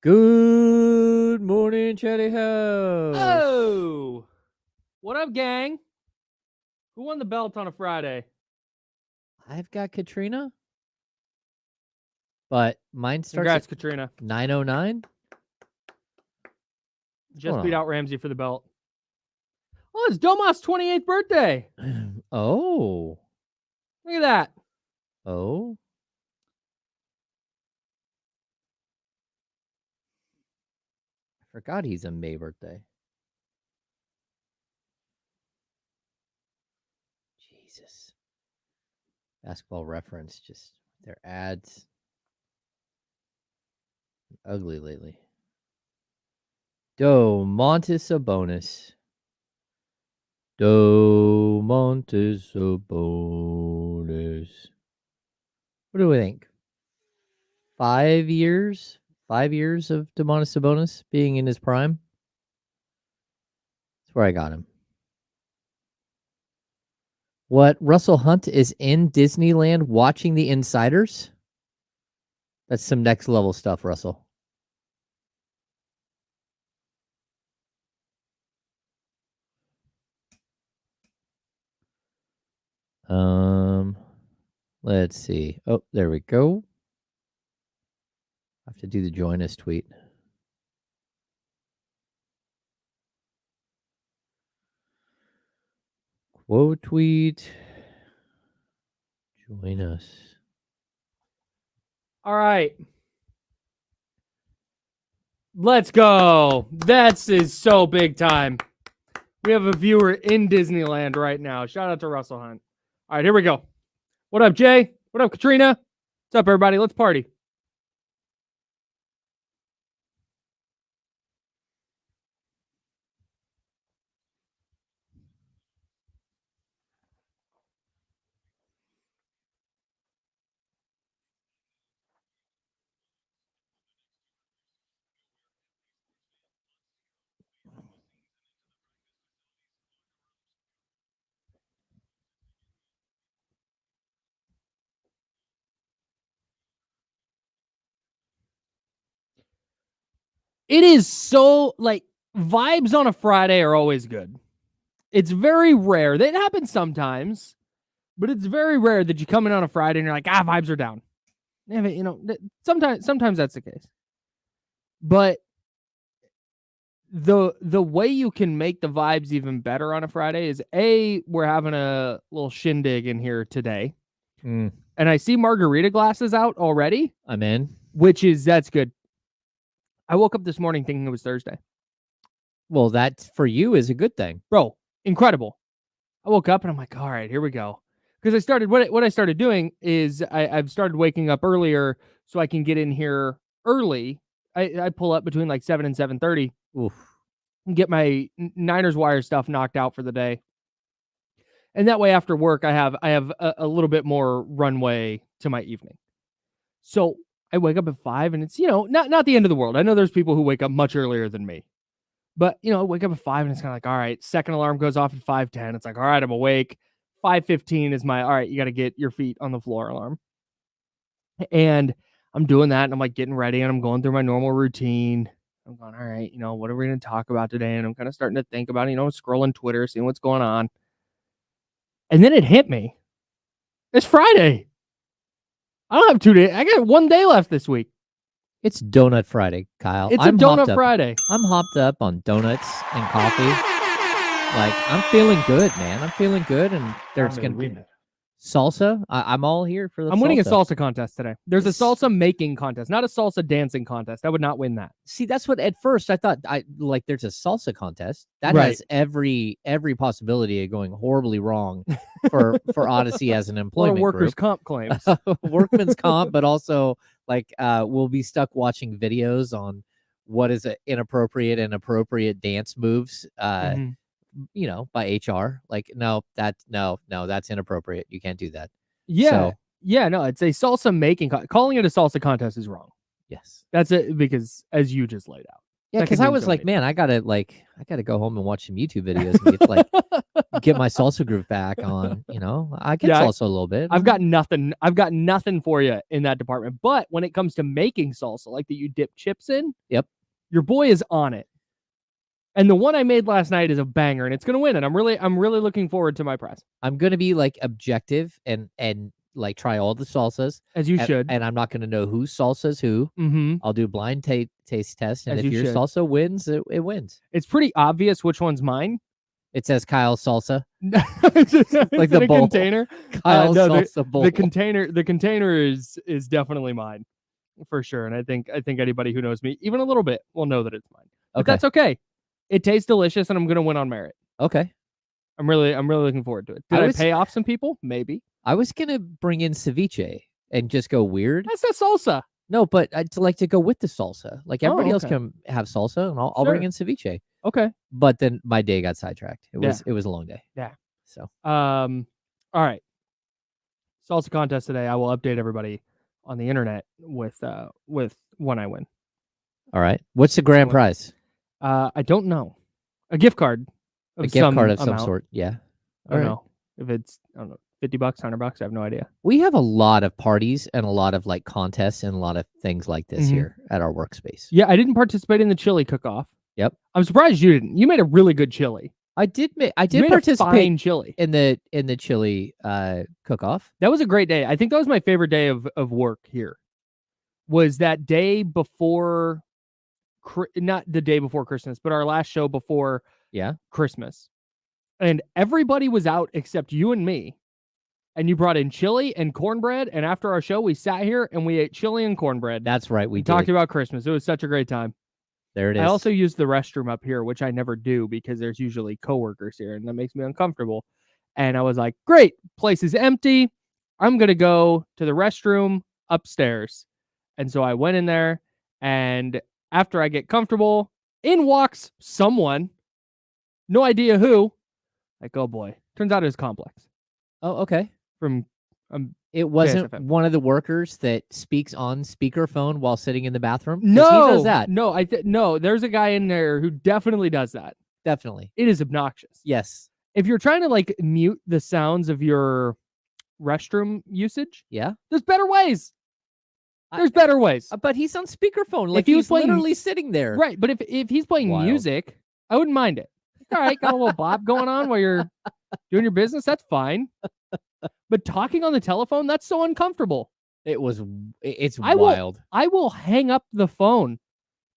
Good morning, Chatty House. Oh, what up, gang? Who won the belt on a Friday? I've got Katrina, but mine starts Congrats, at Katrina. 9:09. Just beat out Ramsey for the belt. Oh, it's Domas' 28th birthday. Oh. Look at that. Oh. I forgot he's a May birthday. Jesus. Basketball Reference, just their ads. Ugly lately. Domantas Sabonis. Domantas Sabonis. What do we think? 5 years? 5 years of Domantas Sabonis being in his prime? That's where I got him. What, Russell Hunt is in Disneyland watching The Insiders? That's some next level stuff, Russell. Let's see. Oh, there we go. I have to do the join us tweet. Quote tweet. Join us. All right. Let's go. That is so big time. We have a viewer in Disneyland right now. Shout out to Russell Hunt. All right, here we go. What up, Jay? What up, Katrina? What's up, everybody? Let's party. It is so, like, vibes on a Friday are always good. It's very rare. That happens sometimes, but it's very rare that you come in on a Friday and you're like, vibes are down. You know, sometimes that's the case. But the way you can make the vibes even better on a Friday is we're having a little shindig in here today. And I see margarita glasses out already. I'm in. That's good. I woke up this morning thinking it was Thursday. Well, that for you is a good thing. Bro, incredible. I woke up and I'm like, all right, here we go. Because I started, what I started doing is I've started waking up earlier so I can get in here early. I pull up between like 7 and 7:30. Oof. And get my Niners wire stuff knocked out for the day. And that way after work, I have a little bit more runway to my evening. So I wake up at 5 and it's, not the end of the world. I know there's people who wake up much earlier than me. But, I wake up at 5 and it's kind of like, all right, second alarm goes off at 5:10. It's like, all right, I'm awake. 5:15 is my, all right, you got to get your feet on the floor alarm. And I'm doing that and I'm like getting ready and I'm going through my normal routine. I'm going, all right, what are we going to talk about today? And I'm kind of starting to think about, scrolling Twitter, seeing what's going on. And then it hit me. It's Friday. I don't have 2 days. I got 1 day left this week. It's Donut Friday, Kyle. It's a Donut Friday. I'm hopped up on donuts and coffee. Like, I'm feeling good, man. I'm feeling good, and there's going to be salsa. I'm all here for the I'm winning a salsa contest today. There's a salsa making contest, not a salsa dancing contest. I would not win that. See, that's what at first I thought. There's a salsa contest that has every possibility of going horribly wrong for Odyssey as an employment or workers' group. comp claims, workman's comp, but also we'll be stuck watching videos on what is inappropriate and appropriate dance moves. By HR. Like, no, that's inappropriate. You can't do that. Yeah. No, it's a salsa making. Calling it a salsa contest is wrong. Yes. That's it, because as you just laid out. Yeah, because I was like, man, I gotta go home and watch some YouTube videos and get my salsa groove back on. I get salsa a little bit. I've got nothing. I've got nothing for you in that department. But when it comes to making salsa, like that you dip chips in, yep, your boy is on it. And the one I made last night is a banger, and it's gonna win. And I'm really looking forward to my prize. I'm gonna be objective and try all the salsas as you should, and I'm not gonna know whose salsa's who. Mm-hmm. I'll do a blind taste test, and as if your salsa wins, it wins. It's pretty obvious which one's mine. It says Kyle's salsa, like the bowl. Container. Kyle's salsa bowl. The container is definitely mine, for sure. And I think anybody who knows me even a little bit will know that it's mine. But that's okay. It tastes delicious, and I'm gonna win on merit. Okay. I'm really looking forward to it. Did I pay off some people? Maybe. I was gonna bring in ceviche and just go weird. That's not salsa. No, but I'd like to go with the salsa. Like everybody else can have salsa, and I'll bring in ceviche. Okay. But then my day got sidetracked. It was a long day. Yeah. So all right. Salsa contest today. I will update everybody on the internet with when I win. All right. What's the grand prize? I don't know. A gift card. A gift card of some sort. Yeah. I don't know if it's $50, $100. I have no idea. We have a lot of parties and a lot of contests and a lot of things like this here at our workspace. Yeah, I didn't participate in the chili cook-off. Yep. I'm surprised you didn't. You made a really good chili. I did participate in chili in the chili cook-off. That was a great day. I think that was my favorite day of work here. Was that day before, not the day before Christmas, but our last show before Christmas. And everybody was out except you and me. And you brought in chili and cornbread. And after our show, we sat here and we ate chili and cornbread. That's right. We talked about Christmas. It was such a great time. There it is. I also used the restroom up here, which I never do because there's usually coworkers here and that makes me uncomfortable. And I was like, great, place is empty. I'm going to go to the restroom upstairs. And so I went in there, and after I get comfortable, in walks someone, no idea who. Like, oh boy. Turns out it was Complex. Oh, okay. From it wasn't KSFM. One of the workers that speaks on speakerphone while sitting in the bathroom? No, he does that. No, no, there's a guy in there who definitely does that. Definitely. It is obnoxious. Yes. If you're trying to mute the sounds of your restroom usage, there's better ways. There's better ways. But he's on speakerphone. Like, he's literally sitting there. Right, but if he's playing music, I wouldn't mind it. All right, got a little bop going on while you're doing your business. That's fine. But talking on the telephone, that's so uncomfortable. It's wild. I will hang up the phone.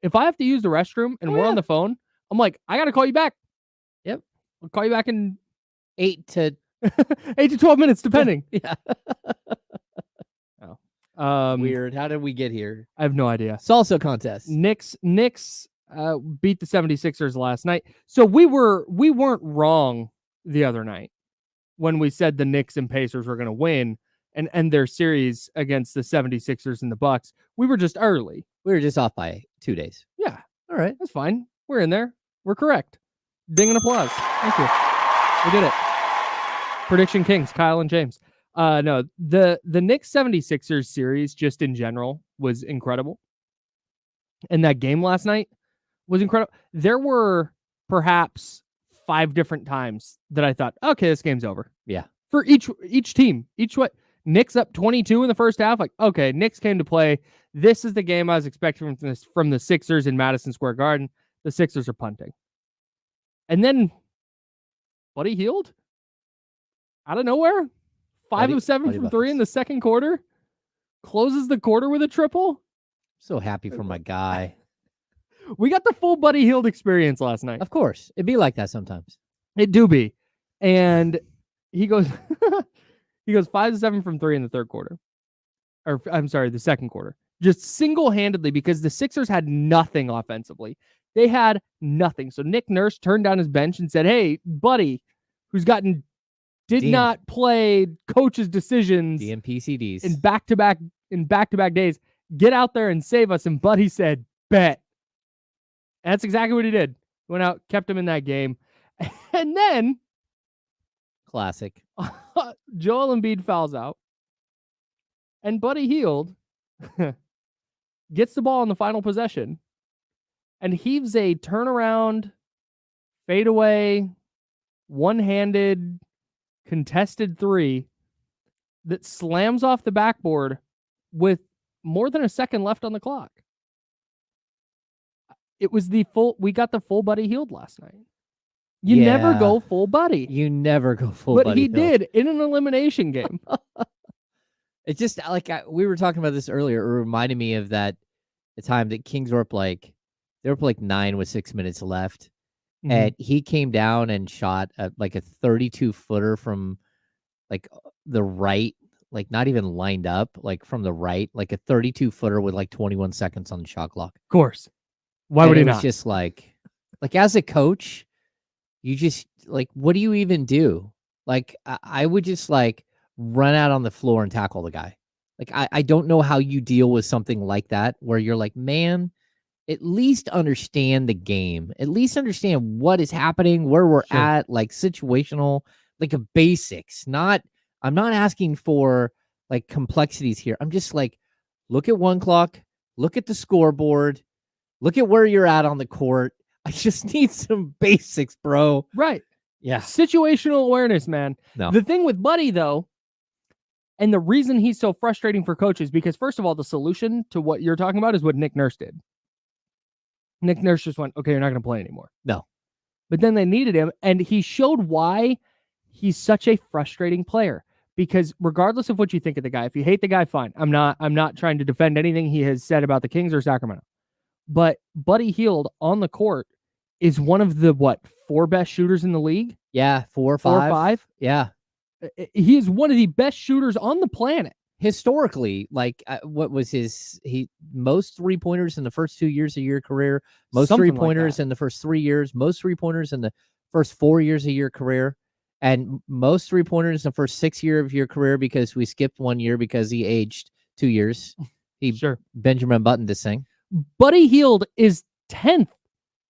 If I have to use the restroom and we're on the phone, I'm like, I got to call you back. Yep. I'll call you back in 8 to 12 minutes, depending. Yeah. Weird. How did we get here? I have no idea. Salsa contest. Knicks beat the 76ers last night. So we weren't wrong the other night when we said the Knicks and Pacers were going to win and end their series against the 76ers and the Bucks. We were just early. We were just off by 2 days. Yeah. All right. That's fine. We're in there. We're correct. Ding and applause. Thank you. We did it. Prediction Kings, Kyle and James. No, the Knicks 76ers series just in general was incredible. And that game last night was incredible. There were perhaps 5 different times that I thought, okay, this game's over. Yeah. For each team, each way. Knicks up 22 in the first half. Like, okay, Knicks came to play. This is the game I was expecting from the Sixers in Madison Square Garden. The Sixers are punting. And then Buddy Hield out of nowhere. 5 of 7 from 3 in the second quarter. Closes the quarter with a triple. So happy for my guy. We got the full Buddy Hield experience last night. Of course. It'd be like that sometimes. It do be. And he goes 5 of 7 from 3 in the third quarter. Or I'm sorry, the second quarter. Just single-handedly because the Sixers had nothing offensively. They had nothing. So Nick Nurse turned down his bench and said, hey, Buddy, who's did not play coach's decisions DMPCDs in back-to-back days, get out there and save us. And Buddy said, bet. And that's exactly what he did. Went out, kept him in that game. And then classic. Joel Embiid fouls out. And Buddy Hield gets the ball in the final possession and heaves a turnaround, fadeaway, one-handed, contested three that slams off the backboard with more than a second left on the clock. It was we got the full Buddy Hield last night. You never go full Buddy. You never go full but Buddy he Hield. did in an elimination game. It's just like we were talking about this earlier. It reminded me of the time that Kings were up they were up 9 with 6 minutes left. And he came down and shot a 32-footer from the right, not even lined up, from the right, a 32-footer with 21 seconds on the shot clock. Of course. Why would he not? It's just as a coach, you just what do you even do? I would just run out on the floor and tackle the guy. I don't know how you deal with something like that where you're man, at least understand the game. At least understand what is happening, where we're at, situational, a basics. I'm not asking for complexities here. I'm just look at one clock, look at the scoreboard, look at where you're at on the court. I just need some basics, bro. Right. Yeah. Situational awareness, man. No. The thing with Buddy, though, and the reason he's so frustrating for coaches, because first of all, the solution to what you're talking about is what Nick Nurse did. Nick Nurse just went, okay, you're not going to play anymore. No. But then they needed him, and he showed why he's such a frustrating player. Because regardless of what you think of the guy, if you hate the guy, fine. I'm not trying to defend anything he has said about the Kings or Sacramento. But Buddy Hield on the court is one of the 4 best shooters in the league? Yeah, 4 or 5. 4 or 5? Yeah. He is one of the best shooters on the planet. Historically, what was his most 3-pointers in the first 2 years of your career, most Something 3-pointers in the first 3 years, most 3-pointers in the first 4 years of your career, and most 3-pointers in the first 6 years of your career because we skipped 1 year because he aged 2 years. He Benjamin Button this thing. Buddy Hield is 10th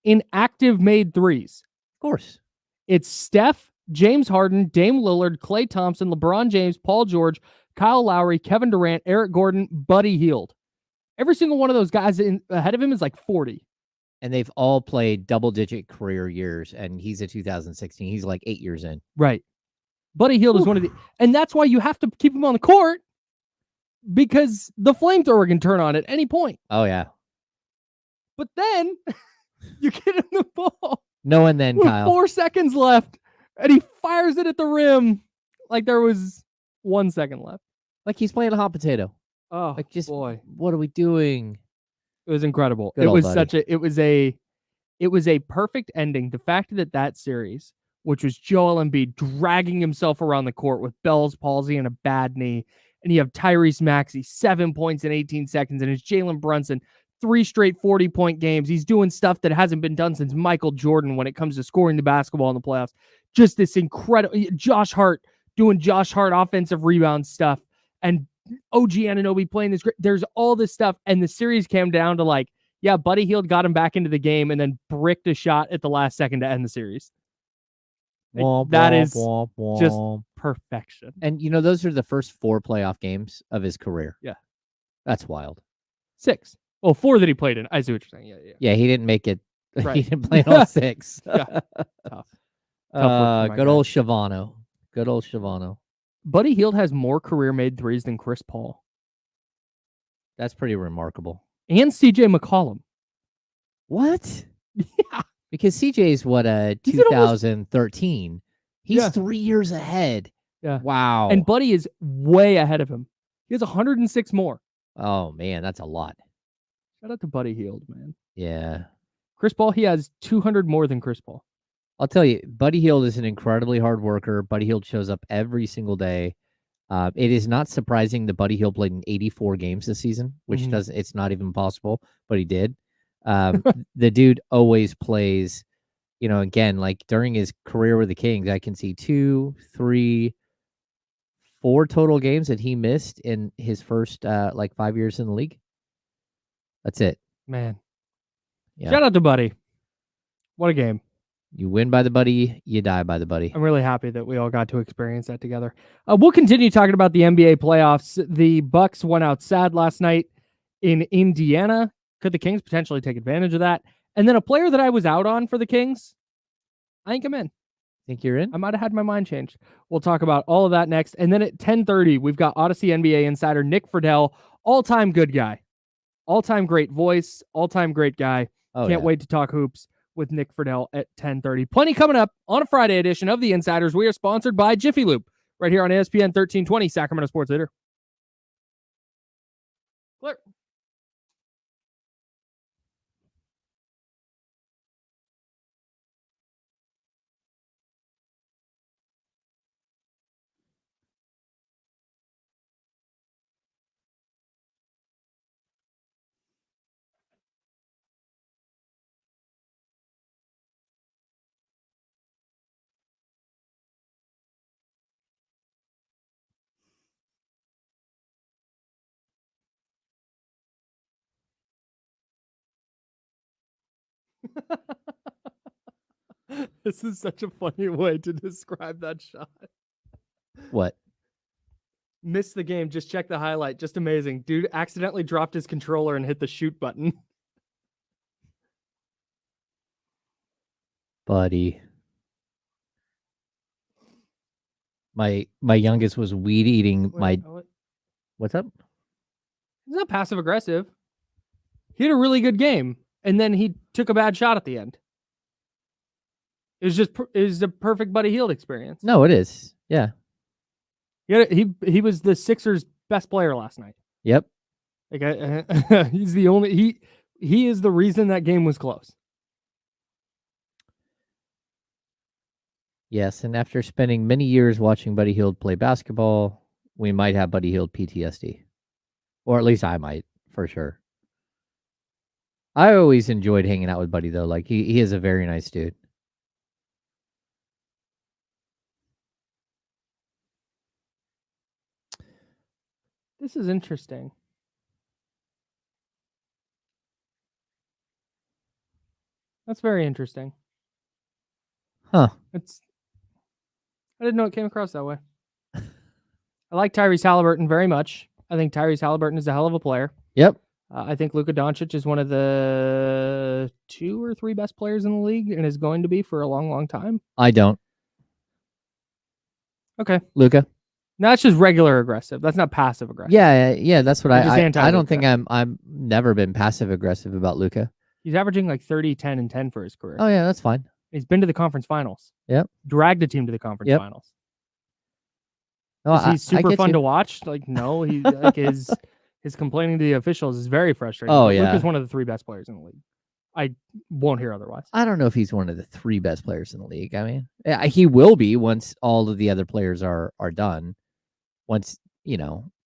in active made threes. Of course. It's Steph, James Harden, Dame Lillard, Klay Thompson, LeBron James, Paul George, Kyle Lowry, Kevin Durant, Eric Gordon, Buddy Hield. Every single one of those guys ahead of him is 40. And they've all played double-digit career years, and he's a 2016. He's 8 years in. Right. Buddy Hield is one of the... And that's why you have to keep him on the court, because the flamethrower can turn on at any point. Oh, yeah. But then you get him the ball. No, and then, with Kyle. 4 seconds left, and he fires it at the rim like there was 1 second left. He's playing a hot potato. Oh, boy. What are we doing? It was incredible. Good It was buddy. it was a perfect ending. The fact that series, which was Joel Embiid dragging himself around the court with Bell's palsy and a bad knee, and you have Tyrese Maxey, 7 points in 18 seconds, and it's Jalen Brunson, 3 straight 40-point games. He's doing stuff that hasn't been done since Michael Jordan when it comes to scoring the basketball in the playoffs. Just this incredible... Josh Hart doing Josh Hart offensive rebound stuff, and OG Anunoby playing this great... There's all this stuff, and the series came down to Buddy Hield got him back into the game and then bricked a shot at the last second to end the series. That is just perfection. And, those are the first 4 playoff games of his career. Yeah. That's wild. 6. Well, 4 that he played in. I see what you're saying. Yeah. Yeah, he didn't make it. Right. He didn't play in all 6. Yeah. Tough. Good old Shavano. Good old Shavano. Buddy Hield has more career-made threes than Chris Paul. That's pretty remarkable. And CJ McCollum. What? Yeah. Because CJ's 2013. He's 3 years ahead. Yeah. Wow. And Buddy is way ahead of him. He has 106 more. Oh, man, that's a lot. Shout out to Buddy Hield, man. Yeah. Chris Paul, he has 200 more than Chris Paul. I'll tell you, Buddy Hield is an incredibly hard worker. Buddy Hield shows up every single day. It is not surprising that Buddy Hield played in 84 games this season, which it's not even possible, but he did. The dude always plays, again, during his career with the Kings, I can see 2, 3, 4 total games that he missed in his first 5 years in the league. That's it. Man. Yeah. Shout out to Buddy. What a game. You win by the buddy, you die by the buddy. I'm really happy that we all got to experience that together. We'll continue talking about the NBA playoffs. The Bucks went out sad last night in Indiana. Could the Kings potentially take advantage of that? And then a player that I was out on for the Kings, I think I'm in. Think you're in? I might have had my mind changed. We'll talk about all of that next. And then at 10:30, we've got Odyssey NBA insider Nick Friedell, all-time good guy, all-time great voice, all-time great guy. Can't wait to talk hoops with Nick Friedell at 10:30. Plenty coming up on a Friday edition of The Insiders. We are sponsored by Jiffy Lube right here on ESPN 1320, Sacramento Sports Leader. Clear. This is such a funny way to describe that shot. What? Missed the game. Just check the highlight. Just amazing. Dude accidentally dropped his controller and hit the shoot button. Buddy. My youngest was weed eating What's up? He's not passive aggressive. He had a really good game, and then he took a bad shot at the end. It was a perfect Buddy Hield experience. No, it is. Yeah. He was the Sixers' best player last night. Yep. Like he's the only he is the reason that game was close. Yes, and after spending many years watching Buddy Hield play basketball, we might have Buddy Hield PTSD. Or at least I might, for sure. I always enjoyed hanging out with Buddy, though. Like, he is a very nice dude. This is interesting. That's very interesting. Huh. I didn't know it came across that way. I like Tyrese Halliburton very much. I think Tyrese Halliburton is a hell of a player. Yep. I think Luka Doncic is one of the 2 or 3 best players in the league and is going to be for a long, long time. I don't. Okay. Luka? No, that's just regular aggressive. That's not passive aggressive. Yeah, that's what I don't think I'm never been passive aggressive about Luka. He's averaging like 30, 10, and 10 for his career. Oh, yeah, that's fine. He's been to the conference finals. Yep. Dragged a team to the conference finals. No, is he super fun to watch? Like, no, he like his complaining to the officials is very frustrating. Oh, yeah. Luka's one of the 3 best players in the league. I won't hear otherwise. I don't know if he's one of the 3 best players in the league. I mean, he will be once all of the other players are done. Once,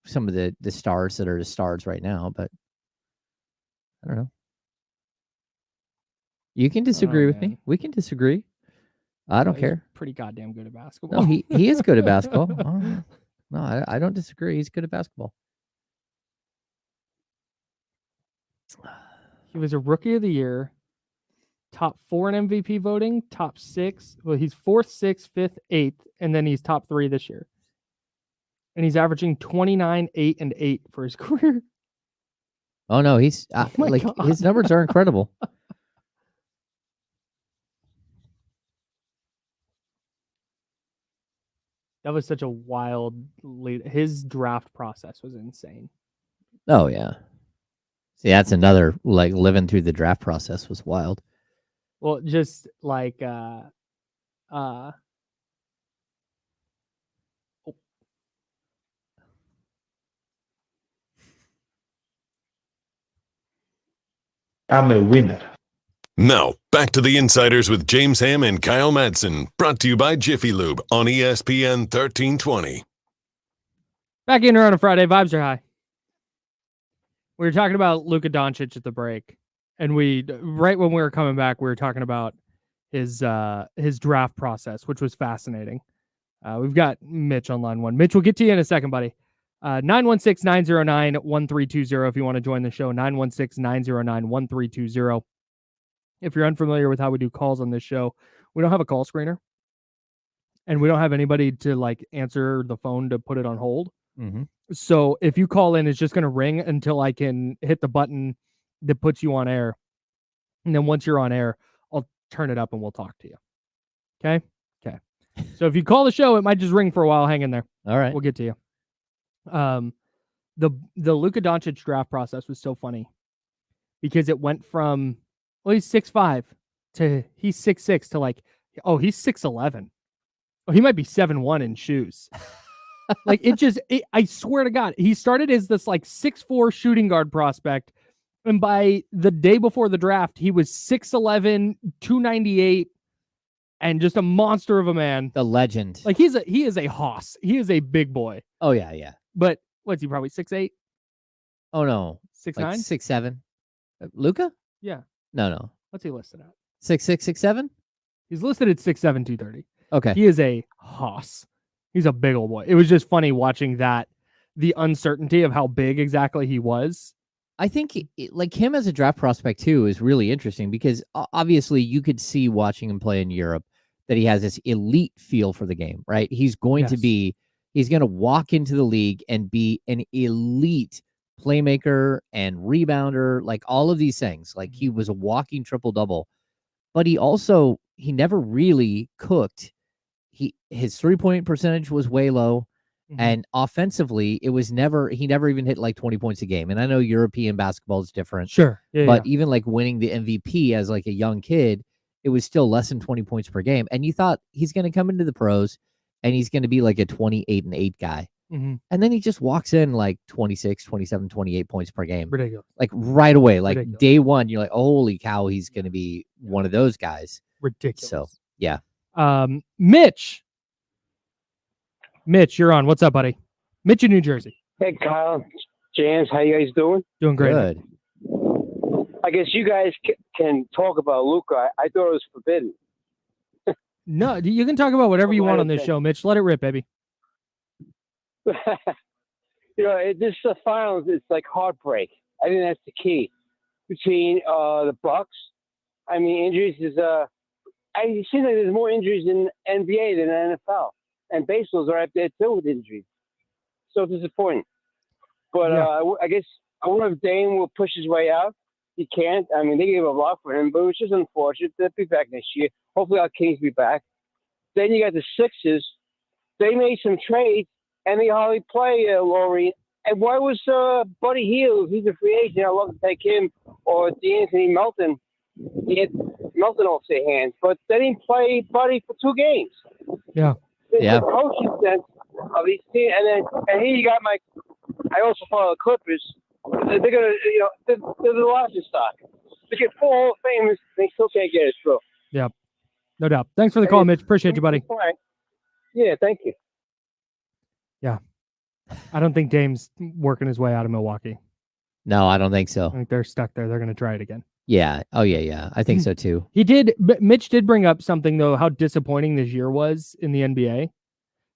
some of the stars that are the stars right now, but I don't know. You can disagree with me. We can disagree. I don't care. Pretty goddamn good at basketball. No, he is good at basketball. No, I don't disagree. He's good at basketball. He was a rookie of the year, top 4 in MVP voting, top 6. Well, he's 4th, 6th, 5th, 8th, and then he's top 3 this year. And he's averaging 29, 8, and 8 for his career. Oh no, he's his numbers are incredible. That was such a wild lead. His draft process was insane. Oh yeah. See, that's another, like, living through the draft process was wild. Well, just like I'm a winner. Now, back to the Insiders with James Ham and Kyle Madson, brought to you by Jiffy Lube on ESPN 1320. Back in here on a Friday, vibes are high. We were talking about Luka Doncic at the break, and right when we were coming back, we were talking about his draft process, which was fascinating. We've got Mitch on line 1. Mitch, we'll get to you in a second, buddy. 916-909-1320 if you want to join the show. 916-909-1320. If you're unfamiliar with how we do calls on this show, we don't have a call screener, and we don't have anybody to like answer the phone to put it on hold. Mm-hmm. So if you call in, it's just going to ring until I can hit the button that puts you on air. And then once you're on air, I'll turn it up and we'll talk to you. Okay? Okay. So if you call the show, it might just ring for a while. Hang in there. All right. We'll get to you. The Luka Doncic draft process was so funny because it went from, well, he's 6'5" to he's 6'6" to like, oh, he's 6'11". Oh, he might be 7'1" in shoes. Like I swear to God, he started as this like 6'4" shooting guard prospect. And by the day before the draft, he was 6'11", 298, and just a monster of a man. The legend. Like he is a hoss. He is a big boy. Oh yeah, yeah. But what's he, probably 6'8"? Oh no. 6'9"? Like 6'7". Luka? Yeah. No. What's he listed at? 6'6", 6'7"? He's listed at 6'7", 230. Okay. He is a hoss. He's a big old boy. It was just funny watching that, the uncertainty of how big exactly he was. I think like him as a draft prospect too is really interesting because obviously you could see watching him play in Europe that he has this elite feel for the game, right? He's going to walk into the league and be an elite playmaker and rebounder, like all of these things. Like he was a walking triple-double, but he never really cooked. His 3-point percentage was way low. And offensively, he never even hit like 20 points a game. And I know European basketball is different. Sure. Yeah, but even like winning the MVP as like a young kid, it was still less than 20 points per game. And you thought he's going to come into the pros and he's going to be like a 28-8 guy. Mm-hmm. And then he just walks in like 26, 27, 28 points per game. Ridiculous. Like right away, like Ridiculous. Day one, you're like, holy cow, he's going to be one of those guys. Ridiculous. So, yeah. Mitch, you're on. What's up, buddy? Mitch in New Jersey. Hey, Kyle, James, how you guys doing? Doing great. Good. I guess you guys can talk about Luka. I thought it was forbidden. No, you can talk about whatever you want on this show, Mitch. Let it rip, baby. This finals, it's like heartbreak. I think that's the key between the Bucks. I mean, injuries is it seems like there's more injuries in NBA than NFL. And baseball's right up there too with injuries. So disappointing. But I guess I wonder if Dame will push his way out. He can't. I mean, they gave a lot for him, but it was just unfortunate. They'll be back next year. Hopefully our Kings be back. Then you got the Sixers. They made some trades, and they hardly play Laurie. And why was Buddy Hield? He's a free agent. I'd love to take him or D'Anthony Melton. He had Melton off their hands. But they didn't play Buddy for 2 games. Yeah. The coaching sense of these teams, and here you got I also follow the Clippers. They're gonna, they're the largest stock. They get 4 Hall of Famers, they still can't get it through. Yeah, no doubt. Thanks for the call, Mitch. Appreciate you, buddy. All right. Yeah, thank you. Yeah, I don't think Dame's working his way out of Milwaukee. No, I don't think so. I think they're stuck there. They're going to try it again. Yeah. Oh, yeah. I think so, too. Mitch did bring up something, though, how disappointing this year was in the NBA.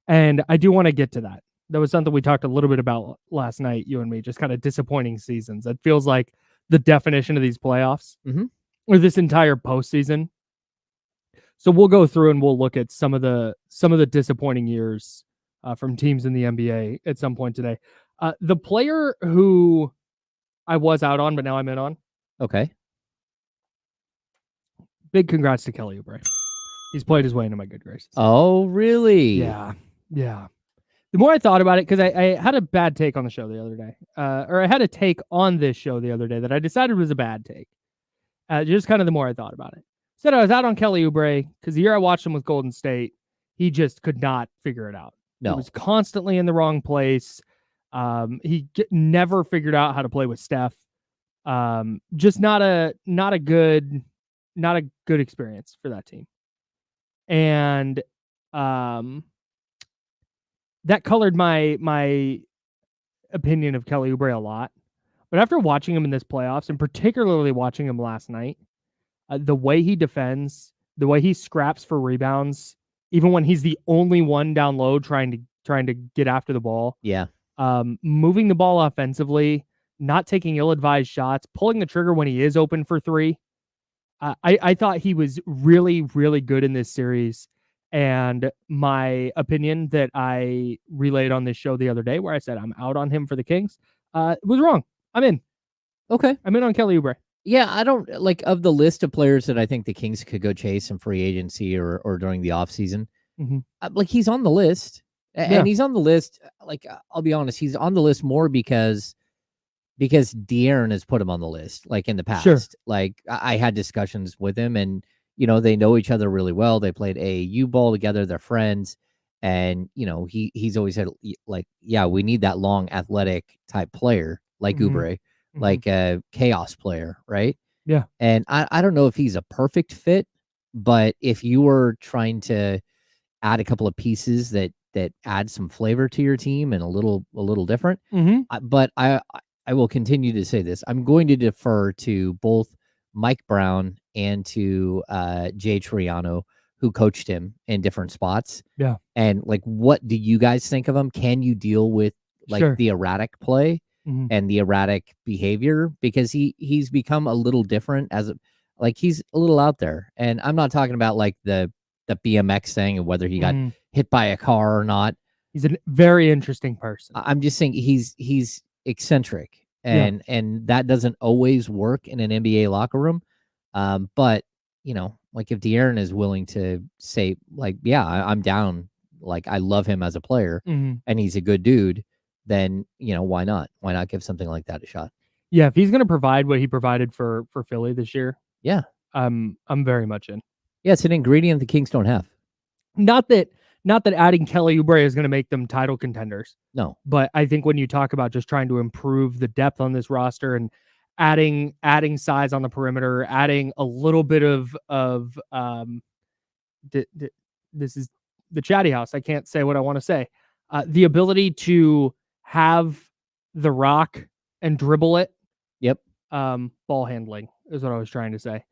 And I do want to get to that. That was something we talked a little bit about last night, you and me, just kind of disappointing seasons. It feels like the definition of these playoffs or this entire postseason. So we'll go through and we'll look at some of the disappointing years from teams in the NBA at some point today. The player who I was out on, but now I'm in on. Okay. Big congrats to Kelly Oubre. He's played his way into my good graces. Oh, really? Yeah. The more I thought about it, because I had a bad take on the show the other day, or I had a take on this show the other day that I decided was a bad take. Just kind of the more I thought about it. Said I was out on Kelly Oubre because the year I watched him with Golden State, he just could not figure it out. No. He was constantly in the wrong place. He never figured out how to play with Steph. Just not a good experience for that team. And that colored my opinion of Kelly Oubre a lot. But after watching him in this playoffs, and particularly watching him last night, the way he defends, the way he scraps for rebounds, even when he's the only one down low trying to get after the ball. Yeah. Moving the ball offensively, not taking ill-advised shots, pulling the trigger when he is open for 3. I thought he was really, really good in this series. And my opinion that I relayed on this show the other day, where I said I'm out on him for the Kings, was wrong. I'm in. Okay. I'm in on Kelly Oubre. Yeah, I don't like of the list of players that I think the Kings could go chase in free agency or during the offseason. Mhm. Like he's on the list, Yeah. and he's on the list. Like I'll be honest, he's on the list more because De'Aaron has put him on the list. Like in the past, Sure. like I had discussions with him, and they know each other really well. They played AAU ball together. They're friends, and he's always said like, yeah, we need that long athletic type player like Mhm. Oubre, like a chaos player, right? Yeah. And I don't know if he's a perfect fit, but if you were trying to add a couple of pieces that add some flavor to your team and a little different, Mhm. but I will continue to say this. I'm going to defer to both Mike Brown and to Jay Triano, who coached him in different spots. Yeah. And like, what do you guys think of him? Can you deal with like Sure. the erratic play Mhm. and the erratic behavior? Because he's become a little different like he's a little out there. And I'm not talking about like the BMX thing and whether he got Mhm. hit by a car or not. He's a very interesting person. I'm just saying he's eccentric, Yeah. and that doesn't always work in an NBA locker room. But like if De'Aaron is willing to say like, yeah, I'm down, like I love him as a player, Mhm. and he's a good dude, then why not? Why not give something like that a shot? Yeah, if he's gonna provide what he provided for Philly this year, Yeah, I'm very much in. yeah, it's an ingredient the Kings don't have. Not that adding Kelly Oubre is gonna make them title contenders. No, But I think when you talk about just trying to improve the depth on this roster and adding size on the perimeter, adding a little bit of this is the chatty house. I can't say what I want to say. The ability to have the rock and dribble it. Yep. Ball handling is what I was trying to say.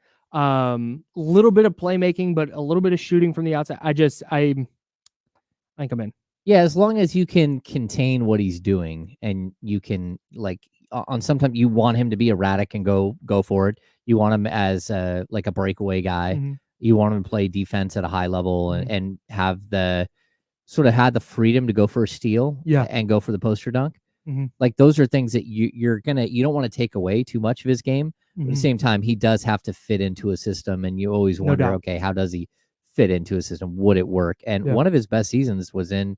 Little bit of playmaking, but a little bit of shooting from the outside. I think I'm in. Yeah, as long as you can contain what he's doing and you can like on sometimes you want him to be erratic and go for it. You want him as like a breakaway guy. Mhm. You want him to play defense at a high level Mhm. and have the had the freedom to go for a steal Yeah. and go for the poster dunk. Mhm. Like those are things that you don't want to take away too much of his game. But at the Mhm. same time, he does have to fit into a system, and you always No wonder, doubt. okay, how does he fit into a system? Would it work? And Yeah. one of his best seasons was in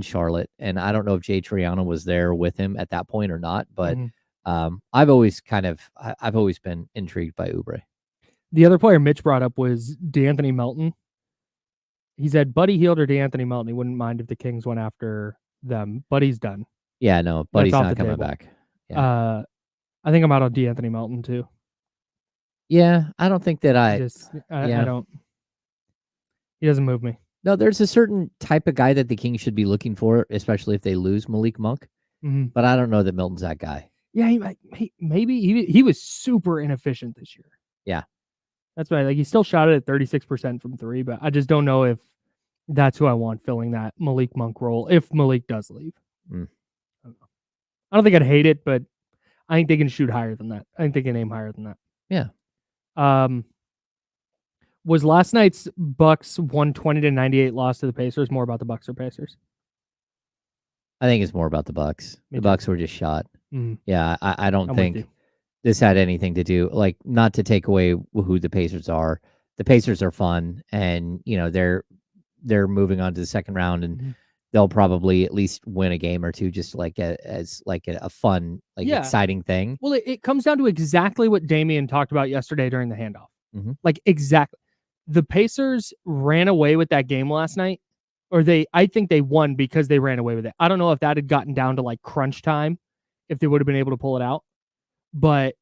Charlotte, and I don't know if Jay Triano was there with him at that point or not, but Mhm. I've always been intrigued by Oubre. The other player Mitch brought up was DeAnthony Melton. He said Buddy Hield or DeAnthony Melton. He wouldn't mind if the Kings went after them. Buddy's done. Yeah, no, Buddy's off not the coming table. back. Yeah. I think I'm out on DeAnthony Melton too. Yeah, I don't think that I don't. He doesn't move me. No, there's a certain type of guy that the Kings should be looking for, especially if they lose Malik Monk. Mhm. But I don't know that Milton's that guy. Yeah, he was super inefficient this year. Yeah. That's why, like, he still shot it at 36% from three, but I just don't know if that's who I want filling that Malik Monk role if Malik does leave. Mm. I don't think I'd hate it, but I think they can shoot higher than that. I think they can aim higher than that. Yeah. Was last night's Bucks 120-98 loss to the Pacers more about the Bucks or Pacers? I think it's more about the Bucks. Me The too. Bucks were just shot. Mhm. Yeah, I don't I'm with think you. this had anything to do, like, not to take away who the Pacers are. The Pacers are fun, and they're moving on to the second round, and Mhm. they'll probably at least win a game or two, just like as like a fun, like Yeah. exciting thing. Well, it comes down to exactly what Damian talked about yesterday during the handoff. Mhm. Like, exactly. The Pacers ran away with that game last night, or I think they won because they ran away with it. I don't know if that had gotten down to like crunch time, if they would have been able to pull it out. But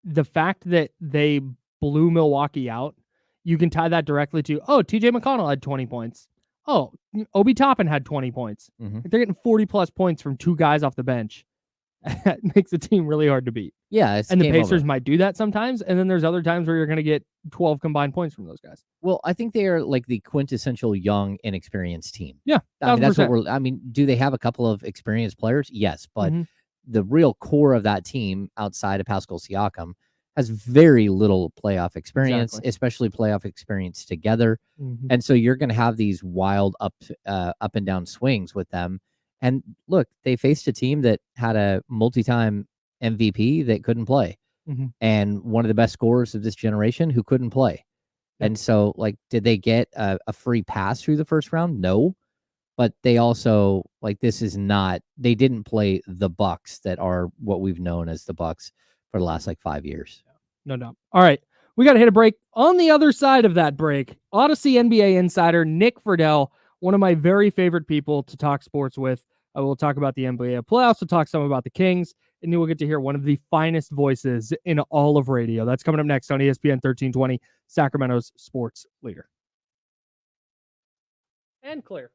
the fact that they blew Milwaukee out, you can tie that directly to, TJ McConnell had 20 points. Oh, Obi Toppin had 20 points. Mhm. If they're getting 40 plus points from two guys off the bench, that makes the team really hard to beat. Yeah, it's And the game Pacers over. might do that sometimes, and then there's other times where you're going to get 12 combined points from those guys. Well, I think they are like the quintessential young, inexperienced team. Yeah, I mean, that's what 1000%. I mean, do they have a couple of experienced players? Yes, but Mhm. the real core of that team outside of Pascal Siakam has very little playoff experience, Exactly. especially playoff experience together. Mhm. And so you're going to have these wild up and down swings with them. And look, they faced a team that had a multi-time MVP that couldn't play. and one of the best scorers of this generation who couldn't play. And so, like, did they get a free pass through the first round? No. But they also, like, this is not, they didn't play the Bucks that are what we've known as the Bucks for the last, like, 5 years. No doubt. All right. We got to hit a break. On the other side of that break, Odyssey NBA insider Nick Friedell, one of my very favorite people to talk sports with. I will talk about the NBA playoffs. We'll talk some about the Kings, and you will get to hear one of the finest voices in all of radio. That's coming up next on ESPN 1320, Sacramento's sports leader. And clear.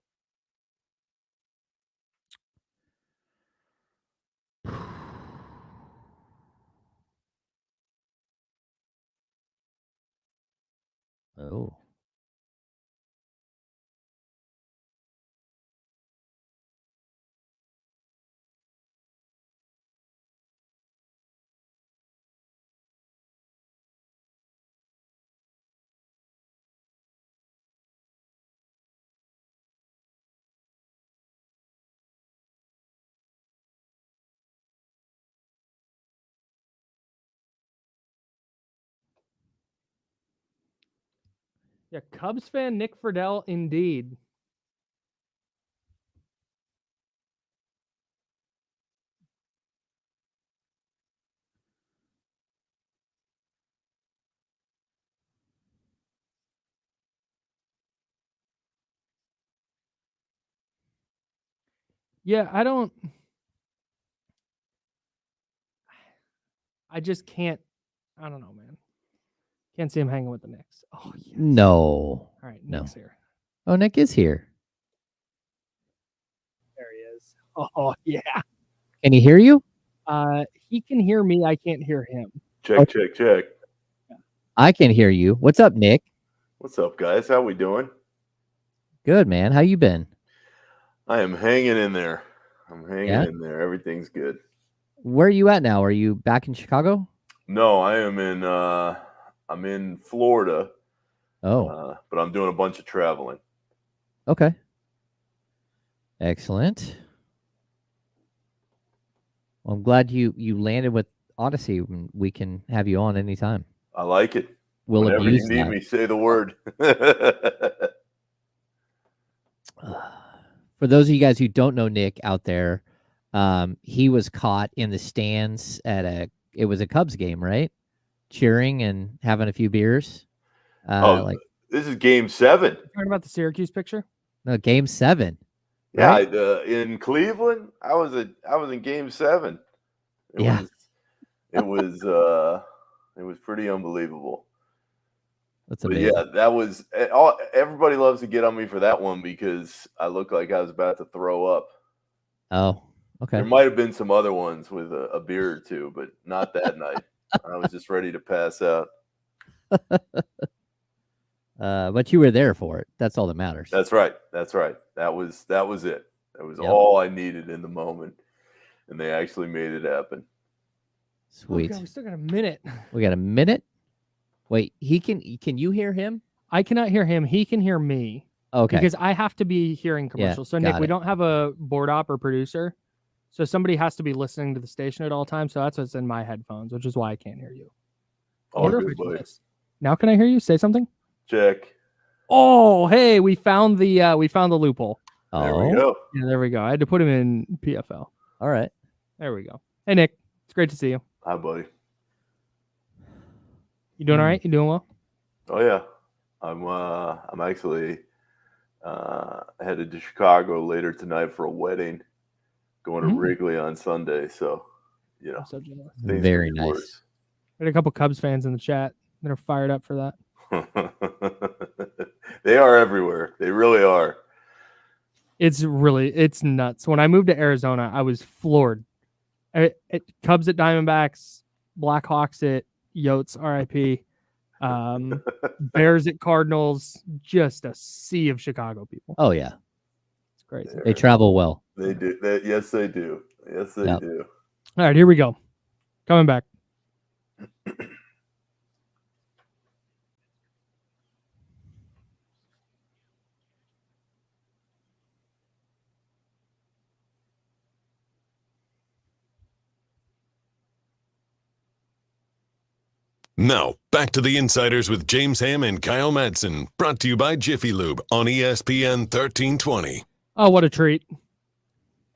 Oh. Yeah, Cubs fan Nick Friedell, indeed. Yeah, I just can't. I don't know, man. Can't see him hanging with the Knicks. Oh, yes. No. All right, Nick's here. Oh, Nick is here. There he is. Oh, yeah. Can he hear you? He can hear me. I can't hear him. Check. I can hear you. What's up, Nick? What's up, guys? How we doing? Good, man. How you been? I am hanging in there. I'm hanging in there. Everything's good. Where are you at now? Are you back in Chicago? No, I am in I'm in Florida. Oh. But I'm doing a bunch of traveling. Okay. Excellent. Well, I'm glad you landed with Odyssey. We can have you on anytime. I like it. We'll Whenever abuse you need that. me, say the word. For those of you guys who don't know Nick out there, he was caught in the stands at it was a Cubs game, right? Cheering and having a few beers. This is Game 7. Talking about the Syracuse picture? No, Game 7. Yeah, right? In Cleveland, I was in Game 7. It was pretty unbelievable. That's amazing. But yeah, everybody loves to get on me for that one because I looked like I was about to throw up. Oh, okay. There might have been some other ones with a beer or two, but not that night. I was just ready to pass out. But you were there for it. That's all that matters. That's right. That was it. That was all I needed in the moment, and they actually made it happen. Sweet. Okay, we still got a minute. We got a minute. Wait, can you hear him? I cannot hear him. He can hear me. Okay. Because I have to be hearing commercials. So, Nick, we don't have a board op or producer. So somebody has to be listening to the station at all times. So that's what's in my headphones, which is why I can't hear you. Now can I hear you? Say something. Check. Oh, hey, we found the loophole. Oh. There we go. Yeah, there we go. I had to put him in PFL. All right. There we go. Hey, Nick. It's great to see you. Hi, buddy. You doing all right? You doing well? Oh yeah, I'm actually headed to Chicago later tonight for a wedding. Going to Wrigley on Sunday, so I'm so jealous. Very nice. We had a couple Cubs fans in the chat that are fired up for that. They are everywhere. They really are. It's nuts. When I moved to Arizona, I was floored. Cubs at Diamondbacks, Blackhawks at Yotes, RIP. Bears at Cardinals, just a sea of Chicago people. Oh yeah, it's crazy. They travel well. They do. Yes, they do. Yes, they do. All right, here we go. Coming back. Now, back to the Insiders with James Ham and Kyle Madson, brought to you by Jiffy Lube on ESPN 1320. Oh, what a treat.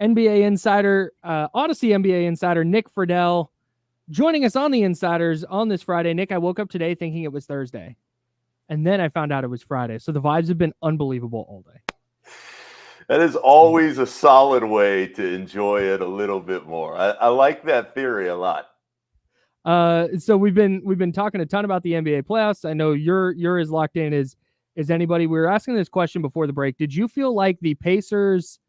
NBA Insider, Odyssey NBA Insider, Nick Friedell, joining us on the Insiders on this Friday. Nick, I woke up today thinking it was Thursday, and then I found out it was Friday. So the vibes have been unbelievable all day. That is always a solid way to enjoy it a little bit more. I like that theory a lot. So we've been talking a ton about the NBA playoffs. I know you're as locked in as anybody. We were asking this question before the break. Did you feel like the Pacers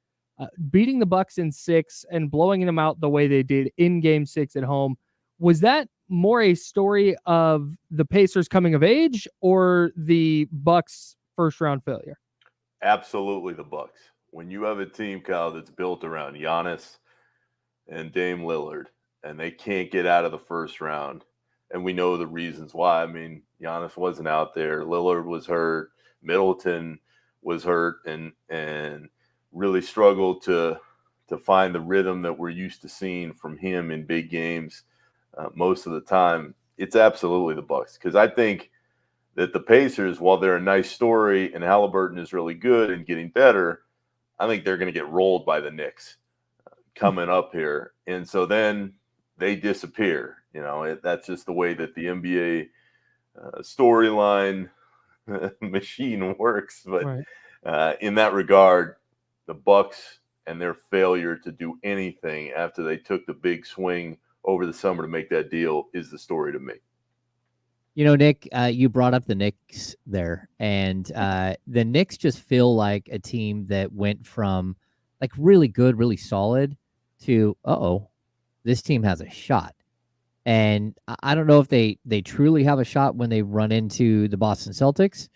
beating the Bucks in 6 and blowing them out the way they did in Game 6 at home, was that more a story of the Pacers coming of age or the Bucks first round failure? Absolutely the Bucks. When you have a team, Kyle, that's built around Giannis and Dame Lillard, and they can't get out of the first round, and we know the reasons why. I mean, Giannis wasn't out there. Lillard was hurt. Middleton was hurt and really struggled to find the rhythm that we're used to seeing from him in big games most of the time. It's absolutely the Bucks, because I think that the Pacers, while they're a nice story and Halliburton is really good and getting better, I think they're going to get rolled by the Knicks coming up here. And so then they disappear. You know, that's just the way that the NBA storyline machine works. But right. In that regard, the Bucks and their failure to do anything after they took the big swing over the summer to make that deal is the story to me. You know, Nick, you brought up the Knicks there, and the Knicks just feel like a team that went from like really good, really solid to, this team has a shot. And I don't know if they truly have a shot when they run into the Boston Celtics,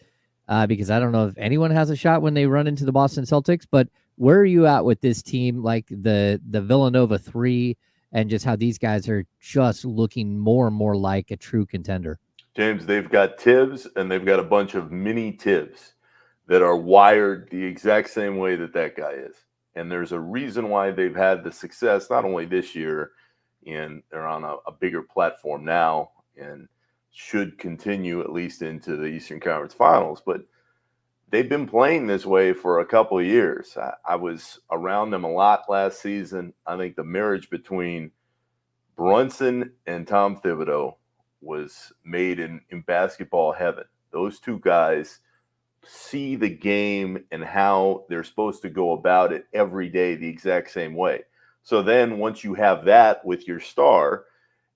because I don't know if anyone has a shot when they run into the Boston Celtics. But where are you at with this team, like the Villanova 3, and just how these guys are just looking more and more like a true contender? James, they've got Tibbs, and they've got a bunch of mini Tibbs that are wired the exact same way that guy is. And there's a reason why they've had the success, not only this year, and they're on a bigger platform now and should continue at least into the Eastern Conference Finals, but they've been playing this way for a couple of years. I was around them a lot last season. I think the marriage between Brunson and Tom Thibodeau was made in basketball heaven. Those two guys see the game and how they're supposed to go about it every day the exact same way. So then once you have that with your star,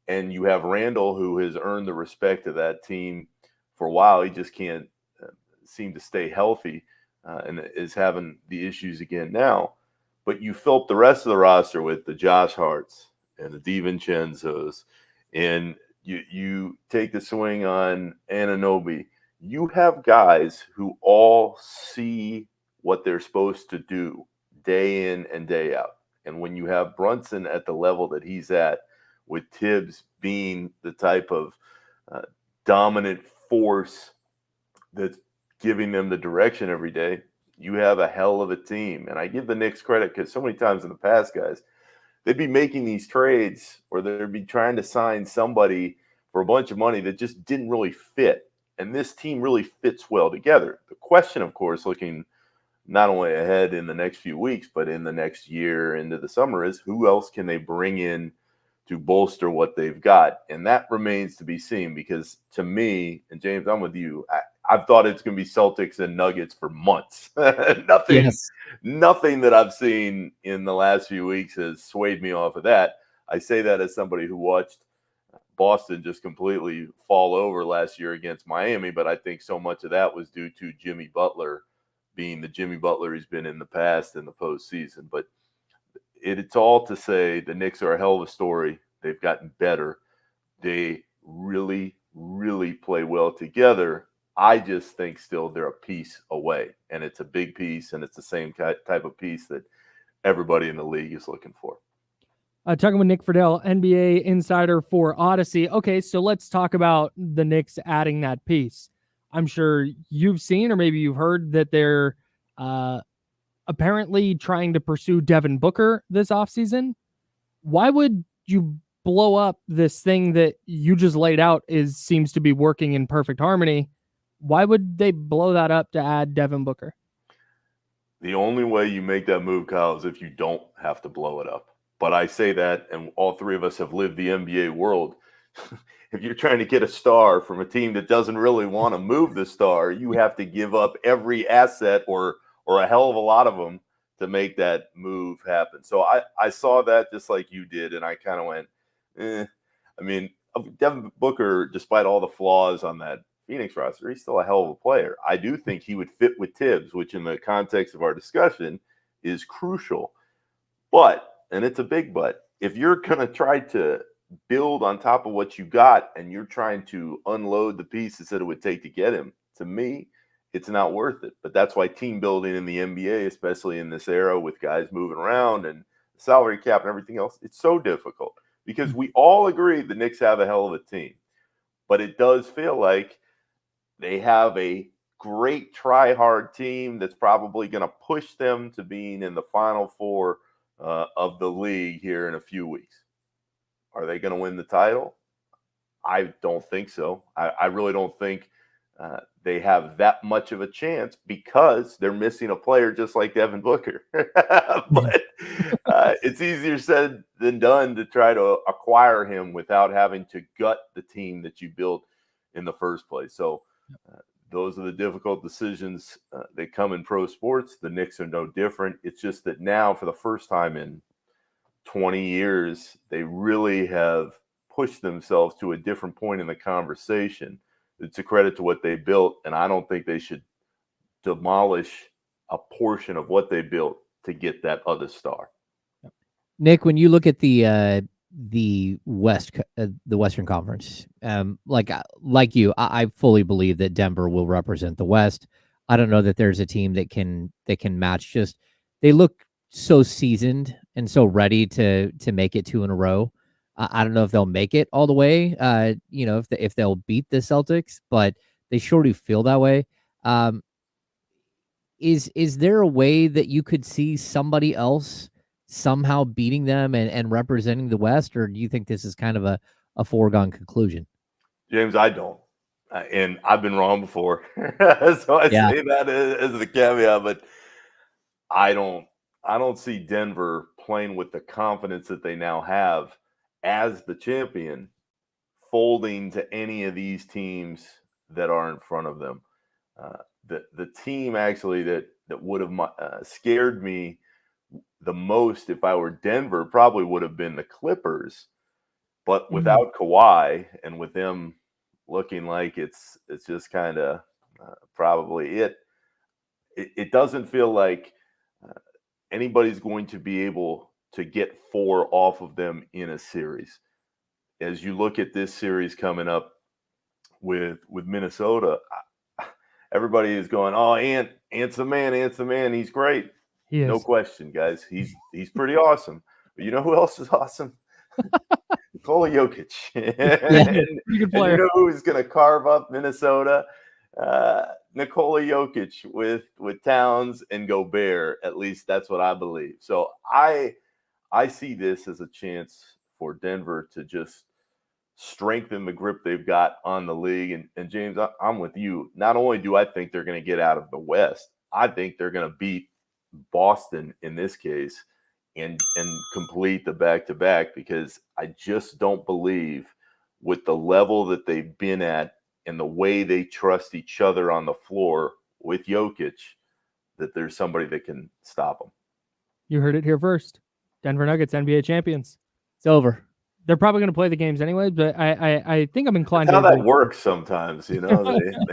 and you have Randall, who has earned the respect of that team for a while, he just can't seem to stay healthy and is having the issues again now. But you fill up the rest of the roster with the Josh Harts and the DiVincenzo's, and you take the swing on Anunoby. You have guys who all see what they're supposed to do day in and day out. And when you have Brunson at the level that he's at, with Tibbs being the type of dominant force that's giving them the direction every day, you have a hell of a team. And I give the Knicks credit because so many times in the past, guys, they'd be making these trades or they'd be trying to sign somebody for a bunch of money that just didn't really fit. And this team really fits well together. The question, of course, looking not only ahead in the next few weeks, but in the next year into the summer, is who else can they bring in to bolster what they've got? And that remains to be seen, because to me, and James, I'm with you, I've thought it's going to be Celtics and Nuggets for months. Nothing that I've seen in the last few weeks has swayed me off of that. I say that as somebody who watched Boston just completely fall over last year against Miami, but I think so much of that was due to Jimmy Butler being the Jimmy Butler he's been in the past in the postseason. But it's all to say the Knicks are a hell of a story. They've gotten better. They really, really play well together. I just think still they're a piece away, and it's a big piece, and it's the same type of piece that everybody in the league is looking for. Talking with Nick Friedell, NBA insider for Odyssey. Okay, so let's talk about the Knicks adding that piece. I'm sure you've seen, or maybe you've heard, that they're apparently trying to pursue Devin Booker this offseason. Why would you blow up this thing that you just laid out seems to be working in perfect harmony. Why would they blow that up to add Devin Booker? The only way you make that move, Kyle, is if you don't have to blow it up. But I say that, and all three of us have lived the NBA world. If you're trying to get a star from a team that doesn't really want to move the star, you have to give up every asset or a hell of a lot of them to make that move happen. So I saw that just like you did, and I kind of went, I mean, Devin Booker, despite all the flaws on that Phoenix roster, he's still a hell of a player. I do think he would fit with Tibbs, which in the context of our discussion is crucial. But, and it's a big but, if you're going to try to build on top of what you got and you're trying to unload the pieces that it would take to get him, to me, it's not worth it. But that's why team building in the NBA, especially in this era with guys moving around and salary cap and everything else, it's so difficult because we all agree the Knicks have a hell of a team. But it does feel like they have a great try-hard team that's probably going to push them to being in the Final Four of the league here in a few weeks. Are they going to win the title? I don't think so. I really don't think they have that much of a chance because they're missing a player just like Devin Booker. But it's easier said than done to try to acquire him without having to gut the team that you built in the first place. So those are the difficult decisions that come in pro sports. The Knicks are no different. It's just that now, for the first time in 20 years, they really have pushed themselves to a different point in the conversation. It's a credit to what they built, and I don't think they should demolish a portion of what they built to get that other star. Nick, when you look at the Western Conference, like you, I fully believe that Denver will represent the West. I don't know that there's a team that can match. Just they look so seasoned and so ready to make it 2 in a row. I don't know if they'll make it all the way. If they'll beat the Celtics, but they sure do feel that way. Is there a way that you could see somebody else somehow beating them and representing the West, or do you think this is kind of a foregone conclusion? James, I don't. And I've been wrong before. So I say that as the caveat, but I don't see Denver playing with the confidence that they now have as the champion, folding to any of these teams that are in front of them. The team actually that would have scared me the most if I were Denver probably would have been the Clippers, but without Kawhi and with them looking like it's just kind of probably it doesn't feel like anybody's going to be able to get 4 off of them in a series. As you look at this series coming up with Minnesota, everybody is going, "Oh, Ant's the man, he's great." He is. No question, guys. He's pretty awesome. But you know who else is awesome? Nikola Jokic. and you know who's going to carve up Minnesota? Nikola Jokic with Towns and Gobert. At least that's what I believe. So I see this as a chance for Denver to just strengthen the grip they've got on the league. And James, I'm with you. Not only do I think they're going to get out of the West, I think they're going to beat Boston in this case and complete the back-to-back, because I just don't believe with the level that they've been at and the way they trust each other on the floor with Jokic that there's somebody that can stop them. You heard it here first. Denver Nuggets, NBA champions. It's over. They're probably going to play the games anyway, but I think I'm inclined That's to how agree. that works sometimes, they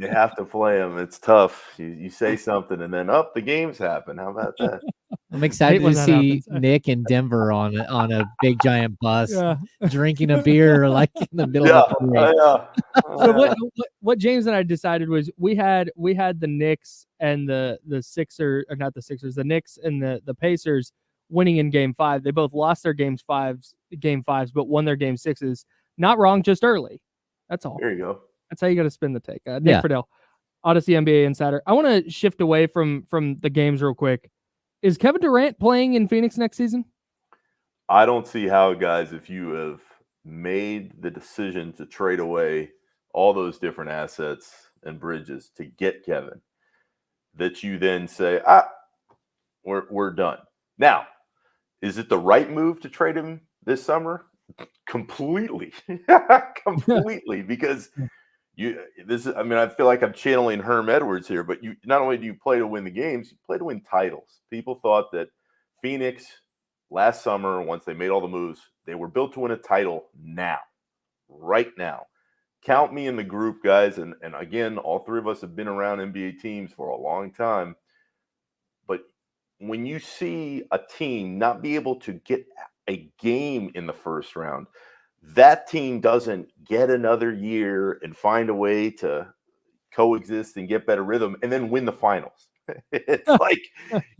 have to play them. It's tough. You say something and then the games happen. How about that? I'm excited to see happens. Nick and Denver on a big giant bus, drinking a beer like in the middle of the parade. So what James and I decided was we had the Knicks and the Sixers, or not the Sixers, the Knicks and the Pacers winning in Game 5. They both lost their Game 5s, but won their Game 6s. Not wrong, just early. That's all. There you go. That's how you got to spin the take. Nick Friedell, Odyssey NBA Insider. I want to shift away from the games real quick. Is Kevin Durant playing in Phoenix next season? I don't see how, guys, if you have made the decision to trade away all those different assets and bridges to get Kevin, that you then say, we're done. Now, is it the right move to trade him this summer? Completely. Completely. Because I feel like I'm channeling Herm Edwards here, but you not only do you play to win the games, you play to win titles. People thought that Phoenix last summer, once they made all the moves, they were built to win a title now, right now. Count me in the group, guys. And again, all three of us have been around NBA teams for a long time. But when you see a team not be able to get a game in the first round, that team doesn't get another year and find a way to coexist and get better rhythm and then win the finals. It's like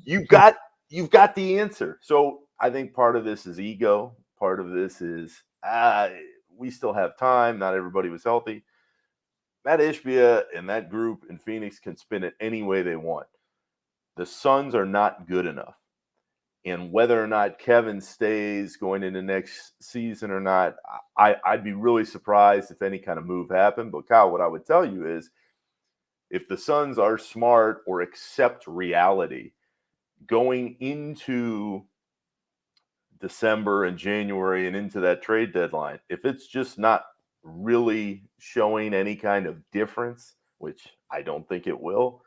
you've got the answer. So I think part of this is ego. Part of this is we still have time. Not everybody was healthy. Matt Ishbia and that group in Phoenix can spin it any way they want. The Suns are not good enough. And whether or not Kevin stays going into next season or not, I'd be really surprised if any kind of move happened. But Kyle, what I would tell you is if the Suns are smart or accept reality going into December and January and into that trade deadline, if it's just not really showing any kind of difference, which I don't think it will,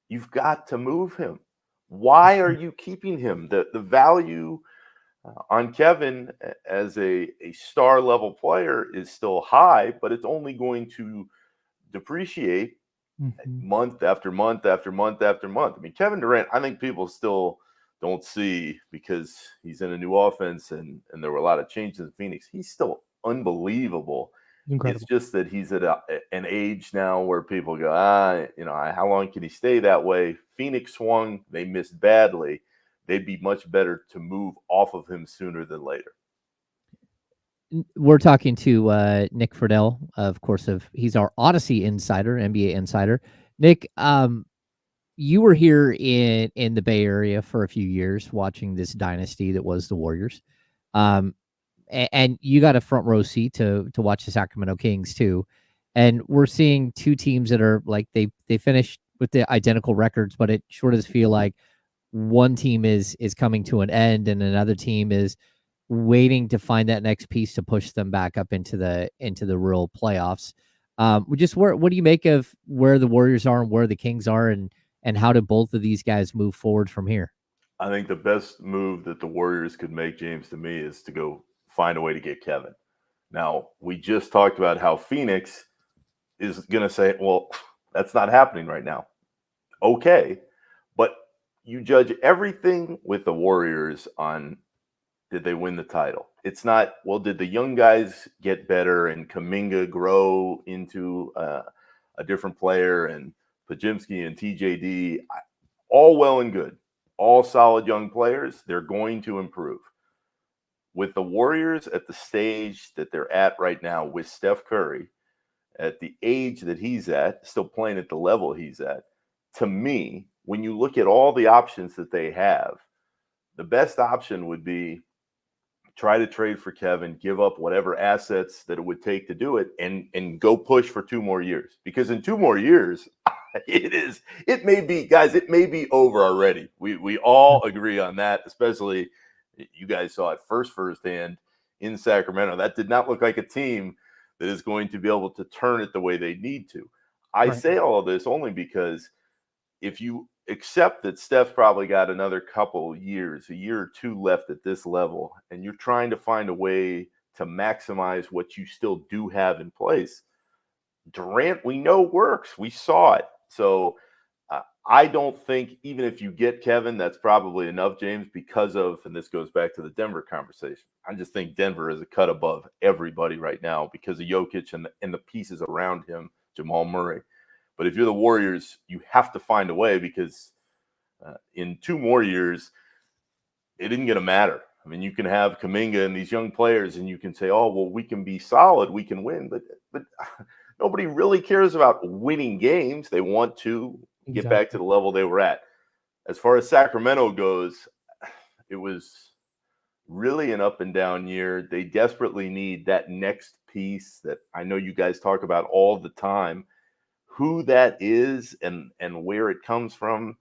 you've got to move him. Why are you keeping him? The value on Kevin as a star level player is still high, but it's only going to depreciate month after month after month after month. I mean, Kevin Durant, I think people still don't see because he's in a new offense and there were a lot of changes in Phoenix. He's still unbelievable. Incredible. It's just that he's at an age now where people go, how long can he stay that way? Phoenix swung, they missed badly. They'd be much better to move off of him sooner than later. We're talking to Nick Friedell, of course. He's our Odyssey insider, NBA insider. Nick, you were here in the Bay Area for a few years watching this dynasty that was the Warriors. And you got a front row seat to watch the Sacramento Kings too. And we're seeing two teams that are like they finished with the identical records, but it sure does feel like one team is coming to an end and another team is waiting to find that next piece to push them back up into the real playoffs. What do you make of where the Warriors are and where the Kings are, and how do both of these guys move forward from here? I think the best move that the Warriors could make, James, to me, is to go find a way to get Kevin. Now, we just talked about how Phoenix is going to say, well, that's not happening right now. Okay, but you judge everything with the Warriors on did they win the title. It's not, well, did the young guys get better and Kuminga grow into a different player and Pajimski and TJD, all well and good. All solid young players. They're going to improve. With the Warriors at the stage that they're at right now with Steph Curry, at the age that he's at, still playing at the level he's at, to me, when you look at all the options that they have, the best option would be try to trade for Kevin, give up whatever assets that it would take to do it, and go push for 2 more years. Because in 2 more years, it may be over already. We all agree on that, especially you guys saw it firsthand in Sacramento. That did not look like a team that is going to be able to turn it the way they need to. I say all of this only because if you accept that Steph probably got another couple years, a year or 2 left at this level, and you're trying to find a way to maximize what you still do have in place, Durant, we know works. We saw it. So I don't think even if you get Kevin, that's probably enough, James, because of, and this goes back to the Denver conversation, I just think Denver is a cut above everybody right now because of Jokic and the pieces around him, Jamal Murray. But if you're the Warriors, you have to find a way because in 2 more years, it isn't going to matter. I mean, you can have Kuminga and these young players, and you can say, oh, well, we can be solid, we can win. But nobody really cares about winning games. They want to get back to the level they were at. As far as Sacramento goes, it was really an up and down year. They desperately need that next piece that I know you guys talk about all the time. Who that is and where it comes from,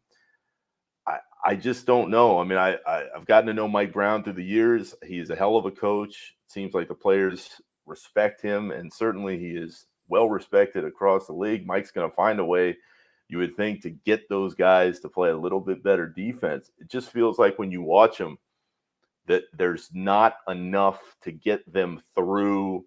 I just don't know. I mean, I've gotten to know Mike Brown through the years. He's a hell of a coach. It seems like the players respect him, and certainly he is well respected across the league. Mike's going to find a way, you would think, to get those guys to play a little bit better defense. It just feels like when you watch them that there's not enough to get them through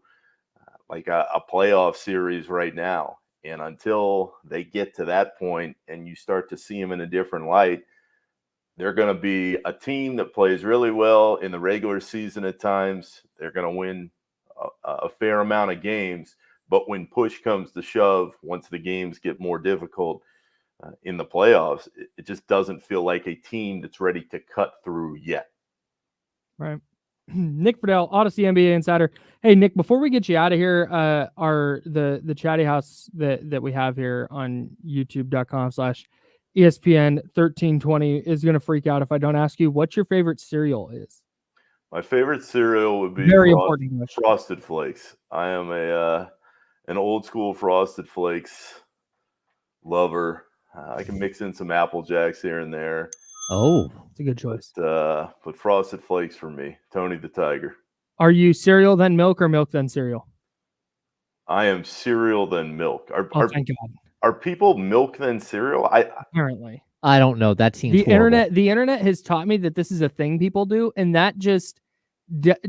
like a playoff series right now. And until they get to that point and you start to see them in a different light, they're going to be a team that plays really well in the regular season at times. They're going to win a fair amount of games. But when push comes to shove, once the games get more difficult in the playoffs, it just doesn't feel like a team that's ready to cut through yet. Right. Nick Friedell, Odyssey NBA Insider. Hey, Nick, before we get you out of here, the chatty house that we have here on youtube.com/ESPN 1320 is going to freak out if I don't ask you what your favorite cereal is. My favorite cereal would be Frosted Flakes. I am an old school Frosted Flakes lover. I can mix in some Apple Jacks here and there. Oh, it's a good choice. But Frosted Flakes for me, Tony the Tiger. Are you cereal then milk or milk then cereal? I am cereal then milk. Thank God. Are people milk then cereal? Apparently. I don't know. That seems the horrible. The internet has taught me that this is a thing people do, and that just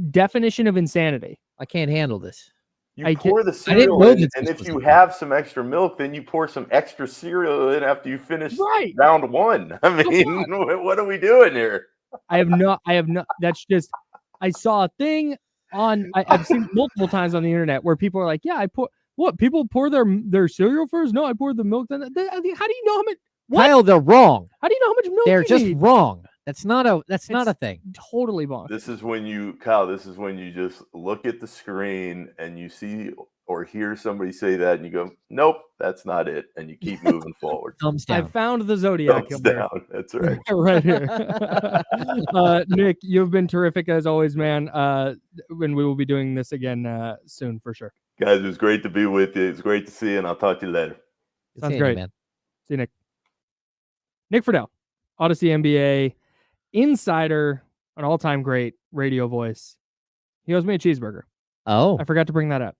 definition of insanity. I can't handle this. You pour the cereal in, and if you have some extra milk, then you pour some extra cereal in after you finish round one. I mean, what are we doing here? I have not. That's just, I saw a thing on, I've seen multiple times on the internet where people are like, yeah, people pour their cereal first? No, I poured the milk. Then how do you know how much? What? Kyle, they're wrong. How do you know how much milk they're you just need? wrong. That's not a thing. Totally wrong. This is when you just look at the screen and you see or hear somebody say that and you go, nope, that's not it. And you keep moving forward. Thumbs down. I found the Zodiac. Thumbs down. That's right. Right here. Nick, you've been terrific as always, man. When we will be doing this again soon for sure. Guys, it was great to be with you. It's great to see you, and I'll talk to you later. Sounds great, man. See you, Nick. Nick Friedell, Odyssey NBA Insider, an all-time great radio voice. He owes me a cheeseburger. Oh, I forgot to bring that up.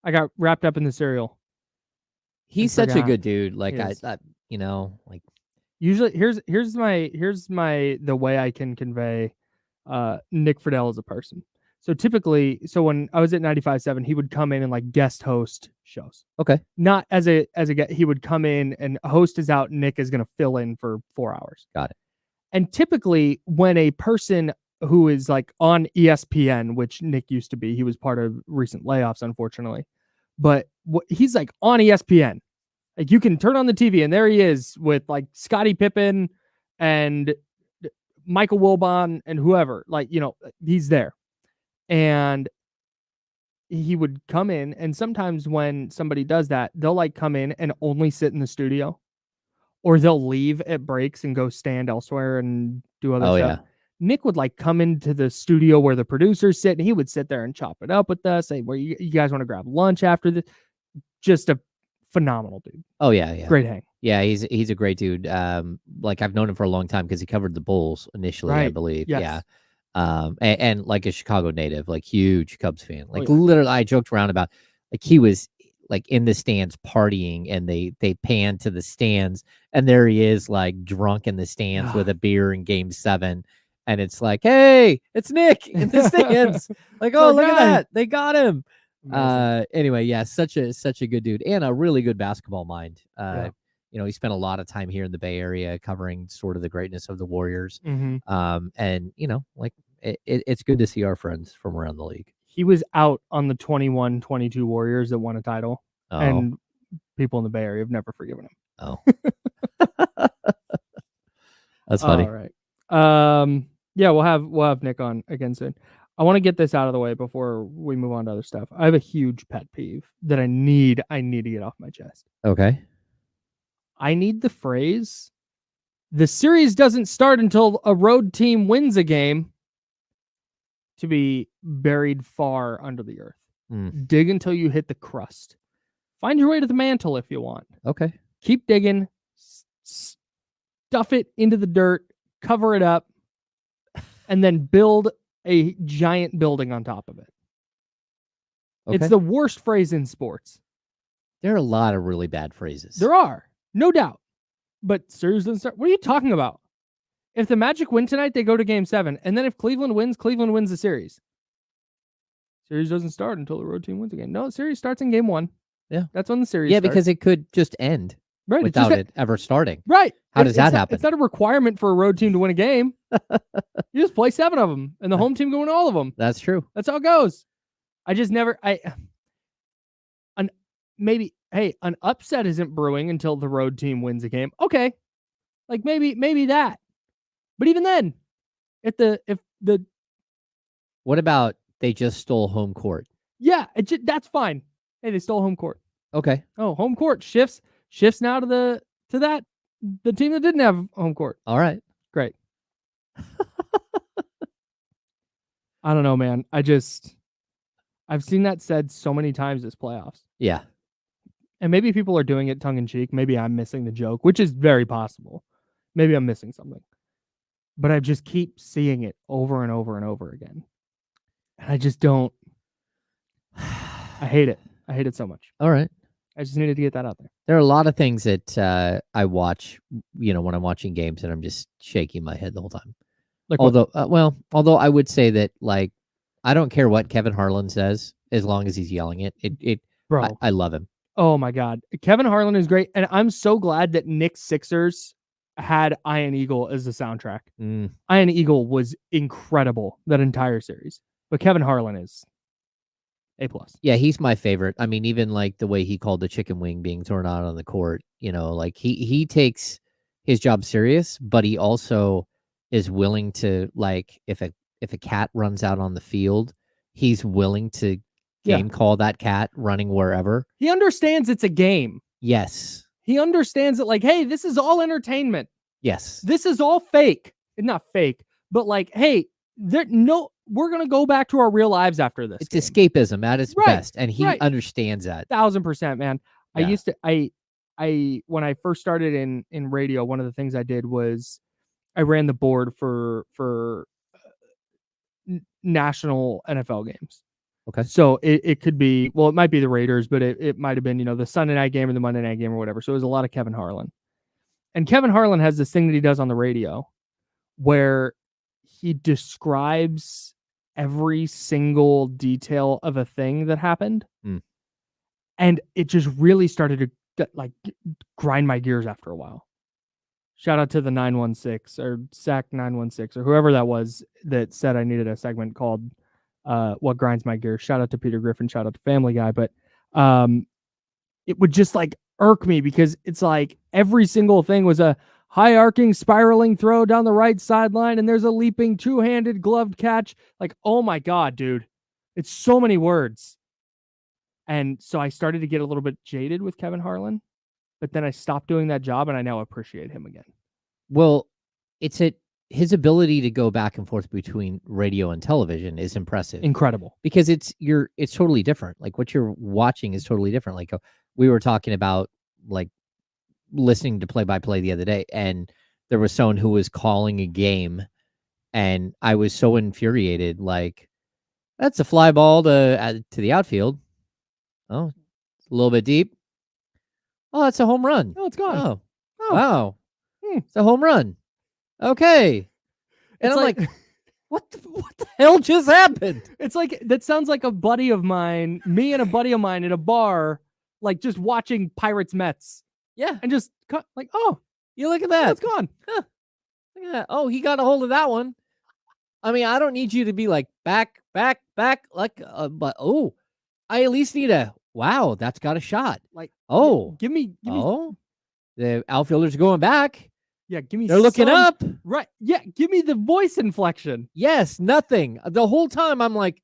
I got wrapped up in the cereal. He's such a good dude. Like usually here's the way I can convey Nick Friedell as a person. So typically, when I was at 95.7, he would come in and like guest host shows. Okay. Not as a guest. He would come in and host is out. Nick is going to fill in for 4 hours. Got it. And typically when a person who is like on ESPN, which Nick used to be, he was part of recent layoffs, unfortunately, but he's like on ESPN. Like you can turn on the TV and there he is with like Scottie Pippen and Michael Wilbon and whoever, like, he's there. And he would come in, and sometimes when somebody does that, they'll like come in and only sit in the studio, or they'll leave at breaks and go stand elsewhere and do other stuff. Yeah. Nick would like come into the studio where the producers sit, and he would sit there and chop it up with us. Say, where you guys want to grab lunch after this? Just a phenomenal dude. Oh yeah. Great hang. Yeah, he's a great dude. Like I've known him for a long time because he covered the Bulls initially, I believe. Yes. Yeah. And like a Chicago native, like huge Cubs fan. Like literally, I joked around about like he was like in the stands partying, and they pan to the stands, and there he is like drunk in the stands with a beer in Game 7, and it's like, hey, it's Nick in the stands. Like, oh, look at that, they got him. Amazing. Anyway, yeah, such a good dude and a really good basketball mind. He spent a lot of time here in the Bay Area covering sort of the greatness of the Warriors. Mm-hmm. And it's good to see our friends from around the league. He was out on the 21-22 Warriors that won a title. Oh. And people in the Bay Area have never forgiven him. Oh. That's funny. All right. Yeah, we'll have Nick on again soon. I want to get this out of the way before we move on to other stuff. I have a huge pet peeve that I need to get off my chest. Okay. I need the phrase, the series doesn't start until a road team wins a game. to be buried far under the earth. Mm. Dig until you hit the crust. Find your way to the mantle if you want. Okay. Keep digging. Stuff it into the dirt. Cover it up. And then build a giant building on top of it. Okay. It's the worst phrase in sports. There are a lot of really bad phrases. There are. No doubt. But series doesn't start. What are you talking about? If the Magic win tonight, they go to Game 7. And then if Cleveland wins the series. Series doesn't start until the road team wins again. No, the series starts in Game 1. Yeah. That's when the series Yeah, starts. because it could just end without it ever starting. Right. How does that happen? It's not a requirement for a road team to win a game. You just play 7 of them, and the home team can win all of them. That's true. That's how it goes. I just never... an upset isn't brewing until the road team wins a game. Okay. Like maybe that. But even then, if the What about they just stole home court? yeah, that's fine. Hey, they stole home court. Okay. Oh, home court shifts now to the team that didn't have home court. All right. Great. I don't know, man. I've seen that said so many times this playoffs. Yeah. And maybe people are doing it tongue in cheek. Maybe I'm missing the joke, which is very possible. Maybe I'm missing something. But I just keep seeing it over and over and over again. And I just don't. I hate it. I hate it so much. All right. I just needed to get that out there. There are a lot of things that I watch, when I'm watching games, and I'm just shaking my head the whole time. Like although I would say that, like, I don't care what Kevin Harlan says as long as he's yelling it. Bro, I love him. Oh my God. Kevin Harlan is great. And I'm so glad that Knicks Sixers had Iron Eagle as the soundtrack. Iron Eagle was incredible that entire series. But Kevin Harlan is A+. Yeah, he's my favorite. I mean, even like the way he called the chicken wing being thrown out on the court, like he takes his job serious, but he also is willing to, like, if a cat runs out on the field, he's willing to game call that cat running wherever. He understands it's a game. Yes. He understands that, like, hey, this is all entertainment. Yes. This is all fake. Not fake, but like, hey, we're going to go back to our real lives after this. It's escapism at its best, and he understands that. 1000%, man. Yeah. I when I first started in radio, one of the things I did was I ran the board for national NFL games. Okay. So it could be, well, it might be the Raiders, but it might have been, the Sunday night game or the Monday night game or whatever. So it was a lot of Kevin Harlan. And Kevin Harlan has this thing that he does on the radio where he describes every single detail of a thing that happened. And it just really started to grind my gears after a while. Shout out to the 916 or SAC 916 or whoever that was that said I needed a segment called What Grinds My Gears. Shout out to Peter Griffin. Shout out to Family Guy. But it would just irk me because it's like every single thing was a high arcing, spiraling throw down the right sideline, and there's a leaping two-handed gloved catch. Like, oh my God, dude. It's so many words. And so I started to get a little bit jaded with Kevin Harlan, but then I stopped doing that job and I now appreciate him again. Well, his ability to go back and forth between radio and television is impressive. Incredible. Because it's totally different. Like, what you're watching is totally different. Like, we were talking about, like, listening to play-by-play the other day, and there was someone who was calling a game, and I was so infuriated. Like, that's a fly ball to the outfield. Oh, it's a little bit deep. Oh, that's a home run. Oh, it's gone. Oh. Wow. It's a home run. Okay. And it's I'm like, what the hell just happened? It's like, that sounds like a buddy of mine, me and a buddy of mine at a bar, like just watching Pirates Mets. Yeah. And just like, oh, you look at that. Oh, it's gone. Huh. Look at that. Oh, he got a hold of that one. I mean, I don't need you to be like back, like, but I at least need wow, that's got a shot. Like, give me. The outfielders are going back. Yeah, give me. They're looking up. Right. Yeah, give me the voice inflection. Yes, nothing. The whole time I'm like,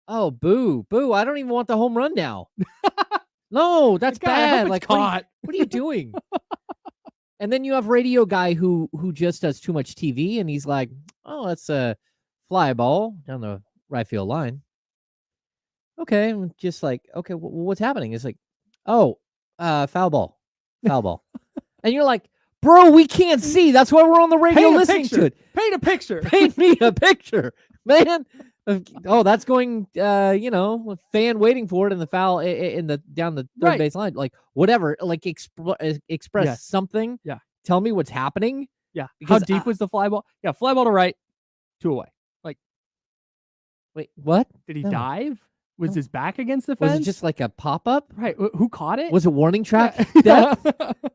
oh, boo. I don't even want the home run now. No, that's bad. Like, caught. What are you doing? And then you have radio guy who just does too much TV, and he's like, oh, that's a fly ball down the right field line. Okay, I'm just like, okay, what's happening? It's like, oh, foul ball. And you're like, bro, we can't see. That's why we're on the radio listening to it. Paint a picture. Paint me a picture, man. Oh, that's going, fan waiting for it in the foul down the third base line. Like, whatever, like express something. Yeah. Tell me what's happening. Yeah. How deep was the fly ball? Yeah, fly ball to right, 2 away. Like, wait, what? Did he No. dive? Was No. his back against the fence? Was it just like a pop-up? Right. Who caught it? Was it warning track Yeah. death?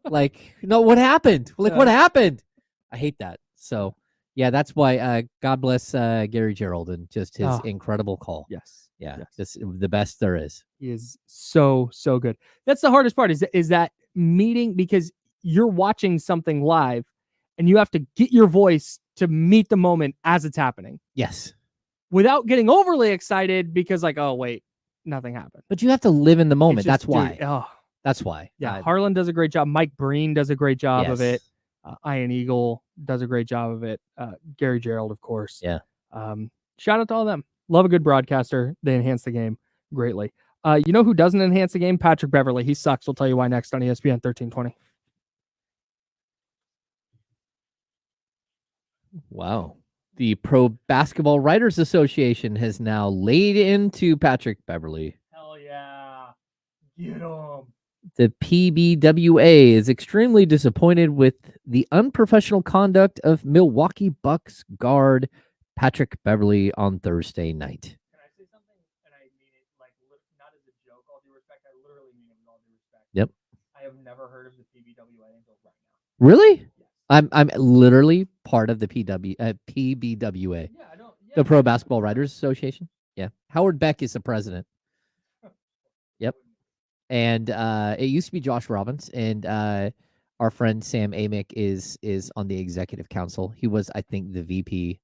Like, no, what happened? Like, Yeah. what happened? I hate that. So, yeah, that's why God bless Gary Gerald and just his incredible call. Yes. Yeah, Yes. just the best there is. He is so good. That's the hardest part is that meeting, because you're watching something live and you have to get your voice to meet the moment as it's happening Yes. without getting overly excited because like, oh, wait, nothing happened. But you have to live in the moment. It's just, That's why. dude, oh, That's why. yeah. Harlan does a great job. Mike Breen does a great job of Yes. it. Ian Eagle does a great job of it. Gary Gerald, of course. Yeah. Shout out to all of them. Love a good broadcaster. They enhance the game greatly. You know who doesn't enhance the game? Patrick Beverly. He sucks. We'll tell you why next on ESPN 1320. Wow. The Pro Basketball Writers Association has now laid into Patrick Beverly. Hell yeah. Get him. The PBWA is extremely disappointed with the unprofessional conduct of Milwaukee Bucks guard Patrick Beverly on Thursday night. Can I say something? And I mean it like not as a joke, all due respect. I literally mean it with all due respect. Yep. I have never heard of the PBWA until right now. Really? Yes. I'm literally part of the PBWA, Yeah, I don't. Yeah, the Pro Basketball Writers Association. Yeah, Howard Beck is the president. Yep. And it used to be Josh Robbins, and our friend Sam Amick is on the executive council. He was, I think, the VP.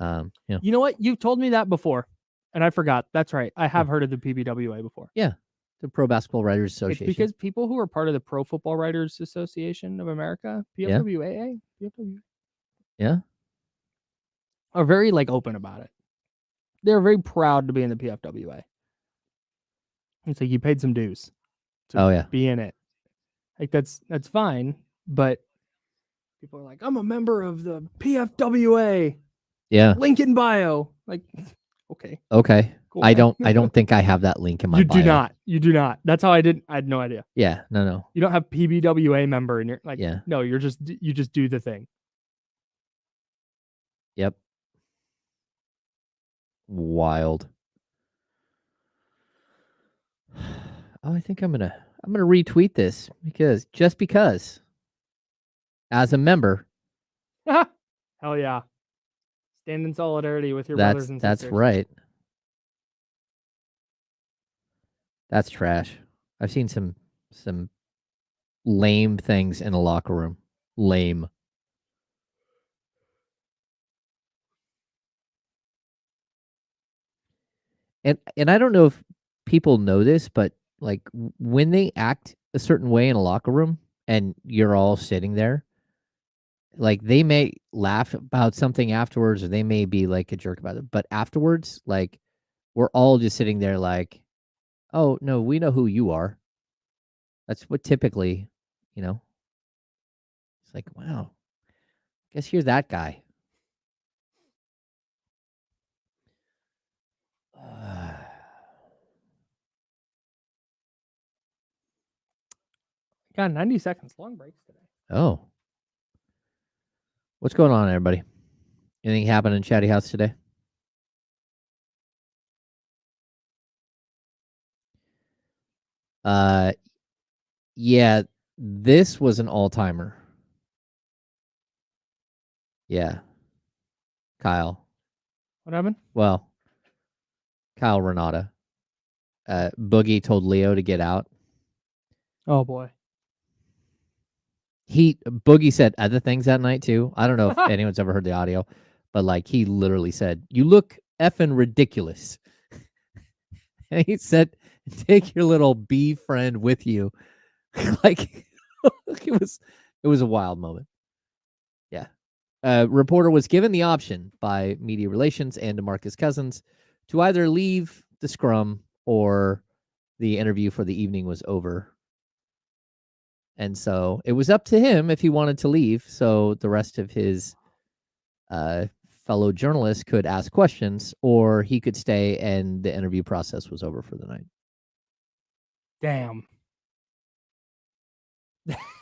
You know what? You've told me that before, and I forgot. That's right. I have heard of the PBWA before. Yeah, the Pro Basketball Writers Association. It's because people who are part of the Pro Football Writers Association of America, PFWAA, Yeah, are very like open about it. They're very proud to be in the PFWA. It's like you paid some dues to be in it. Like that's fine, but people are like, I'm a member of the PFWA. Yeah. Link in bio. Like, okay. Okay. Cool. I don't think I have that link in my bio. You do not. That's how I had no idea. Yeah. No. You don't have PBWA member and you're like, Yeah. No, you just do the thing. Yep. Wild. Oh, I think I'm gonna retweet this because as a member. Hell yeah. Stand in solidarity with your brothers and sisters. That's right. That's trash. I've seen some lame things in a locker room. Lame. And I don't know if people know this, but like when they act a certain way in a locker room and you're all sitting there, like they may laugh about something afterwards or they may be like a jerk about it. But afterwards, like we're all just sitting there like, oh, no, we know who you are. That's what typically, it's like, wow, guess you're that guy. Got 90 seconds. Long breaks today. Oh. What's going on, everybody? Anything happen in Chatty House today? Yeah, this was an all-timer. Yeah. Kyle. What happened? Well, Kyle Renata. Boogie told Leo to get out. Oh boy. Boogie said other things that night too. I don't know if anyone's ever heard the audio, but like he literally said, "You look effing ridiculous." And he said, "Take your little bee friend with you." Like it was a wild moment. Yeah. Reporter was given the option by media relations and DeMarcus Cousins to either leave the scrum or the interview for the evening was over. And so it was up to him if he wanted to leave. So the rest of his fellow journalists could ask questions, or he could stay and the interview process was over for the night. Damn.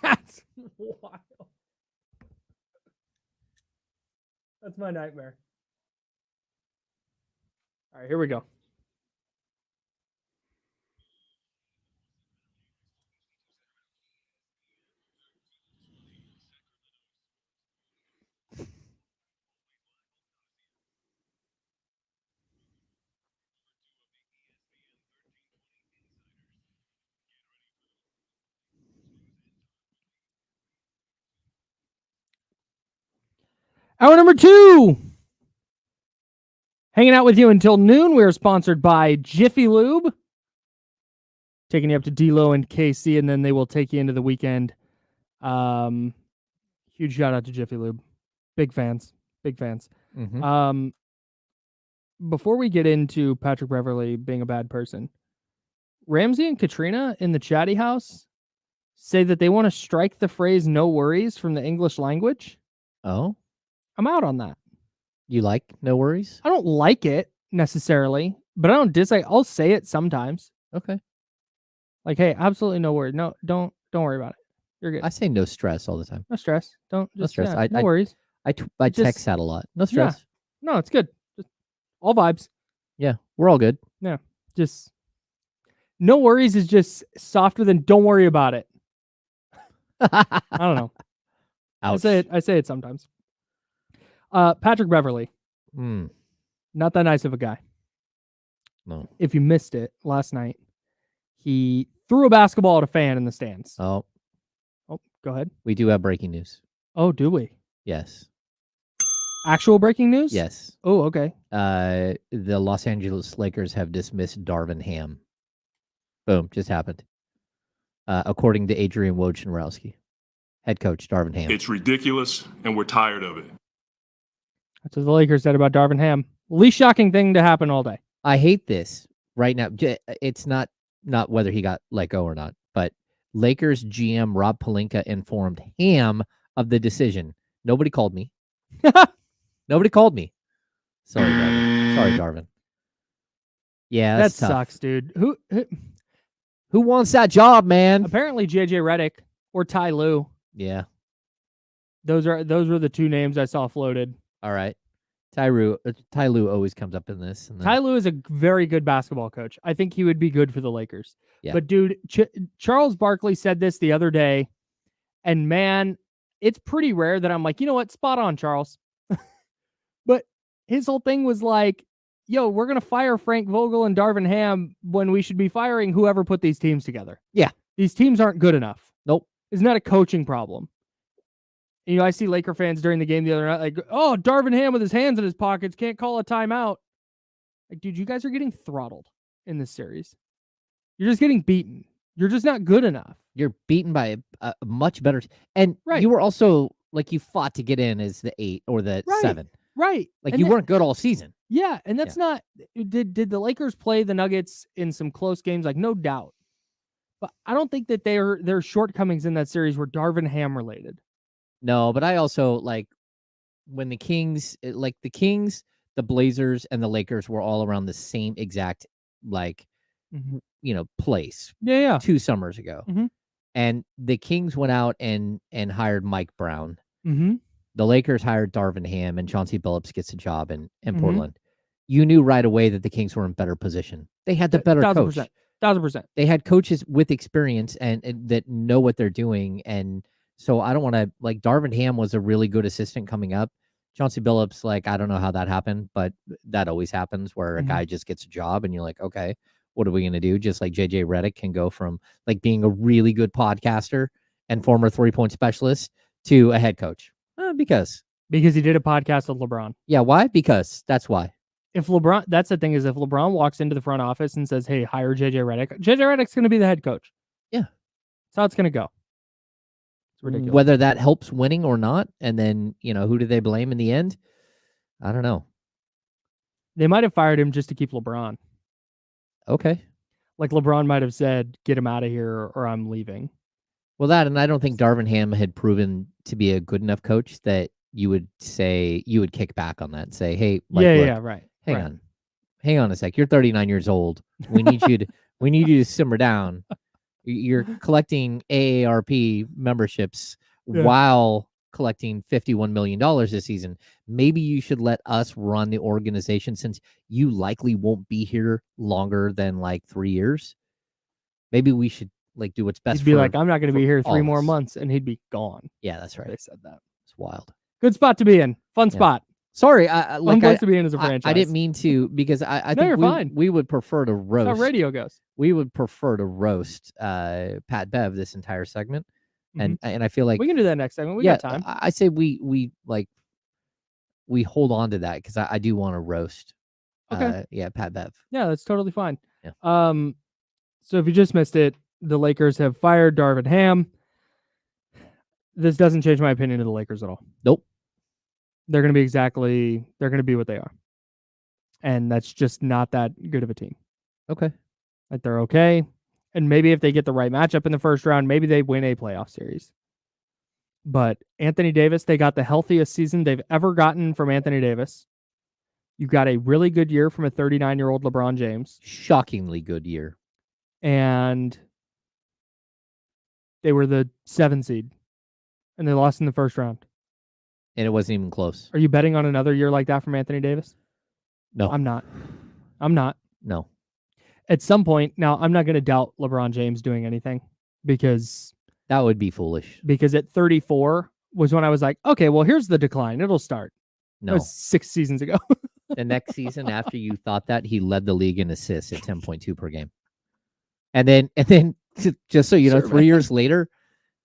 That's wild. That's my nightmare. All right, here we go. Hour number 2. Hanging out with you until noon. We are sponsored by Jiffy Lube. Taking you up to D-Lo and KC, and then they will take you into the weekend. Huge shout out to Jiffy Lube. Big fans. Big fans. Mm-hmm. Before we get into Patrick Beverly being a bad person, Ramsey and Katrina in the chatty house say that they want to strike the phrase "no worries" from the English language. Oh, I'm out on that. you like no worries? I don't like it necessarily, but I don't dislike. I'll say it sometimes. Okay. Like, hey, absolutely no worries. No, don't worry about it. You're good. I say no stress all the time. No stress. Don't just stress. yeah, no worries. I text that a lot. No stress. No, it's good. Just all vibes. Yeah, we're all good. Yeah, just no worries is just softer than don't worry about it. I don't know. Ouch. I say it sometimes. Patrick Beverly, not that nice of a guy. No. If you missed it last night, he threw a basketball at a fan in the stands. Oh, go ahead. we do have breaking news. Oh, do we? Yes. Actual breaking news? Yes. Oh, okay. The Los Angeles Lakers have dismissed Darvin Ham. Boom, just happened. According to Adrian Wojnarowski, head coach Darvin Ham. It's ridiculous, and we're tired of it. That's what the Lakers said about Darvin Ham. Least shocking thing to happen all day. I hate this right now. It's not whether he got let go or not, but Lakers GM Rob Pelinka informed Ham of the decision. Nobody called me. Nobody called me. Sorry, Darvin. Yeah, that that's tough. sucks, dude. Who wants that job, man? Apparently JJ Redick or Ty Lue. Yeah. Those were the two names I saw floated. All right. Ty Lue always comes up in this. And then... Ty Lue is a very good basketball coach. I think he would be good for the Lakers. Yeah. But dude, Charles Barkley said this the other day, and man, it's pretty rare that I'm like, you know what, spot on, Charles. But his whole thing was like, yo, we're going to fire Frank Vogel and Darvin Ham when we should be firing whoever put these teams together. Yeah. These teams aren't good enough. Nope. It's not a coaching problem. You know, I see Laker fans during the game the other night like, oh, Darvin Ham with his hands in his pockets can't call a timeout. Like, dude, you guys are getting throttled in this series. You're just getting beaten. You're just not good enough. You're beaten by a much better and right. You were also like you fought to get in as the 8 or the 7. Right. Like and you weren't good all season. Yeah, and that's not did the Lakers play the Nuggets in some close games? Like, no doubt. But I don't think that their shortcomings in that series were Darvin Ham related. No, but I also like when the Kings, the Blazers, and the Lakers were all around the same exact place. Yeah. 2 summers ago. Mm-hmm. And the Kings went out and hired Mike Brown. Mm-hmm. The Lakers hired Darvin Ham, and Chauncey Billups gets a job in Portland. You knew right away that the Kings were in better position. They had the better 1,000%. coach. 1,000%. They had coaches with experience and that know what they're doing. And so I don't want to Darvin Ham was a really good assistant coming up. Chauncey Billups, I don't know how that happened, but that always happens where a guy just gets a job and you're like, okay, what are we going to do? Just like JJ Redick can go from being a really good podcaster and former 3-point specialist to a head coach. Because he did a podcast with LeBron. Yeah. Why? Because that's why. If LeBron, that's the thing is if LeBron walks into the front office and says, hey, hire JJ Redick, JJ Redick's going to be the head coach. Yeah. That's how it's going to go. It's ridiculous. Whether that helps winning or not. And then, who do they blame in the end? I don't know. They might have fired him just to keep LeBron. Okay. Like LeBron might have said, "Get him out of here, or I'm leaving." Well, that, and I don't think Darvin Ham had proven to be a good enough coach that you would kick back on that and say, "Hey, look, right. hang on a sec. You're 39 years old. We need you to simmer down. You're collecting AARP memberships while collecting $51 million this season. Maybe you should let us run the organization since you likely won't be here longer than like 3 years. Maybe we should do what's best." He'd be like, "I'm not going to be here 3 of more us. months," and he'd be gone. Yeah, that's right. They said that. It's wild. Good spot to be in. Fun spot. Sorry, Fun place to be in as a franchise. I didn't mean to, because I No, think you're fine. we would prefer to That's roast. how radio goes. We would prefer to roast Pat Bev this entire segment, and I feel like We can do that next segment. We got time. I say we hold on to that because I do want to roast. Okay. Pat Bev. Yeah, that's totally fine. Yeah. So if you just missed it, the Lakers have fired Darvin Ham. This doesn't change my opinion of the Lakers at all. Nope. They're going to be what they are. And that's just not that good of a team. Okay. Like, they're okay. And maybe if they get the right matchup in the first round, maybe they win a playoff series. But Anthony Davis, they got the healthiest season they've ever gotten from Anthony Davis. You got a really good year from a 39-year-old LeBron James. Shockingly good year. And they were the 7 seed. And they lost in the first round. And it wasn't even close. Are you betting on another year like that from Anthony Davis? No. I'm not. No. At some point, now I'm not going to doubt LeBron James doing anything because that would be foolish. Because at 34 was when I was like, okay, well, here's the decline. It'll start. No. That was 6 seasons ago. The next season after you thought that, he led the league in assists at 10.2 per game. And then just so you know, 3 years later,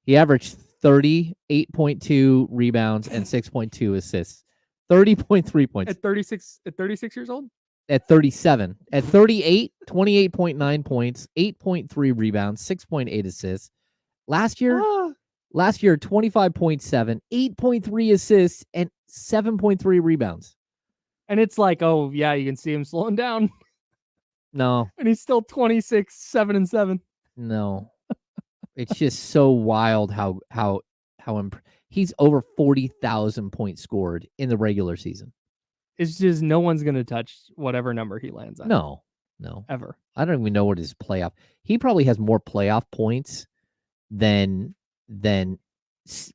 he averaged 38.2 rebounds and 6.2 assists. 30.3 points. At 36 years old? At 37. At 38, 28.9 points, 8.3 rebounds, 6.8 assists. Last year, 25.7, 8.3 assists, and 7.3 rebounds. And it's like, oh, yeah, you can see him slowing down. No. And he's still 26, 7-7. No. It's just so wild how he's over 40,000 points scored in the regular season. It's just no one's going to touch whatever number he lands on. No. Ever. I don't even know what his playoff. He probably has more playoff points than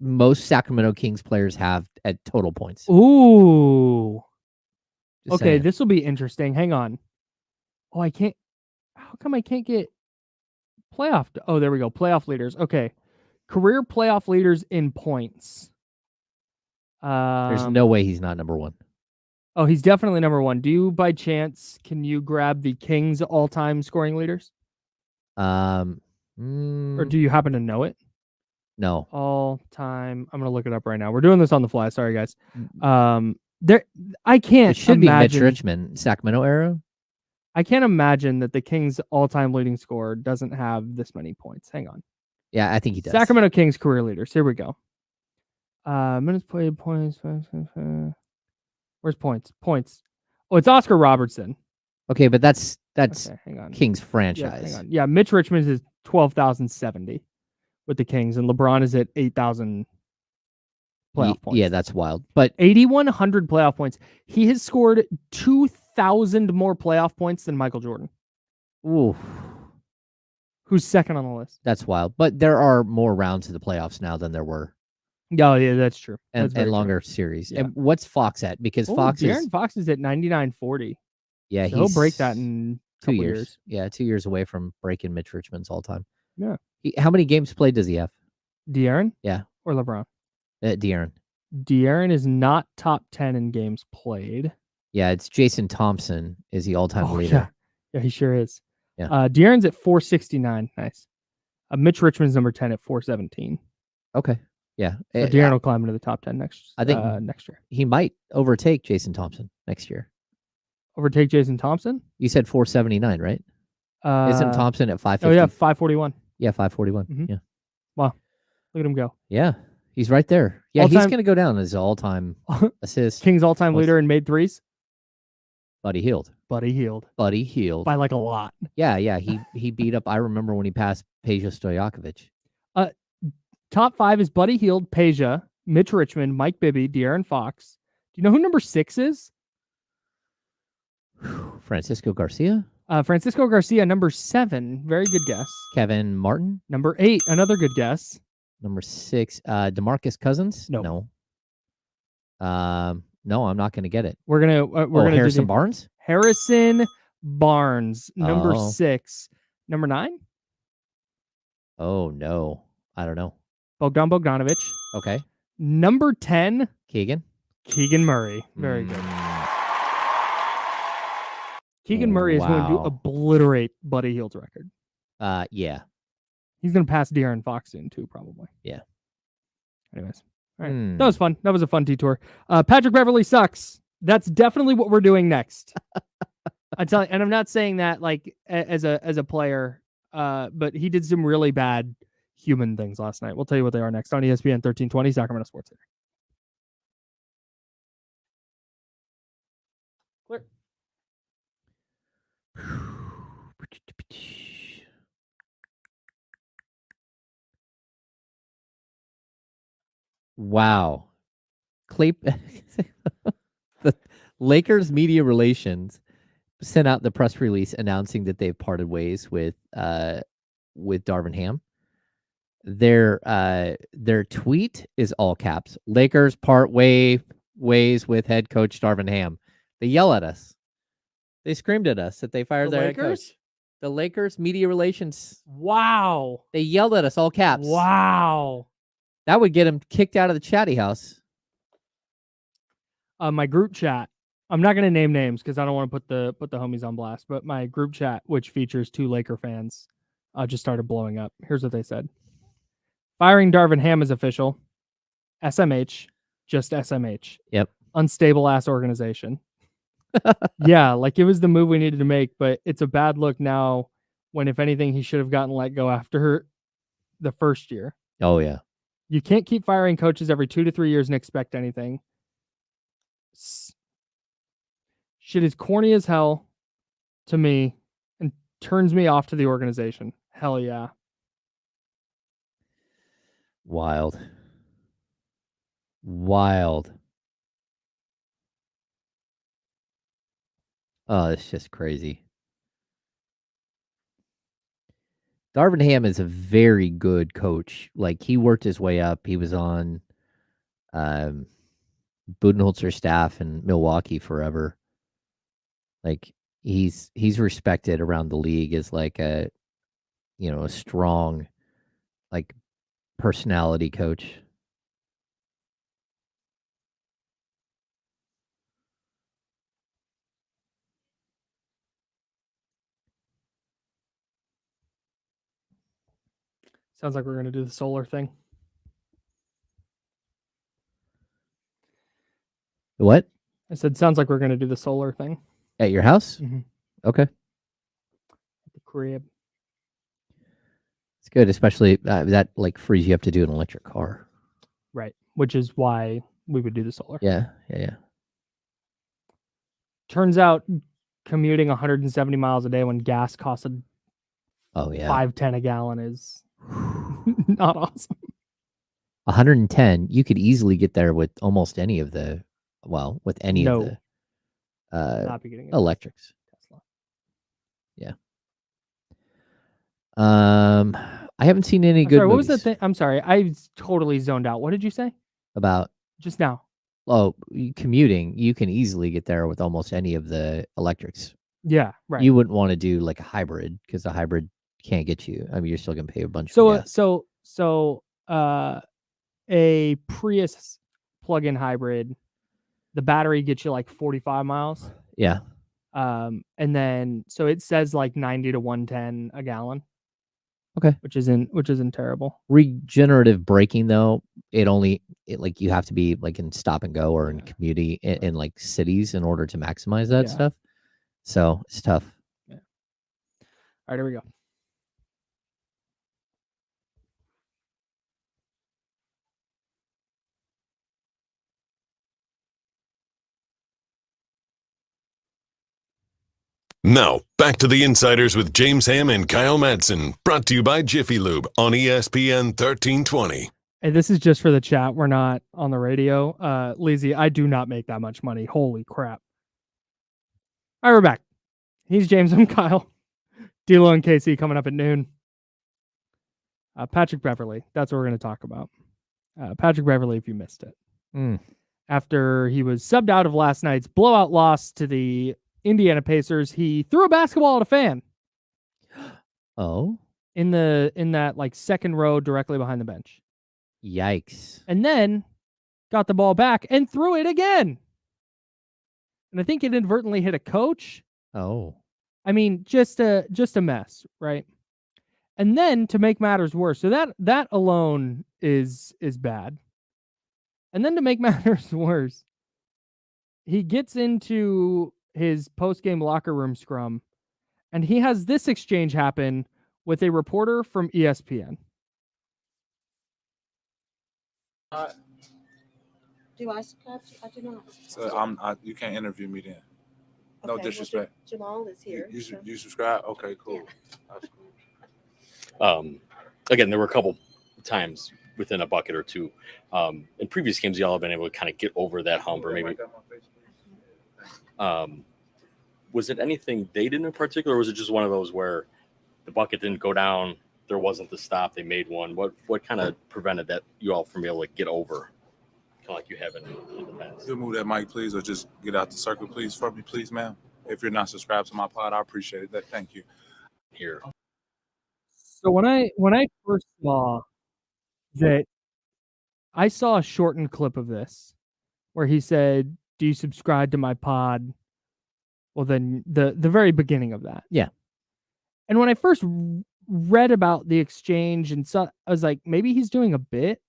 most Sacramento Kings players have at total points. Ooh. Just Okay, saying. this will be interesting. Hang on. Oh, I can't. How come I can't get playoff? Oh, there we go. Playoff leaders. Okay. Career playoff leaders in points. There's no way he's not number one. Oh, he's definitely number one. Do you, by chance, can you grab the Kings all-time scoring leaders? Or do you happen to know it? No. All-time. I'm going to look it up right now. We're doing this on the fly. Sorry, guys. I can't It should imagine, be Mitch Richmond, Sacramento era. I can't imagine that the Kings' all-time leading scorer doesn't have this many points. Hang on. Yeah, I think he does. Sacramento Kings career leaders. Here we go. Minutes played, points. Where's points? Points. Oh, it's Oscar Robertson. Okay, but that's Okay, hang on. Kings Yeah, franchise. hang on. Yeah, Mitch Richmond is 12,070 with the Kings, and LeBron is at 8,000 playoff points. Yeah, that's wild. But 8,100 playoff points. He has scored 2,000 more playoff points than Michael Jordan. ooh, Who's second on the list? that's wild. But there are more rounds of the playoffs now than there were, Oh, yeah, that's true. and, That's very and true. longer series. Yeah. And what's Fox at? Because Oh, Fox De'Aaron is Fox is at 99.40. yeah, So he'll break that in 2 couple years. Yeah, 2 years away from breaking Mitch Richmond's all time. Yeah. How many games played does he have? De'Aaron? Yeah. Or LeBron? De'Aaron. De'Aaron is not top 10 in games played. Yeah, it's Jason Thompson is the all-time Oh, leader. yeah, he sure is. Yeah. De'Aaron's at 469. Nice. Mitch Richmond's number 10 at 417. Okay. Yeah. So De'Aaron will climb into the top 10 next year. He might overtake Jason Thompson next year. Overtake Jason Thompson? You said 479, right? Isn't Thompson at 550? Oh, yeah, 541. Yeah, 541. Mhm. Yeah. Look at him go. Yeah. He's right there. Yeah, he's All-time- going to go down as all-time assist. Kings all-time Was- leader in made threes. Buddy Hield. Buddy Hield Buddy Hield. by like a lot. Yeah. He beat up. I remember when he passed Peja Stojakovic. Top 5 is Buddy Hield, Peja, Mitch Richmond, Mike Bibby, De'Aaron Fox. Do you know who number 6 is? Francisco Garcia. Francisco Garcia, number 7. Very good guess. Kevin Martin. Number 8, another good guess. Number 6, DeMarcus Cousins. No. No, I'm not going to get it. We're gonna Harrison Barnes. Harrison Barnes, number Oh. 6. Number 9, Oh no, I don't know. Bogdan Bogdanovic. Okay, Number 10, Keegan. Keegan Murray. Very good. Mm, Keegan Murray is going to wow. obliterate Buddy Hield's record. Yeah. He's going to pass De'Aaron Fox soon too, probably. Yeah. Anyways, all right. Hmm. That was fun. That was a fun detour. Patrick Beverly sucks. That's definitely what we're doing next. I tell you, and I'm not saying that like as a player, but he did some really bad human things last night. We'll tell you what they are next on ESPN 1320 Sacramento Sports Center. Clear. Wow. The Lakers media relations sent out the press release announcing that they've parted ways with Darvin Ham. Their tweet is all caps. Lakers part ways with head coach Darvin Ham. They yell at us. They screamed at us that they fired their head coach. The Lakers media relations. Wow. They yelled at us all caps. Wow. That would get him kicked out of the chatty house. My group chat. I'm not going to name names because I don't want to put the homies on blast. But my group chat, which features 2 Laker fans, just started blowing up. Here's what they said: firing Darvin Ham is official. SMH, just SMH. Yep. Unstable ass organization. Yeah, like it was the move we needed to make, but it's a bad look now. When if anything, he should have gotten let go after the first year. Oh yeah. You can't keep firing coaches every 2 to 3 years and expect anything. Shit is corny as hell to me and turns me off to the organization. Hell yeah. Wild. Oh, it's just crazy. Darvin Ham is a very good coach. Like, he worked his way up. He was on Budenholzer's staff in Milwaukee forever. Like, he's respected around the league as like a strong, like, personality coach. Sounds like we're going to do the solar thing. What? I said, sounds like we're going to do the solar thing. At your house? Mm-hmm. Okay. At the crib. It's good, especially that like frees you up to do an electric car. Right. Which is why we would do the solar. Yeah. Turns out commuting 170 miles a day when gas costs $5.10 a gallon is not awesome. 110, you could easily get there with almost any of the of the Not be getting electrics. Tesla. Yeah. I haven't seen any good Sorry, what was movies the thing? I'm sorry. I totally zoned out. What did you say? about Just now. commuting. You can easily get there with almost any of the electrics. Yeah, right. You wouldn't want to do like a hybrid because a hybrid can't get you. I mean, you're still gonna pay a bunch for gas. So a Prius plug-in hybrid, the battery gets you like 45 miles. Yeah. And then so it says like 90 to 110 a gallon. Okay. Which isn't terrible. Regenerative braking though, like you have to be like in stop and go or in community in like cities in order to maximize that stuff. So it's tough. Yeah. All right, here we go. Now, back to the Insiders with James Ham and Kyle Madson, brought to you by Jiffy Lube on ESPN 1320. Hey, this is just for the chat. We're not on the radio. Lizzie, I do not make that much money. Holy crap. All right, we're back. He's James. I'm Kyle. D'Lo and KC coming up at noon. Patrick Beverly. That's what we're going to talk about. Patrick Beverly, if you missed it. After he was subbed out of last night's blowout loss to the Indiana Pacers, he threw a basketball at a fan. Oh, in that like second row directly behind the bench. Yikes. And then got the ball back and threw it again. And I think it inadvertently hit a coach. Oh. I mean, just a mess, right? And then to make matters worse, so that alone is bad. And then to make matters worse, he gets into his post-game locker room scrum, and he has this exchange happen with a reporter from ESPN. Do I subscribe? I do not. So you can't interview me then. No disrespect. Well, Jamal is here. You subscribe? Okay, cool. Yeah. Again, there were a couple times within a bucket or two. In previous games, y'all have been able to kind of get over that hump, or maybe. Was it anything they did in particular, or was it just one of those where the bucket didn't go down, there wasn't the stop, they made one? What kind of prevented that you all from being able to get over, kind of like you have in the past? You move that mic, please, or just get out the circle, please, for me, please, ma'am. If you're not subscribed to my pod, I appreciate it. Thank you. Here. So when I first saw that, I saw a shortened clip of this where he said, "Do you subscribe to my pod?" Well, then the very beginning of that. Yeah. And when I first read about the exchange and saw, I was like, maybe he's doing a bit.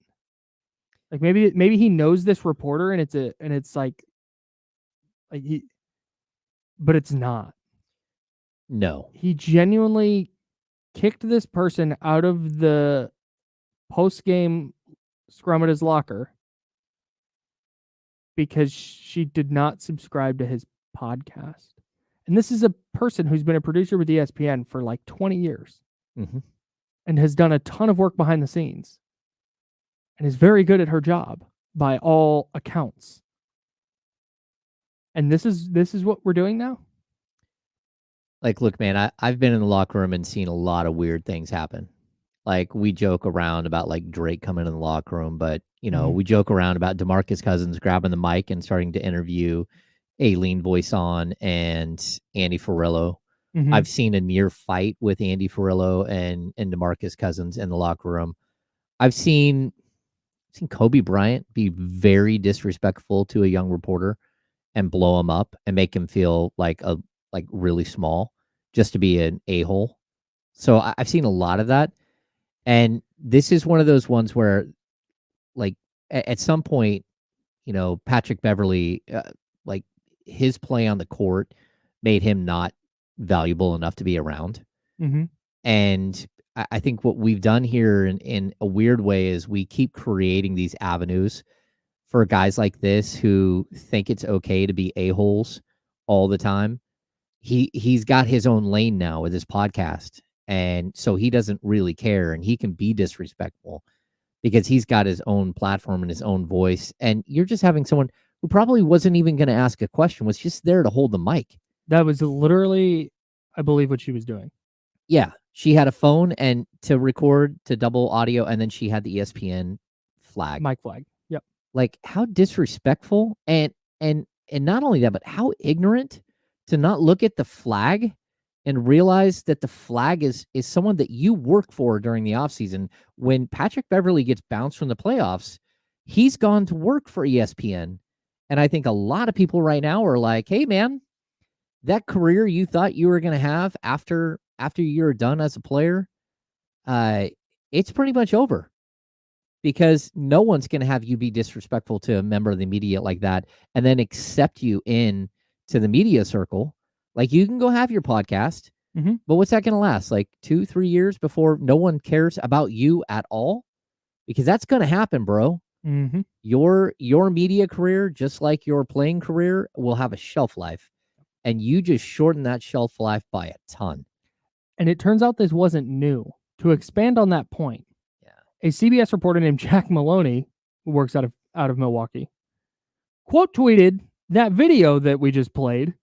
Like maybe he knows this reporter and it's like he, but it's not. No. He genuinely kicked this person out of the post-game scrum at his locker because she did not subscribe to his podcast. And this is a person who's been a producer with ESPN for like 20 years and has done a ton of work behind the scenes and is very good at her job by all accounts. And this is what we're doing now? Like, look, man, I've been in the locker room and seen a lot of weird things happen. Like, we joke around about like Drake coming in the locker room, but we joke around about DeMarcus Cousins grabbing the mic and starting to interview Aileen Voisin and Andy Ferrillo. I've seen a near fight with Andy Ferrillo and DeMarcus Cousins in the locker room. I've seen Kobe Bryant be very disrespectful to a young reporter and blow him up and make him feel like really small just to be an a-hole. So I've seen a lot of that. And this is one of those ones where, like, at some point, Patrick Beverly, like, his play on the court made him not valuable enough to be around. And I think what we've done here in a weird way is we keep creating these avenues for guys like this who think it's okay to be a-holes all the time. He's got his own lane now with his podcast. And so he doesn't really care, and he can be disrespectful because he's got his own platform and his own voice. And you're just having someone who probably wasn't even going to ask a question, was just there to hold the mic. That was literally, I believe, what she was doing. Yeah. She had a phone and to record, to double audio, and then she had the ESPN flag. Mic flag. Yep. Like, how disrespectful and not only that, but how ignorant to not look at the flag and realize that the flag is someone that you work for during the offseason. When Patrick Beverly gets bounced from the playoffs, he's gone to work for ESPN. And I think a lot of people right now are like, hey, man, that career you thought you were going to have after you're done as a player, it's pretty much over. Because no one's going to have you be disrespectful to a member of the media like that and then accept you in to the media circle. Like, you can go have your podcast, but what's that going to last? Like 2-3 years before no one cares about you at all? Because that's going to happen, bro. Your media career, just like your playing career, will have a shelf life. and you just shortened that shelf life by a ton. And it turns out this wasn't new. To expand on that point, a CBS reporter named Jack Maloney, who works out of Milwaukee, quote tweeted that video that we just played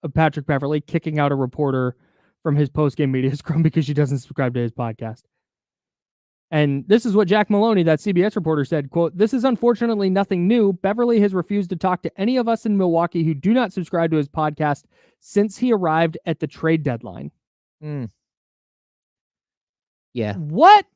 of Patrick Beverly kicking out a reporter from his post-game media scrum because she doesn't subscribe to his podcast. And this is what Jack Maloney, that CBS reporter, said, quote, "This is unfortunately nothing new. Beverly has refused to talk to any of us in Milwaukee who do not subscribe to his podcast since he arrived at the trade deadline." Yeah. What?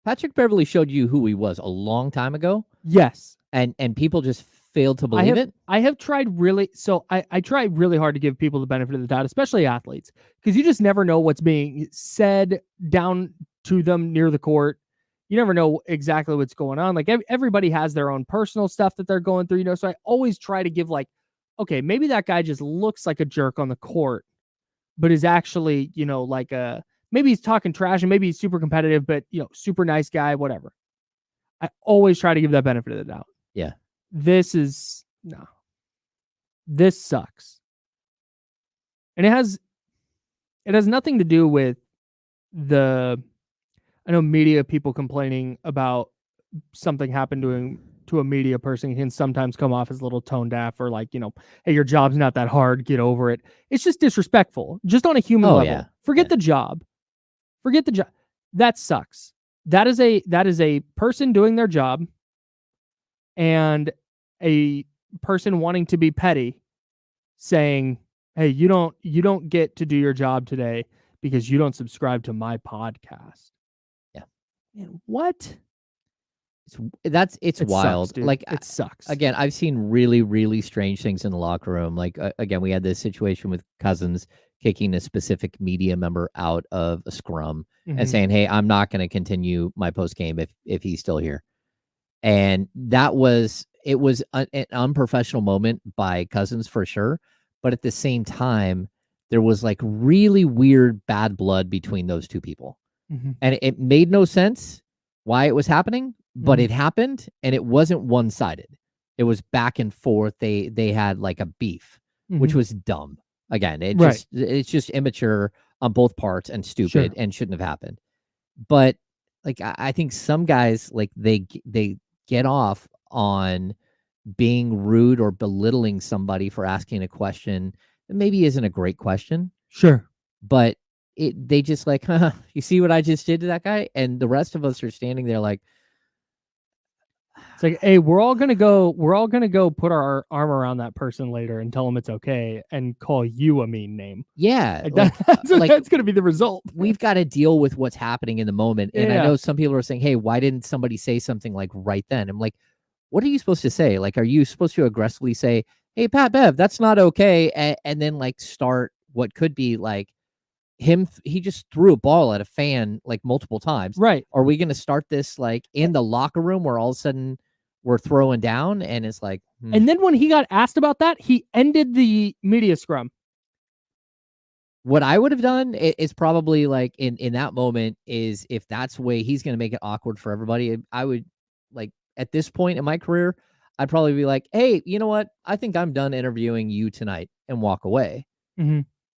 Patrick Beverly showed you who he was a long time ago. Yes. And people just failed to believe it. I have tried really, I try really hard to give people the benefit of the doubt, especially athletes, because you just never know what's being said down to them near the court. You never know exactly what's going on. Like everybody has their own personal stuff that they're going through, so I always try to give like, okay, maybe that guy just looks like a jerk on the court, but is actually, like maybe he's talking trash and maybe he's super competitive, but super nice guy, whatever. I always try to give that benefit of the doubt. Yeah. This sucks. And it has nothing to do with I know media people complaining about something happened to a media person can sometimes come off as a little tone deaf or like, hey, your job's not that hard, get over it. It's just disrespectful, just on a human level. Yeah. Forget the job. That sucks. That is a person doing their job and a person wanting to be petty saying, hey, you don't get to do your job today because you don't subscribe to my podcast. Yeah. Man, what? It's wild. Sucks, dude. Like it sucks. Again, I've seen really, really strange things in the locker room. Like again, we had this situation with Cousins kicking a specific media member out of a scrum and saying, hey, I'm not going to continue my post game if he's still here. And it was an unprofessional moment by Cousins for sure. But at the same time, there was like really weird bad blood between those two people. And it made no sense why it was happening, but it happened and it wasn't one-sided. It was back and forth. They had like a beef, which was dumb. Again, it's just immature on both parts and stupid and shouldn't have happened. But like I think some guys like they get off on being rude or belittling somebody for asking a question that maybe isn't a great question. Sure. But they just like, you see what I just did to that guy? And the rest of us are standing there like, it's like, hey, we're all gonna go put our arm around that person later and tell them it's okay and call you a mean name. Yeah. That's gonna be the result. We've got to deal with what's happening in the moment. And I know some people are saying, hey, why didn't somebody say something like right then? I'm like, what are you supposed to say? Like, are you supposed to aggressively say, hey, Pat Bev, that's not okay? And then like start what could be like he just threw a ball at a fan like multiple times. Right. Are we going to start this like in the locker room where all of a sudden we're throwing down and it's like, And then when he got asked about that, he ended the media scrum. What I would have done is probably like in that moment is if that's the way he's going to make it awkward for everybody, I would like at this point in my career, I'd probably be like, hey, you know what? I think I'm done interviewing you tonight and walk away.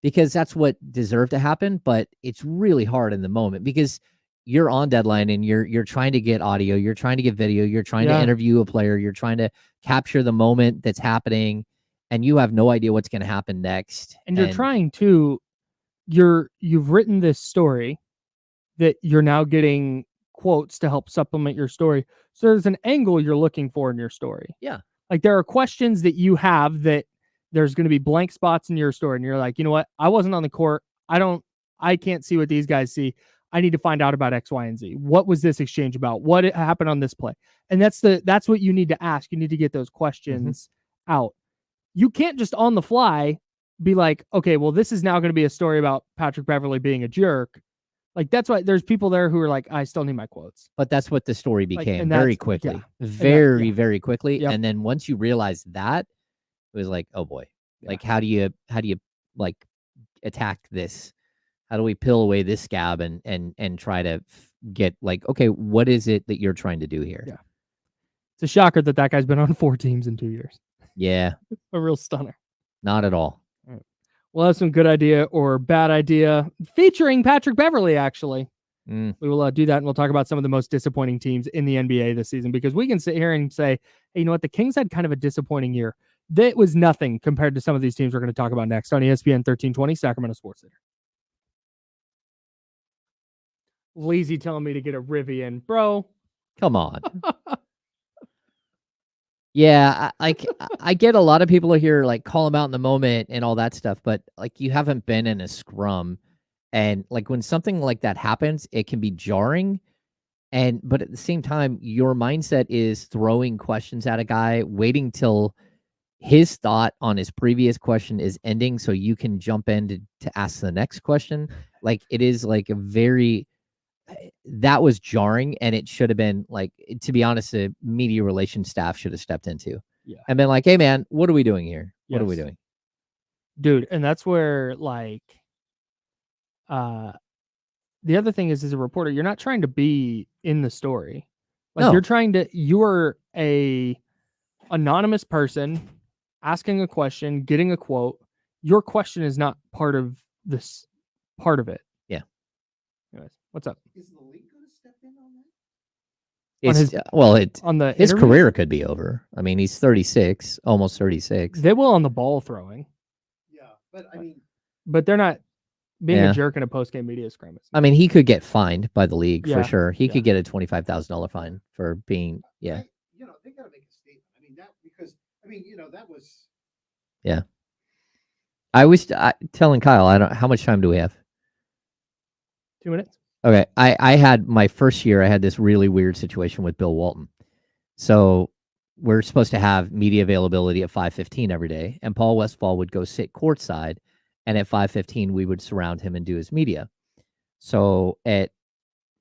Because that's what deserved to happen. But it's really hard in the moment because you're on deadline and you're trying to get audio, you're trying to get video, you're trying to interview a player, you're trying to capture the moment that's happening, and you have no idea what's going to happen next. And you're trying to, you've written this story that you're now getting quotes to help supplement your story. So there's an angle you're looking for in your story. Yeah. Like there are questions that you have that there's going to be blank spots in your story. And you're like, you know what? I wasn't on the court. I can't see what these guys see. I need to find out about X, Y, and Z. What was this exchange about? What happened on this play? And that's what you need to ask. You need to get those questions out. You can't just on the fly be like, okay, well, this is now going to be a story about Patrick Beverly being a jerk. Like that's why there's people there who are like, I still need my quotes. But that's what the story became like, very quickly, very quickly. Yep. And then once you realize that, it was like, oh boy, like how do you like attack this? How do we peel away this scab and try to get like, okay, what is it that you're trying to do here? Yeah. It's a shocker that guy's been on 4 teams in 2 years. Yeah. A real stunner. Not at all. We'll have some good idea or bad idea featuring Patrick Beverly, actually. Mm. We will do that, and we'll talk about some of the most disappointing teams in the NBA this season, because we can sit here and say, hey, you know what? The Kings had kind of a disappointing year. That was nothing compared to some of these teams we're going to talk about next on ESPN 1320, Sacramento Sports Center. Lazy telling me to get a Rivy in. Bro. Come on. Yeah, I get a lot of people here like call him out in the moment and all that stuff, but like you haven't been in a scrum, and like when something like that happens, it can be jarring. But at the same time, your mindset is throwing questions at a guy, waiting till his thought on his previous question is ending so you can jump in to ask the next question. Like it is like a very that was jarring, and it should have been like, to be honest, the media relations staff should have stepped into and been like, hey man, what are we doing here? What are we doing? Dude, and that's where like the other thing is, as a reporter, you're not trying to be in the story. Like you're a anonymous person asking a question, getting a quote. Your question is not part of this part of it. Yeah. Anyways, what's up? Is the league going to step in on that? His career could be over. I mean, he's 36, almost 36. They will on the ball throwing. Yeah, but I mean, but they're not being a jerk in a post-game media scrum. I mean, he could get fined by the league for sure. He Yeah. could get a $25,000 fine for being, they got to make a statement. I mean, that was. Yeah. I was telling Kyle, how much time do we have? 2 minutes. Okay. I had my first year, I had this really weird situation with Bill Walton. So we're supposed to have media availability at 5:15 every day, and Paul Westphal would go sit courtside, and at 5:15 we would surround him and do his media. So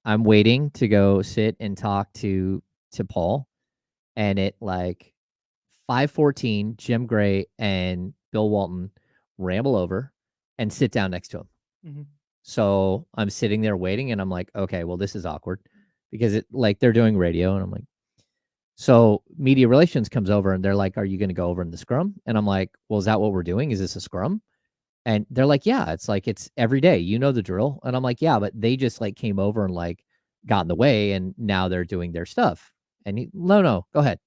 I'm waiting to go sit and talk to Paul, and at like 5:14, Jim Gray and Bill Walton ramble over and sit down next to him. Mm-hmm. So I'm sitting there waiting, and I'm like, okay, well, this is awkward because they're doing radio, and I'm like, so media relations comes over, and they're like, are you going to go over in the scrum? And I'm like, well, is that what we're doing? Is this a scrum? And they're like, yeah, it's every day, you know the drill. And I'm like, yeah, but they just like came over and like got in the way, and now they're doing their stuff. And no, go ahead.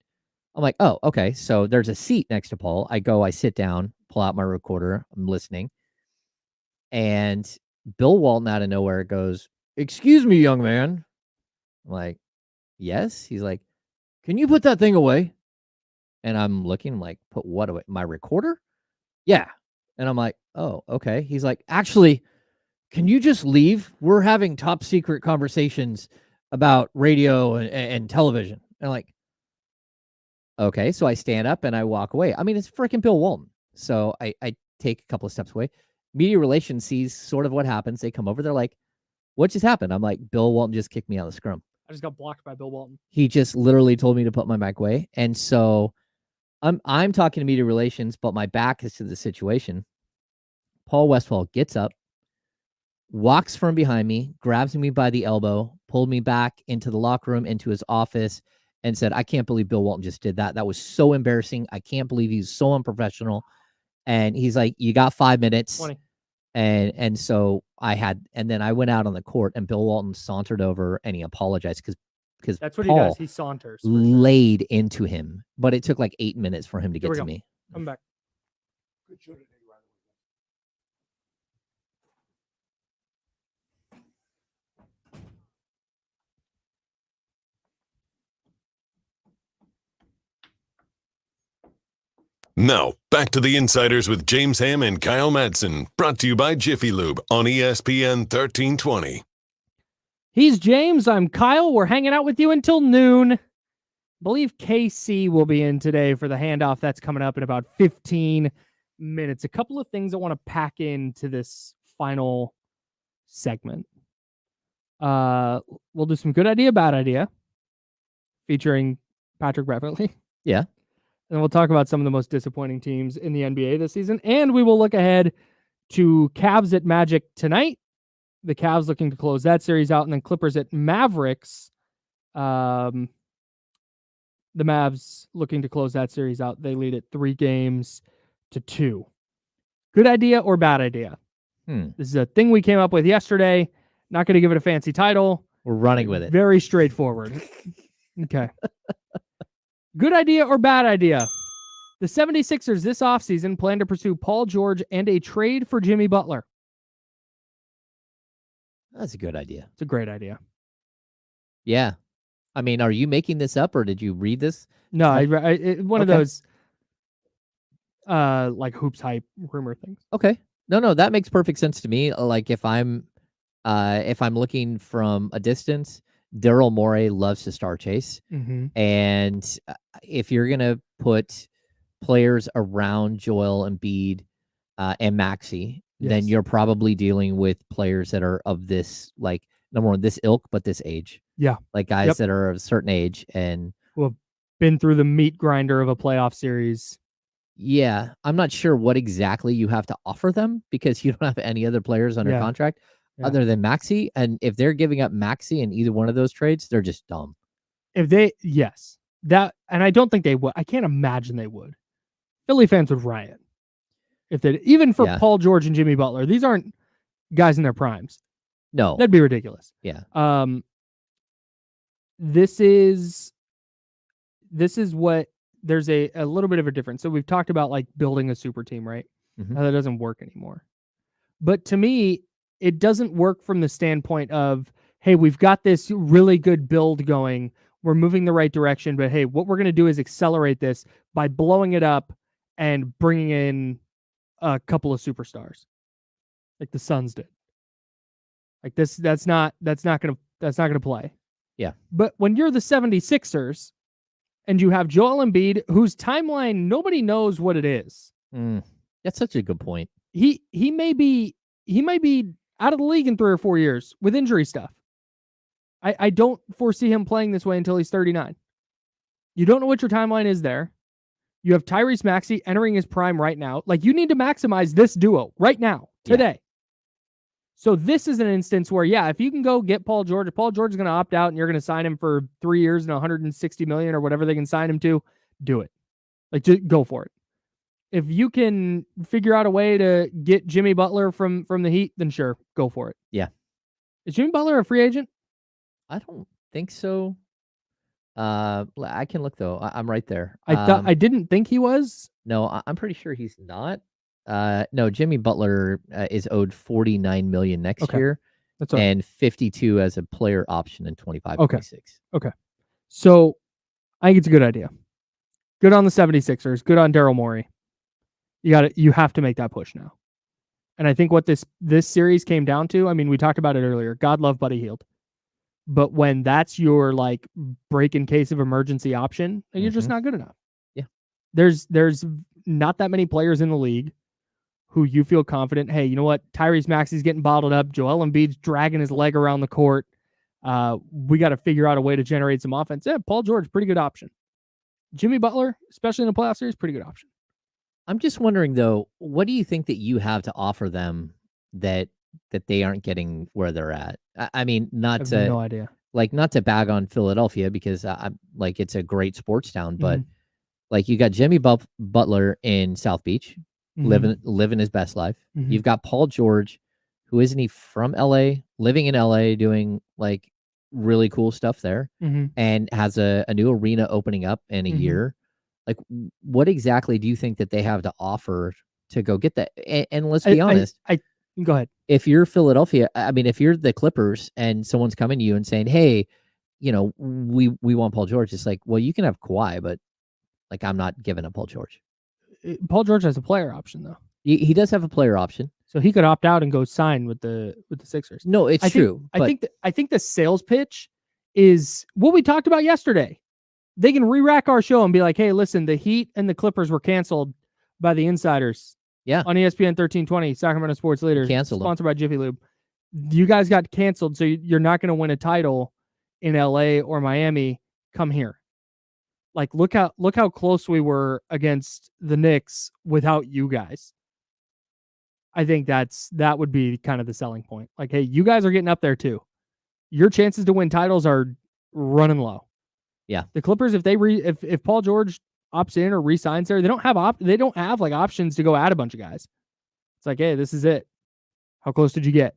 I'm like, oh, okay. So there's a seat next to Paul. I sit down, pull out my recorder. I'm listening. And Bill Walton out of nowhere goes, excuse me, young man. I'm like, yes. He's like, can you put that thing away? And I'm looking, I'm like, put what away? My recorder? Yeah. And I'm like, oh, okay. He's like, actually, can you just leave? We're having top secret conversations about radio and television. And I'm like, okay. So I stand up and I walk away. I mean, it's freaking Bill Walton. So I take a couple of steps away. Media relations sees sort of what happens. They come over. They're like, what just happened? I'm like, Bill Walton just kicked me out of the scrum. I just got blocked by Bill Walton. He just literally told me to put my mic away. And so I'm talking to media relations, but my back is to the situation. Paul Westphal gets up, walks from behind me, grabs me by the elbow, pulled me back into the locker room, into his office, and said, I can't believe Bill Walton just did that. That was so embarrassing. I can't believe he's so unprofessional. And he's like, you got 5 minutes. 20. And so and then I went out on the court, and Bill Walton sauntered over and he apologized because that's what Paul he does. He saunters. Laid into him, but it took like 8 minutes for him to get to me. I'm back. Good show today, Now, back to the Insiders with James Ham and Kyle Madson, brought to you by Jiffy Lube on ESPN 1320. He's James. I'm Kyle. We're hanging out with you until noon. I believe KC will be in today for the handoff. That's coming up in about 15 minutes. A couple of things I want to pack into this final segment. We'll do some good idea, bad idea, featuring Patrick Beverly. Yeah. And we'll talk about some of the most disappointing teams in the NBA this season. And we will look ahead to Cavs at Magic tonight. The Cavs looking to close that series out. And then Clippers at Mavericks. The Mavs looking to close that series out. They lead it 3-2. Good idea or bad idea? This is a thing we came up with yesterday. Not going to give it a fancy title. We're running with it. Very straightforward. Okay. Good idea or bad idea? The 76ers this offseason plan to pursue Paul George and a trade for Jimmy Butler. That's a good idea. It's a great idea. Yeah. I mean, are you making this up or did you read this? No, one of those like hoops hype rumor things. Okay. No, that makes perfect sense to me. Like if I'm looking from a distance, Daryl Morey loves to star chase. And if you're going to put players around Joel Embiid and Maxey, then you're probably dealing with players that are of this, like, number one, this ilk, but this age. Yeah. Like guys that are of a certain age and who have been through the meat grinder of a playoff series. Yeah. I'm not sure what exactly you have to offer them because you don't have any other players under contract other than Maxey. And if they're giving up Maxey in either one of those trades, they're just dumb. If they, and I don't think they would. I can't imagine they would. Philly fans would riot if they, even for Paul George and Jimmy Butler. These aren't guys in their primes. No, that'd be ridiculous. Yeah. This is what there's a little bit of a difference. So we've talked about like building a super team, right? Now that doesn't work anymore. But to me, it doesn't work from the standpoint of, hey, we've got this really good build going. We're moving the right direction, but hey, what we're going to do is accelerate this by blowing it up and bringing in a couple of superstars like the Suns did. Like this, that's not going to play. Yeah. But when you're the 76ers and you have Joel Embiid, whose timeline, nobody knows what it is. That's such a good point. He may be out of the league in 3 or 4 years with injury stuff. I don't foresee him playing this way until he's 39. You don't know what your timeline is there. You have Tyrese Maxey entering his prime right now. Like, you need to maximize this duo right now, today. So this is an instance where, if you can go get Paul George, if Paul George is going to opt out and you're going to sign him for 3 years and $160 million or whatever they can sign him to, do it. Like, just go for it. If you can figure out a way to get Jimmy Butler from the Heat, then sure, go for it. Yeah. Is Jimmy Butler a free agent? I don't think so. I can look though. I'm right there. I didn't think he was. No, I'm pretty sure he's not. No, Jimmy Butler is owed $49 million next year. That's right. And 52 as a player option in 25-26. Okay. So I think it's a good idea. Good on the 76ers. Good on Daryl Morey. You have to make that push now. And I think what this series came down to, I mean, we talked about it earlier. God love Buddy Hield. But when that's your like break in case of emergency option, you're just not good enough. Yeah. There's not that many players in the league who you feel confident, hey, you know what? Tyrese Maxey's getting bottled up. Joel Embiid's dragging his leg around the court. We got to figure out a way to generate some offense. Yeah, Paul George, pretty good option. Jimmy Butler, especially in the playoff series, pretty good option. I'm just wondering though, what do you think that you have to offer them that they aren't getting where they're at? I mean, I have no idea. Like, not to bag on Philadelphia because I'm like, it's a great sports town, but like you got Jimmy Butler in South Beach living his best life. You've got Paul George, who isn't he from LA, living in LA, doing like really cool stuff there, and has a new arena opening up in a year. Like, what exactly do you think that they have to offer to go get that? And let's be honest. Go ahead. If you're Philadelphia, I mean, if you're the Clippers and someone's coming to you and saying, hey, you know, we want Paul George, it's like, well, you can have Kawhi, but like, I'm not giving up Paul George. Paul George has a player option though. He does have a player option. So he could opt out and go sign with the Sixers. No, it's true. I think the sales pitch is what we talked about yesterday. They can re-rack our show and be like, hey, listen, the Heat and the Clippers were canceled by the insiders. Yeah. On ESPN 1320, Sacramento Sports Leaders, sponsored by Jiffy Lube. You guys got canceled, so you're not going to win a title in LA or Miami. Come here. Like, look how close we were against the Knicks without you guys. I think that would be kind of the selling point. Like, hey, you guys are getting up there too. Your chances to win titles are running low. Yeah. The Clippers, if Paul George opts in or re-signs there, they don't have like options to go add a bunch of guys. It's like, hey, this is it. How close did you get?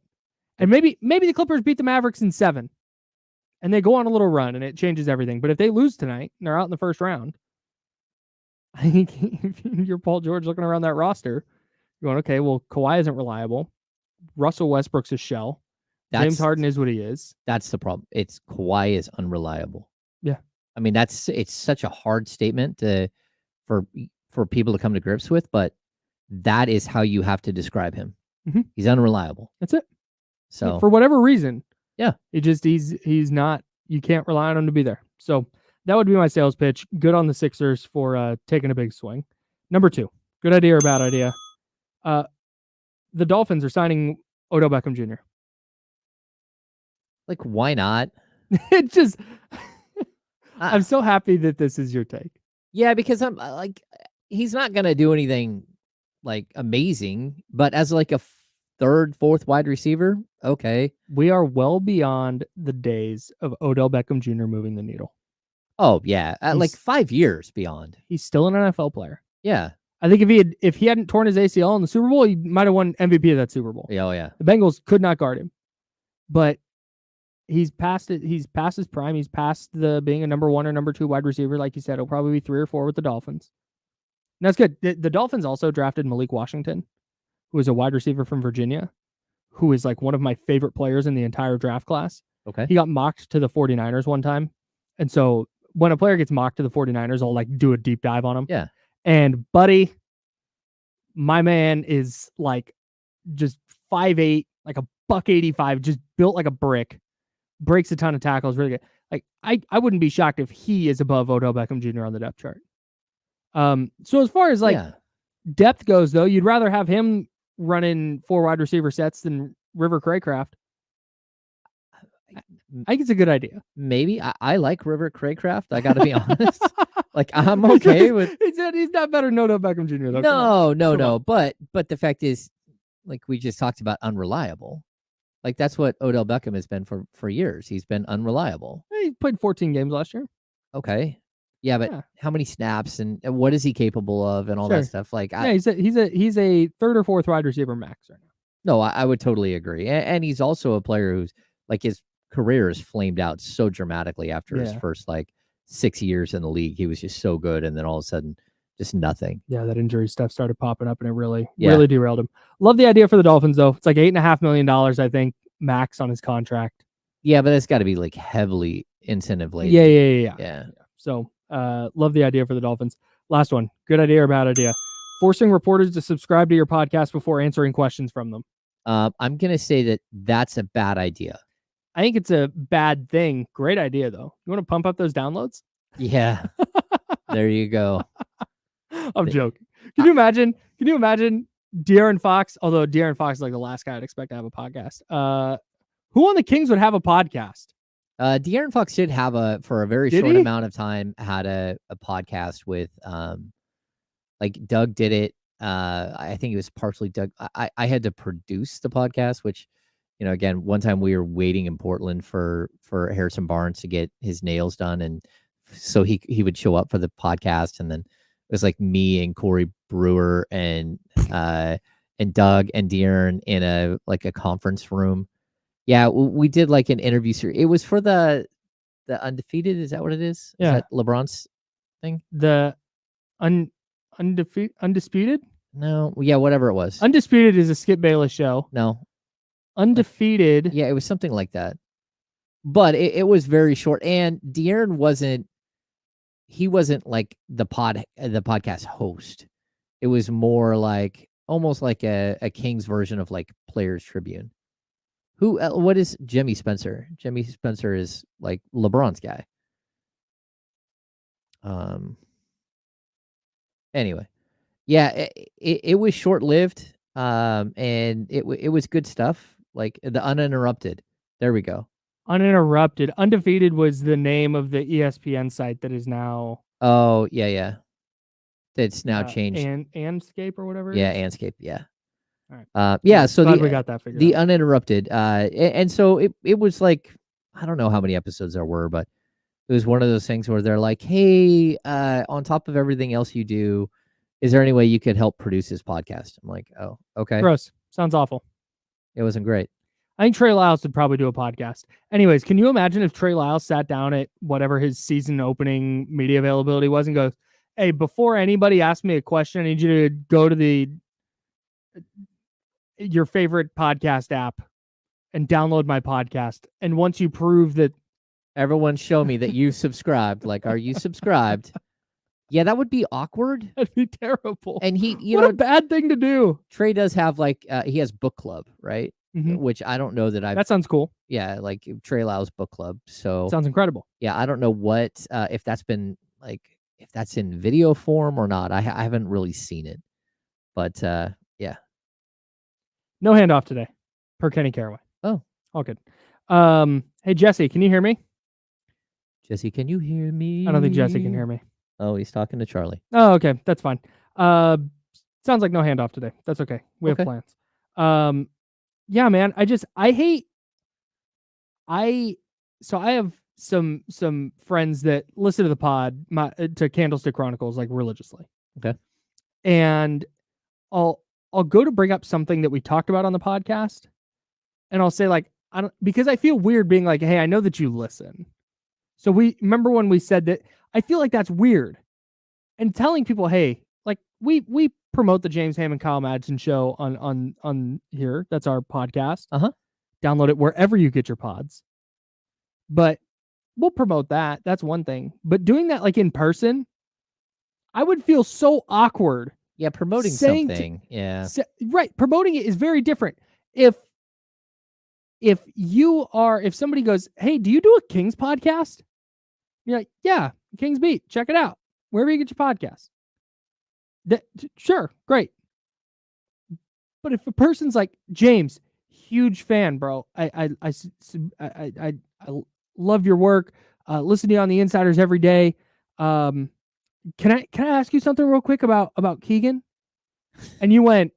And maybe the Clippers beat the Mavericks in 7, and they go on a little run, and it changes everything. But if they lose tonight and they're out in the first round, I think if you're Paul George looking around that roster, you're going, okay, well, Kawhi isn't reliable. Russell Westbrook's a shell. James Harden is what he is. That's the problem. It's Kawhi is unreliable. Yeah. I mean, it's such a hard statement for people to come to grips with, but that is how you have to describe him. Mm-hmm. He's unreliable. That's it. So for whatever reason, yeah, he's not. You can't rely on him to be there. So that would be my sales pitch. Good on the Sixers for taking a big swing. Number 2, good idea or bad idea? The Dolphins are signing Odell Beckham Jr. Like, why not? It just, I'm so happy that this is your take. Yeah, because I'm like, he's not gonna do anything like amazing, but as like a third, fourth wide receiver, okay. We are well beyond the days of Odell Beckham Jr. moving the needle. Oh yeah, like 5 years beyond. He's still an NFL player. Yeah, I think if he hadn't torn his ACL in the Super Bowl, he might have won MVP of that Super Bowl. Yeah, oh yeah. The Bengals could not guard him, but he's past it. He's past his prime. He's past the being a number 1 or number 2 wide receiver. Like you said, he'll probably be 3 or 4 with the Dolphins. And that's good. The Dolphins also drafted Malik Washington, who is a wide receiver from Virginia, who is like one of my favorite players in the entire draft class. Okay. He got mocked to the 49ers one time. And so when a player gets mocked to the 49ers, I'll like do a deep dive on him. Yeah. And buddy, my man is like just 5'8", like a $185, just built like a brick, breaks a ton of tackles, really good. Like I wouldn't be shocked if he is above Odell Beckham Jr. on the depth chart. So as far as like depth goes, though, you'd rather have him running 4 wide receiver sets than River Craycraft. I think it's a good idea. Maybe I like River Craycraft. I got to be honest. Like, I'm okay with. He's not better than Odell Beckham Jr. Though. No. But the fact is, like we just talked about, unreliable. Like that's what Odell Beckham has been for years. He's been unreliable. He played 14 games last year. Okay. Yeah, but how many snaps and what is he capable of and all that stuff? Like, he's a 3rd or 4th wide receiver max right now. No, I would totally agree. And he's also a player who's like his career is flamed out so dramatically after his first like 6 years in the league. He was just so good, and then all of a sudden, just nothing. Yeah, that injury stuff started popping up, and it really derailed him. Love the idea for the Dolphins, though. It's like $8.5 million, I think, max on his contract. Yeah, but it's got to be like heavily incentive laden. Yeah. So, love the idea for the Dolphins. Last one, good idea or bad idea? Forcing reporters to subscribe to your podcast before answering questions from them. I'm gonna say that's a bad idea. I think it's a bad thing. Great idea, though. You want to pump up those downloads? Yeah. There you go. I'm joking. Can you imagine De'Aaron Fox? Although De'Aaron Fox is like the last guy I'd expect to have a podcast. Who on the Kings would have a podcast? De'Aaron Fox did have for a very short amount of time, had a podcast with, like Doug did it. I think it was partially Doug. I had to produce the podcast, which, you know, again, one time we were waiting in Portland for Harrison Barnes to get his nails done. And so he would show up for the podcast. And then it was like me and Corey Brewer and Doug and De'Aaron in a conference room. Yeah, we did like an interview series. It was for the Undefeated. Is that what it is? Yeah. Is that LeBron's thing? The Undisputed? No. Yeah, whatever it was. Undisputed is a Skip Bayless show. No. Undefeated. Yeah, it was something like that. But it was very short. And De'Aaron wasn't like the podcast host. It was more like almost like a Kings version of like Players Tribune. What is Jimmy Spencer? Jimmy Spencer is like LeBron's guy. Anyway, yeah, it was short-lived, and it was good stuff. Like the Uninterrupted. There we go. Uninterrupted. Undefeated was the name of the ESPN site that is now. Oh yeah. It's now changed. Anscape or whatever. Yeah, Anscape. Yeah. All right. Yeah. So we got that figured the out. Uninterrupted. And so it was like, I don't know how many episodes there were, but it was one of those things where they're like, hey, on top of everything else you do, is there any way you could help produce his podcast? I'm like, oh, okay. Gross. Sounds awful. It wasn't great. I think Trey Lyles would probably do a podcast. Anyways, can you imagine if Trey Lyles sat down at whatever his season opening media availability was and goes, hey, before anybody asks me a question, I need you to go to your favorite podcast app and download my podcast. And once you prove that everyone show me that you subscribed, like, are you subscribed? Yeah, that would be awkward. That'd be terrible. And what a bad thing to do. Trey does have like, he has book club, right? Mm-hmm. Which I don't know that that sounds cool. Yeah, like Trey Lyles book club. So sounds incredible. Yeah, I don't know what if that's been like if that's in video form or not. I haven't really seen it, but yeah. No handoff today, per Kenny Caraway. Oh, all good. Hey Jesse, can you hear me? Jesse, can you hear me? I don't think Jesse can hear me. Oh, he's talking to Charlie. Oh, okay, that's fine. Sounds like no handoff today. That's okay. We have plans. Yeah, man. I have some friends that listen to the pod, to Candlestick Chronicles, like religiously. Okay. And I'll go to bring up something that we talked about on the podcast, and I'll say like, because I feel weird being like, hey, I know that you listen. So we remember when we said that. I feel like that's weird, and telling people, hey, like we promote the James Ham and Kyle Madson show on here. That's our podcast. Download it wherever you get your pods. But we'll promote that. That's one thing. But doing that like in person, I would feel so awkward. Yeah, promoting something. Right. Promoting it is very different. If somebody goes, hey, do you do a Kings podcast? You're like, yeah, Kings Beat. Check it out. Wherever you get your podcast. Sure, great. But if a person's like, James, huge fan, bro. I love your work. Listen to you on the Insiders every day. Can I ask you something real quick about Keegan? And you went,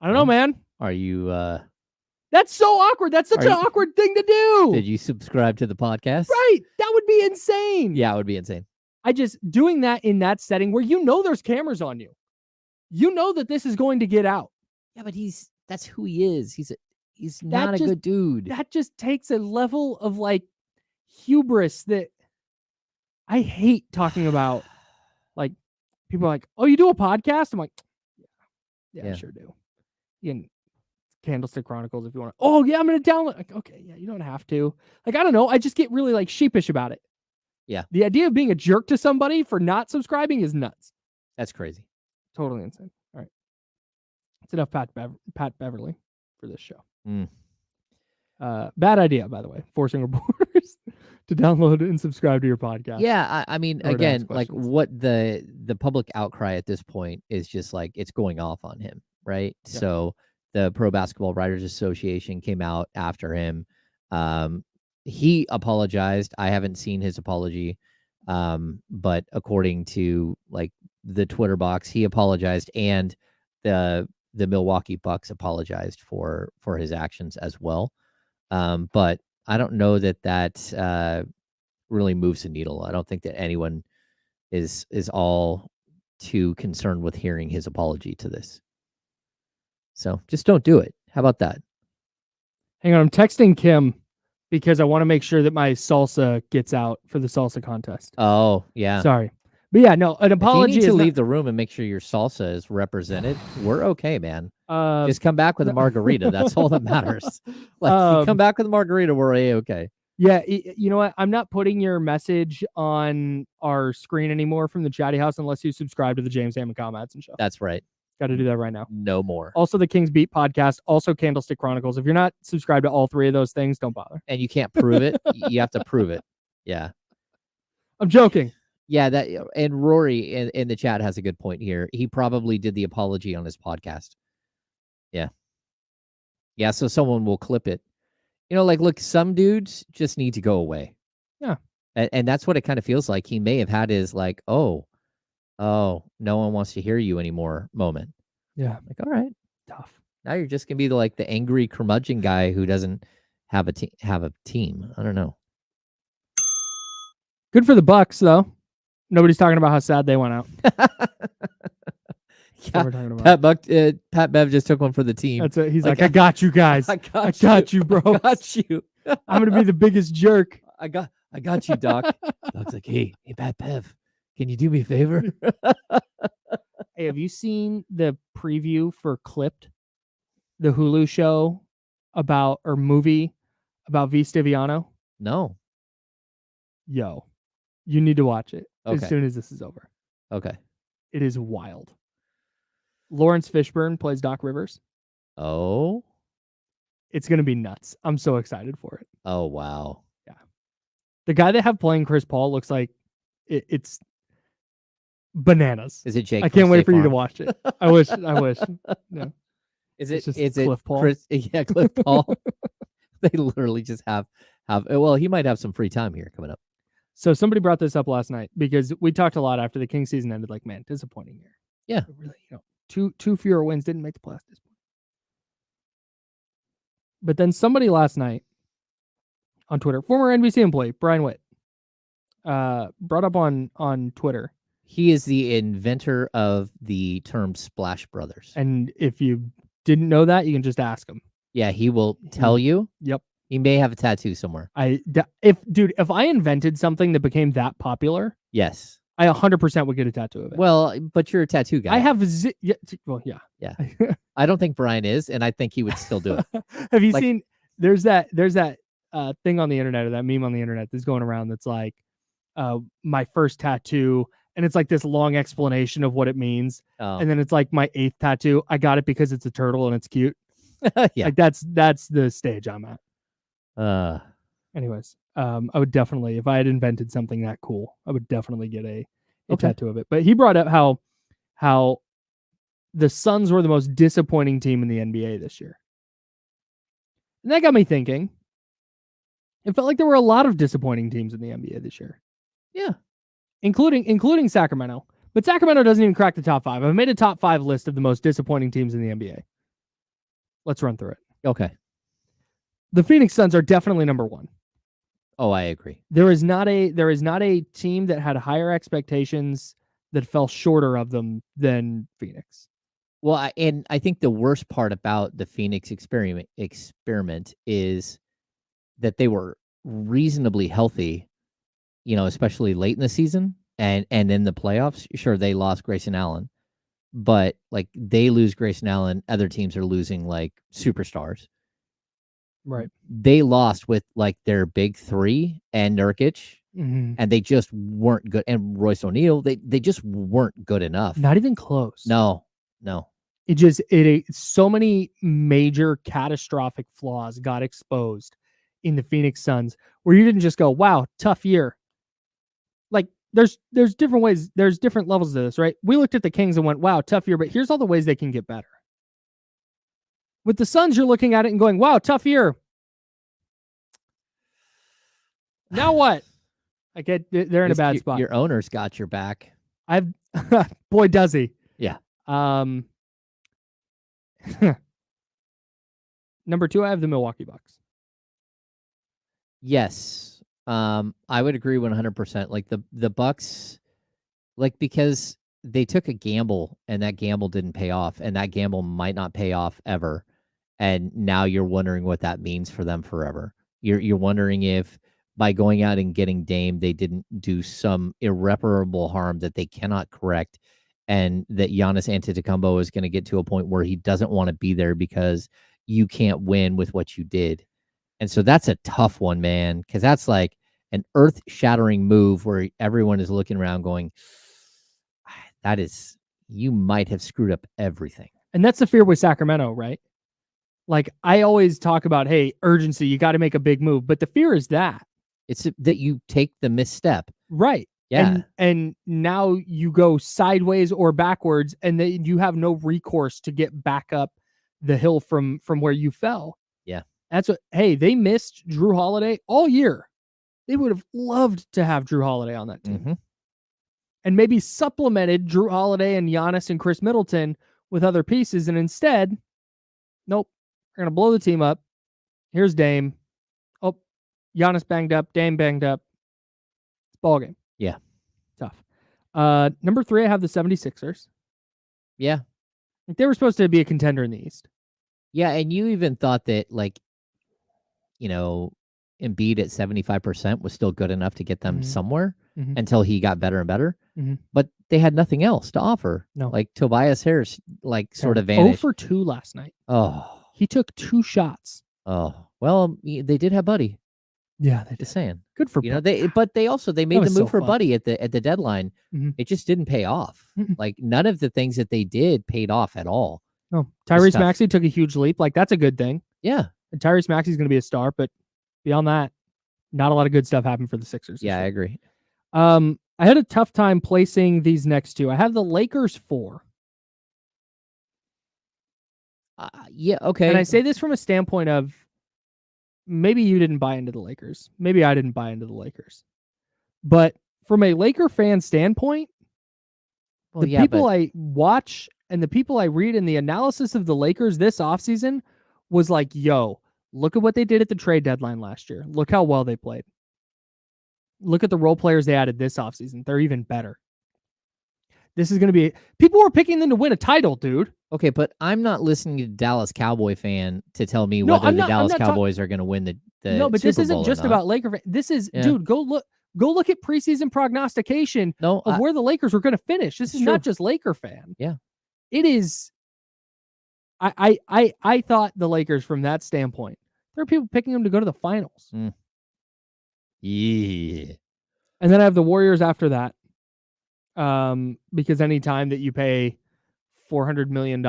I don't know, man. Are you That's so awkward. That's such an awkward thing to do. Did you subscribe to the podcast? Right. That would be insane. Yeah, it would be insane. Doing that in that setting where there's cameras on you. You know that this is going to get out. Yeah, but that's who he is. He's not a good dude. That just takes a level of like hubris that I hate talking about. Like people are like, oh, you do a podcast? I'm like, yeah, I sure do. You can Candlestick Chronicles if you want to. Oh yeah, I'm gonna download. Like, okay, yeah, you don't have to. Like, I don't know. I just get really like sheepish about it. Yeah. The idea of being a jerk to somebody for not subscribing is nuts. That's crazy. Totally insane. All right. That's enough Pat Beverly for this show. Bad idea, by the way, forcing reporters to download and subscribe to your podcast. Yeah, I mean, again, like what the public outcry at this point is just like it's going off on him, right? Yeah. So the Pro Basketball Writers Association came out after him. He apologized. I haven't seen his apology, but according to like the Twitter box, he apologized, and the Milwaukee Bucks apologized for his actions as well. But I don't know that really moves the needle. I don't think that anyone is all too concerned with hearing his apology to this. So just don't do it. How about that? Hang on, I'm texting Kim because I want to make sure that my salsa gets out for the salsa contest. Oh, yeah. Sorry. But yeah, no, an apology if you need is to leave the room and make sure your salsa is represented. We're okay, man. Just come back with a margarita. That's all that matters. Like, you come back with a margarita, we're okay. Yeah, you know what? I'm not putting your message on our screen anymore from the Chatty House unless you subscribe to the James Ham and Kyle Madson show. That's right. Got to do that right now. No more. Also, the Kings Beat podcast, also Candlestick Chronicles. If you're not subscribed to all three of those things, don't bother. And you can't prove it. You have to prove it. Yeah. I'm joking. Yeah, that and Rory in the chat has a good point here. He probably did the apology on his podcast. Yeah. Yeah, so someone will clip it. You know, like, look, some dudes just need to go away. Yeah. And that's what it kind of feels like. He may have had his like, oh, no one wants to hear you anymore moment. Yeah. Like, all right. Tough. Now you're just going to be the angry curmudgeon guy who doesn't have a team. I don't know. Good for the Bucks, though. Nobody's talking about how sad they went out. what we're talking about. Pat Bev just took one for the team. That's it. He's like, I got you guys. I got you, bro. I got you. I'm gonna be the biggest jerk. I got you, Doc. Doc's like, hey, Pat Bev, can you do me a favor? Hey, have you seen the preview for Clipped, the Hulu show movie about V. Stiviano? No. Yo, you need to watch it Okay. as soon as this is over. Okay. It is wild. Lawrence Fishburne plays Doc Rivers. Oh. It's going to be nuts. I'm so excited for it. Oh, wow. Yeah. The guy they have playing Chris Paul looks like it's bananas. Is it Jake? I can't wait for you to watch it. I wish. No. Is it Cliff Paul? Chris, yeah, Cliff Paul. They literally just have well, he might have some free time here coming up. So somebody brought this up last night because we talked a lot after the Kings season ended. Like, man, disappointing year. Yeah. But really, two fewer wins, didn't make the playoffs. But then somebody last night on Twitter, former NBC employee Brian Witt, brought up on Twitter. He is the inventor of the term Splash Brothers. And if you didn't know that, you can just ask him. Yeah, he will tell you. Yep. He may have a tattoo somewhere. If I invented something that became that popular, yes, I 100% would get a tattoo of it. Well, but you're a tattaoo guy. I have yeah. I don't think Brian is, and I think he would still do it. Have you seen? There's that thing on the internet, or that meme on the internet that's going around that's like, my first tattoo, and it's like this long explanation of what it means, and then it's like my 8th tattoo. I got it because it's a turtle and it's cute. Yeah, like that's the stage I'm at. Anyways, I would definitely, if I had invented something that cool, I would definitely get a tattoo of it. But he brought up how the Suns were the most disappointing team in the NBA this year. And that got me thinking. It felt like there were a lot of disappointing teams in the NBA this year. Yeah. Including Sacramento. But Sacramento doesn't even crack the top 5. I've made a top 5 list of the most disappointing teams in the NBA. Let's run through it. Okay. The Phoenix Suns are definitely number 1. Oh, I agree. There is not a team that had higher expectations that fell shorter of them than Phoenix. Well, and I think the worst part about the Phoenix experiment is that they were reasonably healthy, especially late in the season and in the playoffs. Sure, they lost Grayson Allen, but like they lose Grayson Allen, other teams are losing like superstars. Right. They lost with like their big 3 and Nurkic, and they just weren't good. And Royce O'Neal, they just weren't good enough. Not even close. No. So many major catastrophic flaws got exposed in the Phoenix Suns where you didn't just go, wow, tough year. Like there's different ways, there's different levels to this, right? We looked at the Kings and went, wow, tough year, but here's all the ways they can get better. With the Suns, you're looking at it and going, wow, tough year. Now what? Like they're in a bad spot. Your owner's got your back. Boy, does he. Yeah. Number 2, I have the Milwaukee Bucks. Yes. I would agree 100%. Like the Bucks, like because they took a gamble and that gamble didn't pay off, and that gamble might not pay off ever. And now you're wondering what that means for them forever. You're wondering if by going out and getting Dame, they didn't do some irreparable harm that they cannot correct, and that Giannis Antetokounmpo is going to get to a point where he doesn't want to be there because you can't win with what you did. And so that's a tough one, man, because that's like an earth-shattering move where everyone is looking around going, you might have screwed up everything. And that's the fear with Sacramento, right? Like I always talk about, hey, urgency, you got to make a big move. But the fear is that. It's that you take the misstep. Right. Yeah. And now you go sideways or backwards, and then you have no recourse to get back up the hill from where you fell. Yeah. That's what, hey, they missed Drew Holiday all year. They would have loved to have Drew Holiday on that team. Mm-hmm. And maybe supplemented Drew Holiday and Giannis and Chris Middleton with other pieces. And instead, nope, we're going to blow the team up. Here's Dame. Oh, Giannis banged up. Dame banged up. It's ball game. Yeah. Tough. Number 3, I have the 76ers. Yeah. Like, they were supposed to be a contender in the East. Yeah, and you even thought that, like, you know, Embiid at 75% was still good enough to get them somewhere until he got better and better. But they had nothing else to offer. No. Like, Tobias Harris, like, sort of 0 vanished. for 2 last night. Oh. He took 2 shots. Oh. Well, they did have Buddy. Yeah, they did. Just saying. Good for you know, Buddy. they made the move for fun. Buddy at the deadline. It just didn't pay off. Like, none of the things that they did paid off at all. No, Tyrese Maxey took a huge leap. Like, that's a good thing. Yeah. And Tyrese Maxey's going to be a star, but beyond that, not a lot of good stuff happened for the Sixers. Yeah, I agree. I had a tough time placing these next two. I have the Lakers 4. Yeah, okay. And I say this from a standpoint of maybe you didn't buy into the Lakers. Maybe I didn't buy into the Lakers. But from a Laker fan standpoint, people I watch and the people I read in the analysis of the Lakers this offseason was like, yo, look at what they did at the trade deadline last year. Look how well they played. Look at the role players they added this offseason. They're even better. This is going to be... People were picking them to win a title, dude. Okay, but I'm not listening to a Dallas Cowboy fan to tell me whether the Dallas Cowboys are going to win the No, but Super this isn't Bowl just or not. about Laker fans. This is, dude, go look at preseason prognostication of where the Lakers were going to finish. This is not just Laker fan. Yeah. It is... I thought the Lakers from that standpoint, there are people picking them to go to the finals. Yeah. And then I have the Warriors after that. Because any time that you pay $400 million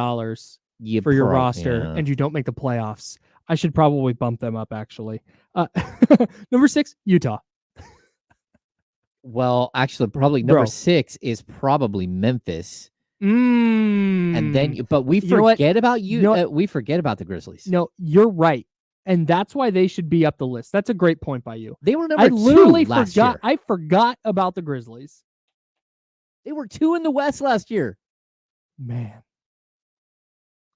for your roster and you don't make the playoffs, I should probably bump them up, actually. Number 6, Utah. Well, actually, probably number 6 is probably Memphis. And then, but we forget about we forget about the Grizzlies. No, you're right. And that's why they should be up the list. That's a great point by you. They were number 2 last year. I forgot about the Grizzlies. They were 2 in the West last year. Man.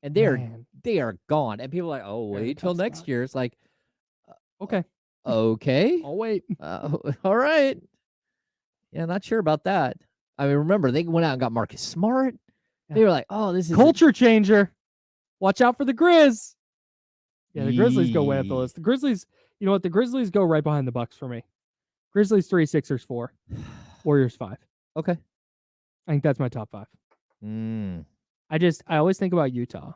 And they are gone. And people are like, oh, wait till next year. It's like, okay. Okay. I'll wait. All right. Yeah, not sure about that. I mean, remember, they went out and got Marcus Smart. Yeah. They were like, oh, this is culture changer. Watch out for the Grizz. Yeah, the Grizzlies go way up the list. The Grizzlies, you know what? The Grizzlies go right behind the Bucks for me. Grizzlies 3, Sixers 4, Warriors 5. Okay. I think that's my top 5. I always think about Utah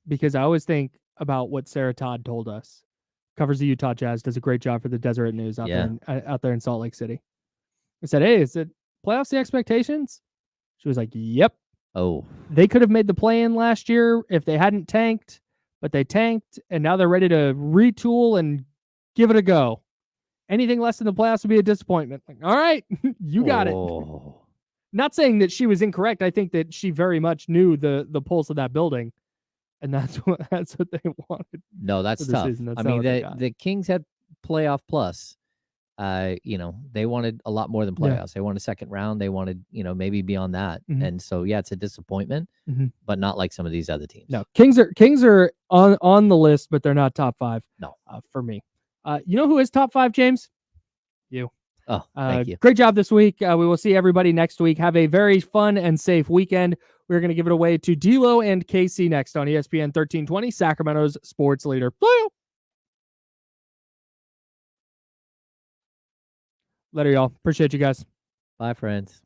because I always think about what Sarah Todd told us. Covers the Utah Jazz, does a great job for the Deseret News out there in Salt Lake City. I said, hey, is it playoffs the expectations? She was like, yep. Oh. They could have made the play-in last year if they hadn't tanked, but they tanked, and now they're ready to retool and give it a go. Anything less than the playoffs would be a disappointment. Like, all right, you got it. Not saying that she was incorrect. I think that she very much knew the pulse of that building, and that's what they wanted. No, that's tough. I mean, the Kings had playoff plus. They wanted a lot more than playoffs. Yeah. They wanted a second round. They wanted, maybe beyond that. And so, yeah, it's a disappointment, but not like some of these other teams. No, Kings are on the list, but they're not top 5. No, for me. You know who is top 5, James? You. Oh, thank you. Great job this week. We will see everybody next week. Have a very fun and safe weekend. We're going to give it away to D'Lo and KC next on ESPN 1320, Sacramento's sports leader. Later, y'all. Appreciate you guys. Bye, friends.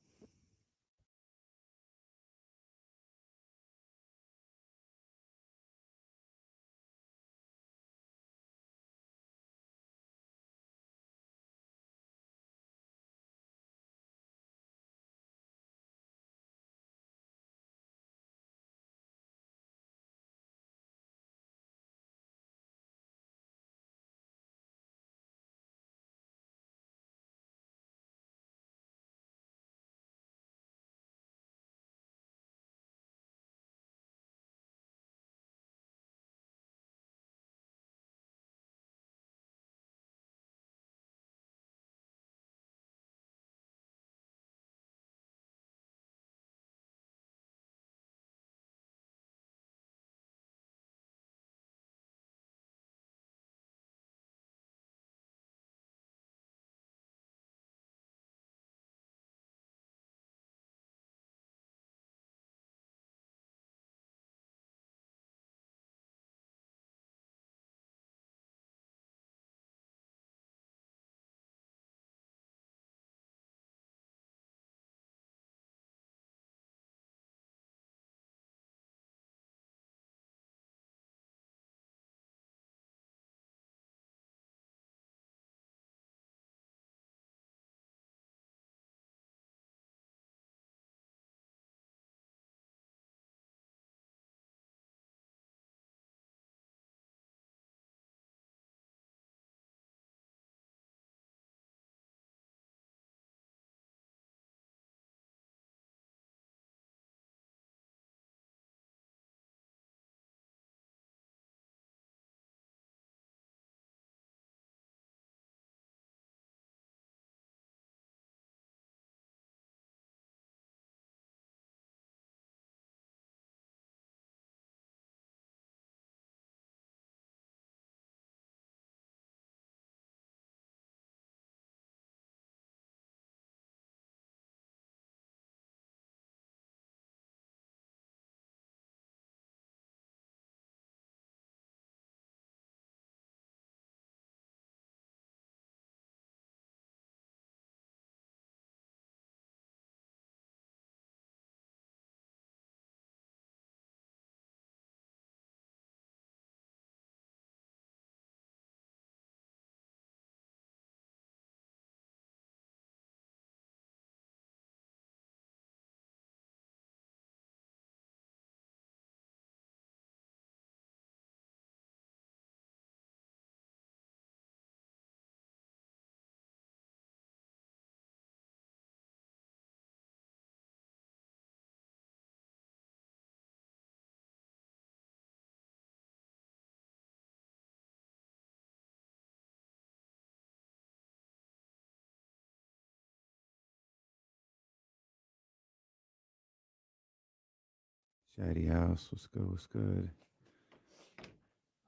Chatty House, what's good? What's good?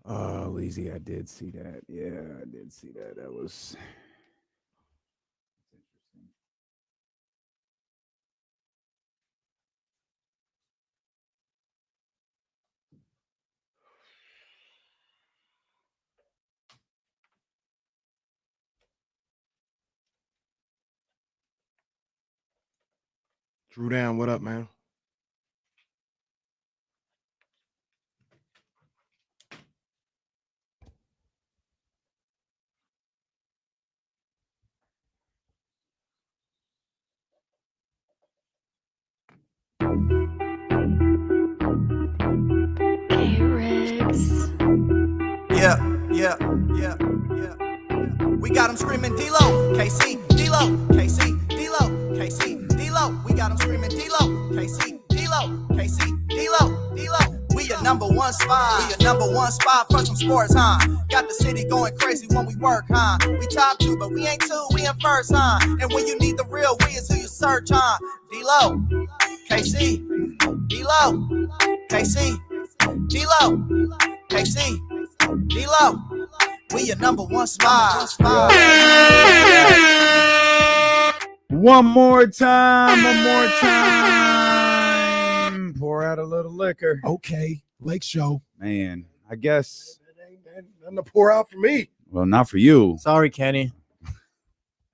Oh, Leezy, I did see that. Yeah, I did see that. That was interesting. Drew Down, what up, man? We got them screaming D-Lo, KC, D-Lo, KC, D-Lo, KC, D-Lo. We got them screaming D-Lo, KC, D-Lo, KC, D-Lo, D-Lo. We your number one spot. We your number one spot for some sports, huh? Got the city going crazy when we work, huh? We top 2, but we ain't 2, we in first, huh? And when you need the real, we is who you search, huh? D-Lo, KC, D-Lo, KC, D-Lo, KC, D-Lo. We your number one spot. One more time. Pour out a little liquor. Okay, Lake Show. Man, I guess. Ain't nothing to pour out for me. Well, not for you. Sorry, Kenny.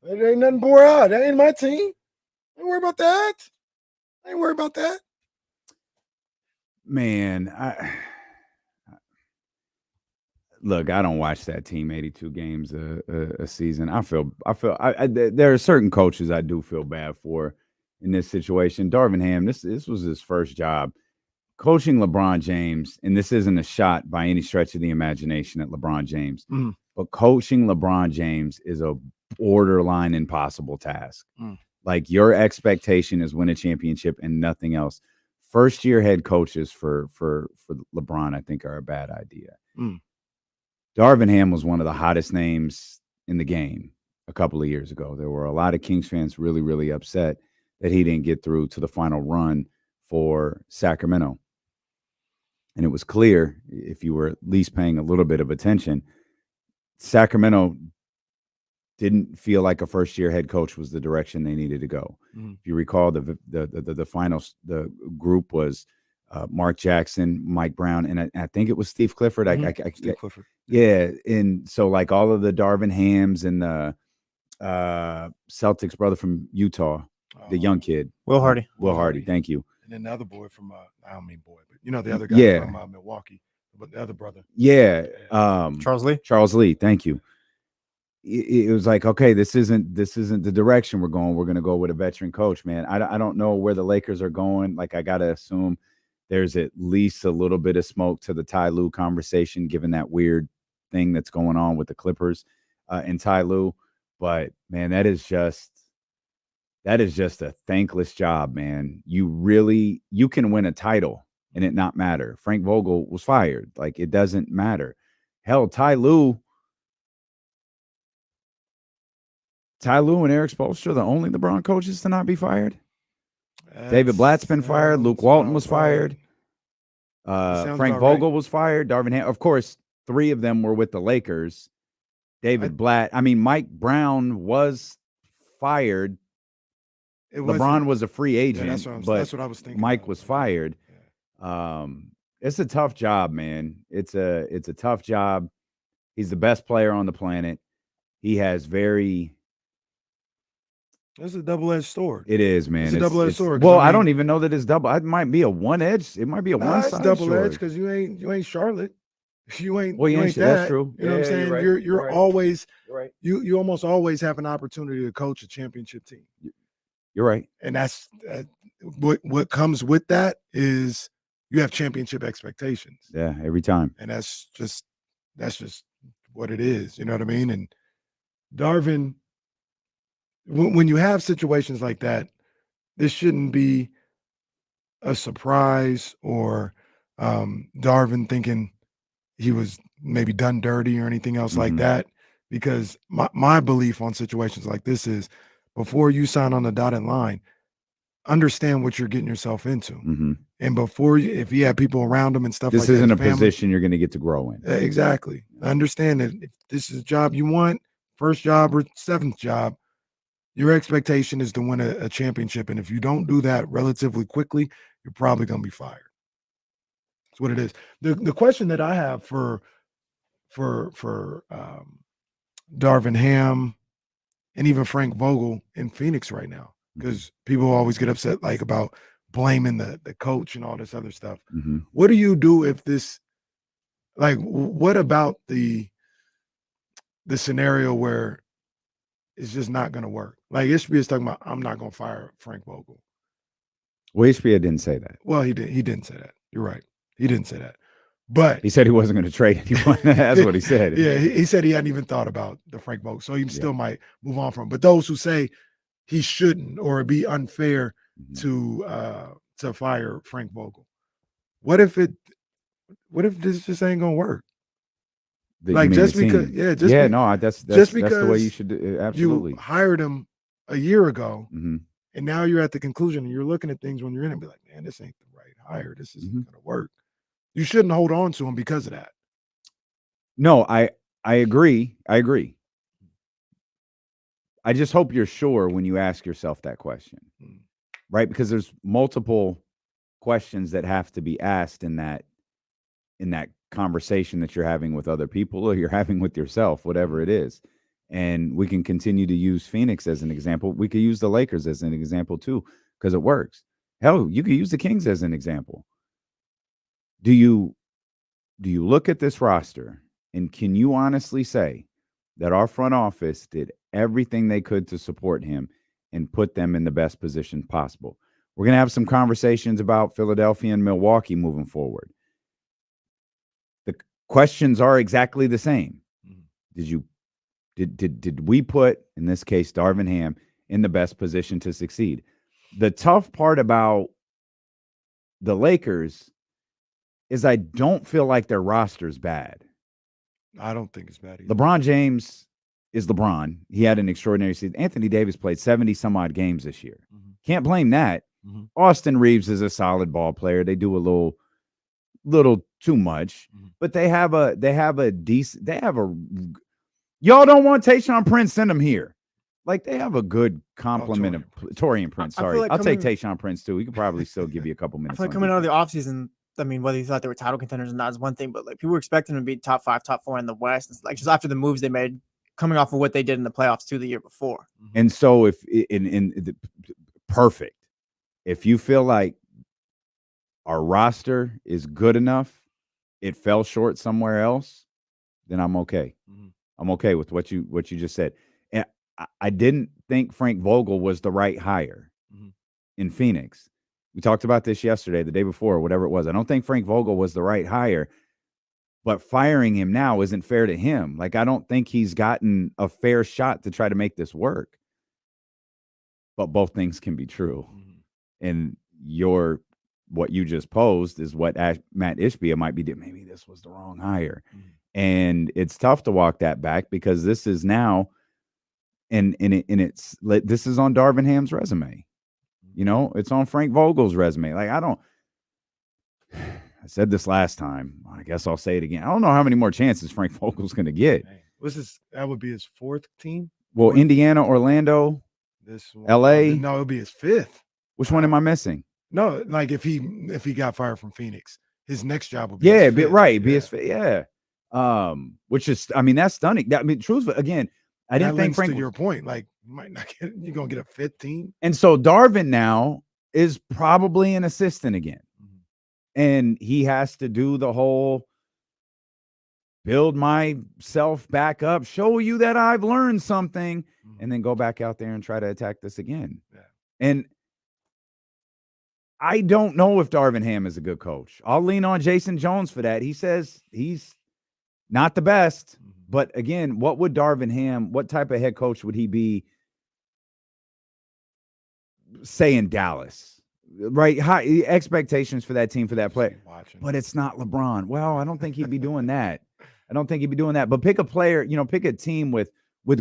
It ain't nothing to pour out. That ain't my team. Ain't worried about that. Ain't worried about that. Man, look, I don't watch that team 82 games a season. There are certain coaches I do feel bad for in this situation. Darvin Ham, this was his first job coaching LeBron James, and this isn't a shot by any stretch of the imagination at LeBron James, but coaching LeBron James is a borderline impossible task. Like, your expectation is win a championship and nothing else. First year head coaches for LeBron, I think, are a bad idea. Darvin Ham was one of the hottest names in the game a couple of years ago. There were a lot of Kings fans really, really upset that he didn't get through to the final run for Sacramento. And it was clear, if you were at least paying a little bit of attention, Sacramento didn't feel like a first-year head coach was the direction they needed to go. If you recall, the finals, the group was Mark Jackson, Mike Brown, and I think it was Steve Clifford. Steve Clifford. Yeah, and so like all of the Darvin Hams and the Celtics brother from Utah, the young kid, Will Hardy. Will Hardy, thank you. And then the other boy from I don't mean boy, but you know the other guy from Milwaukee, but the other brother. Yeah, Charles Lee. Charles Lee, thank you. It was like, okay, this isn't the direction we're going. We're going to go with a veteran coach, man. I don't know where the Lakers are going. Like, I got to assume there's at least a little bit of smoke to the Ty Lue conversation, given that weird thing that's going on with the Clippers and Ty Lue. But man, that is just a thankless job, man. You can win a title and it not matter. Frank Vogel was fired. Like, it doesn't matter. Hell, Ty Lue and Eric Spoelstra are the only LeBron coaches to not be fired. David Blatt's been fired. Luke Walton was fired. Frank Vogel was fired. Darvin Ham. Of course, 3 of them were with the Lakers. David Blatt. I mean, Mike Brown was fired. LeBron was a free agent, that's what I was thinking. Mike was fired. It's a tough job, man. It's a tough job. He's the best player on the planet. He has It's a double-edged sword. It is, man. It's a double-edged sword. Well, I don't even know that it's double. It might be a one-edge. It might be a one-sided It's double-edged because you ain't Charlotte. You ain't. Well, you ain't that. That's true. You know what I'm saying? You're always. You almost always have an opportunity to coach a championship team. You're right. And that's what comes with that is you have championship expectations. Yeah, every time. And that's just what it is. You know what I mean? And Darvin, when you have situations like that, this shouldn't be a surprise or Darvin thinking he was maybe done dirty or anything else like that. Because my belief on situations like this is before you sign on the dotted line, understand what you're getting yourself into. Mm-hmm. And before you, if you have people around them and stuff This like that. This isn't a family, position you're going to get to grow in. Exactly. Understand that if this is a job you want, first job or seventh job, your expectation is to win a championship. And if you don't do that relatively quickly, you're probably going to be fired. That's what it is. The question that I have for Darvin Ham and even Frank Vogel in Phoenix right now, because people always get upset like about blaming the coach and all this other stuff. Mm-hmm. What do you do if this, like, what about the scenario where it's just not going to work? Like ESPN is talking about, I'm not going to fire Frank Vogel. Well, ESPN didn't say that. Well, he didn't say that. You're right. He didn't say that. But he said he wasn't going to trade anyone. That's what he said. Yeah, he said he hadn't even thought about the Frank Vogel, so he still might move on from him. But those who say he shouldn't or it'd be unfair to fire Frank Vogel, what if this just ain't gonna work? Like just because, that's the way you should do. Absolutely. You hired him a year ago, and now you're at the conclusion and you're looking at things when you're in it and be like, man, this ain't the right hire. This isn't gonna work. You shouldn't hold on to him because of that. No, I agree. I just hope you're sure when you ask yourself that question, right? Because there's multiple questions that have to be asked in that conversation that you're having with other people or you're having with yourself, whatever it is. And we can continue to use Phoenix as an example. We could use the Lakers as an example too, because it works. Hell, you could use the Kings as an example. Do you look at this roster and can you honestly say that our front office did everything they could to support him and put them in the best position possible? We're going to have some conversations about Philadelphia and Milwaukee moving forward. The questions are exactly the same. Did we put, in this case, Darvin Ham in the best position to succeed? The tough part about the Lakers is I don't feel like their roster's bad. I don't think it's bad either. LeBron James is LeBron. He had an extraordinary season. Anthony Davis played 70-some-odd games this year. Can't blame that. Austin Reeves is a solid ball player. They do a little too much, but they have a y'all don't want Tayshaun Prince, send him here. Like they have a good complement of Taurean Prince. Sorry, I'll take Tayshaun Prince too. We could probably still give you a couple minutes. I feel like coming out of the offseason, I mean, whether you thought they were title contenders or not is one thing, but like people were expecting them to be top 5, top 4 in the West. It's like just after the moves they made, coming off of what they did in the playoffs too the year before. And so, if perfect, if you feel like our roster is good enough, it fell short somewhere else, then I'm okay. I'm okay with what you just said. And I didn't think Frank Vogel was the right hire in Phoenix. We talked about this yesterday, the day before, whatever it was. I don't think Frank Vogel was the right hire, but firing him now isn't fair to him. Like, I don't think he's gotten a fair shot to try to make this work. But both things can be true. And what you just posed is what Matt Ishbia might be doing. Maybe this was the wrong hire. And it's tough to walk that back because this is now, this is on Darvin Ham's resume. You know, it's on Frank Vogel's resume. Like, I said this last time. I guess I'll say it again. I don't know how many more chances Frank Vogel's going to get. That would be his 4th team? Well, Indiana, Orlando, LA. No, it would be his 5th. Which one am I missing? No, like if he got fired from Phoenix, his next job would be his 5th. Right. Be his 5th. Yeah. Which is, I mean, that's stunning. Truthfully, again, I didn't think Frank. To your point, like you might not get, you're gonna get a 5th team. And so Darvin now is probably an assistant again, and he has to do the whole build myself back up, show you that I've learned something, and then go back out there and try to attack this again. Yeah. And I don't know if Darvin Ham is a good coach. I'll lean on Jason Jones for that. He says he's not the best. But again, what would Darvin Ham, what type of head coach would he be, say, in Dallas? Right? High expectations for that team, for that player. But it's not LeBron. Well, I don't think he'd be doing that. But pick a player, pick a team with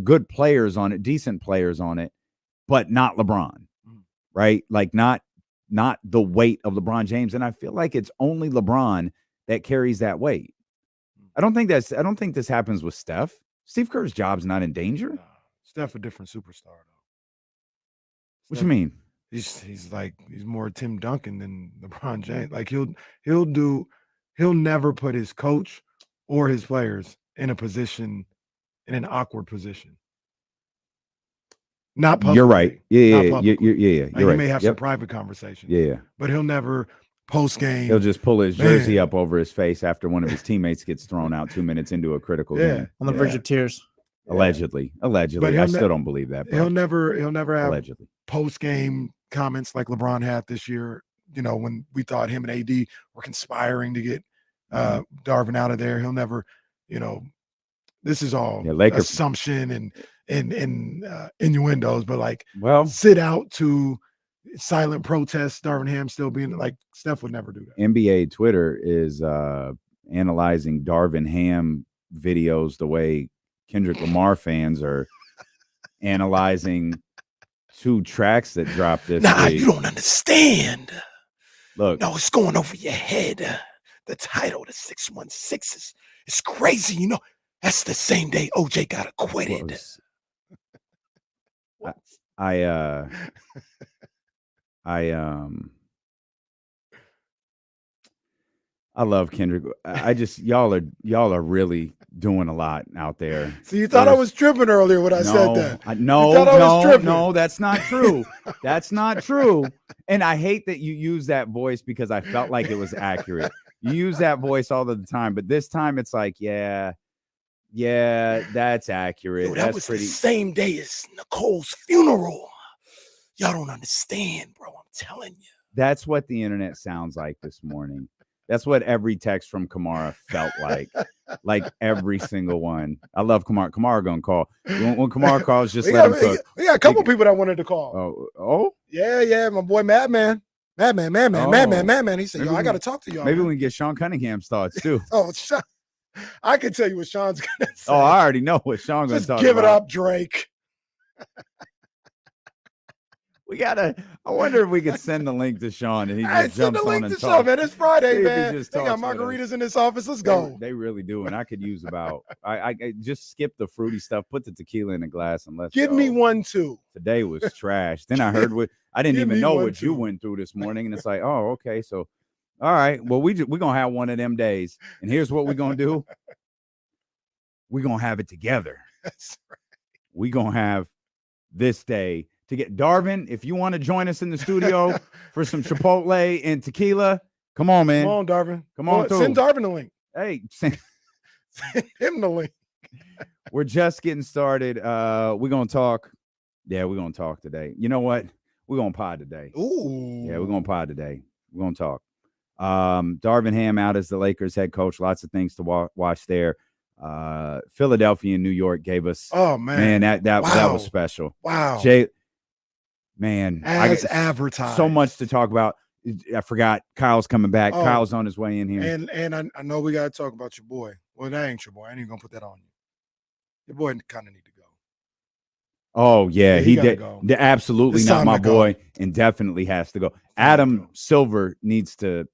good players on it, decent players on it, but not LeBron. right? Like not the weight of LeBron James. And I feel like it's only LeBron that carries that weight. I don't think this happens with Steph. Steve Kerr's job's not in danger. Nah, Steph a different superstar though. What you mean? He's more Tim Duncan than LeBron James. Like he'll never put his coach or his players in an awkward position. Not publicly. You're right. Yeah. You're Like, right. He may have some private conversations. Yeah. But he'll never post game. He'll just pull his jersey up over his face after one of his teammates gets thrown out 2 minutes into a critical game. On the verge of tears. Allegedly. But I still don't believe that. He'll never have allegedly post game comments like LeBron had this year. You know, when we thought him and AD were conspiring to get Darvin out of there. He'll never, this is all assumption and innuendos, but sit out to silent protests. Darvin Ham still being like Steph would never do that. NBA Twitter is analyzing Darvin Ham videos the way Kendrick Lamar fans are analyzing 2 tracks that dropped this week. You don't understand. Look, no, it's going over your head. The title, the 616 is crazy. That's the same day OJ got acquitted. I love Kendrick. I just y'all are really doing a lot out there. So you thought I was tripping earlier when I said that? No, that's not true. That's not true. And I hate that you use that voice because I felt like it was accurate. You use that voice all the time, but this time it's like, yeah, that's accurate. Yo, that's was pretty. The same day as Nicole's funeral. Y'all don't understand, bro. I'm telling you. That's what the internet sounds like this morning. That's what every text from Kamara felt like every single one. I love Kamara. Kamara gonna call. When Kamara calls, just let him cook. We got a couple people that wanted to call. Oh? Yeah, my boy Madman. Madman. He said, I got to talk to y'all. Maybe we can get Sean Cunningham's thoughts too. I can tell you what Sean's gonna say. Oh, I already know what Sean's gonna talk about. Give it up, Drake. I wonder if we could send the link to Sean and he just jumps on and talks. Sean, man. It's Friday, man. They got margaritas in this office. Let's go. They really do, and I could use about. I just skip the fruity stuff, put the tequila in a glass, and let's give me one too. Today was trash. Then I heard I didn't even know what you went through this morning, and it's like, oh, okay, so all right. Well, we're gonna have one of them days, and here's what we're gonna do. We're gonna have it together. That's right. We're gonna have this day. To get Darvin, if you want to join us in the studio for some Chipotle and tequila, come on, man. Come on, Darvin. Come on, send Darvin the link. Hey, send him the link. We're just getting started. We're gonna talk. Yeah, we're gonna talk today. You know what? We're gonna pod today. Ooh. Yeah, we're gonna pod today. We're gonna talk. Darvin Ham out as the Lakers head coach. Lots of things to watch there. Philadelphia and New York gave us. Oh man, that was special. Wow. Man, as advertised, so much to talk about. I forgot Kyle's coming back. Kyle's on his way in here, and I know we got to talk about your boy. Well, that ain't your boy. I ain't even gonna put that on you. Your boy kind of need to go. Oh yeah, he did. Go. Absolutely it's not my boy, go. And definitely has to go. Adam Silver needs to.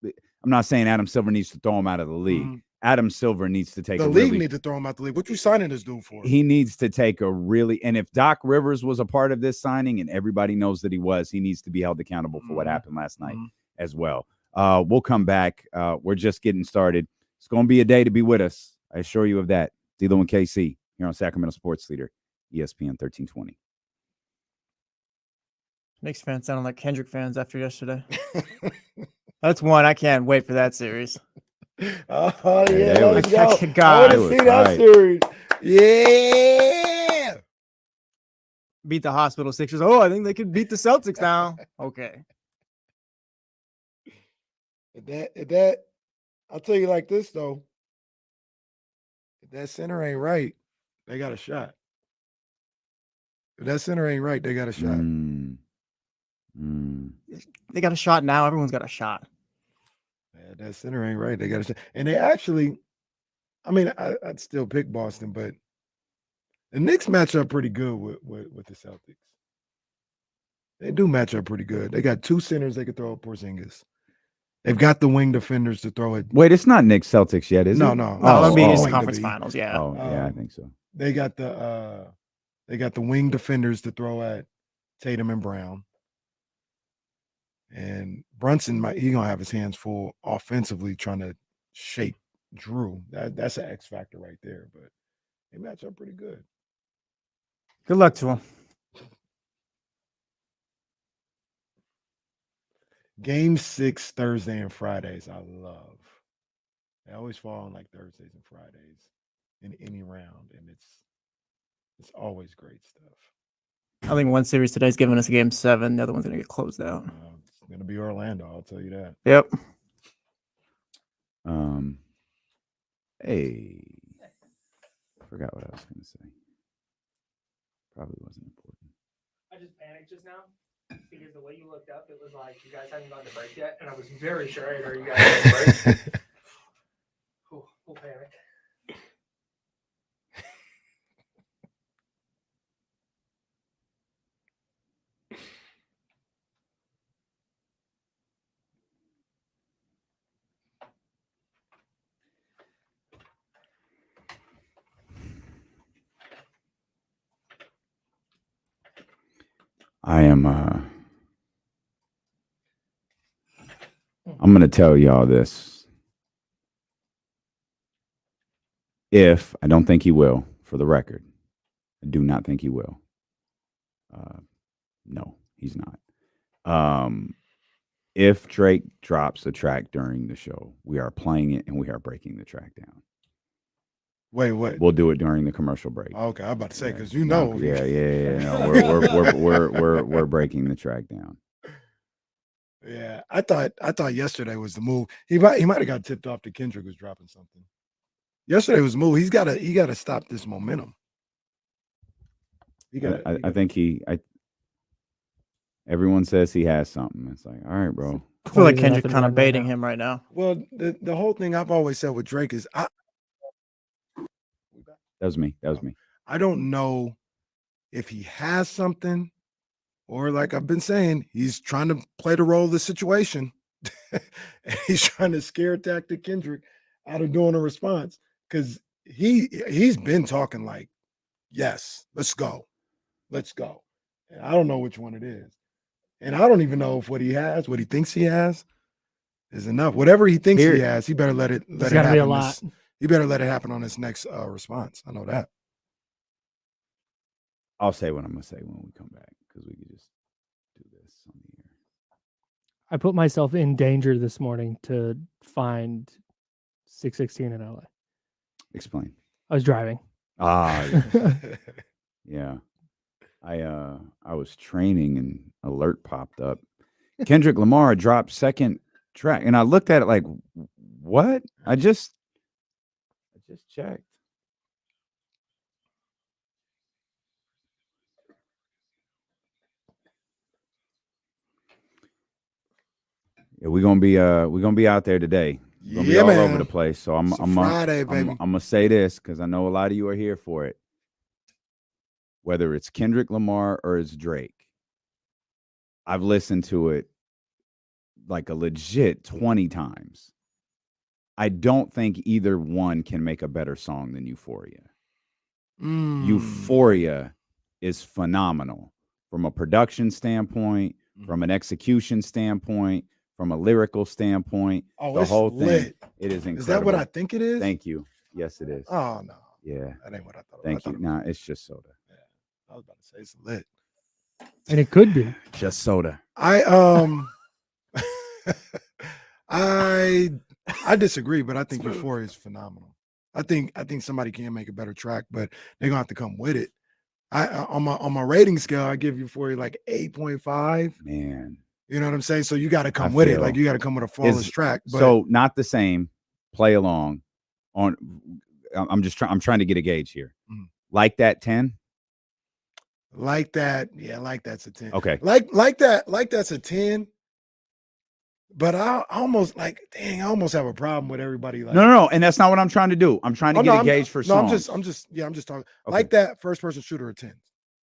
I'm not saying Adam Silver needs to throw him out of the league. Mm-hmm. Adam Silver needs to take the league need to throw him out the league. What you signing this dude for? He needs to take a really, and if Doc Rivers was a part of this signing, and everybody knows that he needs to be held accountable for what happened last night as well. We'll come back. We're just getting started. It's going to be a day to be with us. I assure you of that. D'Lo and KC here on Sacramento Sports Leader, ESPN 1320. Knicks fans sounding like Kendrick fans after yesterday. That's one. I can't wait for that series. Oh yeah, let's go. God, I want to see that series. Yeah. Beat the Hospital Sixers. Oh, I think they could beat the Celtics now. Okay. That I'll tell you like this though. If that center ain't right, they got a shot. If that center ain't right, they got a shot. They got a shot now. Everyone's got a shot. That center ain't right. They got to, and they actually, I mean, I'd still pick Boston, but the Knicks match up pretty good with the Celtics. They do match up pretty good. They got 2 centers they could throw at Porzingis. They've got the wing defenders to throw it. Wait, it's not Knicks Celtics yet, is it? No. No, that'll be his going to conference be. finals. Yeah. Oh, yeah, I think so. They got the wing defenders to throw at Tatum and Brown. And Brunson he gonna have his hands full offensively trying to shape Drew. That's an X factor right there, but they match up pretty good. Good luck to him. Game 6 Thursday and Fridays, I love. They always fall on like Thursdays and Fridays in any round, and it's always great stuff. I think one series today's giving us a game 7. The other one's gonna get closed out. It's gonna be Orlando, I'll tell you that. Yep. Hey, forgot what I was gonna say. Probably wasn't important. I just panicked just now because the way you looked up, it was like you guys hadn't gone to break yet, and I was very sure I had heard you guys on break. Full panic. I am I'm going to tell y'all this. If I don't think he will, for the record, I do not think he will. No, he's not. If Drake drops a track during the show, we are playing it and we are breaking the track down. Wait, what? We'll do it during the commercial break. Okay, I'm about to say because No, no, we're breaking the track down. Yeah, I thought yesterday was the move. He might have got tipped off that Kendrick was dropping something. Yesterday was the move. He got to stop this momentum. I think everyone says he has something. It's like, all right, bro. I feel like Kendrick kind of baiting him right now. Well, the whole thing I've always said with Drake is That was me. I don't know if he has something or, like I've been saying, he's trying to play the role of the situation. He's trying to scare tactic Kendrick out of doing a response because he's been talking like, yes, let's go. And I don't know which one it is. And I don't even know if what he thinks he has is enough. Whatever he thinks he has, he better let it happen. Be a lot. He better let it happen on his next response. I know that. I'll say what I'm going to say when we come back because we can just do this on the air. I put myself in danger this morning to find 616 in LA. Explain. I was driving. Yeah. I was training and alert popped up. Kendrick Lamar dropped second track, and I looked at it like, what? I just checked. Yeah, we're gonna be out there today. We're gonna be all over the place. So I'm Friday, baby. I'm gonna say this because I know a lot of you are here for it. Whether it's Kendrick Lamar or it's Drake, I've listened to it like a legit 20 times. I don't think either one can make a better song than Euphoria. Euphoria is phenomenal from a production standpoint, from an execution standpoint, from a lyrical standpoint. Oh, the it's whole lit. thing. It is incredible. Is that what I think it is? Thank you. Yes, it is. Oh no. Yeah. That ain't what I thought. Thank you. Nah, it's just soda. Yeah. I was about to say it's lit. And it could be. Just soda. I disagree, but I think Euphoria is phenomenal. I think somebody can make a better track, but they're gonna have to come with it. On my rating scale, I give Euphoria like 8.5. Man. You know what I'm saying? So you got to come with it. Like you got to come with a flawless track. But so not the same. Play along. I'm trying to get a gauge here. Like that 10. Like that, yeah, like that's a 10. Okay. Like that's a 10. But I almost have a problem with everybody. Like, No, and that's not what I'm trying to do. I'm trying to get a gauge for songs. I'm just talking. Okay. Like that first person shooter a 10.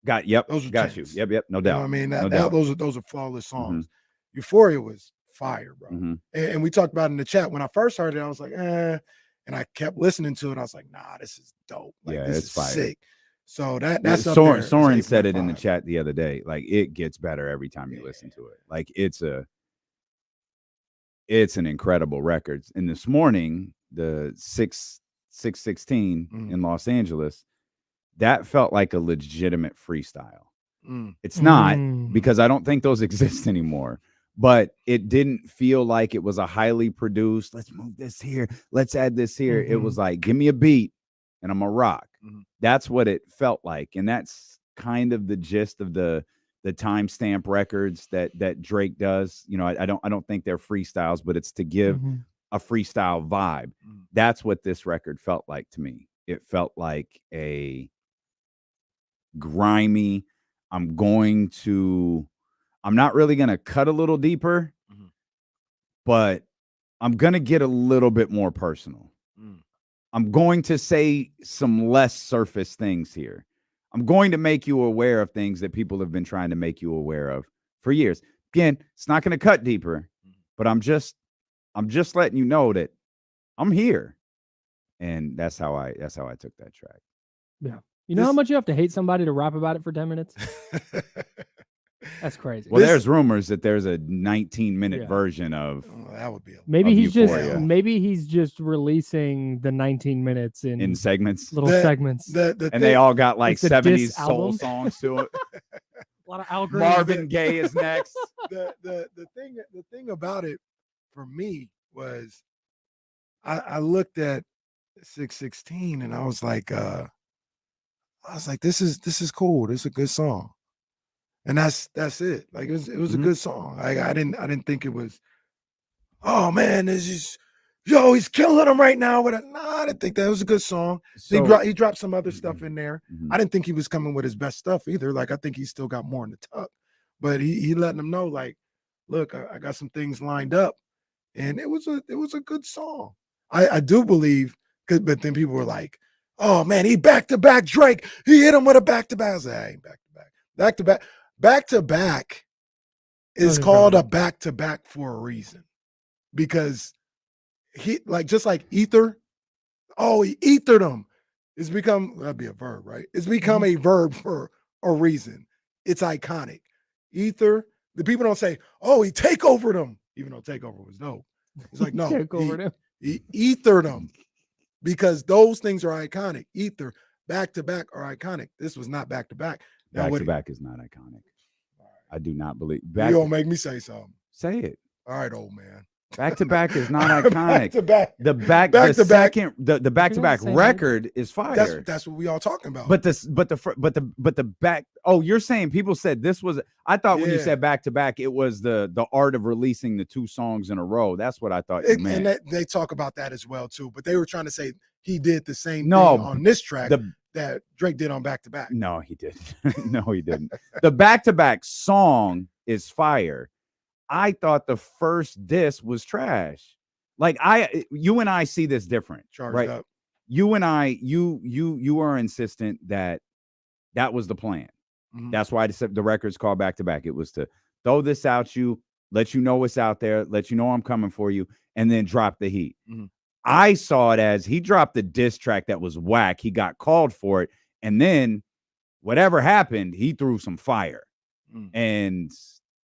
Those are got tens. you. Yep, no You doubt. know what I mean? No doubt. Those are flawless songs. Euphoria was fire, bro. And we talked about it in the chat. When I first heard it, I was like, and I kept listening to it. I was like, nah, this is dope. Like, this is fire. sick. So that's up there. Soren said it in the 8.5. chat the other day. Like, it gets better every time you listen to it. Like, it's an incredible record. And this morning, the 616 in Los Angeles, that felt like a legitimate freestyle. It's not, because I don't think those exist anymore. But it didn't feel like it was a highly produced, let's move this here, let's add this here. It was like, give me a beat and I'm a rock. That's what it felt like. And that's kind of the gist of the timestamp records that Drake does. You know, I don't think they're freestyles, but it's to give a freestyle vibe. That's what this record felt like to me. It felt like a grimy, I'm not really going to cut a little deeper, but I'm going to get a little bit more personal. I'm going to say some less surface things here. I'm going to make you aware of things that people have been trying to make you aware of for years. Again, it's not going to cut deeper, but I'm just letting you know that I'm here. And that's how I took that track. Yeah. You know how much you have to hate somebody to rap about it for 10 minutes? That's crazy. Well, there's rumors that there's a 19-minute version of that would be maybe he's Euphoria. just releasing the 19 minutes in segments, little segments, and they all got like 70s soul album. songs to it. A lot of Al Green. Marvin Gaye is next. The thing about it for me was I looked at 616 and I was like this is cool. This is a good song. And that's it. Like it was a good song. I didn't think it was, oh man, this is he's killing him right now. I didn't think that was a good song. So, he dropped some other stuff in there. I didn't think he was coming with his best stuff either. Like I think he still got more in the tuck. But he letting them know, like, look, I got some things lined up. And it was a good song. I do believe, but then people were like, oh man, he back-to-back Drake. He hit him with a back-to-back. I was like, I ain't back-to-back. Back-to-back. Back-to-back is called a back-to-back for a reason. Because he, like, just like ether, he ethered him. It's become, that'd be a verb, right? It's become a verb for a reason. It's iconic. Ether, the people don't say, he takeovered him, even though takeover was dope. It's like, no, he ethered him because those things are iconic. Ether, back-to-back are iconic. This was not back-to-back. Back-to-back is not iconic. I do not believe. You don't make me say something. Say it. All right, old man. Back-to-back is not iconic. Back-to-back. The back-to-back record is fire. That's what we all talking about. But the back. Oh, you're saying people said this was. I thought when you said back-to-back, it was the art of releasing the two songs in a row. That's what I thought you meant. And they talk about that as well too. But they were trying to say he did the same thing on this track that Drake did on back-to-back. No, he didn't. No, he didn't. The back-to-back song is fire. I thought the first diss was trash. Like you and I see this different, right? Up. You and I, you are insistent that was the plan. That's why the record's called back to back. It was to throw this out let you know what's out there, let you know I'm coming for you, and then drop the heat. I saw it as he dropped the diss track that was whack. He got called for it, and then whatever happened, he threw some fire, and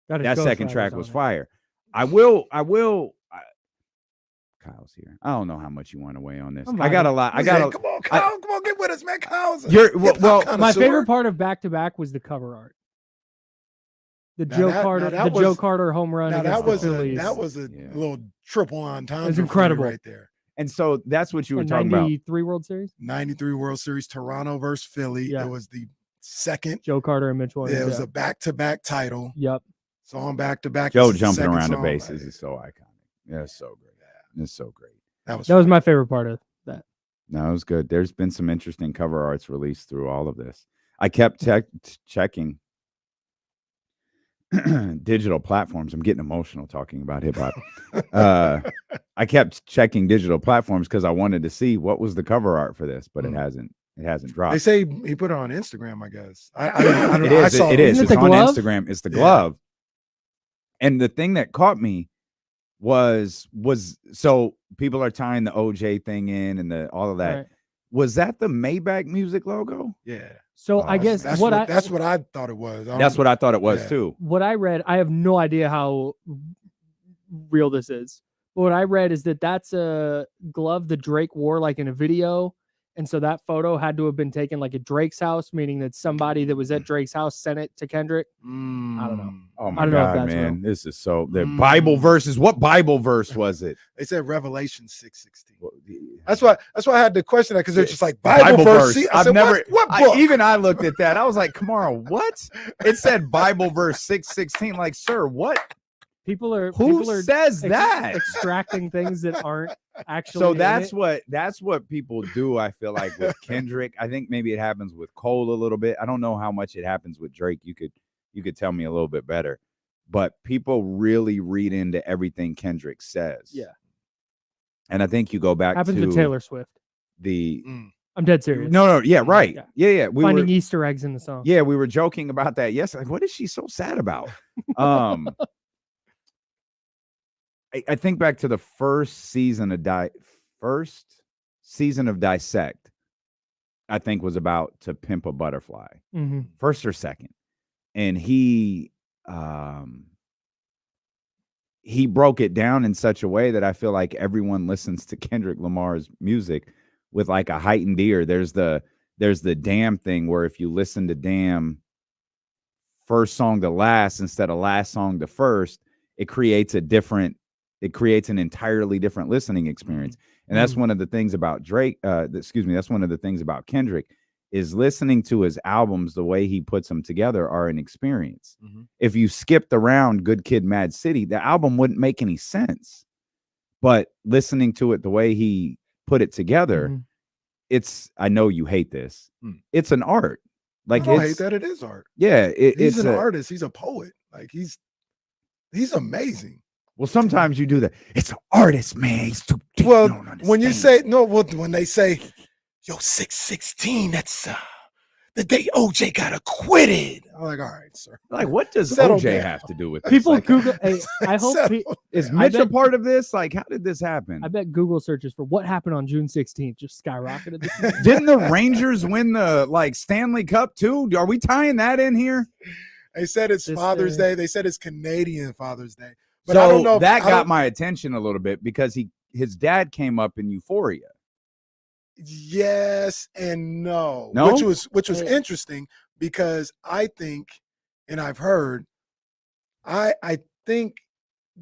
that second track was fire. Kyle's here. I don't know how much you want to weigh on this. I got a lot. Come on, Kyle. Come on, get with us, man. Kyle's my favorite part of back to back was the cover art. The Joe Carter home run. Now that was a little triple entendre. It's incredible right there. And so that's what you were talking about. 93 World Series. 93 World Series. Toronto versus Philly. Yeah. It was the second. Joe Carter and Mitch Williams. Yeah, it was a back-to-back title. Yep. Song back-to-back. Joe jumping around the bases is so iconic. Yeah, it's so great. It's so great. That was my favorite part of that. No, it was good. There's been some interesting cover arts released through all of this. I kept checking digital platforms. I'm getting emotional talking about hip hop. I kept checking digital platforms because I wanted to see what was the cover art for this, but it hasn't It hasn't dropped. They say he put it on Instagram, I guess. I don't know. I It is. saw It is. Isn't it It's the on glove? Instagram. It's the glove. And the thing that caught me was so people are tying the OJ thing in and all of that. Right. Was that the Maybach music logo? Yeah. So I guess That's what I thought it was. That's what I thought it was too. What I read, I have no idea how real this is. But what I read is that that's a glove that Drake wore like in a video. And so that photo had to have been taken like at Drake's house, meaning that somebody that was at Drake's house sent it to Kendrick. I don't know. Oh my I don't know if God, that's man. real. This is so the Bible verses. What Bible verse was it? They said Revelation 6:16. That's why I had to question that because they're just like Bible verse. verse. I've never what book? even I looked at that. I was like, Kamara, what? It said Bible verse 6:16. Like, sir, what? People are says that? extracting things that aren't actually. So in that's it. that's what people do. I feel like with Kendrick. I think maybe it happens with Cole a little bit. I don't know how much it happens with Drake. You could tell me a little bit better. But people really read into everything Kendrick says. Yeah. And I think you go back happens to with Taylor Swift. I'm dead serious. No, yeah, right. Yeah. We Finding were, Easter eggs in the song. Yeah, we were joking about that yesterday. Like, what is she so sad about? I think back to the first season of Dissect, I think was about To Pimp a Butterfly. Mm-hmm. First or second. And he broke it down in such a way that I feel like everyone listens to Kendrick Lamar's music with like a heightened ear. There's the Damn thing where if you listen to Damn first song to last instead of last song to first, it creates an entirely different listening experience. And that's one of the things about Drake. That's one of the things about Kendrick is listening to his albums. The way he puts them together are an experience. If you skipped around Good Kid, Mad City, the album wouldn't make any sense. But listening to it the way he put it together, I know you hate this. It's an art. Like I don't hate that. It is art. Yeah, he's an artist. He's a poet. Like he's amazing. Well, sometimes you do that. It's an artist, man. He's too deep. Well, when you say when they say, "Yo, 616," that's the day OJ got acquitted. I'm like, all right, sir. Like, what does Settle OJ down. have to do with this? People Like, Google. Hey, I hope is Mitch a part of this? Like, how did this happen? I bet Google searches for what happened on June 16th just skyrocketed. This year. Didn't the Rangers win the Stanley Cup too? Are we tying that in here? They said it's Father's Day. They said it's Canadian Father's Day. But So I don't know. that got my attention a little bit because his dad came up in Euphoria. Yes and no. No? Which was interesting because I think, and I've heard, I think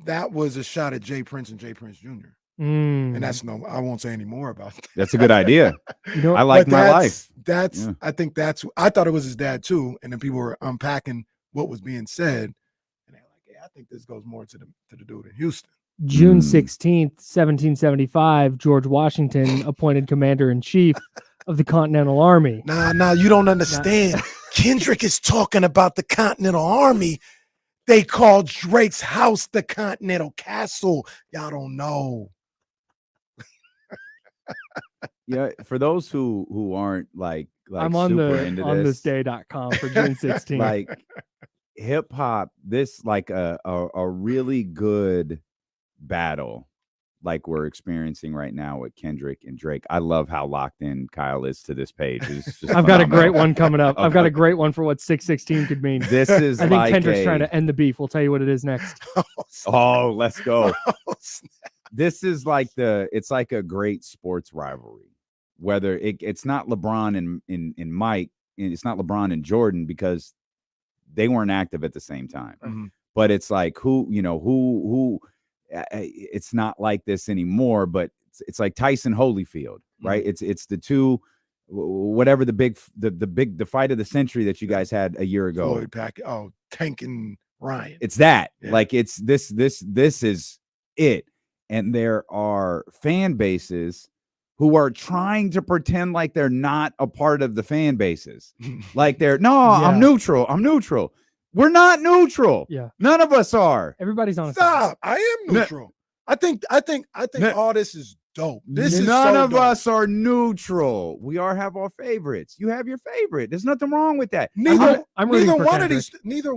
that was a shot at Jay Prince and Jay Prince Jr. And that's I won't say any more about that. That's a good idea. I like my life. I think I thought it was his dad too. And then people were unpacking what was being said. And they're like, yeah, I think this goes more to the dude in Houston. June 16th, 1775, George Washington appointed commander-in-chief of the Continental Army. Nah, you don't understand. Kendrick is talking about the Continental Army. They call Drake's house the Continental Castle. Y'all don't know. Yeah, for those who aren't like I'm on super the into on this, thisday.com for June 16th. like hip hop, this like a really good battle like we're experiencing right now with Kendrick and Drake. I love how locked in Kyle is to this page. It's just I've got a great phenomenal. one coming up. I've got Okay. a great one for what 616 could mean. This is I think like Kendrick's trying to end the beef. We'll tell you what it is next. Oh, let's go. This is like it's like a great sports rivalry. Whether it's not LeBron and Mike, and it's not LeBron and Jordan because they weren't active at the same time. But it's like who it's not like this anymore, but it's like Tyson Holyfield, right? It's the two, whatever the fight of the century that you guys had a year ago. Tank and Ryan. It's that. Yeah. Like it's this is it. And there are fan bases who are trying to pretend like they're not a part of the fan bases. Like I'm neutral. We're not neutral. Yeah. None of us are. Everybody's on a Stop. I am neutral. I think all this is dope. This is None so of dope. us are neutral. We all have our favorites. You have your favorite. There's nothing wrong with that. Neither I'm neither rooting for one of Kendrick. these. Neither.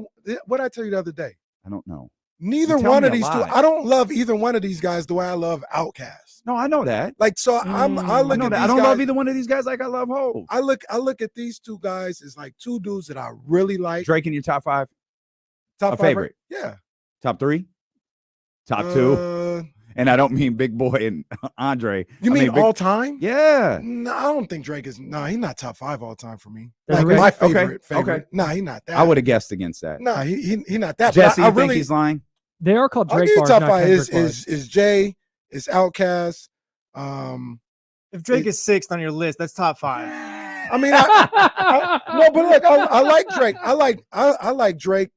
What I tell you the other day. I don't know. Neither You tell one me of a these two. lot. I don't love either one of these guys the way I love Outkast. No, I know that. Like so, I look at these I don't guys, love either one of these guys like I love Hov. I look at these two guys as like two dudes that I really like. Drake in your top 5? Top a 5, favorite? Yeah. Top 3? Top 2? And I don't mean Big Boy and Andre. You I mean Big- all time? Yeah. No, I don't think Drake is. No, he's not top 5 all time for me. That's Like okay. my Okay. favorite. No, he's not that. I would have guessed against that. No, he not that. Jesse, but you I think really, he's lying? They are called I'll Drake give you bars, top not 5 Kendrick bars. is Jay, is Outkast. If Drake is 6th on your list, that's top 5. I mean, no, but look, I like Drake. I like Drake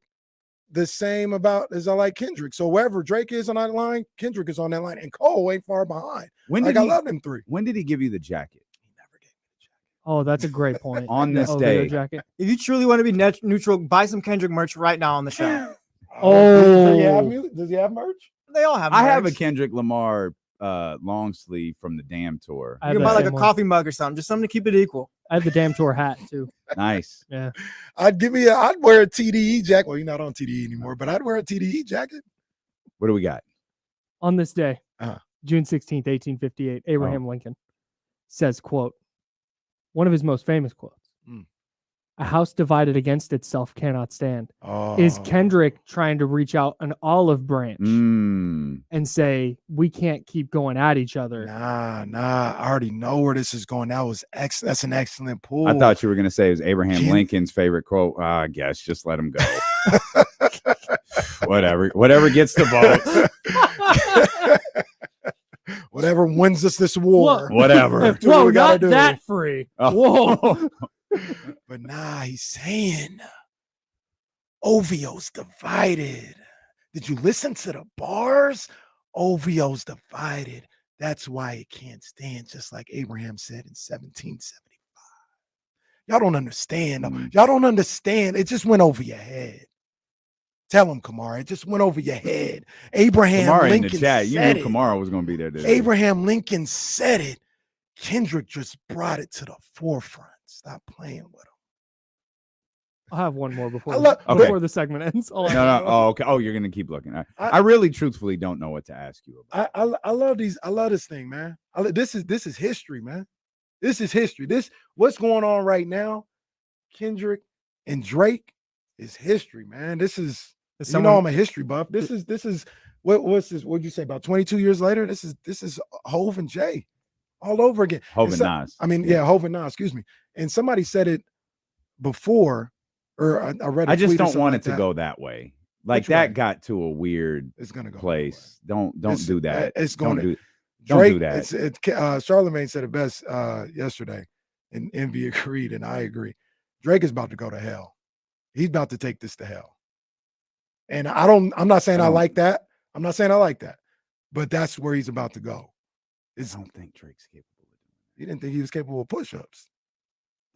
the same about as I like Kendrick. So wherever Drake is on that line, Kendrick is on that line, and Cole ain't far behind. When Like did I he, love them 3. When did he give you the jacket? Oh, that's a great point. On this Video day. jacket. If you truly want to be neutral, buy some Kendrick merch right now on the show. Does he have merch? They all have. I have a merch. Kendrick Lamar long sleeve from the Damn Tour. I You have can the buy like a same one. coffee mug or something, just something to keep it equal. I have the Damn Tour hat too. Nice. Yeah. I'd wear a TDE jacket. Well, you're not on TDE anymore, but I'd wear a TDE jacket. What do we got? On this day, Uh-huh. June 16th, 1858, Abraham Oh. Lincoln says, quote, one of his most famous quotes, a house divided against itself cannot stand. Is Kendrick trying to reach out an olive branch and say, we can't keep going at each other? Nah. I already know where this is going. That's an excellent pull. I thought you were going to say it was Abraham Ken- Lincoln's favorite quote. I guess just let him go. Whatever gets the votes. Whatever wins us this war. Whatever. Do what Whoa, we gotta not do. that free. Oh. Whoa. But nah, he's saying OVO's divided. Did you listen to the bars? OVO's divided. That's why it can't stand, just like Abraham said in 1775. Y'all don't understand. Y'all don't understand. It just went over your head. Tell him, Kamara. It just went over your head. Abraham Kamara Lincoln in the chat. You said knew it. Kamara was going to be there today. Abraham Lincoln said it. Kendrick just brought it to the forefront. Stop playing with him. I'll have one more before, Okay. before the segment ends. No. Oh, okay. Oh, you're going to keep looking. I really, truthfully, don't know what to ask you about. I love these. I love this thing, man. This is history, man. This is history. What's going on right now, Kendrick and Drake is history, man. This is I'm a history buff. This is what's this? What'd you say about 22 years later? This is Hov and Jay all over again. Hov and Nas. I mean, yeah, Hov and Nas. Excuse me. And somebody said it before, or I read. I just tweet or don't something want like it to that. go that way. Like Which that way? got to a weird It's gonna go place. Don't It's- do that. It's going don't to. don't Drake, do that. Charlemagne said it best yesterday, and Envy agreed, and I agree. Drake is about to go to hell. He's about to take this to hell. And I'm not saying I like that. I'm not saying I like that, but that's where he's about to go. I don't think Drake's capable. He didn't think he was capable of push-ups.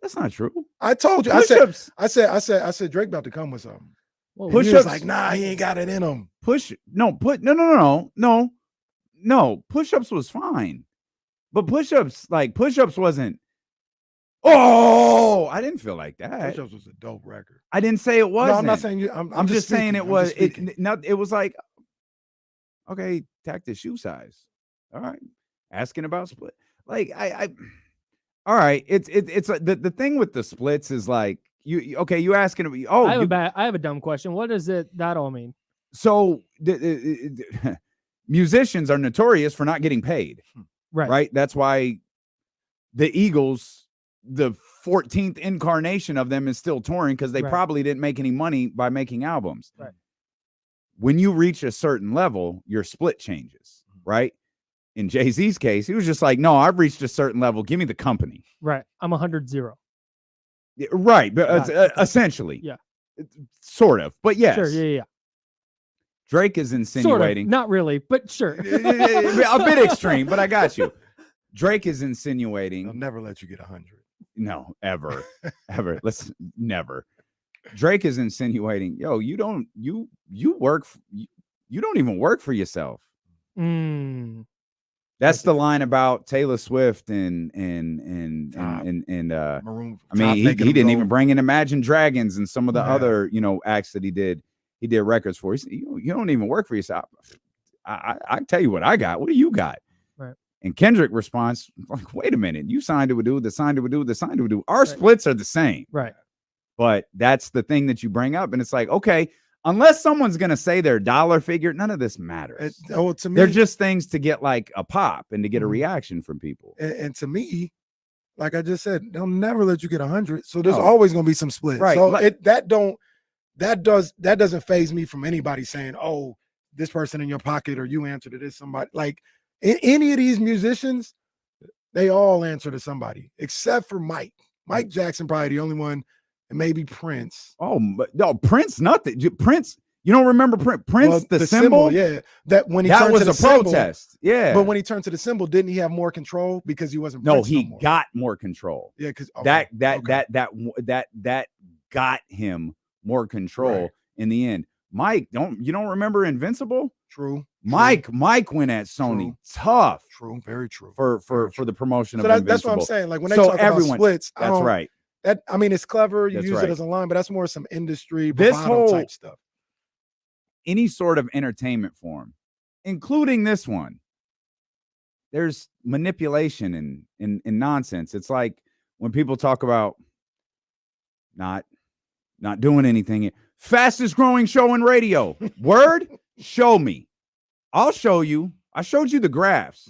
That's not true. I told you. Push-ups. I said Drake about to come with something. Whoa, And he was push-ups. like, nah, he ain't got it in him. No. Push-ups was fine. But push-ups wasn't. Oh, I didn't feel like that. Push-ups was a dope record. I didn't say it wasn't. No, I'm not saying you. I'm just saying it was. It was like, okay, tack the shoe size. All right, asking about split. Like all right. It's like the thing with the splits is like you asking. Oh, I have a dumb question. What does that all mean? So musicians are notorious for not getting paid. Right. That's why the Eagles, the 14th incarnation of them, is still touring because they probably didn't make any money by making albums. Right. When you reach a certain level, your split changes, right? In Jay-Z's case, he was just like, no, I've reached a certain level. Give me the company. Right. I'm 100-0. Yeah, right. But essentially. Yeah. Sort of. But yes. Sure. Yeah. Drake is insinuating. Sort of, not really, but sure. A bit extreme, but I got you. Drake is insinuating. I'll never let you get 100. No, ever. Let's never. Drake is insinuating, yo, you don't even work for yourself. That's the line about Taylor Swift and Maroon. I mean, he didn't even bring in Imagine Dragons and some of the other, acts that he did. He did records for. You don't even work for yourself. I tell you what I got. What do you got? Right. And Kendrick responds like, "Wait a minute, you signed to a dude that signed to a dude that signed to a dude. Our splits are the same, right?" But that's the thing that you bring up, and it's like, okay, unless someone's gonna say their dollar figure, none of this matters. To me, they're just things to get like a pop and to get a reaction from people. And to me, like I just said, they'll never let you get 100. So there's always gonna be some splits. Right. So that doesn't phase me from anybody saying, "Oh, this person in your pocket," or "You answer to this somebody." Like any of these musicians, they all answer to somebody except for Mike. Mike Jackson, probably the only one, and maybe Prince. Oh, but no, Prince, nothing. Prince, you don't remember Prince? Prince, Well, the symbol? yeah. That when he that turned was to the a symbol, protest. Yeah. But when he turned to the symbol, didn't he have more control because he wasn't? No, Prince he more? got more control. Yeah, because that got him more control in the end. Mike, you don't remember Invincible? True. Mike went at Sony tough. True, very true. For the promotion So of Invincible. that's what I'm saying. Like when they talk about splits, that's right. I mean, it's clever. You That's use right. it as a line, but that's more some industry This bravado type stuff. Any sort of entertainment form, including this one, there's manipulation and nonsense. It's like when people talk about not doing anything. Fastest growing show in radio. Word? Show me. I'll show you. I showed you the graphs.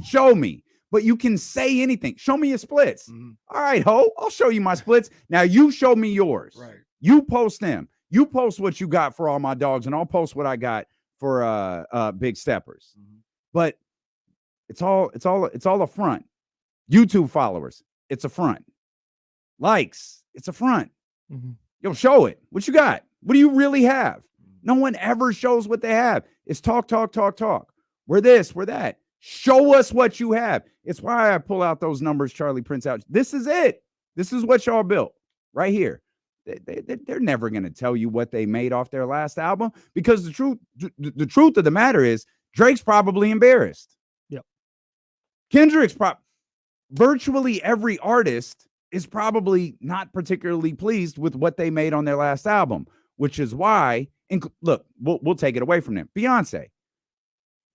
Show me. But you can say anything. Show me your splits. All right, ho. I'll show you my splits. Now you show me yours. Right. You post them. You post what you got for all my dogs, and I'll post what I got for Big Steppers. But it's all a front. YouTube followers, it's a front. Likes, it's a front. Yo, show it. What you got? What do you really have? No one ever shows what they have. It's talk. We're this, we're that. Show us what you have. It's why I pull out those numbers Charlie prints out. This is it. This is what y'all built right here. They're never going to tell you what they made off their last album because the truth of the matter is Drake's probably embarrassed. Yep. Kendrick's virtually every artist is probably not particularly pleased with what they made on their last album, which is why, look, we'll take it away from them. Beyonce,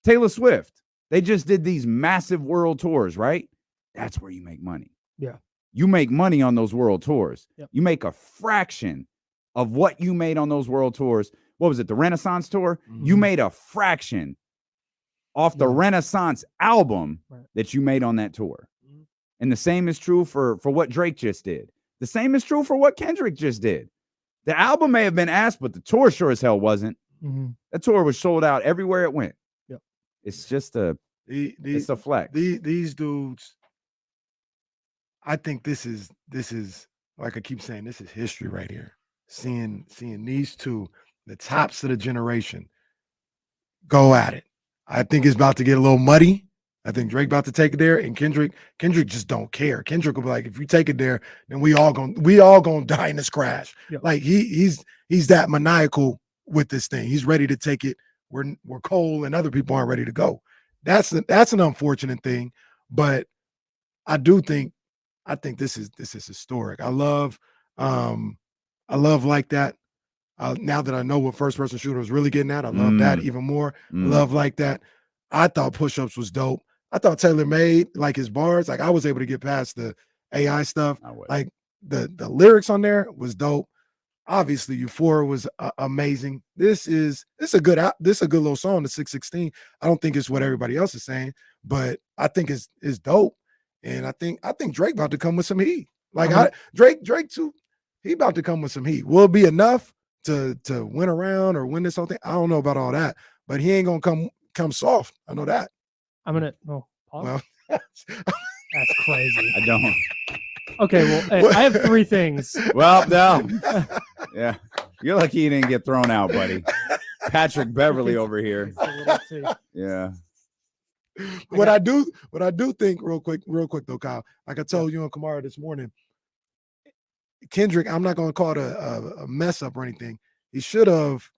Taylor Swift, they just did these massive world tours, right? That's where you make money. Yeah. You make money on those world tours. Yep. You make a fraction of what you made on those world tours. What was it? The Renaissance tour? You made a fraction off the Renaissance album that you made on that tour. And the same is true for what Drake just did. The same is true for what Kendrick just did. The album may have been asked, but the tour sure as hell wasn't. That tour was sold out everywhere it went. Yep. It's just it's a flex. These dudes, I think this is like I keep saying, this is history right here. Seeing these two, the tops of the generation, go at it. I think it's about to get a little muddy. I think Drake about to take it there, and Kendrick just don't care. Kendrick will be like, if you take it there, then we all gonna die in this crash. Yep. Like he's that maniacal with this thing. He's ready to take it. We're Cole and other people aren't ready to go. That's an unfortunate thing, but I think this is historic. I love like that. Now that I know what first person shooter was really getting at, I love that even more. Love like that. I thought push-ups was dope. I thought Taylor made like his bars. Like I was able to get past the AI stuff. Like the lyrics on there was dope. Obviously, Euphoria was amazing. This is a good little song. The 616. I don't think it's what everybody else is saying, but I think it's dope. And I think Drake about to come with some heat. Like Drake too. He about to come with some heat. Will it be enough to win around or win this whole thing? I don't know about all that, but he ain't gonna come soft. I know that. I'm gonna pause. Well, That's crazy. I don't. Okay, well, I have three things. Well, no. Yeah. You're lucky you didn't get thrown out, buddy. Patrick Beverly over here. Yeah. What I do think real quick though, Kyle, like I told you and Kamara this morning, Kendrick, I'm not going to call it a mess up or anything. He should have,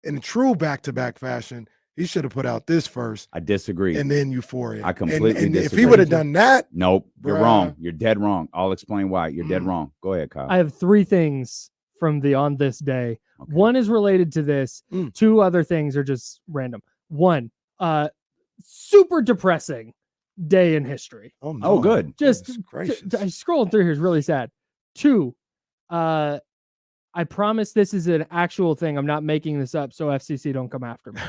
in true back-to-back fashion, He should have put out this first. I disagree. And then Euphoria. I completely and disagree. if he would have done that, nope, you're bruh. wrong. You're dead wrong. I'll explain why. You're dead wrong. Go ahead, Kyle. I have 3 things from the On This Day. Okay. One is related to this. 2 other things are just random. 1, super depressing day in history. Oh, no. Oh, good. Just scrolling through here is really sad. 2, I promise this is an actual thing. I'm not making this up, so FCC don't come after me.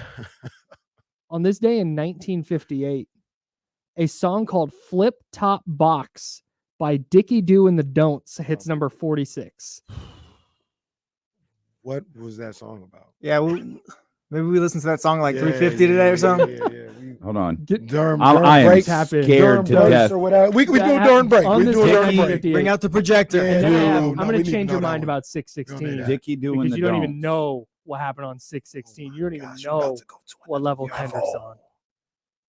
On this day in 1958, a song called Flip Top Box by Dickie Doo and the Don'ts hits number 46. What was that song about? Yeah, maybe we listened to that song like 350 today or something. Hold on. Durham I am break. scared to death. Or whatever. We do it during break. We do it during break. Bring out the projector. I'm going to change your mind about 616. Dickie Doo and because the you don't Don'ts. even know what happened on 616. You don't even know what level tender's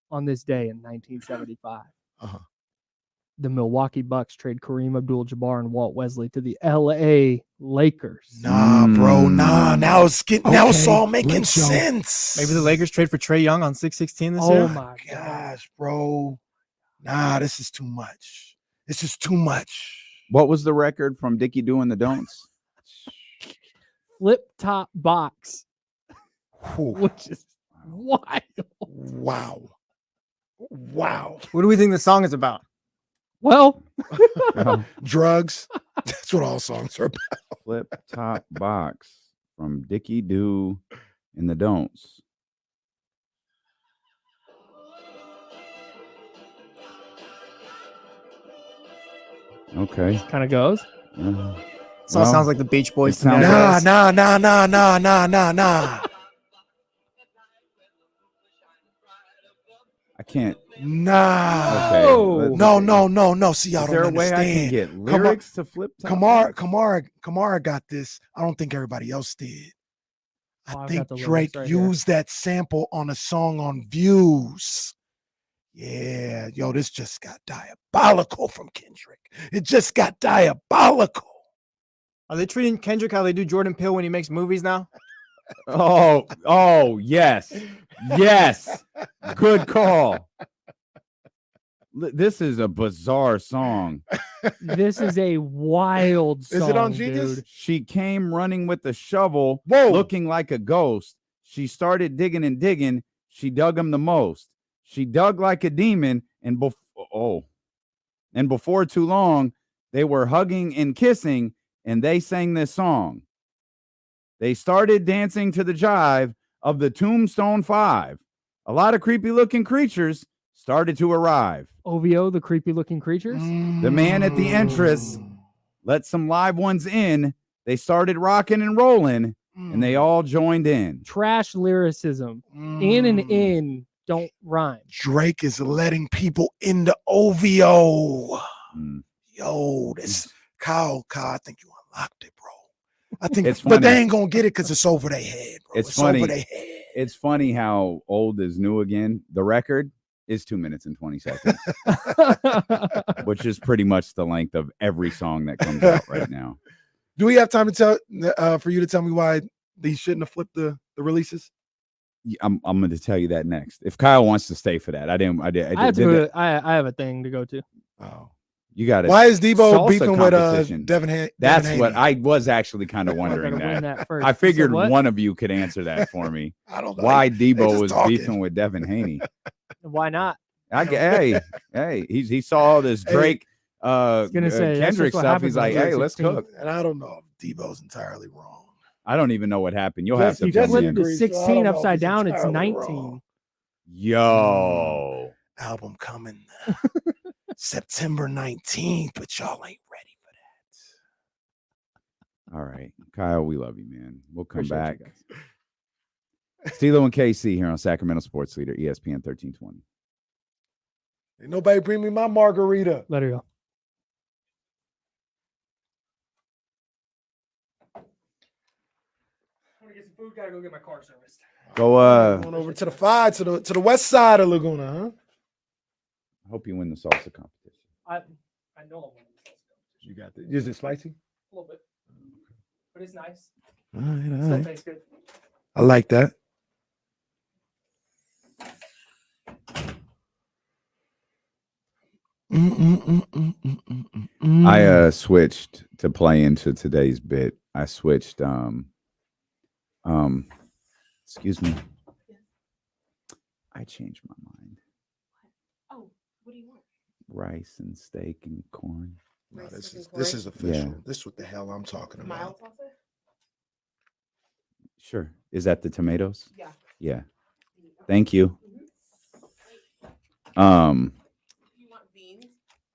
on this day in 1975. The Milwaukee Bucks trade Kareem Abdul-Jabbar and Walt Wesley to the LA Lakers. Nah, bro. Nah. Now it's all making sense. Maybe the Lakers trade for Trae Young on 616 this year. Oh my gosh, bro. Nah, this is too much. This is too much. What was the record from Dickie Doo and the Don'ts? Flip Top Box, which is wild. Wow. What do we think the song is about? Well, drugs. That's what all songs are about. Flip Top Box from Dickie Doo and the Don'ts. Okay. Kind of goes. Song sounds like the Beach Boys to me. Nah. I can't. Nah. Okay. No. See, y'all Is don't there a understand. way I can get lyrics to Flip Top? Kamara got this. I don't think everybody else did. I think the Drake lyrics right used that sample on a song on Views. Yeah, yo, this just got diabolical from Kendrick. It just got diabolical. Are they treating Kendrick how they do Jordan Peele when he makes movies now? Oh, yes. Yes. Good call. This is a bizarre song. This is a wild song. Is it on Genius? Dude. She came running with a shovel, Whoa. looking like a ghost. She started digging and digging. She dug him the most. She dug like a demon, and before too long, they were hugging and kissing, and they sang this song. They started dancing to the jive of the Tombstone Five. A lot of creepy-looking creatures started to arrive. OVO, the creepy-looking creatures? The man at the entrance let some live ones in. They started rocking and rolling, and they all joined in. Trash lyricism. In and in don't rhyme. Drake is letting people into OVO. Yo, this Kyle, I think you unlocked it, bro. I think, It's but funny. they ain't gonna get it because it's over their head, bro. It's funny. over their head. It's funny how old is new again. The record is 2 minutes and 20 seconds, which is pretty much the length of every song that comes out right now. Do we have time to tell for you to tell me why they shouldn't have flipped the releases? I'm going to tell you that next. If Kyle wants to stay for that, I have a thing to go to. Oh, you got it. Why is Debo beefing with Devin Haney? That's what I was actually kind of wondering. that first. I figured what? one of you could answer that for me. I don't know. Why They Debo just was talking. beefing with Devin Haney. Why not? Hey, he saw all this Drake gonna say, that's Kendrick just what stuff. He's happens on like, hey, let's 16. cook. And I don't know if Debo's entirely wrong. I don't even know what happened. You'll have to You fill me flip in. the agree, so I 16 don't know if upside it's down, it's entirely 19. wrong. Yo. Album coming September 19th, but y'all ain't ready for All right. Kyle, we love you, man. We'll come Appreciate back. you Stilo and KC here on Sacramento Sports Leader, ESPN 1320. that. Ain't nobody bring me my margarita. Let her go. I'm gonna get some food. Gotta go get my car serviced. Go. Going over to the west side of Laguna, huh? I hope you win the salsa competition. I know I'm winning this. You got this. Is it spicy? A little bit. But it's nice. All right, all Still right. tastes good. I like that. I switched to play into today's bit. I switched excuse me. I changed my mind. Oh, what do you want? Rice and steak and corn. No, this is official. Yeah. This is what the hell I'm talking about. Mild salsa? Sure. Is that the tomatoes? Yeah. Yeah. Thank you. You want beans?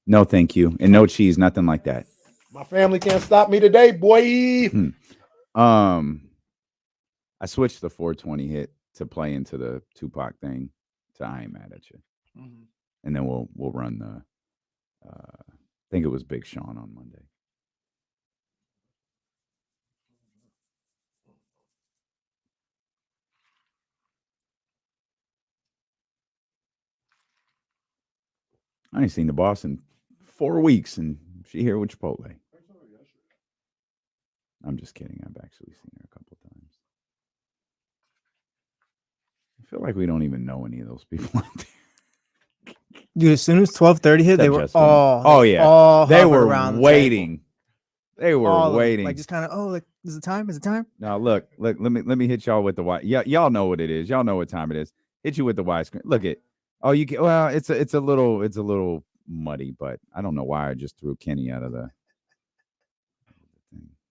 No, thank you. And no cheese, nothing like that. My family can't stop me today, boy. I switched the 420 hit to play into the Tupac thing to I Ain't Mad at You. And then we'll run the I think it was Big Sean on Monday. I ain't seen the boss in 4 weeks, and she here with Chipotle. I'm just kidding. I've actually seen her a couple of times. I feel like we don't even know any of those people out there. Dude, as soon as 12:30 hit, they were all. Oh yeah, all they hovering were around the waiting. table. They were All of them, waiting. like just kind of, like, is it time? Is it time? Now look. Let me hit y'all with the wide. Yeah, y'all know what it is. Y'all know what time it is. Hit you with the widescreen. Look it. Oh, you can. Well, it's a little muddy, but I don't know why I just threw Kenny out of the.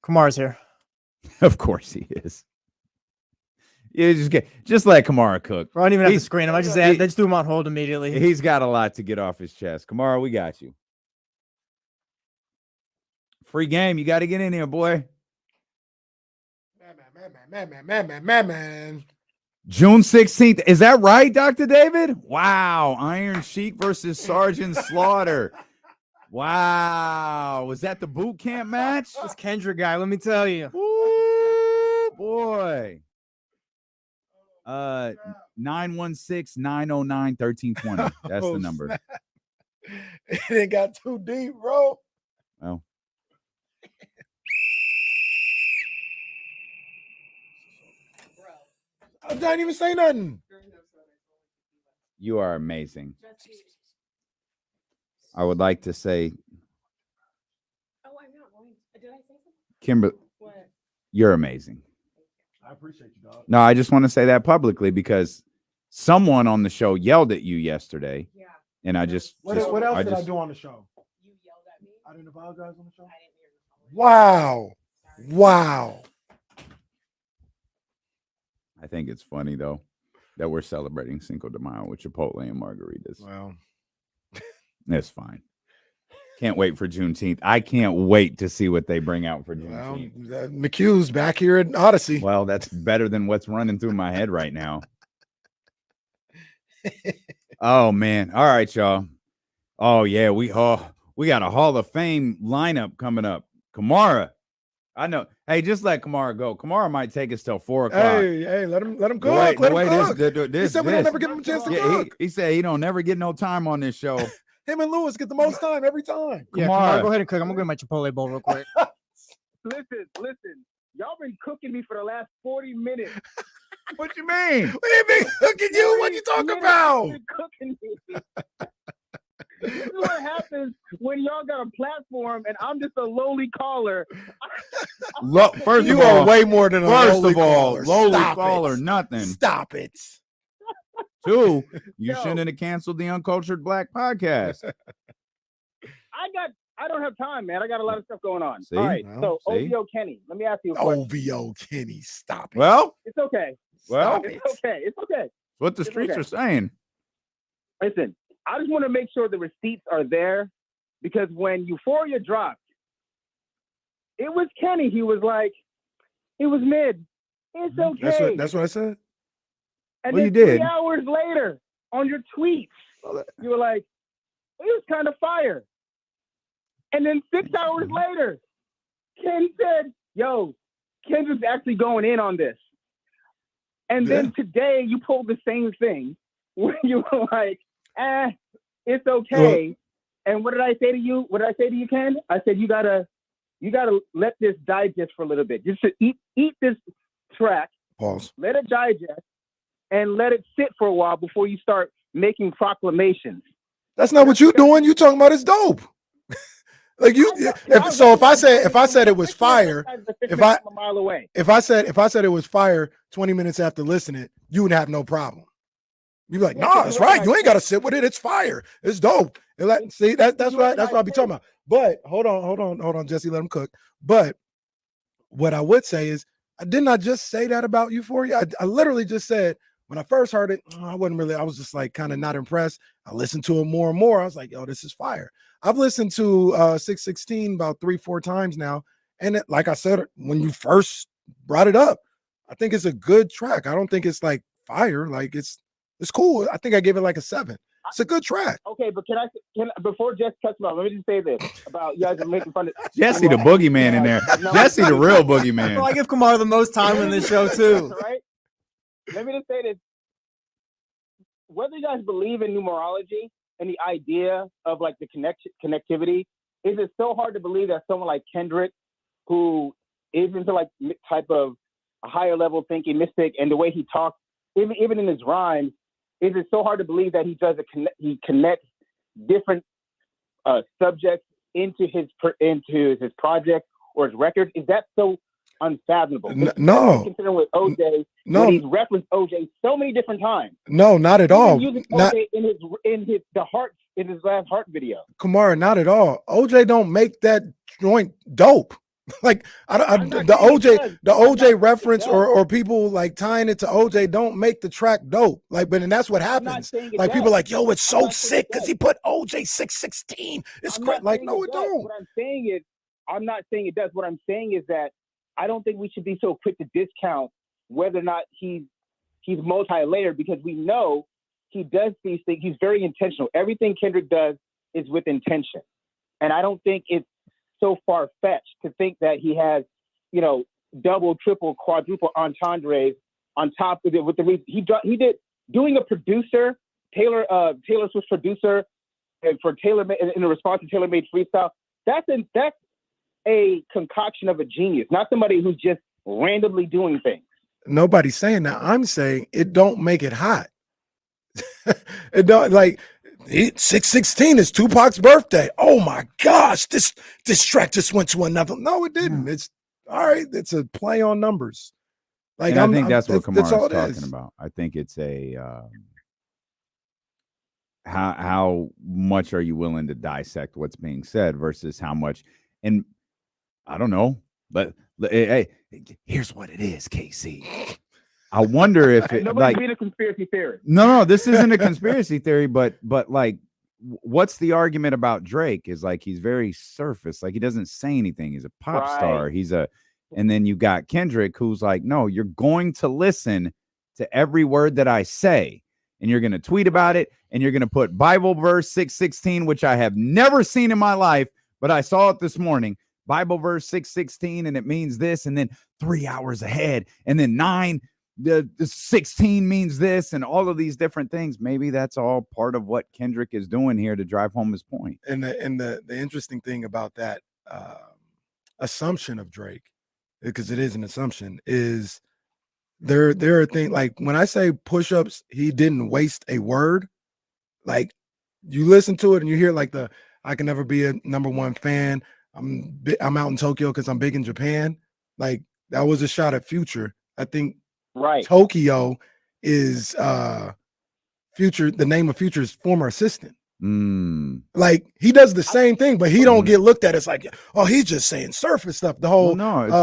Kamar's here. Of course he is. You just let Kamara cook. I don't even have to screen him. I just threw him on hold immediately. He's got a lot to get off his chest. Kamara, we got you. Free game. You got to get in here, boy. Man. June 16th. Is that right, Dr. David? Wow. Iron Sheik versus Sergeant Slaughter. Wow. Was that the boot camp match? This Kendrick guy, let me tell you. Ooh, boy. 916-909-1320. That's the number. It ain't got too deep, bro. Well. I didn't even say nothing. You are amazing. I would like to say, Oh, I'm not going. Did I say something? Kimber, What? you're amazing. I appreciate you, dog. No, I just want to say that publicly because someone on the show yelled at you yesterday. Yeah. And I just What else did I do on the show? You yelled at me. I didn't apologize on the show. I didn't hear you. Wow. Wow. I think it's funny though that we're celebrating Cinco de Mayo with Chipotle and margaritas. Well, that's fine. Can't wait for Juneteenth. I can't wait to see what they bring out for Juneteenth. Well, McHugh's back here at Odyssey. Well, that's better than what's running through my head right now. Oh man. All right, y'all. Oh yeah, we got a Hall of Fame lineup coming up. Kamara. I know. Hey, just let Kamara go. Kamara might take us till 4 o'clock. Hey, let him cook. Let him cook. He said we don't never give him a chance to cook. He said he don't never get no time on this show. Him and Lewis get the most time every time. Yeah, Kamara, go ahead and cook. I'm gonna go get my Chipotle bowl real quick. Listen. Y'all been cooking me for the last 40 minutes. What you mean? What do you mean cooking you? What you talking about? Cooking me. This is what happens when y'all got a platform and I'm just a lowly caller. First you of all, are way more than a lowly caller. Lowly Stop caller, it. nothing. Stop it. 2, you shouldn't have canceled the Uncultured Black podcast. I don't have time, man. I got a lot of stuff going on. See? All right, Well, so see? OVO Kenny, let me ask you a question. OVO Kenny, stop it. Well, It's okay. Well, It's okay. It's okay. what the It's streets okay. are saying. Listen, I just want to make sure the receipts are there because when Euphoria dropped, it was Kenny. He was like, it was mid. It's okay. That's what I said. And Well, then you did. 3 hours later on your tweets, you were like, it was kind of fire. And then 6 hours later, Ken said, yo, Kendrick's actually going in on this. And then today you pulled the same thing where you were like, it's okay. And what did I say to you? What did I say to you, Ken? I said, you gotta let this digest for a little bit. Just to eat this track. Pause. Let it digest and let it sit for a while before you start making proclamations. That's not what you're doing. You talking about it's dope. Like if I said it was fire, if I said it was fire 20 minutes after listening, you would have no problem. You'd be like, nah, it's right. You ain't got to sit with it. It's fire. It's dope. See, that's what I be talking about. But hold on, Jesse, let him cook. But what I would say is, didn't I just say that about Euphoria? I literally just said, when I first heard it, I was just like kind of not impressed. I listened to it more and more. I was like, yo, this is fire. I've listened to 616 about 3-4 times now. And like I said, when you first brought it up, I think it's a good track. I don't think it's like fire. Like it's cool. I think I gave it like a 7. It's a good track. Okay, but can before Jess cuts me off, let me just say this about you guys are making fun of Jesse the boogeyman in there. Jesse the real boogeyman. Well, I give Kamar the most time in this show too. Right? Let me just say this. Whether you guys believe in numerology and the idea of like the connectivity, is it so hard to believe that someone like Kendrick, who is into like type of a higher level thinking mystic, and the way he talks, even in his rhymes, is it so hard to believe that he he connects different subjects into his project or his record? Is that so unfathomable? No. Considering with OJ, when he's referenced OJ so many different times. No, not at all. Using OJ in his last Heart video. Kamara, not at all. OJ don't make that joint dope. Like the OJ reference or people like tying it to OJ don't make the track dope. Like, but and that's what happens. Like people are like, yo, it's so sick because he put OJ 616. It's great. Like, no, it don't. What I'm saying is, I'm not saying it does. What I'm saying is that I don't think we should be so quick to discount whether or not he's multi-layered, because we know he does these things. He's very intentional. Everything Kendrick does is with intention, and I don't think it's so far-fetched to think that he has, double, triple, quadruple entendres on top of it with the reason he did doing a producer, Taylor Swift's producer, and for Taylor in a response to Taylor Made Freestyle. That's a concoction of a genius, not somebody who's just randomly doing things. Nobody's saying that. I'm saying it don't make it hot. It don't, like, 616 is Tupac's birthday. Oh my gosh, this track just went to another. No, it didn't. It's all right. It's a play on numbers. Like, I think that's what Kamara's talking about. I think it's a how much are you willing to dissect what's being said versus how much. And I don't know, but hey, here's what it is, KC. I wonder if it nobody's being a conspiracy theory. No, this isn't a conspiracy theory, but like, what's the argument about Drake? Is like he's very surface, like he doesn't say anything. He's a pop star. And then you got Kendrick, who's like, no, you're going to listen to every word that I say, and you're going to tweet about it, and you're going to put Bible verse 616, which I have never seen in my life, but I saw it this morning. Bible verse 616, and it means this, and then 3 hours ahead, and then 9. The 16 means this, and all of these different things. Maybe that's all part of what Kendrick is doing here to drive home his point. And the interesting thing about that assumption of Drake, because it is an assumption, is there are things like when I say push-ups, he didn't waste a word. Like, you listen to it and you hear like I can never be a #1 fan. I'm out in Tokyo because I'm big in Japan. Like, that was a shot at Future. I think. Right. Tokyo is Future. The name of Future's former assistant. Like, he does the same thing, but he don't get looked at as like, oh, he's just saying surface stuff. The whole no, it's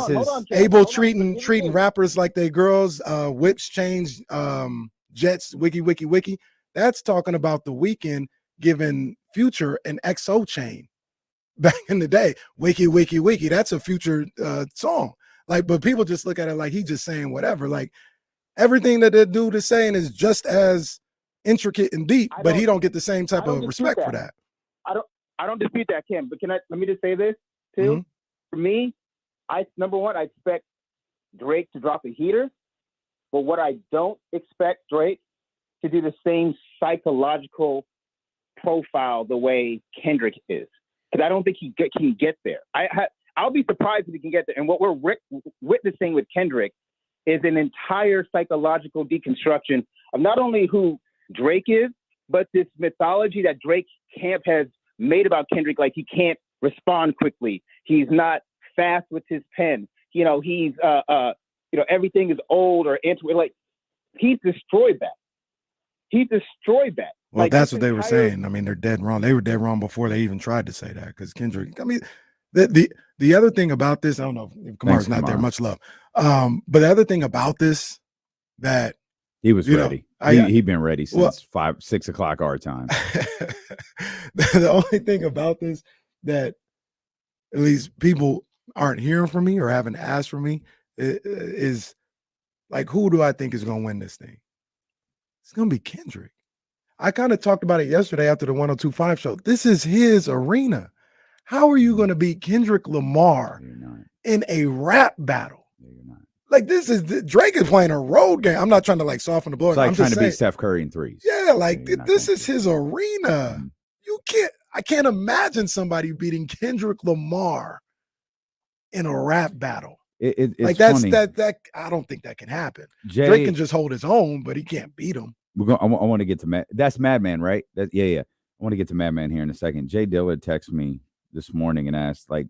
because Abel treating rappers like they girls, whips change, jets, wiki. That's talking about The Weeknd giving Future an XO chain back in the day. Wiki. That's a Future song. Like, but people just look at it like he's just saying whatever. Like, everything that the dude is saying is just as intricate and deep, but he don't get the same type of respect for that. I don't dispute that, Kim. But let me just say this too. Mm-hmm. For me, number one, I expect Drake to drop a heater, but what I don't expect Drake to do the same psychological profile the way Kendrick is, because I don't think he can get there. I'll be surprised if he can get there. And what we're witnessing with Kendrick is an entire psychological deconstruction of not only who Drake is, but this mythology that Drake camp has made about Kendrick, like he can't respond quickly. He's not fast with his pen. You know, he's everything is old or like he's destroyed that. He destroyed that. Well, like, that's what they were saying. I mean, they're dead wrong. They were dead wrong before they even tried to say that, because Kendrick, I mean, the other thing about this, I don't know if Kamar's not there, much love. But the other thing about this that he was ready. He'd been ready since 5-6 o'clock our time. The only thing about this that at least people aren't hearing from me or haven't asked for me is like, who do I think is going to win this thing? It's going to be Kendrick. I kind of talked about it yesterday after the 102.5 show. This is his arena. How are you going to beat Kendrick Lamar in a rap battle? Like, this is Drake is playing a road game. I'm not trying to like soften the blow. It's like I'm trying just to saying, beat Steph Curry in threes. Yeah, like this is his arena. I can't imagine somebody beating Kendrick Lamar in a rap battle. It's like that's funny. that I don't think that can happen. Drake can just hold his own, but he can't beat him. I want to get to that's Madman, right? Yeah. I want to get to Madman here in a second. Jay Dillard texted me this morning and asked, like,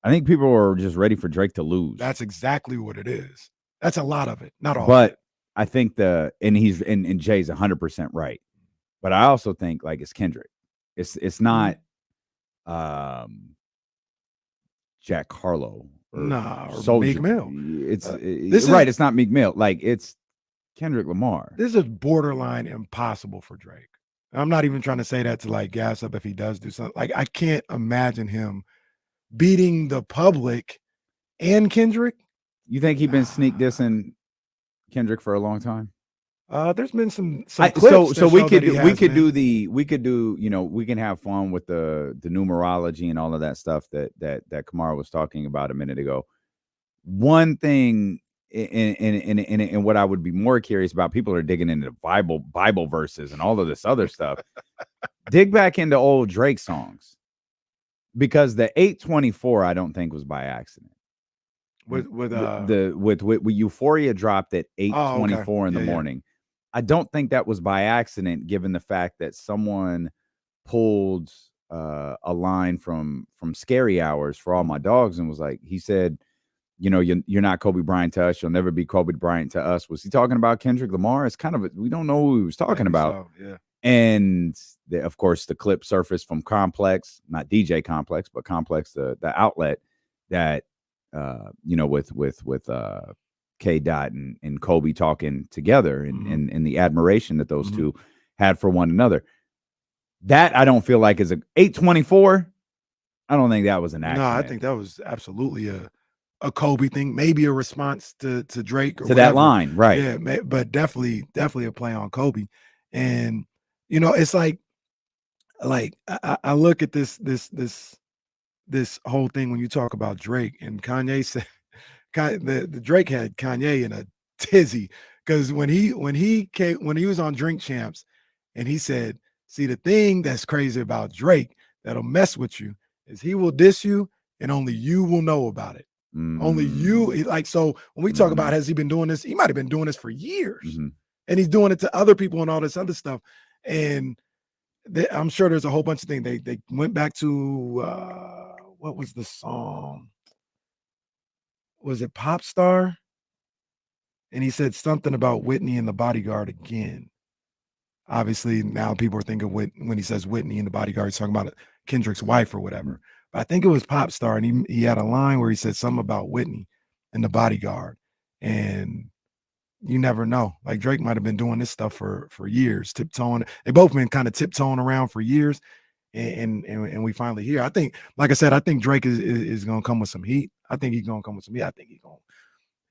I think people are just ready for Drake to lose. That's exactly what it is. That's a lot of it, not all. But of it. I think and Jay's 100% right. But I also think like it's Kendrick. It's not Jack Harlow or Meek Mill. It's right. It's not Meek Mill. Like, it's Kendrick Lamar. This is borderline impossible for Drake. I'm not even trying to say that to like gas up if he does do something. Like, I can't imagine him beating the public and Kendrick. You think he's been sneak dissing Kendrick for a long time? There's been some clips. So we could do you know, we can have fun with the numerology and all of that stuff that Kamara was talking about a minute ago. One thing and what I would be more curious about, people are digging into Bible verses and all of this other stuff. Dig back into old Drake songs, because the 824 I don't think was by accident. With Euphoria dropped at 8:24 in the morning. I don't think that was by accident, given the fact that someone pulled a line from Scary Hours for All My Dogs and was like, he said, you know, you're not Kobe Bryant to us. You'll never be Kobe Bryant to us. Was he talking about Kendrick Lamar? It's kind of we don't know who he was talking about. So, yeah. And of course, the clip surfaced from Complex, not DJ Complex, but Complex, the outlet that you know, with K Dot and Kobe talking together and the admiration that those two had for one another. That I don't feel like is a 824. I don't think that was an accident. No, I think that was absolutely a Kobe thing, maybe a response to Drake or to that line, right? Yeah, but definitely a play on Kobe. And you know, it's like I look at this whole thing when you talk about Drake, and Kanye said the Drake had Kanye in a tizzy, because when he was on Drink Champs and he said, see, the thing that's crazy about Drake that'll mess with you is he will diss you and only you will know about it. Only you, like, so when we talk about, has he been doing this? He might have been doing this for years, and he's doing it to other people and all this other stuff. And I'm sure there's a whole bunch of things. They went back to what was the song? Was it Pop Star? And he said something about Whitney and the Bodyguard again. Obviously, now people are thinking when he says Whitney and the Bodyguard, he's talking about Kendrick's wife or whatever. But I think it was Pop Star, and he had a line where he said something about Whitney and the Bodyguard. And you never know. Like, Drake might have been doing this stuff for years, tiptoeing. They both been kind of tiptoeing around for years. And we finally here. I think, like I said, I think Drake is gonna come with some heat. I think he's gonna come with some heat. I think he's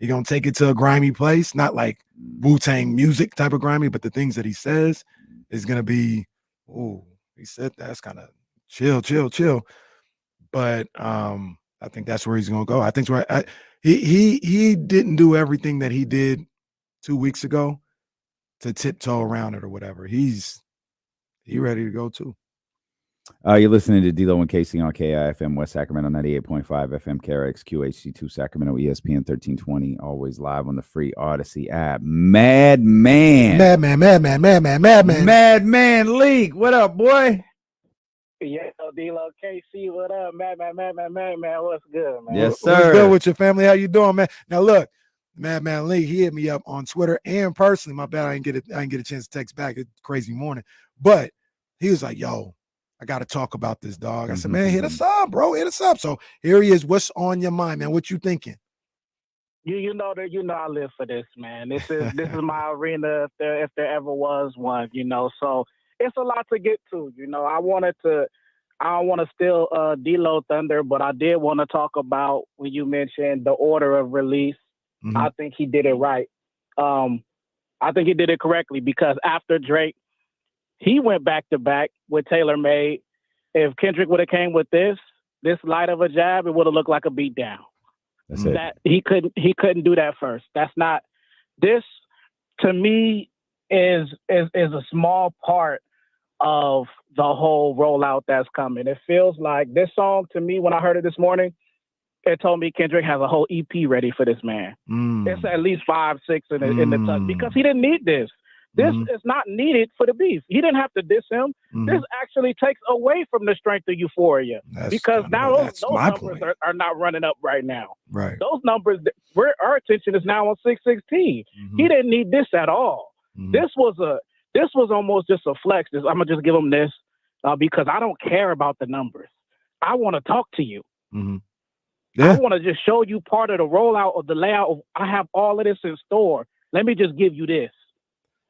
gonna take it to a grimy place, not like Wu-Tang music type of grimy, but the things that he says is gonna be, oh, he said that's kind of chill. But I think that's where he's gonna go. I think where he didn't do everything that he did 2 weeks ago to tiptoe around it or whatever. He ready to go too. You're listening to D-Lo and Casey on KIFM West Sacramento 98.5 FM KRX QHC2 Sacramento ESPN 1320. Always live on the free Odyssey app. Madman League. What up, boy? Yeah, D-Lo, KC, what up, man, what's good, man? Yes, sir. What's good with your family? How you doing, man? Now look, Madman Lee, he hit me up on Twitter and personally. My bad, I didn't get a chance to text back. It's a crazy morning, but he was like, "Yo, I got to talk about this, dog." I said, "Man, hit us up, bro. Hit us up." So here he is. What's on your mind, man? What you thinking? You know I live for this, man. This is my arena if there ever was one, So it's a lot to get to, I don't want to steal D-Lo thunder, but I did want to talk about when you mentioned the order of release. Mm-hmm. I think he did it right. I think he did it correctly because after Drake, he went back to back with TaylorMade. If Kendrick would have came with this light of a jab, it would have looked like a beatdown. That's it. That he couldn't do that first. That's not this to me is a small part of the whole rollout that's coming. It feels like this song to me when I heard it this morning, it told me Kendrick has a whole EP ready for this man. It's at least 5, 6 in the tuck because he didn't need this. This is not needed for the beef. He didn't have to diss him. This actually takes away from the strength of Euphoria because now those numbers are not running up right now. Right. Those numbers, our attention is now on 616. He didn't need this at all. This was almost just a flex. I'm gonna just give him this because I don't care about the numbers. I want to talk to you. Yeah. I want to just show you part of the rollout of the layout. I have all of this in store. Let me just give you this.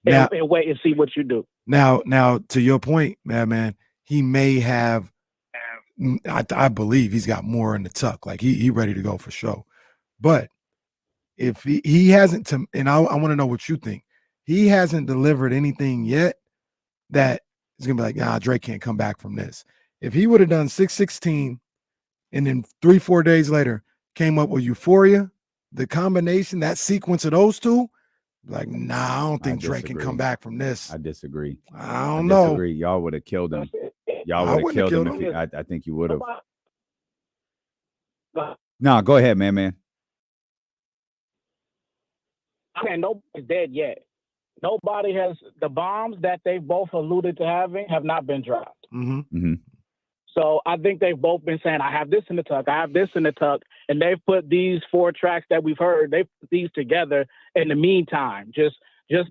And wait and see what you do. Now, to your point, man, he may have. I believe he's got more in the tuck. Like he ready to go for sure. But if he hasn't, and I want to know what you think. He hasn't delivered anything yet that is gonna be like, nah, Drake can't come back from this. If he would have done 616, and then 3-4 days later came up with Euphoria, the combination, that sequence of those two. Like, nah, I don't think Drake can come back from this. I disagree. I don't know. Y'all would have killed him. Y'all would have killed him. I think you would have. No, go ahead, man. Nobody's dead yet. Nobody has the bombs that they both alluded to having have not been dropped. So I think they've both been saying, I have this in the tuck, I have this in the tuck. And they've put these 4 tracks that we've heard, they put these together in the meantime, just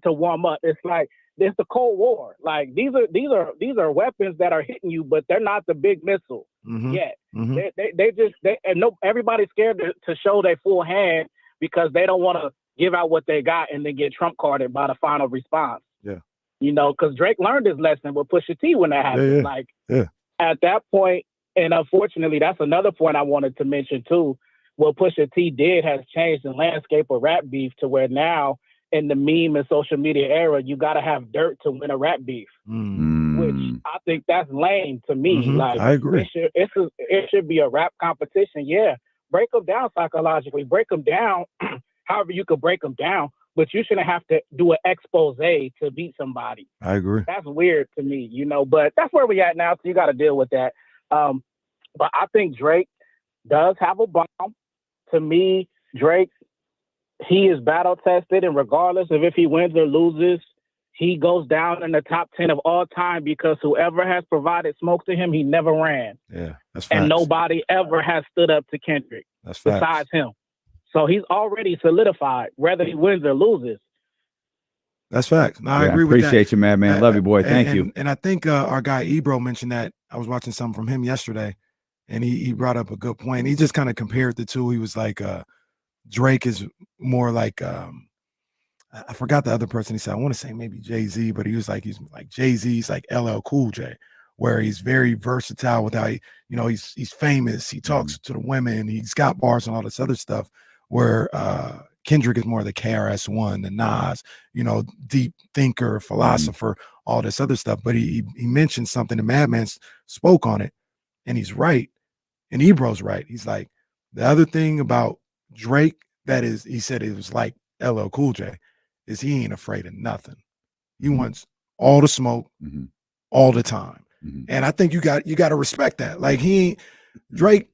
to warm up. It's like, it's the Cold War. Like these are weapons that are hitting you, but they're not the big missile yet. Everybody's scared to show their full hand because they don't want to give out what they got and then get trump carded by the final response. Yeah. Because Drake learned his lesson with Pusha T when that happened. At that point, and unfortunately, that's another point I wanted to mention too. What Pusha T did has changed the landscape of rap beef to where now in the meme and social media era, you got to have dirt to win a rap beef, which I think that's lame to me. Like, I agree. It should be a rap competition. Yeah, break them down psychologically, break them down however you could break them down, but you shouldn't have to do an expose to beat somebody. I agree. That's weird to me, but that's where we at now, so you got to deal with that. But I think Drake does have a bomb. To me, Drake, he is battle tested, and regardless of if he wins or loses, he goes down in the top 10 of all time because whoever has provided smoke to him, he never ran. Yeah, that's facts. And nobody ever has stood up to Kendrick besides him. So he's already solidified, whether he wins or loses. That's facts. No, I agree with that. Appreciate you, man. Love you, boy. Thank you. And I think our guy Ebro mentioned that. I was watching something from him yesterday, and he brought up a good point. He just kind of compared the two. He was like, Drake is more like, I forgot the other person he said. I want to say maybe Jay-Z, but he's like Jay-Z's like LL Cool J, where he's very versatile without, he's famous. He talks to the women. He's got bars and all this other stuff. Where Kendrick is more the KRS-One, the Nas, deep thinker, philosopher, all this other stuff. But he mentioned something, the Madman spoke on it, and he's right. And Ebro's right. He's like, the other thing about Drake he said it was like LL Cool J, is he ain't afraid of nothing. He wants all the smoke all the time. And I think you got to respect that. Like Drake,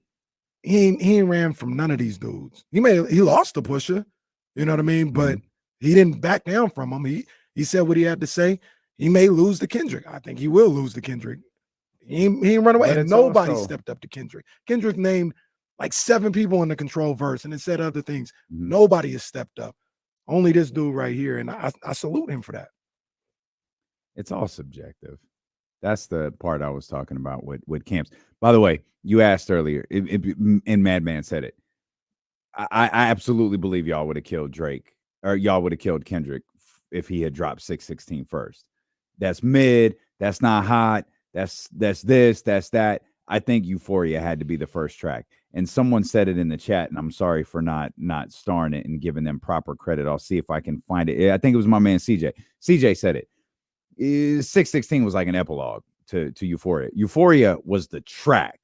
he ain't ran from none of these dudes. He lost to Pusha, you know what I mean? But he didn't back down from him. He said what he had to say. He may lose to Kendrick. I think he will lose to Kendrick. He ain't run away. But And it's nobody also- stepped up to Kendrick. Kendrick named like 7 people in the Control verse and it said other things. Nobody has stepped up. Only this dude right here. And I salute him for that. It's all subjective. That's the part I was talking about with camps. By the way, you asked earlier, and Madman said it. I absolutely believe y'all would have killed Drake, or y'all would have killed Kendrick if he had dropped 616 first. That's mid. That's not hot. That's this. That's that. I think Euphoria had to be the first track. And someone said it in the chat, and I'm sorry for not starring it and giving them proper credit. I'll see if I can find it. I think it was my man CJ. CJ said it. 616 was like an epilogue to Euphoria. Euphoria was the track.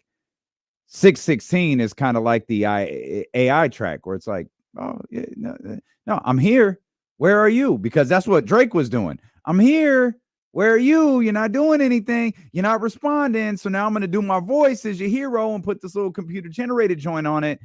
616 is kind of like the AI track where it's like, oh, yeah, no, I'm here. Where are you? Because that's what Drake was doing. I'm here. Where are you? You're not doing anything. You're not responding. So now I'm going to do my voice as your hero and put this little computer generated joint on it.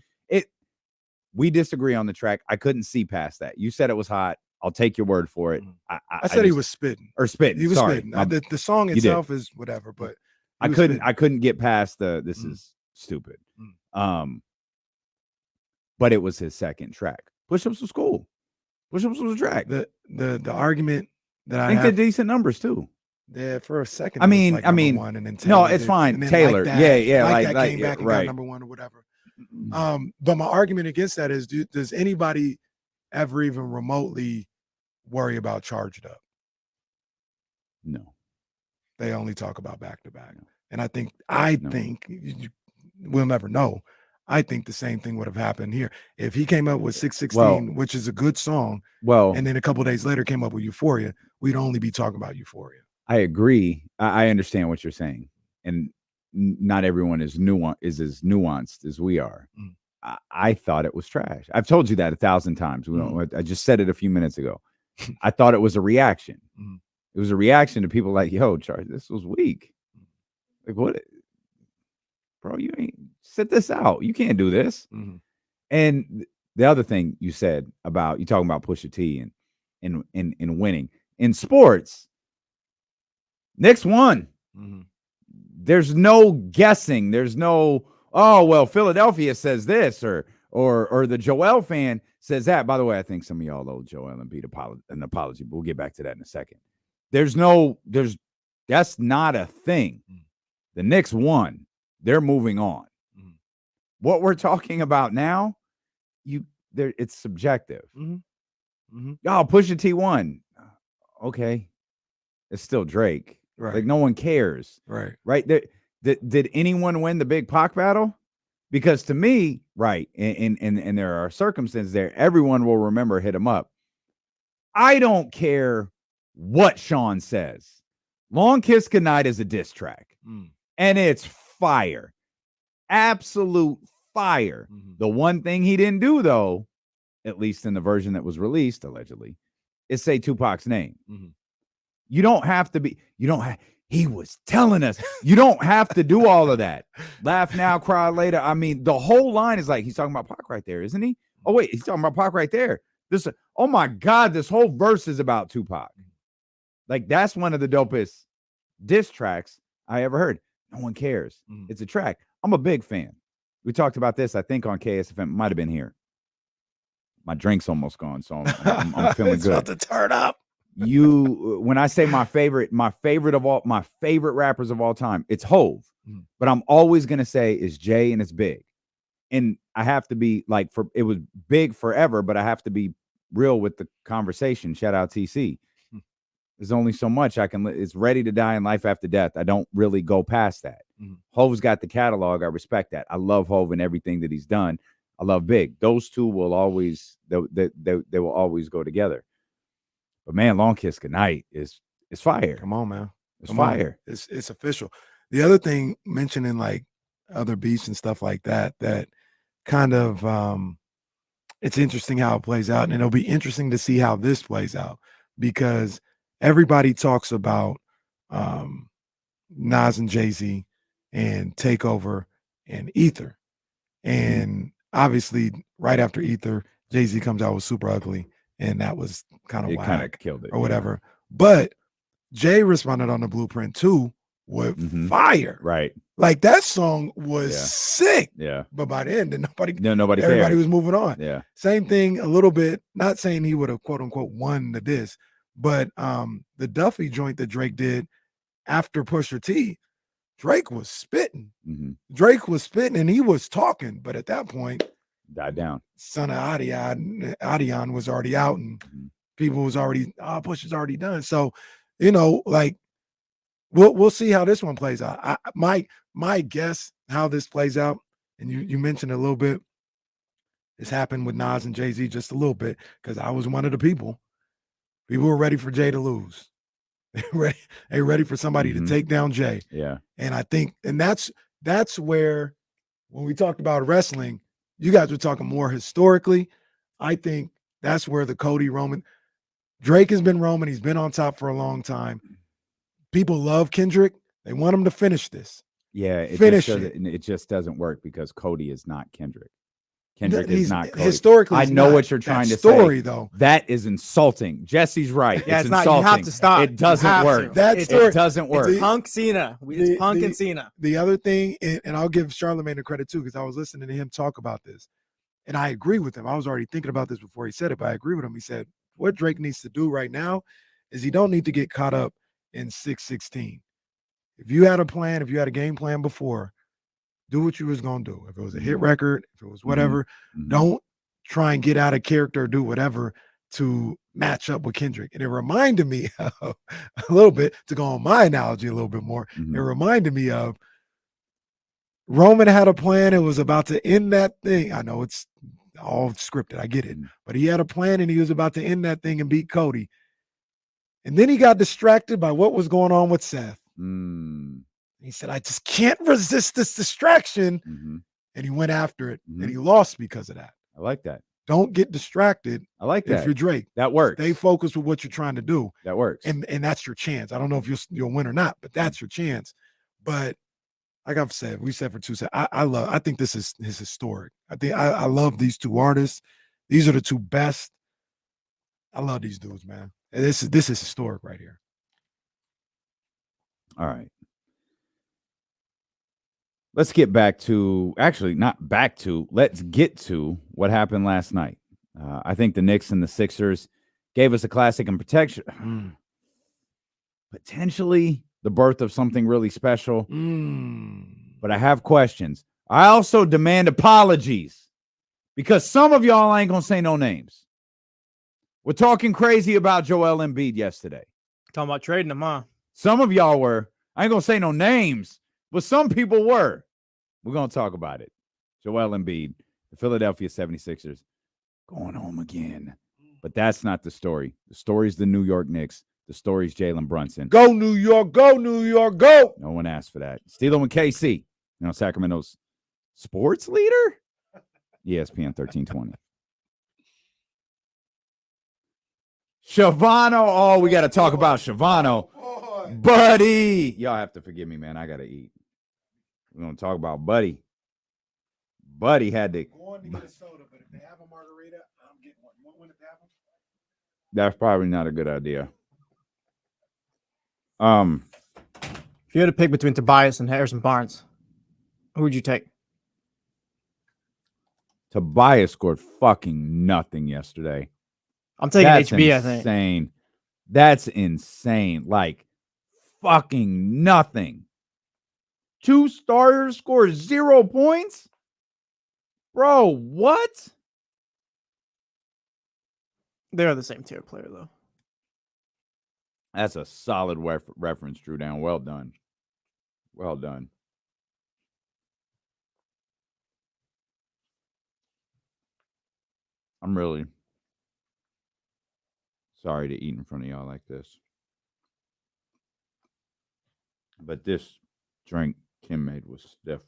We disagree on the track. I couldn't see past that. You said it was hot. I'll take your word for it. I said he was spitting. Or spitting. He was Sorry. spitting. The song itself is whatever, but I couldn't get past this is stupid. But it was his second track. Push-ups was cool. Push-ups was a track. The argument that I think have, they're decent numbers too. Yeah, for a second. I mean, one, and then no, it's fine. Taylor, that, like that came back and got number one or whatever. But my argument against that is, does anybody ever even remotely worry about Charged Up? No. They only talk about back to back, and I think we'll never know. I think the same thing would have happened here if he came up with 616, which is a good song. And then a couple of days later came up with Euphoria. We'd only be talking about Euphoria. I agree. I understand what you're saying, and not everyone is as nuanced as we are. I thought it was trash. I've told you that 1,000 times. I just said it a few minutes ago. I thought it was a reaction. It was a reaction to people like, yo, Charles, this was weak. Like, what? Bro, you ain't sit this out. You can't do this. And the other thing you said about, you talking about Pusha T and winning. In sports, Knicks won. There's no guessing. There's no, oh, well, Philadelphia says this or the Joel fan says that. By the way, I think some of y'all owe Joel and Pete an apology, but we'll get back to that in a second. That's not a thing. The Knicks won. They're moving on. What we're talking about now, it's subjective. Oh, Pusha T won. Okay. It's still Drake. Right. Like, no one cares. Right. Did anyone win the big Pac battle? Because to me, right, and there are circumstances there, everyone will remember Hit 'Em Up. I don't care what Sean says. Long Kiss Goodnight is a diss track. And it's fire. Absolute fire. The one thing he didn't do, though, at least in the version that was released, allegedly, is say Tupac's name. You don't have to be, he was telling us, you don't have to do all of that. Laugh now, cry later. I mean, the whole line is like, he's talking about Pac right there, isn't he? Oh, wait, he's talking about Pac right there. Oh my God, this whole verse is about Tupac. Like, that's one of the dopest diss tracks I ever heard. No one cares. It's a track. I'm a big fan. We talked about this, I think, on KSFM. Might have been here. My drink's almost gone, so I'm feeling It's good. about to turn up. When I say my favorite rappers of all time, it's Hove. But I'm always gonna say it's Jay and it's Big. And I have to be like, it was big forever, but I have to be real with the conversation. Shout out TC. There's only so much I can. It's Ready to Die and Life After Death. I don't really go past that. Hove's got the catalog. I respect that. I love Hove and everything that he's done. I love Big. Those two will always they will always go together. But man, Long Kiss Goodnight is fire. Come on, man. It's fire. It's official. The other thing, mentioning like other beats and stuff like that kind of it's interesting how it plays out, and it'll be interesting to see how this plays out, because everybody talks about Nas and Jay-Z and Takeover and Ether. And obviously, right after Ether, Jay-Z comes out with Super Ugly, and that was kind of It kind of whack killed it or whatever. But Jay responded on the Blueprint too with fire. Right. Like that song was sick. Yeah. But by the end, nobody everybody cared. Was cared. moving on. Yeah. Same thing a little bit, not saying he would have quote unquote won the diss, but the Duffy joint that Drake did after Pusha T, Drake was spitting. Drake was spitting and he was talking, but at that point, died down. Son of Adion was already out and people was already, Pusha's already done. So, like we'll see how this one plays out. My guess how this plays out, and you mentioned a little bit, this happened with Nas and Jay-Z just a little bit, because I was one of the people. People were ready for Jay to lose. They ready for somebody to take down Jay. Yeah. And I think, and that's where, when we talked about wrestling, you guys were talking more historically. I think that's where the Cody Roman, Drake has been Roman. He's been on top for a long time. People love Kendrick. They want him to finish this. Yeah. It just doesn't work because Cody is not Kendrick. Kendrick is not Cody. Historically, I know what you're trying to say. Though. That is insulting. Jesse's right. Yeah, it's not. insulting. You have to stop. It doesn't work. It doesn't work. It's Punk Cena. It's Punk and Cena. The other thing, and I'll give Charlamagne the credit too, because I was listening to him talk about this, and I agree with him. I was already thinking about this before he said it, but I agree with him. He said what Drake needs to do right now is he don't need to get caught up in 616. If you had a plan, if you had a game plan before, do what you was going to do. If it was a hit record, if it was whatever, don't try and get out of character or do whatever to match up with Kendrick. And it reminded me of a little bit, to go on my analogy a little bit more, it reminded me of Roman had a plan. It was about to end that thing. I know it's all scripted. I get it. But he had a plan and he was about to end that thing and beat Cody. And then he got distracted by what was going on with Seth. He said, I just can't resist this distraction. And he went after it and he lost because of that. I like that. Don't get distracted. I like that. If you're Drake. That works. Stay focused with what you're trying to do. That works. And that's your chance. I don't know if you'll win or not, but that's your chance. But like I've said, we said for 2 seconds, I think this is historic. I love these two artists. These are the two best. I love these dudes, man. This is historic right here. All right. Let's get back to, actually not back to, let's get to what happened last night. I think the Knicks and the Sixers gave us a classic and protection. Potentially the birth of something really special. But I have questions. I also demand apologies because some of y'all ain't going to say no names. We're talking crazy about Joel Embiid yesterday. Talking about trading him, huh? Some of y'all were. I ain't going to say no names, but some people were. We're going to talk about it. Joel Embiid, the Philadelphia 76ers, going home again. But that's not the story. The story's the New York Knicks. The story's Jalen Brunson. Go, New York. Go, New York. Go. No one asked for that. Steelo and KC, Sacramento's sports leader? ESPN 1320. Shavano. Oh, we got to talk about Shavano. Buddy. Y'all have to forgive me, man. I got to eat. We're going to talk about Buddy. Buddy had to. Going to get a soda, but if they have a margarita, I'm getting one. You want one at the apple? That's probably not a good idea. If you had to pick between Tobias and Harrison Barnes, who would you take? Tobias scored fucking nothing yesterday. I'm taking That's HB, insane. I think. That's insane. Like, fucking nothing. 2 starters score 0 points? Bro, what? They're the same tier player, though. That's a solid reference, Drew Down. Well done. Well done. I'm really sorry to eat in front of y'all like this. But this drink Kim made was stiff.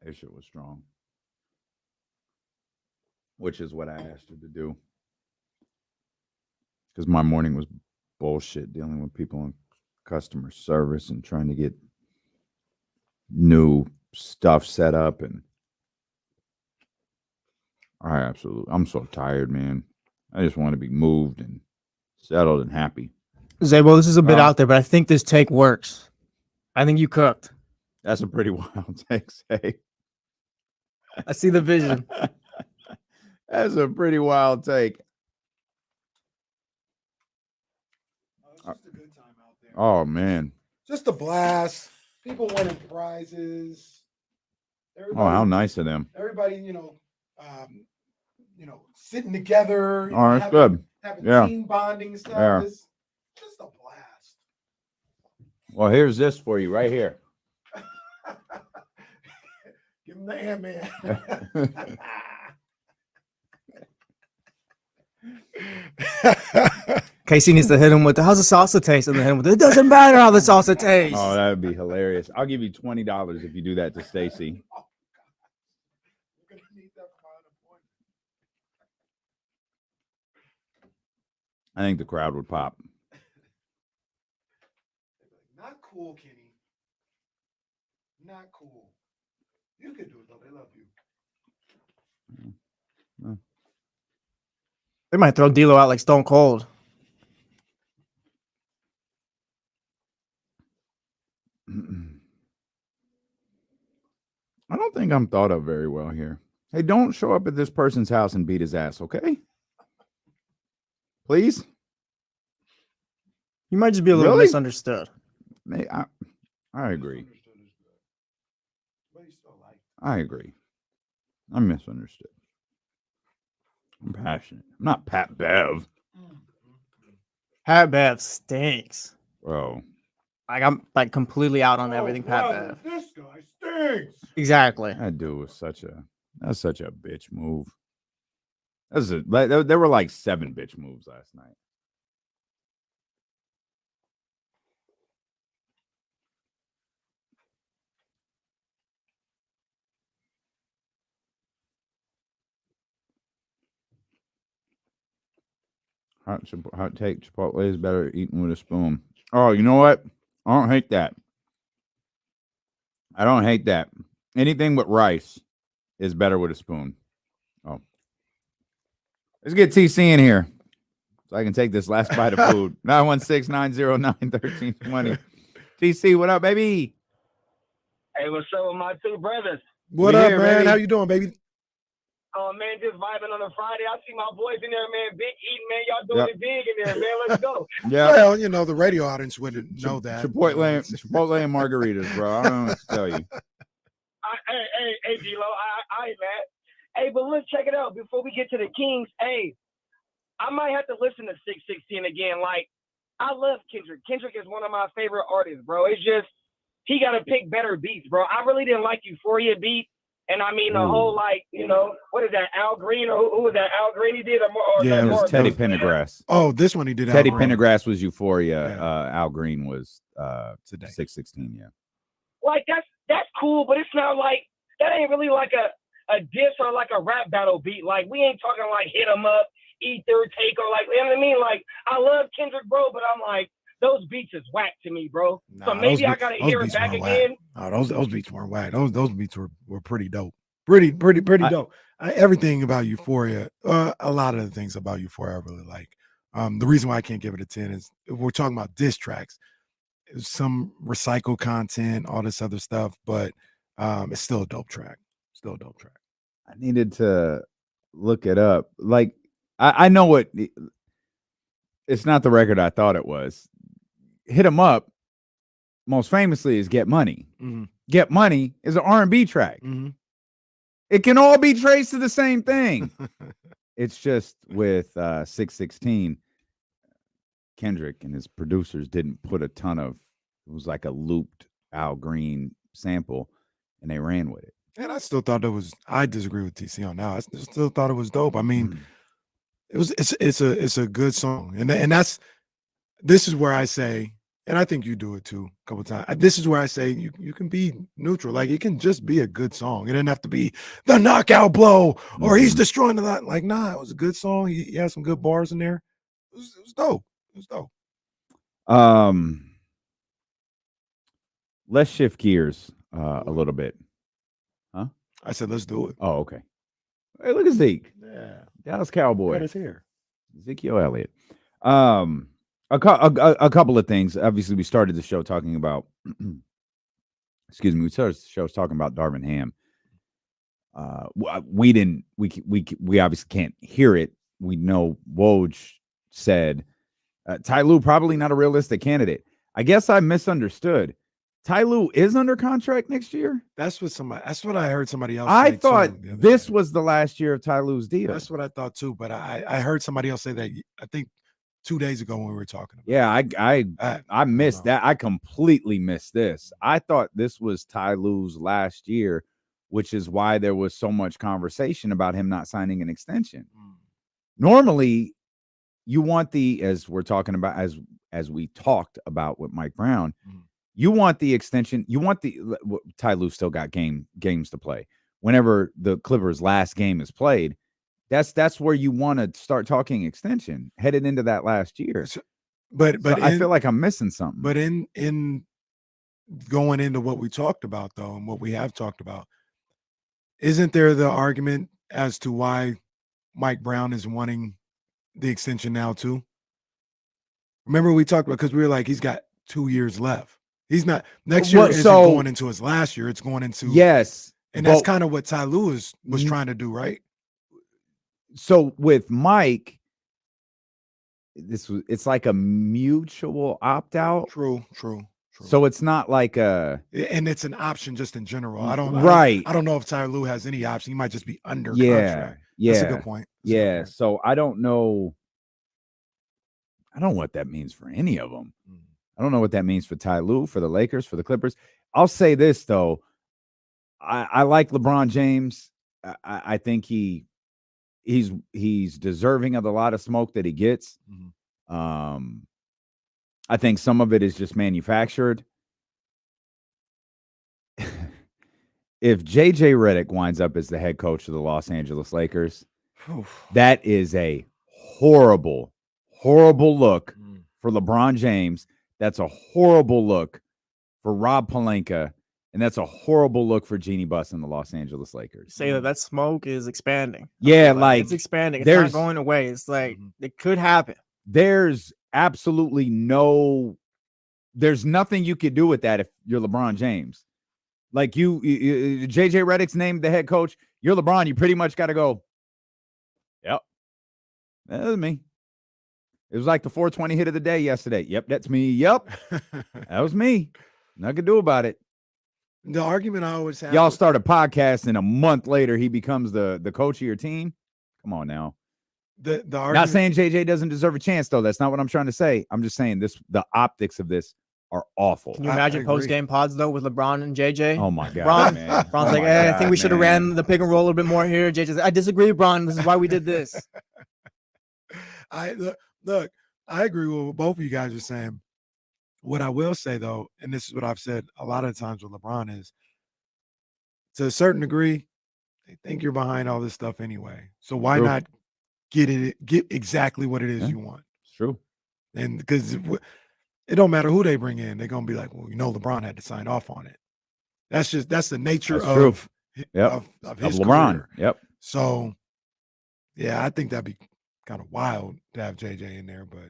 That shit was strong. Which is what I asked her to do. Because my morning was bullshit dealing with people in customer service and trying to get new stuff set up. And I'm so tired, man. I just want to be moved and settled and happy. Zabo, this is a bit out there, but I think this take works. I think you cooked. That's a pretty wild take, Say. I see the vision. That's a pretty wild take. Oh, man. Just a blast. People winning prizes. Oh, how nice of them. Everybody, sitting together. Oh, that's good. Having team bonding stuff. Yeah. It's just a blast. Well, here's this for you right here. Give him the Ant-Man. Casey needs to hit him with how's the salsa taste, and then hit him with it doesn't matter how the salsa tastes. Oh, that would be hilarious. I'll give you $20 if you do that to Stacy. I think the crowd would pop. Not cool, Kenny. Not cool. You can do it though. They love you. They might throw D'Lo out like Stone Cold. I don't think I'm thought of very well here. Hey, don't show up at this person's house and beat his ass, okay? Please? You might just be a little misunderstood. I agree. I agree. I'm misunderstood. I'm passionate. I'm not Pat Bev. Pat Bev stinks. Bro. Like I'm like completely out on everything Pat Bev. This guy stinks. Exactly. That dude was such a bitch move. There were like 7 bitch moves last night. Hot take: Chipotle is better eaten with a spoon. Oh, you know what? I don't hate that. Anything but rice is better with a spoon. Oh, let's get TC in here so I can take this last bite of food. 916-909-1320. TC, what up, baby? Hey, what's up with my two brothers? What up, man? Baby? How you doing, baby? Oh, man, just vibing on a Friday. I see my boys in there, man. Big eating, man. Y'all doing it big in there, man. Let's go. Yeah. Well, the radio audience wouldn't know that. Chipotle and margaritas, bro. I don't know what to tell you. Hey, D-Lo. I ain't mad. Hey, but let's check it out. Before we get to the Kings, hey, I might have to listen to 616 again. Like, I love Kendrick. Kendrick is one of my favorite artists, bro. It's just, he got to pick better beats, bro. I really didn't like Euphoria beat. And I mean, the whole, like, what is that, Al Green? Or who was that, Al Green he did? Or it was Teddy Pendergrass. Oh, this one he did. Teddy Pendergrass was Euphoria. Yeah. Al Green was today 616, yeah. Like, that's cool, but it's not like, that ain't really like a diss or like a rap battle beat. Like, we ain't talking like hit 'em up, eat their take, or like, you know what I mean? Like, I love Kendrick, bro, but I'm like, those beats is whack to me, bro. So maybe I gotta hear it back again. No, those beats weren't whack. Those beats were pretty dope. Pretty dope. Everything about Euphoria, a lot of the things about Euphoria I really like. The reason why I can't give it a 10 is we're talking about diss tracks. Some recycled content, all this other stuff, but it's still a dope track. I needed to look it up. Like, I know what it's not the record I thought it was. Hit 'em Up, most famously, is Get Money. Mm-hmm. Get Money is an R&B track. Mm-hmm. It can all be traced to the same thing. It's just with 616, Kendrick and his producers didn't put a ton of, it was like a looped Al Green sample, and they ran with it. And I still thought I disagree with TC on that. I still thought it was dope. I mean, it's a good song. And this is where I say, and I think you do it too a couple times. This is where I say you can be neutral. Like, it can just be a good song. It didn't have to be the knockout blow or he's destroying the lot. Like, nah, it was a good song. He had some good bars in there. It was dope. It was dope. Let's shift gears a little bit. Huh? I said, let's do it. Oh, okay. Hey, look at Zeke. Yeah. Dallas Cowboy. Cut his hair. Ezekiel Elliott. A couple of things. Obviously, we started the show talking about excuse me, we started the show talking about Darvin Ham. We obviously can't hear it. We know Woj said Ty Lue probably not a realistic candidate. I guess I misunderstood. Ty Lue is under contract next year. That's what I heard somebody else I say thought too, this was the last year of Ty Lue's deal. That's what I thought too, but I heard somebody else say that, I think 2 days ago when we were talking about I missed that. I completely missed this. I thought this was Ty Lue's last year, which is why there was so much conversation about him not signing an extension. Normally, you want as we're talking about, as we talked about with Mike Brown, you want the extension. You want Ty Lue still got games to play. Whenever the Clippers' last game is played, that's where you want to start talking extension headed into that last year. But I feel like I'm missing something. But in going into what we talked about though, and what we have talked about, isn't there the argument as to why Mike Brown is wanting the extension now too? Remember we talked about, because we were like, he's got 2 years left. He's not next year isn't going into his last year. It's going into and that's kind of what Ty Lue was trying to do, right? So with Mike, it's like a mutual opt out. True. So it's not like and it's an option just in general. I don't know if Ty Lue has any option. He might just be under contract. Yeah, that's a good point. So I don't know. I don't know what that means for any of them. I don't know what that means for Ty Lue, for the Lakers, for the Clippers. I'll say this though. I like LeBron James. I think he's deserving of a lot of smoke that he gets. I think some of it is just manufactured. If JJ Redick winds up as the head coach of the Los Angeles Lakers, that is a horrible look for LeBron James. That's a horrible look for Rob Pelinka. And that's a horrible look for Jeannie Buss and the Los Angeles Lakers. Say that smoke is expanding. Yeah, like it's expanding. It's not going away. It's like it could happen. There's absolutely there's nothing you could do with that if you're LeBron James. Like JJ Redick's named the head coach. You're LeBron. You pretty much got to go, yep, that was me. It was like the 420 hit of the day yesterday. Yep, that's me. Yep, that was me. Nothing I could do about it. The argument I always have. Y'all start a podcast and a month later he becomes the coach of your team. Come on now. The argument, not saying JJ doesn't deserve a chance though. That's not what I'm trying to say. I'm just saying the optics of this are awful. Can you imagine post-game pods though with LeBron and JJ? Oh my God, man. LeBron's like, I think we should have ran the pick and roll a little bit more here. JJ's like, I disagree, LeBron. This is why we did this. Look, I agree with what both of you guys are saying. What I will say, though, and this is what I've said a lot of times with LeBron is, to a certain degree, they think you're behind all this stuff anyway. So why not get exactly what it is you want? It's true. And because it don't matter who they bring in, they're going to be like, well, LeBron had to sign off on it. That's the nature of his LeBron. career. Yep. So, yeah, I think that'd be kind of wild to have JJ in there, but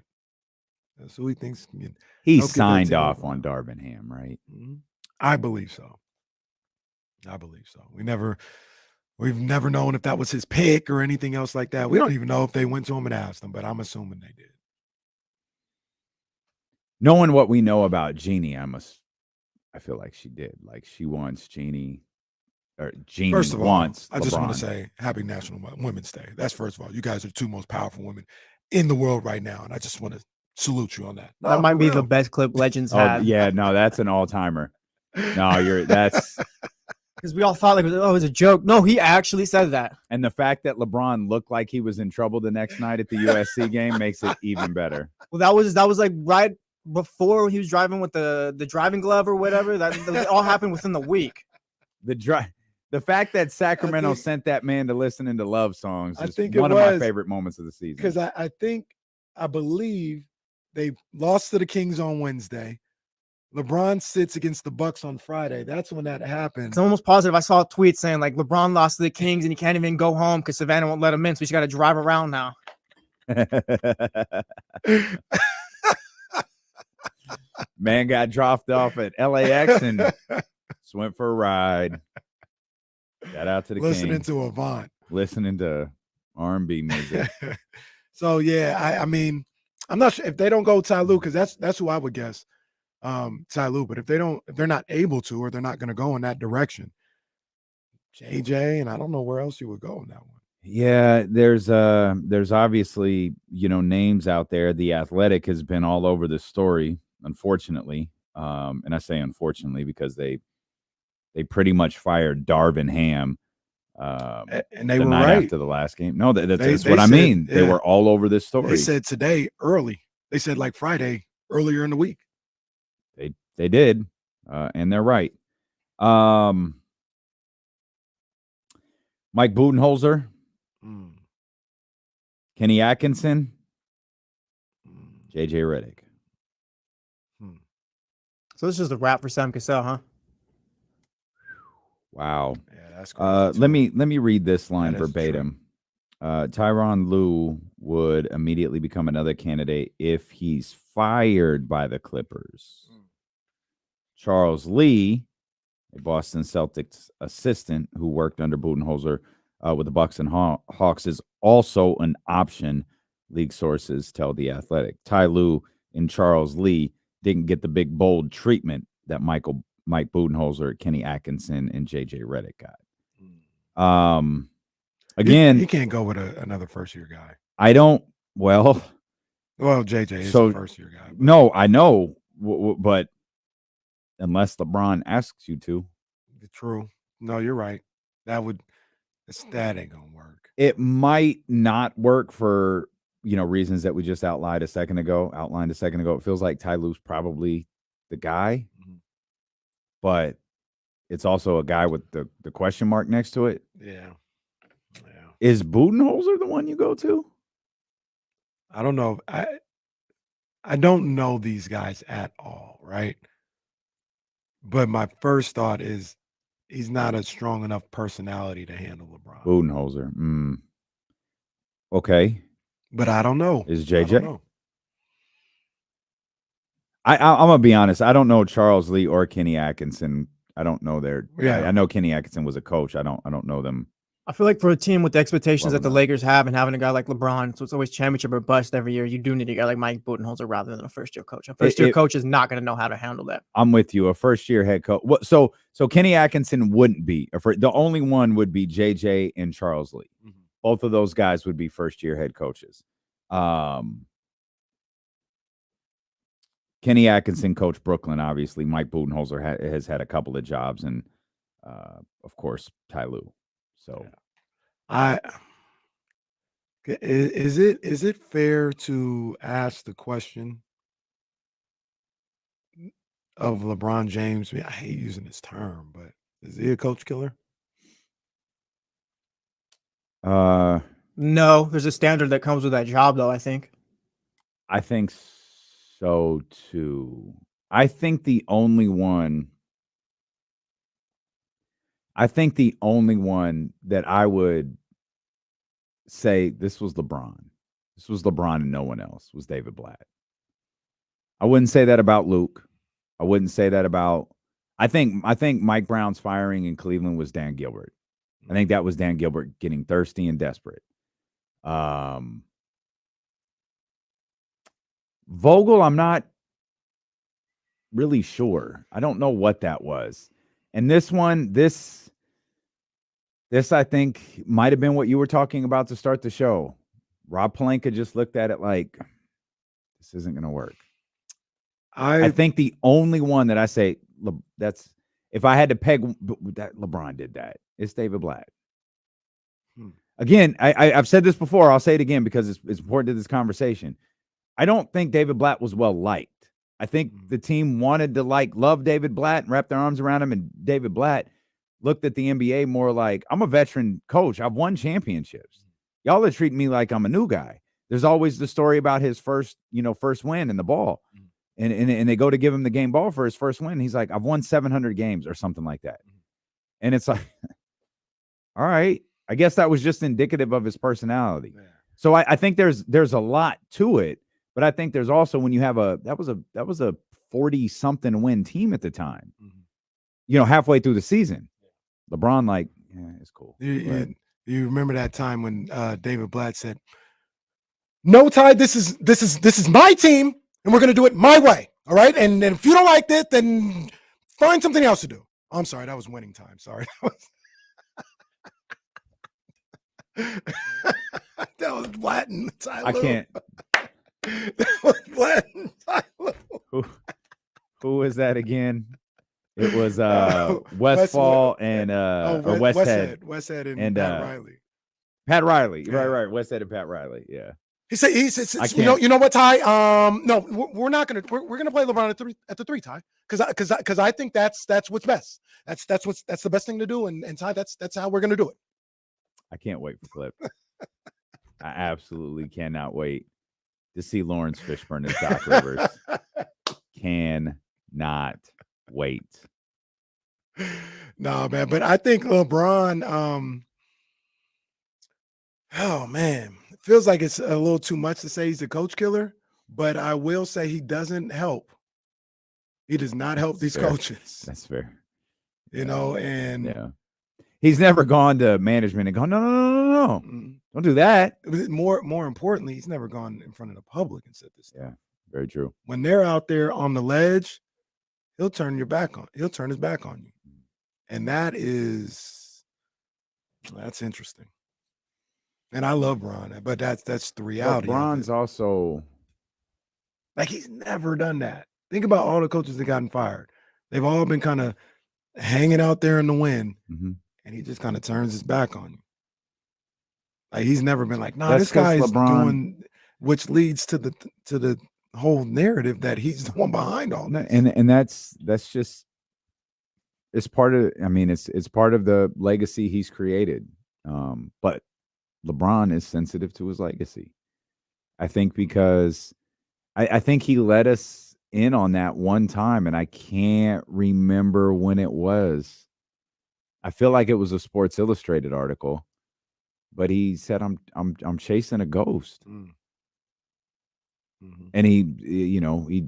so he thinks he signed off on Darvin Ham, right? I believe so. We've never known if that was his pick or anything else like that. We don't even know if they went to him and asked him, but I'm assuming they did. Knowing what we know about Jeannie, I feel like she did. Like she wants Jeannie, or Jeannie first of all, wants I just want to LeBron. say Happy National Women's Day. That's first of all. You guys are the two most powerful women in the world right now, and I just want to salute you on that. That might be the best clip Legends had. Yeah, no, that's an all-timer. No, that's because we all thought like, oh, it was a joke. No, he actually said that. And the fact that LeBron looked like he was in trouble the next night at the USC game makes it even better. Well, that was like right before he was driving with the driving glove or whatever. That all happened within the week. The fact that Sacramento sent that man to listening to love songs is one of my favorite moments of the season. Because I believe They lost to the Kings on Wednesday. LeBron sits against the Bucks on Friday. That's when that happened. It's almost positive. I saw a tweet saying like LeBron lost to the Kings and he can't even go home because Savannah won't let him in, so he's got to drive around now. Man got dropped off at LAX and just went for a ride. Got out to the listening Kings. to Avant, listening to R&B music. So yeah, I mean, I'm not sure if they don't go Ty Lue, because that's who I would guess. Ty Lue, but if they're not able to, or they're not going to go in that direction, JJ, and I don't know where else you would go in that one. Yeah, there's obviously, names out there. The Athletic has been all over this story, unfortunately. And I say unfortunately because they pretty much fired Darvin Ham and they the were night right after the last game. No, that's they what I said, mean. They yeah. were all over this story. They said today early. They said like Friday earlier in the week. They did, and they're right. Mike Budenholzer, Kenny Atkinson, JJ Redick. So this is the wrap for Sam Cassell, huh? Wow. Yeah, that's crazy. let me read this line That is verbatim. Tyronn Lue would immediately become another candidate if he's fired by the Clippers. Charles Lee, a Boston Celtics assistant who worked under Budenholzer with the Bucks and Hawks, is also an option, league sources tell The Athletic. Ty Lue and Charles Lee didn't get the big, bold treatment that Mike Budenholzer, Kenny Atkinson, and JJ Redick got. Again, he can't go with another first-year guy. I don't. Well, JJ is a first-year guy. No, I know, but unless LeBron asks you to. True. No, you're right. That ain't gonna work. It might not work for reasons that we just outlined a second ago. It feels like Ty Lue's probably the guy, but it's also a guy with the question mark next to it. Yeah. Is Budenholzer the one you go to? I don't know. I don't know these guys at all, right? But my first thought is he's not a strong enough personality to handle LeBron. Budenholzer. Okay. But I don't know. Is JJ? I don't know. I'm gonna be honest. I don't know Charles Lee or Kenny Atkinson. I don't know their. Yeah. I know Kenny Atkinson was a coach. I don't know them. I feel like for a team with the expectations Well, that the Lakers have and having a guy like LeBron, so it's always championship or bust every year, you do need a guy like Mike Budenholzer rather than a first-year coach. A first-year coach is not going to know how to handle that. I'm with you. A first-year head coach. So Kenny Atkinson wouldn't be. The only one would be JJ and Charles Lee. Both of those guys would be first-year head coaches. Kenny Atkinson coached Brooklyn, obviously. Mike Budenholzer has had a couple of jobs, and of course, Ty Lue. So, is it fair to ask the question of LeBron James? I hate using this term, but is he a coach killer? No, there's a standard that comes with that job, though. I think so too. I think the only one that I would say this was LeBron and no one else was David Blatt. I wouldn't say that about Luke. I wouldn't say that about. I think Mike Brown's firing in Cleveland was Dan Gilbert. I think that was Dan Gilbert getting thirsty and desperate. Vogel, I'm not really sure. I don't know what that was. And this I think might have been what you were talking about to start the show. Rob Pelinka just looked at it like, this isn't going to work. I think the only one that I say that's if I had to peg that LeBron did that, it's David Blatt. Again, I've said this before. I'll say it again because it's important to this conversation. I don't think David Blatt was well liked. I think the team wanted to love David Blatt and wrap their arms around him, and David Blatt looked at the NBA more like, I'm a veteran coach. I've won championships. Y'all are treating me like I'm a new guy. There's always the story about his first win in the ball. And they go to give him the game ball for his first win. He's like, I've won 700 games or something like that. And it's like, all right, I guess that was just indicative of his personality. Yeah. So I think there's a lot to it, but I think there's also when you have that was a 40-something win team at the time, halfway through the season. LeBron, like, yeah, it's cool. You remember that time when David Blatt said, "No, Ty, this is my team, and we're going to do it my way. All right, and if you don't like it, then find something else to do." I'm sorry, that was winning time. Sorry, that was Latin. I can't. That was Latin. Who is that again? It was Westfall and or Westhead. Westhead and Pat Riley. Pat Riley, yeah. right. Westhead and Pat Riley. Yeah. He said, you know what, Ty? No, we're not gonna. We're gonna play LeBron at the 3, Ty, because I think that's what's best. That's the best thing to do, and Ty, that's how we're gonna do it. I can't wait for Clip. I absolutely cannot wait to see Lawrence Fishburne as Doc Rivers. Cannot wait. No, man, but I think LeBron. Oh man, it feels like it's a little too much to say he's a coach killer, but I will say he doesn't help. He does not help these coaches. That's fair. And yeah, he's never gone to management and gone, no, don't do that. More importantly, he's never gone in front of the public and said this. Yeah, very true. When they're out there on the ledge, he'll turn his back on you, and that's interesting. And I love Bron, but that's the reality. Bron's also like he's never done that. Think about all the coaches that gotten fired. They've all been kind of hanging out there in the wind, and he just kind of turns his back on you. Like he's never been like, nah, this guy's doing, which leads to the whole narrative that he's the one behind all this. And that's just it's part of. I mean, it's part of the legacy he's created. But LeBron is sensitive to his legacy. I think because I think he let us in on that one time, and I can't remember when it was. I feel like it was a Sports Illustrated article, but he said, "I'm chasing a ghost," and he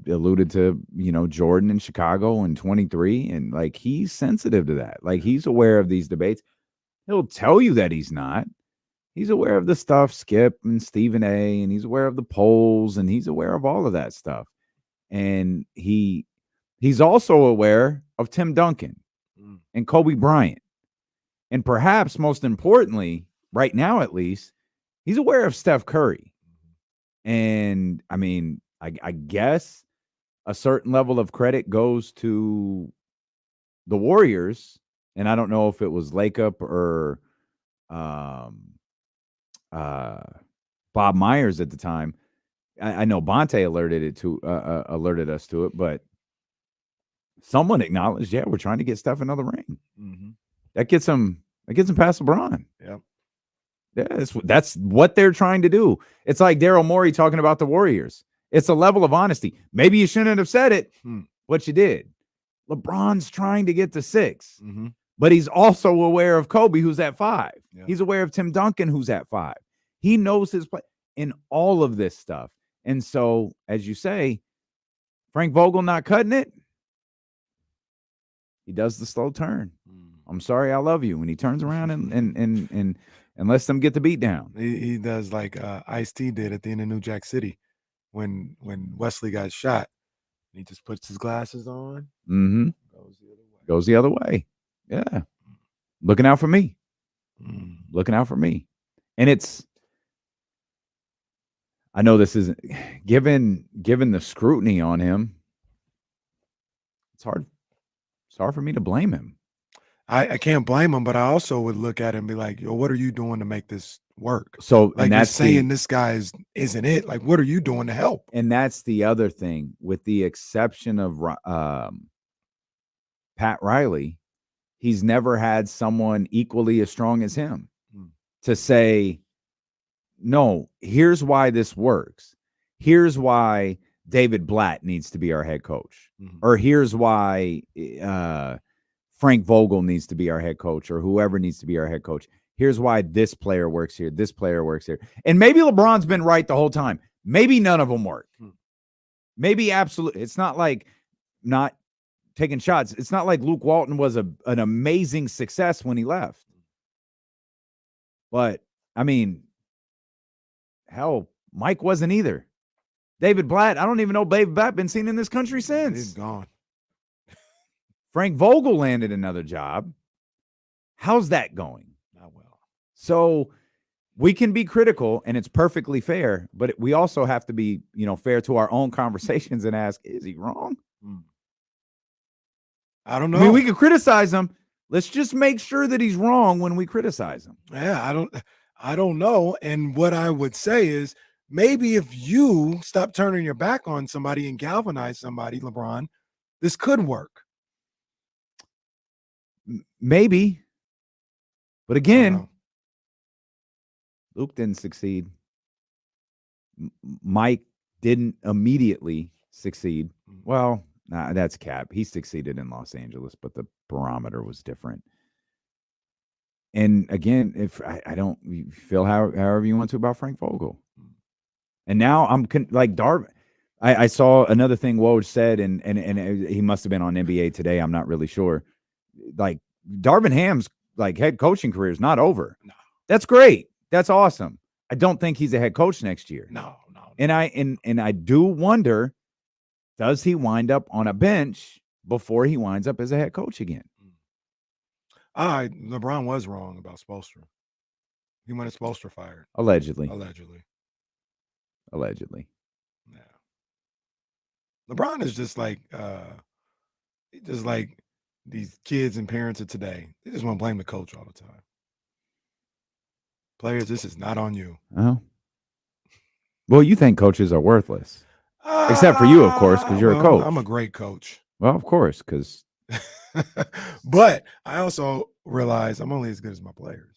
alluded to Jordan in Chicago in 23, and like he's sensitive to that. Like he's aware of these debates. He'll tell you that he's not. He's aware of the stuff, Skip and Stephen A, and he's aware of the polls, and he's aware of all of that stuff. And he's also aware of Tim Duncan and Kobe Bryant. And perhaps most importantly, right now at least, he's aware of Steph Curry. And I mean, I guess a certain level of credit goes to the Warriors. And I don't know if it was Lakeup or Bob Myers at the time. I know Bonte alerted us to it, but someone acknowledged, yeah, we're trying to get Steph another ring. That gets him past LeBron. Yeah. Yeah, that's what they're trying to do. It's like Daryl Morey talking about the Warriors. It's a level of honesty. Maybe you shouldn't have said it, but you did. LeBron's trying to get to 6, but he's also aware of Kobe, who's at 5. Yeah. He's aware of Tim Duncan, who's at 5. He knows his play in all of this stuff. And so, as you say, Frank Vogel not cutting it. He does the slow turn. I'm sorry, I love you. When he turns around and lets them get the beat down. He does like Ice-T did at the end of New Jack City when Wesley got shot. He just puts his glasses on. Goes the other way. Yeah. Looking out for me. Looking out for me. And I know this isn't given the scrutiny on him. It's hard for me to blame him. I can't blame him, but I also would look at him and be like, yo, what are you doing to make this work? So, like, and that's saying this guy isn't it. Like, what are you doing to help? And that's the other thing, with the exception of Pat Riley, he's never had someone equally as strong as him to say, no, here's why this works. Here's why David Blatt needs to be our head coach. Or here's why Frank Vogel needs to be our head coach, or whoever needs to be our head coach. Here's why this player works here. This player works here. And maybe LeBron's been right the whole time. Maybe none of them work. Maybe absolutely. It's not like not taking shots. It's not like Luke Walton was an amazing success when he left. But, I mean, hell, Mike wasn't either. David Blatt, I don't even know David Blatt been seen in this country since. He's gone. Frank Vogel landed another job. How's that going? Not well. So we can be critical, and it's perfectly fair, but we also have to be, fair to our own conversations and ask, is he wrong? I don't know. I mean, we could criticize him. Let's just make sure that he's wrong when we criticize him. Yeah, I don't know. And what I would say is maybe if you stop turning your back on somebody and galvanize somebody, LeBron, this could work. Maybe. But again, Luke didn't succeed. Mike didn't immediately succeed. Well, that's cap. He succeeded in Los Angeles, but the barometer was different. And again, if I don't feel however you want to about Frank Vogel. And now I'm like Darvin. I saw another thing Woj said, and he must have been on NBA Today. I'm not really sure. Like Darvin Ham's head coaching career is not over. No. That's great. That's awesome. I don't think he's a head coach next year. No. And I do wonder, does he wind up on a bench before he winds up as a head coach again? LeBron was wrong about Spoelstra. He wanted Spoelstra fired. Allegedly. Yeah. LeBron is just like these kids and parents of today. They just want to blame the coach all the time. Players, this is not on you. Oh. Well, you think coaches are worthless. Except for you, of course, because you're a coach. I'm a great coach. Well, of course, because. But I also realize I'm only as good as my players.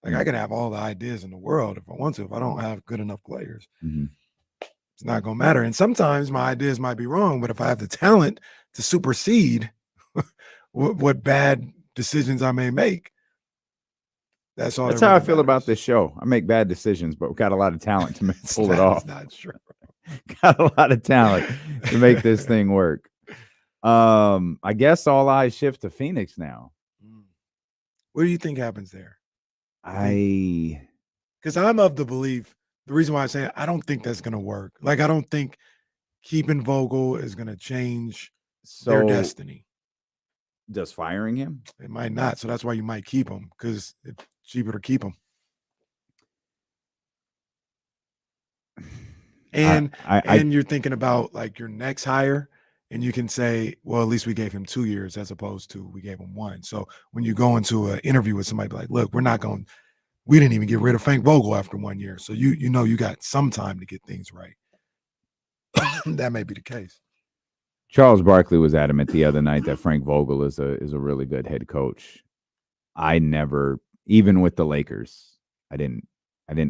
Like I can have all the ideas in the world if I want to. If I don't have good enough players, it's not going to matter. And sometimes my ideas might be wrong, but if I have the talent to supersede what bad decisions I may make, that's all. That's how I feel about this show. I make bad decisions, but we've got a lot of talent to pull it off. That's not true. Got a lot of talent to make this thing work. I guess all eyes shift to Phoenix now. What do you think happens there? Because I'm of the belief, the reason why I'm saying I don't think that's going to work. Like, I don't think keeping Vogel is going to change their destiny. Does firing him? It might not. So that's why you might keep him, because it's cheaper to keep him. And you're thinking about like your next hire, and you can say, well, at least we gave him 2 years as opposed to we gave him 1. So when you go into an interview with somebody, like, look, we didn't even get rid of Frank Vogel after 1 year. So you know you got some time to get things right. That may be the case. Charles Barkley was adamant the other night that Frank Vogel is a really good head coach. I never, even with the Lakers, I didn't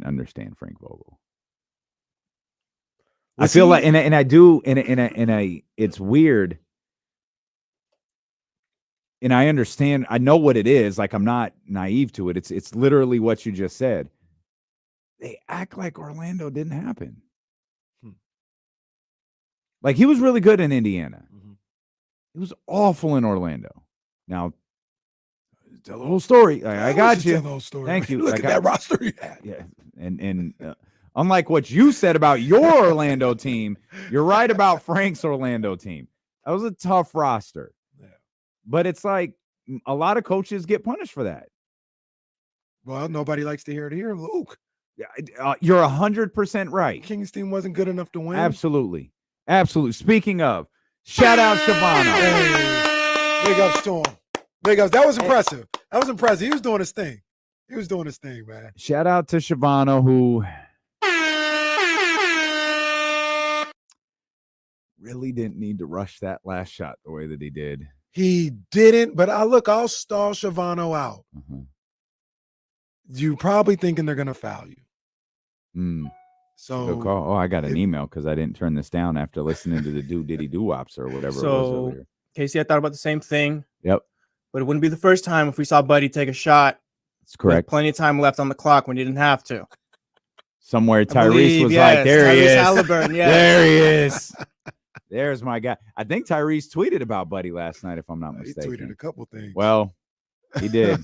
understand Frank Vogel. I feel like, and I do, and it's weird. And I understand, I know what it is. Like, I'm not naive to it. It's literally what you just said. They act like Orlando didn't happen. Like, he was really good in Indiana. He was awful in Orlando. Now, tell the whole story. I got you. Tell the whole story. Thank you. Look at that roster you had. Yeah, and unlike what you said about your Orlando team, you're right about Frank's Orlando team. That was a tough roster. Yeah. But it's like a lot of coaches get punished for that. Well, nobody likes to hear it here, Luke. You're 100% right. King's team wasn't good enough to win. Absolutely. Speaking of, shout out Shavano. Hey, big ups to him. Big ups. That was impressive. He was doing his thing. Man. Shout out to Shavano, who really didn't need to rush that last shot the way that he did. He didn't, but I'll stall Shavano out. You're probably thinking they're going to foul you. So good call. Oh, I got an email because I didn't turn this down after listening to the Diddy Doo-Wops or whatever it was earlier. Casey, I thought about the same thing. Yep. But it wouldn't be the first time if we saw Buddy take a shot. That's correct. With plenty of time left on the clock when he didn't have to. Somewhere Tyrese was like, there he is. Halliburton, yes. There he is. There's my guy. I think Tyrese tweeted about Buddy last night, if I'm not mistaken. He tweeted a couple things. Well, he did.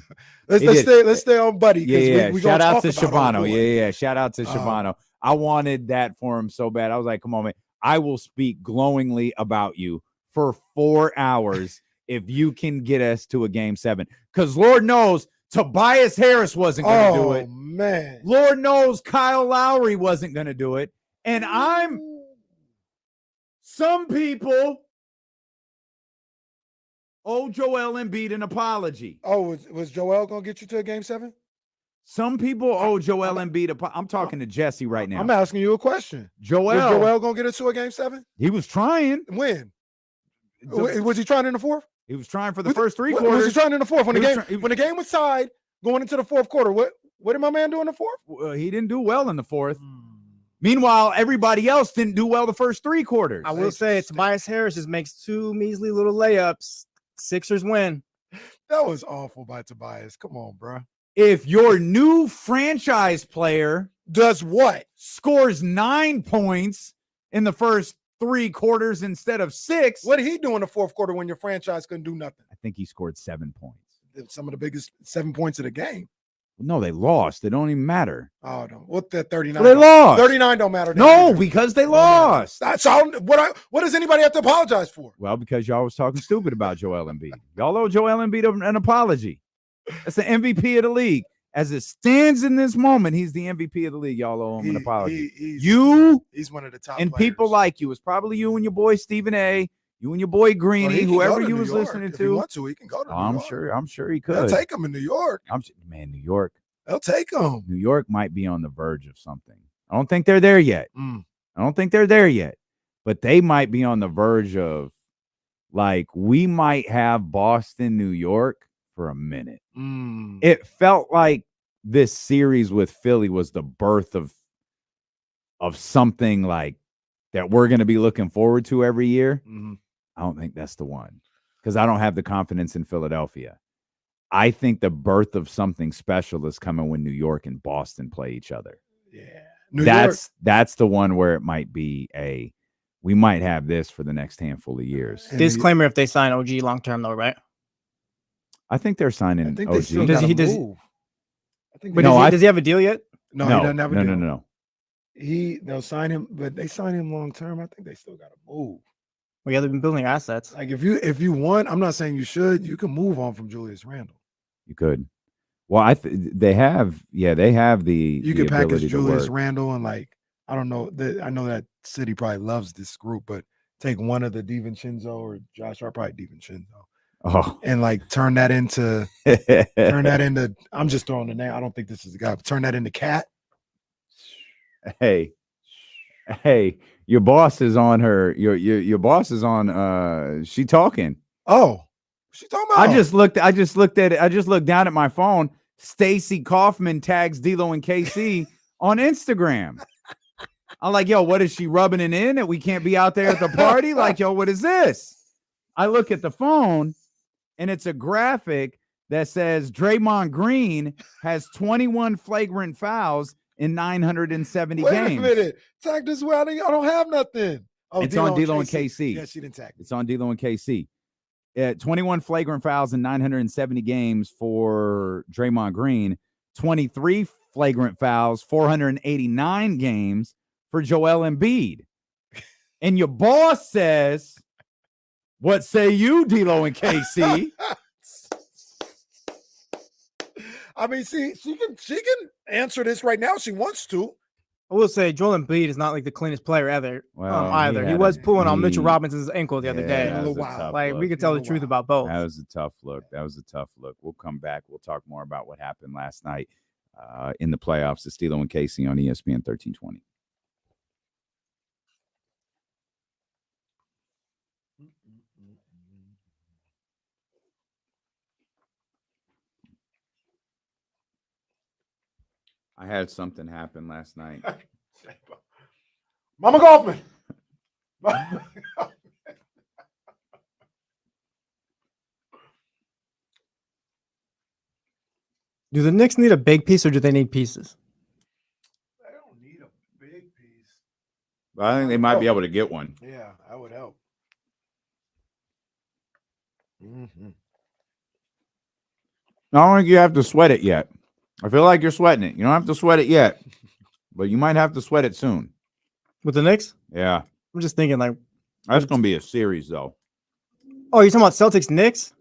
Let's stay on Buddy. Yeah. We Shout out to Shabano. Yeah. Shout out to Shabano. I wanted that for him so bad. I was like, come on, man. I will speak glowingly about you for 4 hours if you can get us to a game 7. Because Lord knows Tobias Harris wasn't going to do it. Man. Lord knows Kyle Lowry wasn't going to do it. And some people owe Joel Embiid an apology. Oh, was Joel going to get you to a game 7? Some people owe Joel Embiid I'm talking to Jesse right now. I'm asking you a question. Joel going to get us to a game 7? He was trying. When? Was he trying in the fourth? He was trying for the first 3 quarters. Was he trying in the fourth? When the game was tied going into the fourth quarter, what did my man do in the fourth? He didn't do well in the fourth. Meanwhile, everybody else didn't do well the first 3 quarters. I will say Tobias Harris just makes 2 measly little layups. Sixers win. That was awful by Tobias. Come on, bro. If your new franchise player does what? Scores 9 points in the first 3 quarters instead of 6. What did he do in the fourth quarter when your franchise couldn't do nothing? I think he scored 7 points. Some of the biggest 7 points of the game. No, they lost. It don't even matter. Oh, no. What the 39? They lost. 39 don't matter. No, because they lost. That's all. What does anybody have to apologize for? Well, because y'all was talking stupid about Joel Embiid. Y'all owe Joel Embiid an apology. That's the MVP of the league. As it stands in this moment, he's the MVP of the league. Y'all owe him an apology. He's one of the top and players. People like you. It's probably you and your boy Stephen A. You and your boy Greeny, whoever you was listening to. If he wants to, he can go to New York. I'm sure he could. They'll take him in New York. New York. They'll take him. New York might be on the verge of something. I don't think they're there yet. But they might be on the verge of, like, we might have Boston, New York for a minute. It felt like this series with Philly was the birth of something like that we're going to be looking forward to every year. I don't think that's the one because I don't have the confidence in Philadelphia. I think the birth of something special is coming when New York and Boston play each other. Yeah. That's the one where it might be we might have this for the next handful of years. Disclaimer if they sign OG long term though, right? I think they're signing OG. Does he have a deal yet? No, he doesn't have a deal. No. They'll sign him, but they sign him long term. I think they still got to move. Well, yeah, they've been building assets. Like if you want, I'm not saying you should. You can move on from Julius Randle. You could. Well, they have the. You could package Julius Randle and I don't know. I know that city probably loves this group, but take one of the DiVincenzo or Josh Hart, probably DiVincenzo. Oh, and turn that into. I'm just throwing the name. I don't think this is the guy. But turn that into Cat. Hey, your boss is on her. Your boss is on. She talking. Oh, she talking about. I just looked at it. I just looked down at my phone. Stacy Kaufman tags D'Lo and KC on Instagram. I'm like, yo, what is she rubbing it in that we can't be out there at the party? Like, yo, what is this? I look at the phone, and it's a graphic that says Draymond Green has 21 flagrant fouls in 970 games. Wait a minute. Tag this way. I don't have nothing. Oh, it's on D'Lo and KC. Yeah, she didn't tag me. It's on D'Lo and KC. 21 flagrant fouls in 970 games for Draymond Green. 23 flagrant fouls, 489 games for Joel Embiid. And your boss says, what say you, D'Lo and KC? I mean, see, she can answer this right now if she wants to. I will say Joel Embiid is not like the cleanest player ever. Either he was pulling on Mitchell Robinson's ankle the other day. We could tell the truth about both. That was a tough look. We'll come back. We'll talk more about what happened last night in the playoffs. It's D'Lo and Casey on ESPN 1320. I had something happen last night. Mama Golfman. Do the Knicks need a big piece or do they need pieces? They don't need a big piece. But I think they might be able to get one. Yeah, that would help. Mm-hmm. I don't think you have to sweat it yet. I feel like you're sweating it. You don't have to sweat it yet, but you might have to sweat it soon. With the Knicks? Yeah. I'm just thinking like That's going to be a series, though. Oh, you're talking about Celtics Knicks?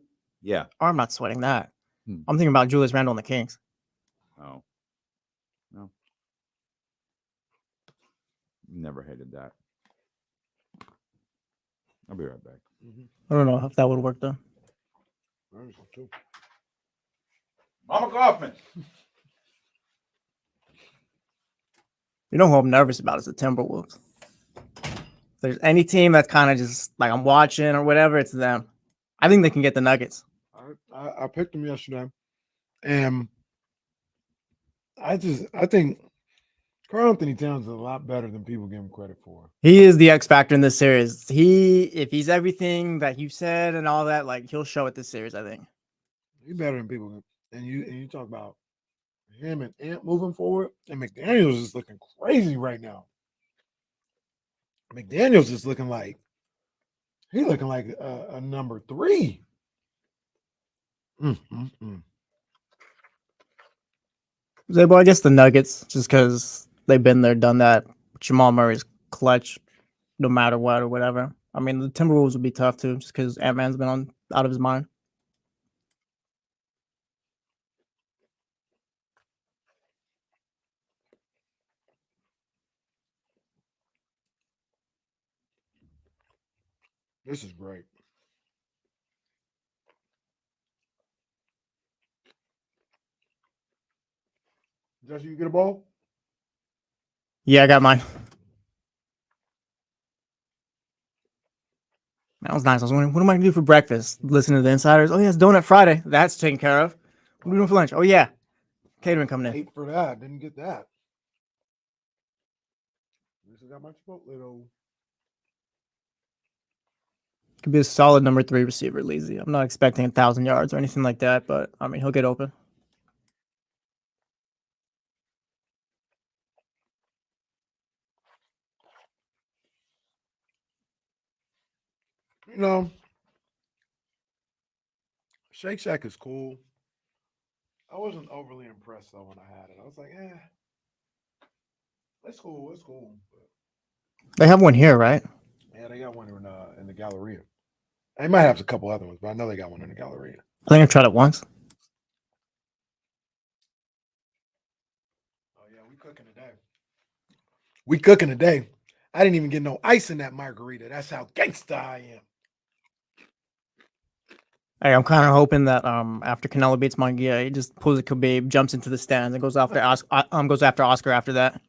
Yeah. Oh, I'm not sweating that. I'm thinking about Julius Randle and the Kings. Oh. No. Never hated that. I'll be right back. I don't know if that would work though. Mama Kaufman. You know who I'm nervous about is the Timberwolves. If there's any team that's kind of just like I'm watching or whatever, it's them. I think they can get the Nuggets. I picked them yesterday, and I think Karl Anthony Towns is a lot better than people give him credit for. He is the X factor in this series. If he's everything that you said and all that, like he'll show it this series. I think He's better than people. And you talk about him and Ant moving forward, and McDaniels is looking crazy right now. McDaniels is looking like a number 3. Well, I guess the Nuggets, just because they've been there, done that. Jamal Murray's clutch, no matter what or whatever. I mean, the Timberwolves would be tough too, just because Ant-Man's been out of his mind. This is great. Jesse, you get a ball? Yeah, I got mine. That was nice. I was wondering, what am I going to do for breakfast? Listen to the insiders. Oh, yeah, it's Donut Friday. That's taken care of. What are we doing for lunch? Oh, yeah. Catering coming in. Ate for that. Didn't get that. This got my Chipotle though. Could be a solid number 3 receiver, Lazy. I'm not expecting 1,000 yards or anything like that, but I mean, he'll get open. You know, Shake Shack is cool. I wasn't overly impressed though when I had it. I was like, that's cool. It's cool. They have one here, right? Yeah, they got one in the Galleria. They might have a couple other ones, but I know they got one in the Galleria. I think I tried it once. Oh yeah, we cooking today. I didn't even get no ice in that margarita. That's how gangsta I am. Hey, I'm kind of hoping that after Canelo beats Munguia, he just pulls a Khabib, jumps into the stands, and goes after Oscar after that.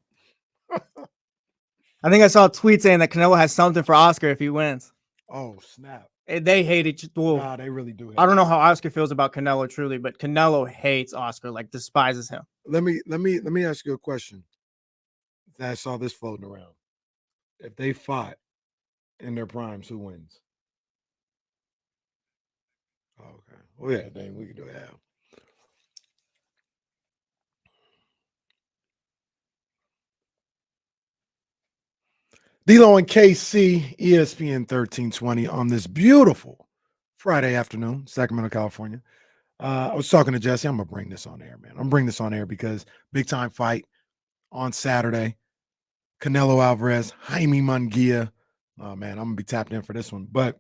I think I saw a tweet saying that Canelo has something for Oscar if he wins. Oh snap! They hate each other. Nah, they really do. I don't know how Oscar feels about Canelo truly, but Canelo hates Oscar, like despises him. Let me ask you a question. I saw this floating around. If they fought in their primes, who wins? Okay. Well, yeah, dang, we can do that. D-Lo and KC, ESPN 1320 on this beautiful Friday afternoon, Sacramento, California. I was talking to Jesse. I'm going to bring this on air, man. I'm going to bring this on air because big time fight on Saturday. Canelo Alvarez, Jaime Munguia. Oh, man, I'm going to be tapped in for this one. But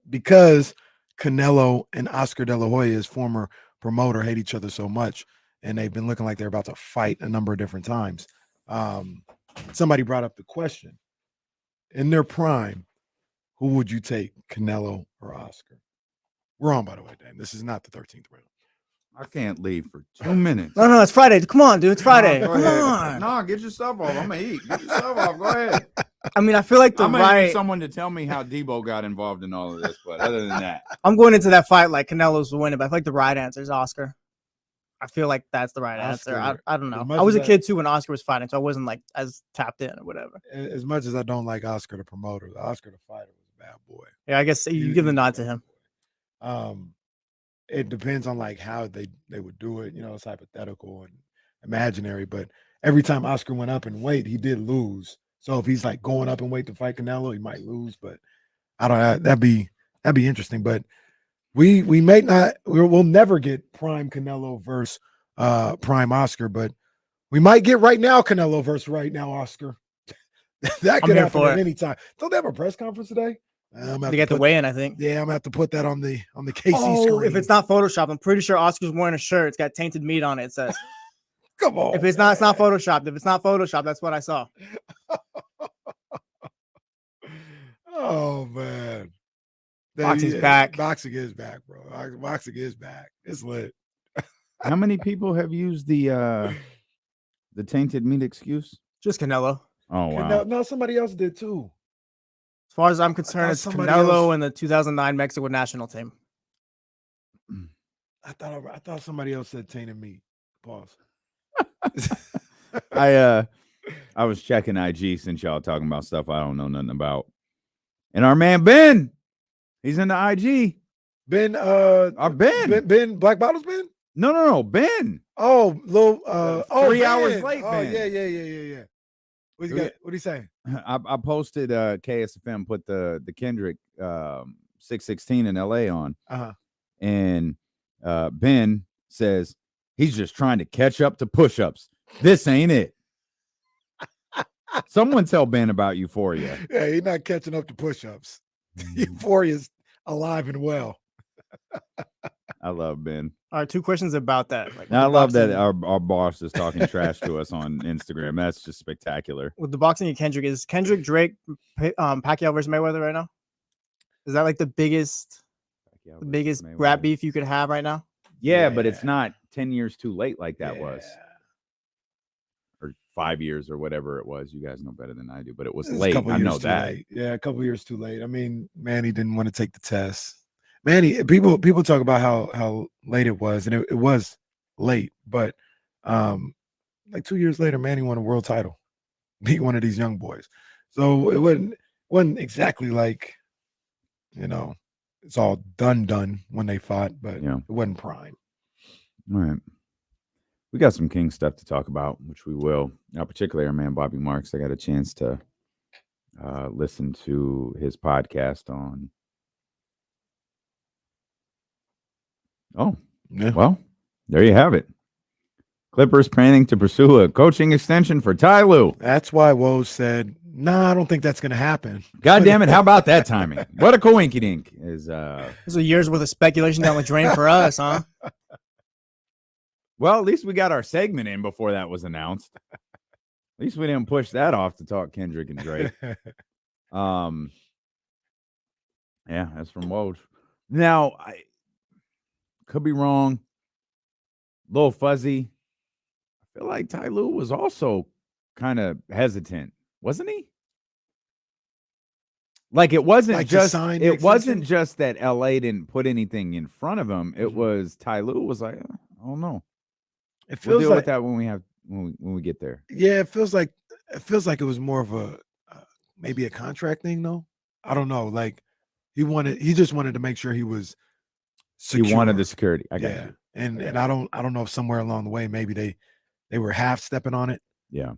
because Canelo and Oscar De La Hoya, his former promoter, hate each other so much, and they've been looking like they're about to fight a number of different times, somebody brought up the question, in their prime, who would you take, Canelo or Oscar? We're on, by the way, Dan. This is not the 13th round. I can't leave for 2 minutes. No, it's Friday. Come on, dude. It's Friday. Come on. No, get yourself off. I'm going to eat. Get yourself off. Go ahead. I mean, I feel like I'm going to need someone to tell me how Debo got involved in all of this, but other than that. I'm going into that fight like Canelo's winning, but I feel like the right answer is Oscar. I feel like that's the right answer. Oscar, I don't know. as much I was a as kid too when Oscar was fighting, so I wasn't like as tapped in or whatever. As much as I don't like Oscar the promoter, Oscar the fighter was a bad boy. Yeah, I guess you give the nod to him. It depends on like how they would do it. You know, it's hypothetical and imaginary, but every time Oscar went up in weight, he did lose. So if he's like going up in weight to fight Canelo, he might lose. But I don't know. That'd be interesting. But we may not. We'll never get prime Canelo versus prime Oscar, but we might get right now Canelo versus right now Oscar. That could happen at any time. Don't they have a press conference today? They get the weigh-in, I think. Yeah, I'm gonna have to put that on the KC screen. If it's not Photoshop, I'm pretty sure Oscar's wearing a shirt. It's got tainted meat on it. It says. Come on. If it's not Photoshopped. If it's not Photoshopped, that's what I saw. Oh man. Boxing's back. Boxing is back, bro. Boxing is back. It's lit. How many people have used the tainted meat excuse? Just Canelo. Oh wow. No, somebody else did too. As far as I'm concerned, it's Canelo and the 2009 Mexico national team. I thought somebody else said tainted meat. Pause. I was checking IG since y'all talking about stuff I don't know nothing about. And our man Ben, he's in the IG. Ben Ben Black Bottles Ben? No, Ben. Oh, little 3 hours late, Oh, Ben. Yeah. What he saying? I posted KSFM put the Kendrick 616 in LA on. And Ben says he's just trying to catch up to push-ups. This ain't it. Someone tell Ben about Euphoria. Yeah, he's not catching up to push-ups. Euphoria's alive and well. I love Ben. All right, 2 questions about that. Like, I love that our boss is talking trash to us on Instagram. That's just spectacular. With the boxing and Kendrick, is Kendrick-Drake Pacquiao versus Mayweather right now? Is that like the biggest rap beef you could have right now? Yeah, but it's not 10 years too late like that was. Or 5 years or whatever it was. You guys know better than I do, but it was late. I know that. Late. Yeah, a couple years too late. I mean, Manny didn't want to take the test. Manny, people talk about how late it was, and it was late, but like 2 years later, Manny won a world title, beat one of these young boys. So it wasn't exactly like, you know, it's all done when they fought, but it wasn't prime. All right. We got some King stuff to talk about, which we will. Particularly our man Bobby Marks. I got a chance to listen to his podcast on. Oh, yeah. Well, there you have it. Clippers planning to pursue a coaching extension for Ty Lue. That's why Woj said, "Nah, I don't think that's going to happen." God damn it! How about that timing? What a coinkydink is. There's a year's worth of speculation down the drain for us, huh? Well, at least we got our segment in before that was announced. At least we didn't push that off to talk Kendrick and Drake. Yeah, that's from Woj. Now, I could be wrong. A little fuzzy. I feel like Ty Lue was also kind of hesitant, wasn't he? Like it wasn't like just that LA didn't put anything in front of him. It was Ty Lue was like, I don't know. It feels we'll deal like with that when we get there. Yeah, it feels like it was more of a maybe a contract thing though. I don't know. Like he just wanted to make sure he was secure. He wanted the security. I got you. And I don't know if somewhere along the way maybe they were half stepping on it. Yeah.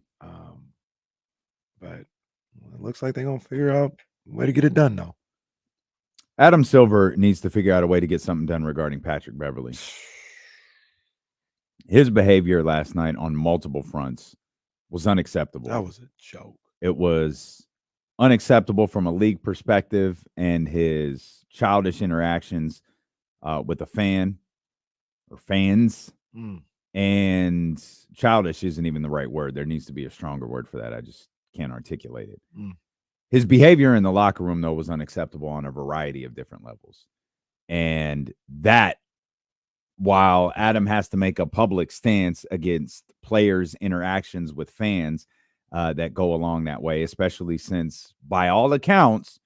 But it looks like they're gonna figure out a way to get it done though. Adam Silver needs to figure out a way to get something done regarding Patrick Beverly. His behavior last night on multiple fronts was unacceptable. That was a joke. It was unacceptable from a league perspective, and his childish interactions with a fan or fans. And childish isn't even the right word. There needs to be a stronger word for that. I just can't articulate it. His behavior in the locker room, though, was unacceptable on a variety of different levels. And that, while Adam has to make a public stance against players' interactions with fans that go along that way, especially since, by all accounts,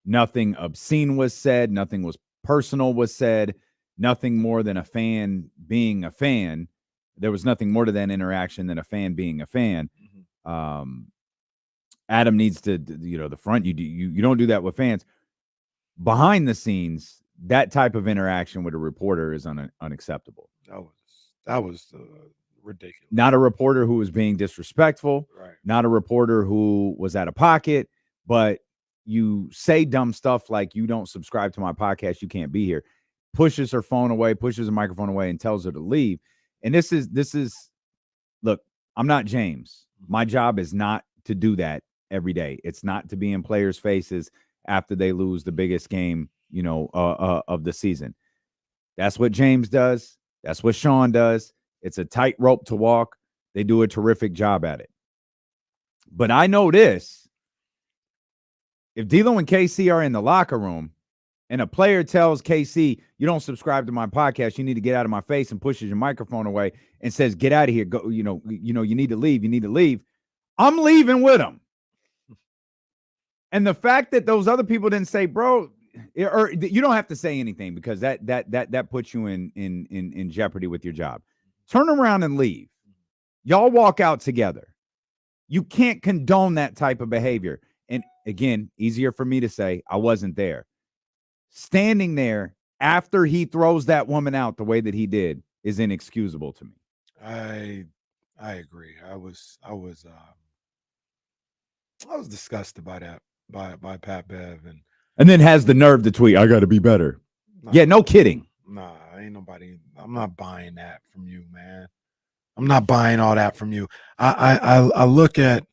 nothing obscene was said, nothing was personal was said, nothing more than a fan being a fan. There was nothing more to that interaction than a fan being a fan. Adam needs to, the front. You don't do that with fans. Behind the scenes, that type of interaction with a reporter is unacceptable. That was ridiculous. Not a reporter who was being disrespectful. Right. Not a reporter who was out of pocket. But you say dumb stuff like, you don't subscribe to my podcast, you can't be here. Pushes her phone away, pushes the microphone away, and tells her to leave. And this is, look, I'm not James. My job is not to do that every day. It's not to be in players' faces after they lose the biggest game, of the season. That's what James does. That's what Sean does. It's a tightrope to walk. They do a terrific job at it. But I know this. If D'Lo and KC are in the locker room and a player tells KC, you don't subscribe to my podcast, you need to get out of my face, and pushes your microphone away and says, get out of here, go, you need to leave. I'm leaving with him. And the fact that those other people didn't say, bro, or you don't have to say anything, because that puts you in jeopardy with your job. Turn around and leave. Y'all walk out together. You can't condone that type of behavior. And again, easier for me to say, I wasn't there. Standing there after he throws that woman out the way that he did is inexcusable to me. I agree. I was disgusted by that, by Pat Bev, and then has the nerve to tweet, I got to be better. Yeah, no kidding. Nah, ain't nobody. I'm not buying that from you, man. I'm not buying all that from you. I look at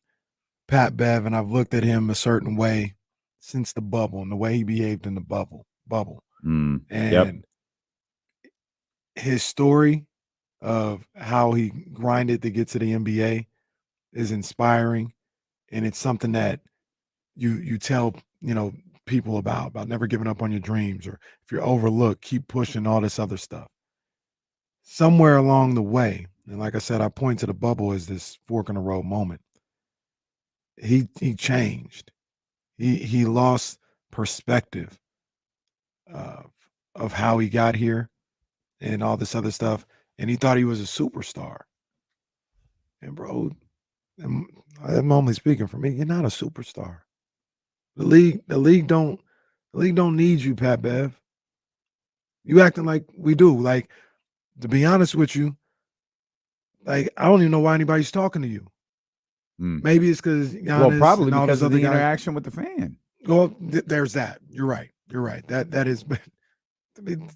Pat Bev, and I've looked at him a certain way since the bubble, and the way he behaved in the bubble. And his story of how he grinded to get to the NBA is inspiring, and it's something that you tell people about never giving up on your dreams, or if you're overlooked, keep pushing, all this other stuff. Somewhere along the way, and like I said, I point to the bubble as this fork in the road moment. He changed. He lost perspective of how he got here and all this other stuff, and he thought he was a superstar. And bro, I'm only speaking for me. You're not a superstar. The league don't need you, Pat Bev. You acting like we do. Like, to be honest with you, like, I don't even know why anybody's talking to you. Maybe it's because probably because of the interaction with the fan. Well, there's that. You're right. That is. I mean,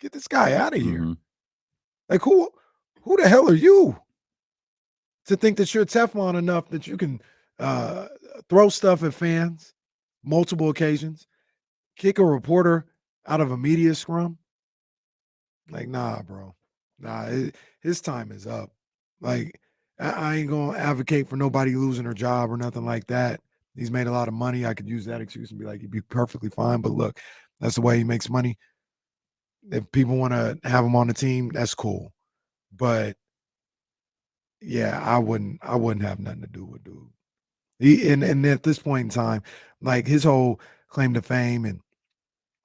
get this guy out of here. Like, who the hell are you to think that you're Teflon enough that you can throw stuff at fans multiple occasions, kick a reporter out of a media scrum? Like, nah, bro. Nah, his time is up. Like, I ain't going to advocate for nobody losing their job or nothing like that. He's made a lot of money. I could use that excuse and be like, he'd be perfectly fine. But look, that's the way he makes money. If people want to have him on the team, that's cool. But yeah, I wouldn't have nothing to do with dude. And at this point in time, like, his whole claim to fame and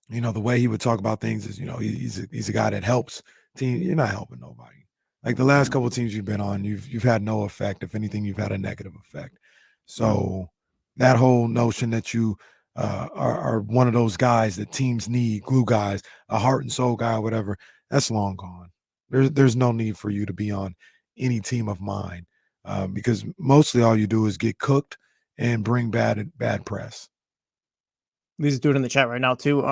the way he would talk about things is, he's a guy that helps team. You're not helping nobody. Like, the last couple of teams you've been on, you've had no effect. If anything, you've had a negative effect. So that whole notion that you are one of those guys that teams need, glue guys, a heart and soul guy, or whatever, that's long gone. There's no need for you to be on any team of mine, because mostly all you do is get cooked and bring bad press. There's a dude in the chat right now too.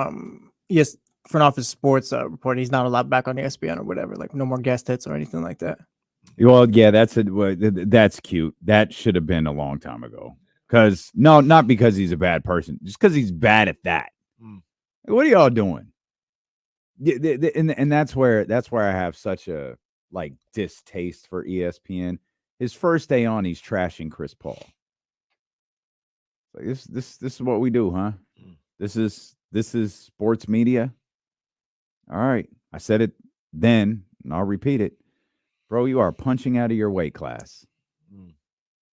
Yes, front office sports report. He's not allowed back on ESPN or whatever. Like, no more guest hits or anything like that. Well, yeah, that's cute. That should have been a long time ago. Because not because he's a bad person, just because he's bad at that. What are y'all doing? And that's where I have such a distaste for ESPN. His first day on, he's trashing Chris Paul. Like, this is what we do, huh? This is sports media. All right, I said it then, and I'll repeat it, bro. You are punching out of your weight class.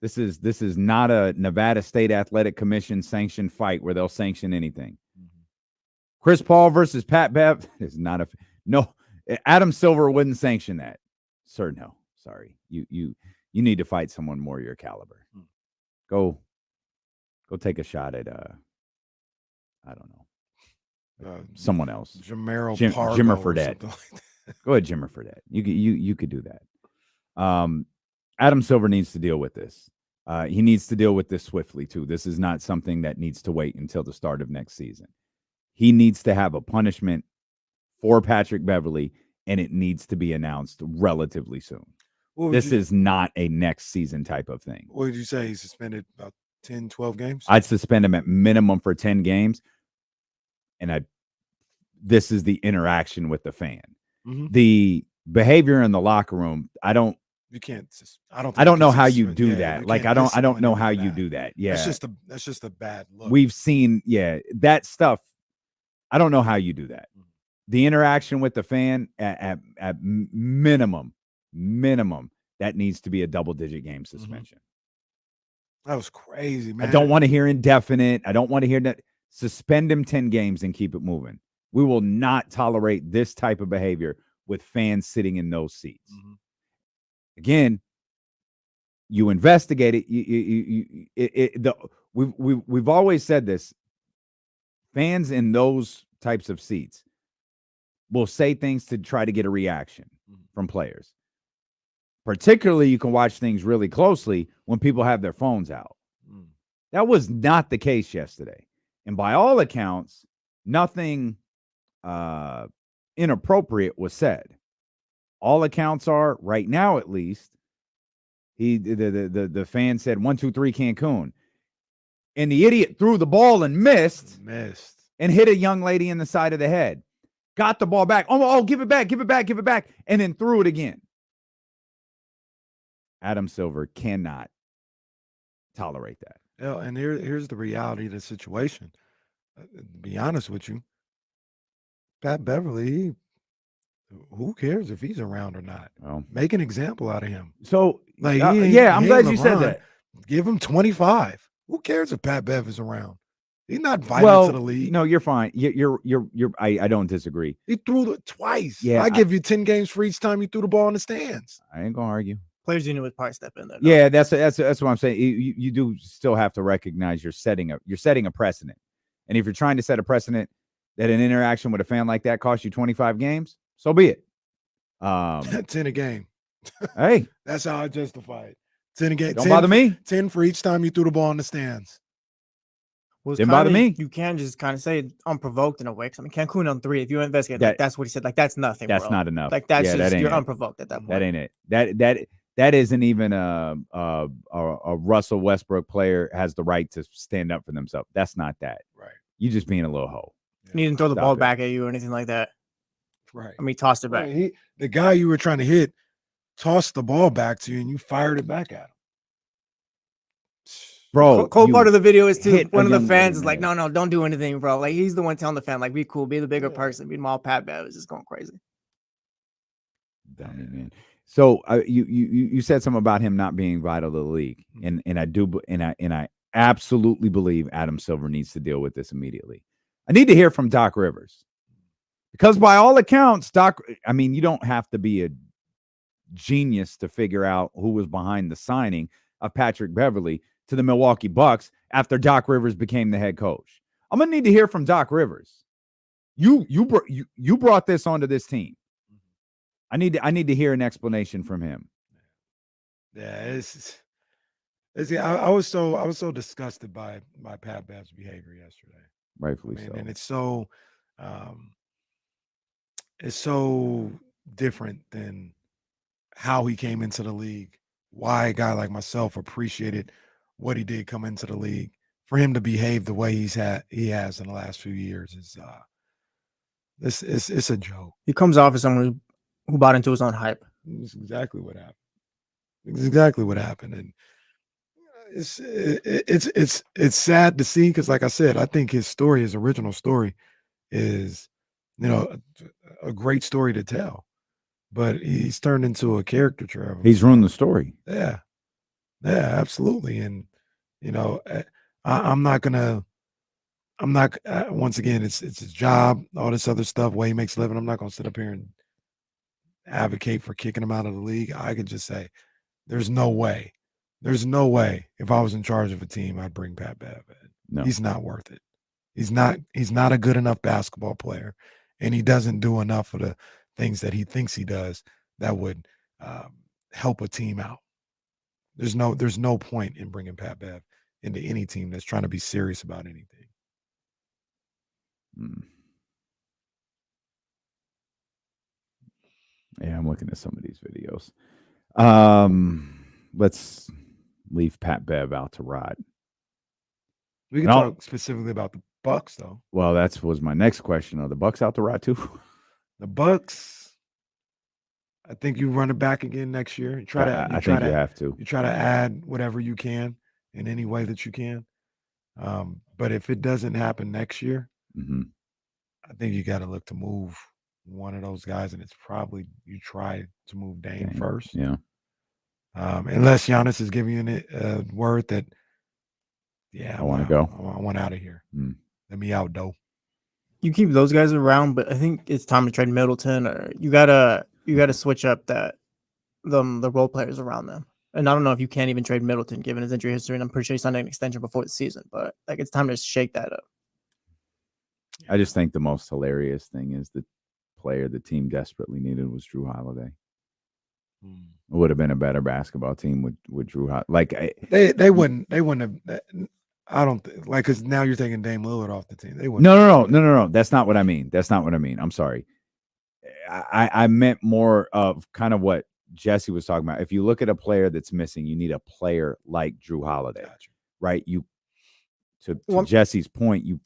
This is not a Nevada State Athletic Commission sanctioned fight where they'll sanction anything. Chris Paul versus Pat Bev is not no. Adam Silver wouldn't sanction that. Sir, no. Sorry. You need to fight someone more your caliber. Go take a shot at I don't know. Someone else. Jimmer Fredette. Go ahead, Jimmer Fredette. You could do that. Adam Silver needs to deal with this. He needs to deal with this swiftly too. This is not something that needs to wait until the start of next season. He needs to have a punishment for Patrick Beverly, and it needs to be announced relatively soon. This is not a next season type of thing. What did you say? He's suspended about 10, 12 games? I'd suspend him at minimum for 10 games. And this is the interaction with the fan. The behavior in the locker room, I don't know how you do that. Like I don't know how you do that. Yeah. That's just a bad look. We've seen that stuff. I don't know how you do that. The interaction with the fan at minimum, that needs to be a double-digit game suspension. That was crazy, man. I don't want to hear indefinite. I don't want to hear that. Suspend him 10 games and keep it moving. We will not tolerate this type of behavior with fans sitting in those seats. Again, you investigate it. We've always said this. Fans in those types of seats will say things to try to get a reaction from players. Particularly, you can watch things really closely when people have their phones out. That was not the case yesterday. And by all accounts, nothing inappropriate was said. All accounts are, right now at least, the fan said 1, 2, 3 Cancun. And the idiot threw the ball and missed and hit a young lady in the side of the head. Got the ball back. Oh, give it back, and then threw it again. Adam Silver cannot tolerate that. Yeah, and here's the reality of the situation. To be honest with you, Pat Beverly, who cares if he's around or not? Well, make an example out of him. So, I'm glad you said that. Give him 25. Who cares if Pat Bev is around? He's not vital to the league. No, you're fine. I don't disagree. He threw it twice. Yeah, I give you 10 games for each time you threw the ball in the stands. I ain't gonna argue. Players Union would probably step in there. Yeah, that's what I'm saying. You do still have to recognize you're setting a precedent. And if you're trying to set a precedent that an interaction with a fan like that costs you 25 games, so be it. 10 a game. Hey, that's how I justify it. 10 a game. Don't bother me. 10 for each time you threw the ball in the stands. Didn't bother me. You can just kind of say unprovoked in a way. I mean, Cancun on 3. If you investigate, that's what he said. Like that's nothing. That's bro. not enough. Like that's that you're it. unprovoked at that point. That ain't it. That isn't even a Russell Westbrook player has the right to stand up for themselves. That's not that. Right. You just being a little hoe. He didn't throw the ball back at you or anything like that. Right. I mean, he tossed it back. Right. The guy you were trying to hit tossed the ball back to you and you fired it back at him. Bro, cool part of the video is too one of the fans is like, no, don't do anything, bro. Like he's the one telling the fan, like, be cool, be the bigger person. Meanwhile, Pat Bev is just going crazy. Damn, man. So you said something about him not being vital to the league, and I absolutely believe Adam Silver needs to deal with this immediately. I need to hear from Doc Rivers because by all accounts, you don't have to be a genius to figure out who was behind the signing of Patrick Beverly to the Milwaukee Bucks after Doc Rivers became the head coach. I'm gonna need to hear from Doc Rivers. You brought this onto this team. I need to hear an explanation from him. Yeah, I was so disgusted by Pat Bev's behavior yesterday. Rightfully so. And it's so different than how he came into the league. Why a guy like myself appreciated what he did come into the league. For him to behave the way he has in the last few years is it's a joke. He comes off as someone who bought into his own hype. It's exactly what happened. And it's sad to see because, like I said, I think his original story, is a great story to tell. But he's turned into a caricature of him. He's ruined the story. Yeah, absolutely. And I'm not once again, it's his job, all this other stuff, way he makes a living. I'm not gonna sit up here advocate for kicking him out of the league, I could just say, there's no way. There's no way if I was in charge of a team, I'd bring Pat Bev in. No. He's not worth it. He's not a good enough basketball player, and he doesn't do enough of the things that he thinks he does that would help a team out. There's no point in bringing Pat Bev into any team that's trying to be serious about anything. Yeah, I'm looking at some of these videos. Let's leave Pat Bev out to rot. We can talk specifically about the Bucks, though. Well, that was my next question. Are the Bucks out to rot too? The Bucks, I think you run it back again next year. I think you have to. You try to add whatever you can in any way that you can. But if it doesn't happen next year, I think you got to look to move one of those guys, and it's probably you try to move Dame first. Yeah. Unless Giannis is giving you a word that, I want to go. I want out of here. Let me out, though. You keep those guys around, but I think it's time to trade Middleton, or you gotta switch up the role players around them. And I don't know if you can't even trade Middleton given his injury history, and I'm pretty sure he signed an extension before the season. But like, it's time to shake that up. I just think the most hilarious thing is the player the team desperately needed was Drew Holiday. It would have been a better basketball team with Drew Holiday. Like they wouldn't have. I don't think, like, because now you're taking Dame Lillard off the team. They wouldn't. No. That's not what I mean. I'm sorry. I meant more of kind of what Jesse was talking about. If you look at a player that's missing, you need a player like Drew Holiday, right? To Jesse's point, you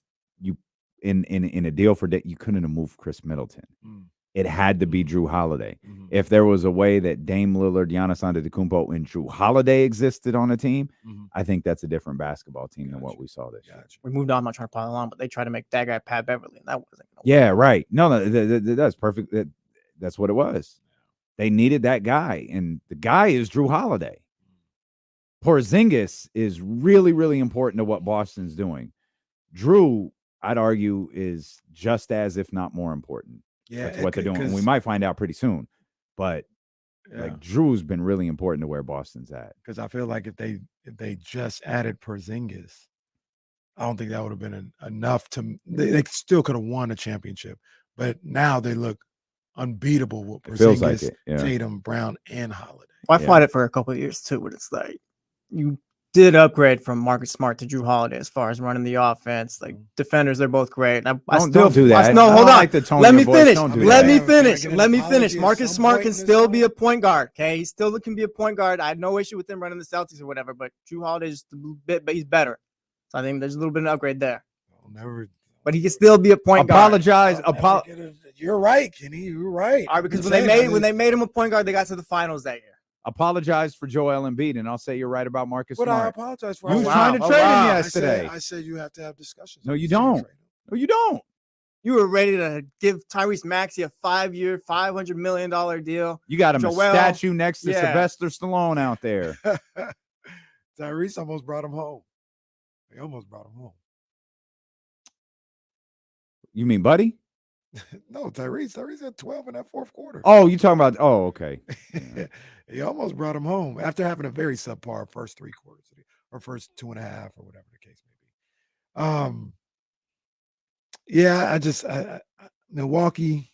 in a deal for that, you couldn't have moved Chris Middleton. It had to be Drew Holiday. If there was a way that Dame Lillard, Giannis Antetokounmpo, and Drew Holiday existed on a team, I think that's a different basketball team than what we saw this year. We moved on. I'm not trying to pile on, but they tried to make that guy Pat Beverly, and that wasn't going to work. Yeah, right. No, that's perfect. That's what it was. They needed that guy, and the guy is Drew Holiday. Porzingis is really, really important to what Boston's doing. Drew, I'd argue, is just as, if not more important. Yeah, that's what they're doing. And we might find out pretty soon. But like Drew's been really important to where Boston's at. Because I feel like if they just added Porzingis, I don't think that would have been enough to. They still could have won a championship, but now they look unbeatable with Porzingis, Tatum, Brown, and Holiday. Well, I fought it for a couple of years too, but it's like you did upgrade from Marcus Smart to Drew Holiday as far as running the offense. Like defenders, they're both great. Don't do that. No, hold on. Like Let me finish. Marcus Smart can still be a point guard. Okay, he still can be a point guard. I had no issue with him running the Celtics or whatever. But Drew Holiday is a bit, but he's better. So I think there's a little bit of upgrade there. But he can still be a point guard. You're right, Kenny. You're right. All right, because when they made him a point guard, they got to the finals that year. Apologize for Joel Embiid, and I'll say you're right about Marcus Smart. I apologize for. You were trying to trade him yesterday. I said you have to have discussions. No, you don't. No, you don't. You were ready to give Tyrese Maxey a 5-year, $500 million deal. You got him a statue next to Sylvester Stallone out there. Tyrese almost brought him home. He almost brought him home. You mean Buddy? No, Tyrese had 12 in that fourth quarter. Oh, you talking about? Oh, okay. Yeah. He almost brought him home after having a very subpar first 3 quarters or first 2.5 or whatever the case may be. Yeah, Milwaukee,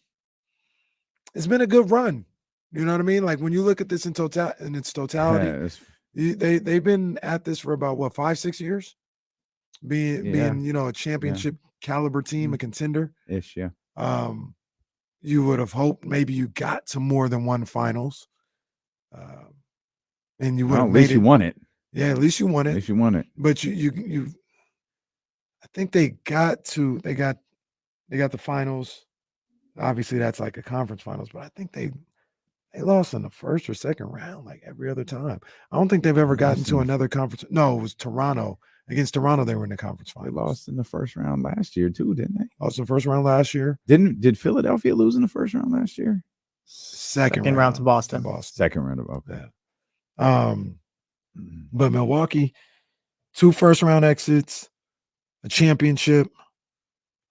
it's been a good run. You know what I mean? Like when you look at this in its totality, they've been at this for about 5-6 years, being a championship caliber team, a contender. Ish, yeah. You would have hoped maybe you got to more than one finals. And you would have made it. You won it. Yeah, at least you won it. At least you won it. But you I think they got the finals. Obviously that's like a conference finals, but I think they lost in the first or second round like every other time. I don't think they've ever gotten to another conference. No, it was Toronto. Against Toronto, they were in the conference finals. They lost in the first round last year too, didn't they? Lost in the first round last year. Did Philadelphia lose in the first round last year? Second round to Boston. Second round of okay. Yeah. But Milwaukee, 2 first-round exits, a championship.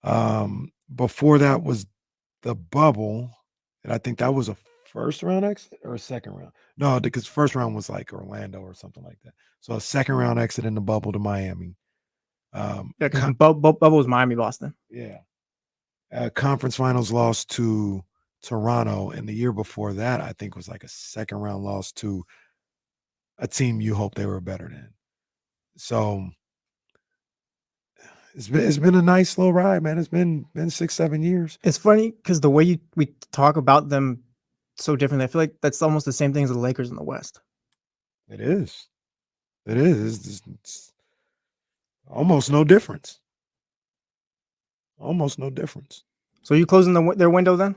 Before that was the bubble, and I think that was a first round exit or a second round? No, because first round was like Orlando or something like that. So a second round exit in the bubble to Miami. Yeah, because bubble was Miami, Boston. Yeah. Conference finals loss to Toronto, and the year before that, I think was like a second round loss to a team you hope they were better than. So it's been a nice slow ride, man. It's been 6-7 years. It's funny because the way we talk about them so differently. I feel like that's almost the same thing as the Lakers in the West. It is. It is. It's almost no difference. Almost no difference. So you closing their window then?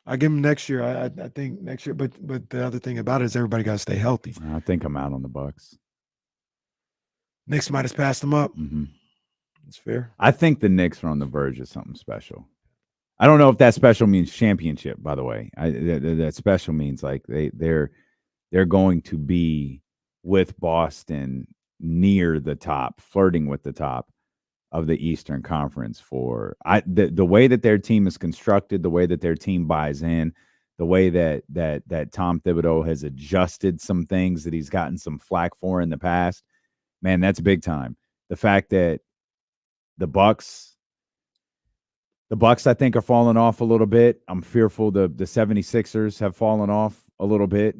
I give them next year. I think next year. But the other thing about it is everybody got to stay healthy. I think I'm out on the Bucks. Knicks might have passed them up. Mm-hmm. It's fair. I think the Knicks are on the verge of something special. I don't know if that special means championship, by the way. That special means like they're going to be with Boston near the top, flirting with the top of the Eastern Conference for the way that their team is constructed, the way that their team buys in, the way that Tom Thibodeau has adjusted some things that he's gotten some flack for in the past. Man, that's big time. The fact that the Bucks, I think, are falling off a little bit. I'm fearful the 76ers have fallen off a little bit.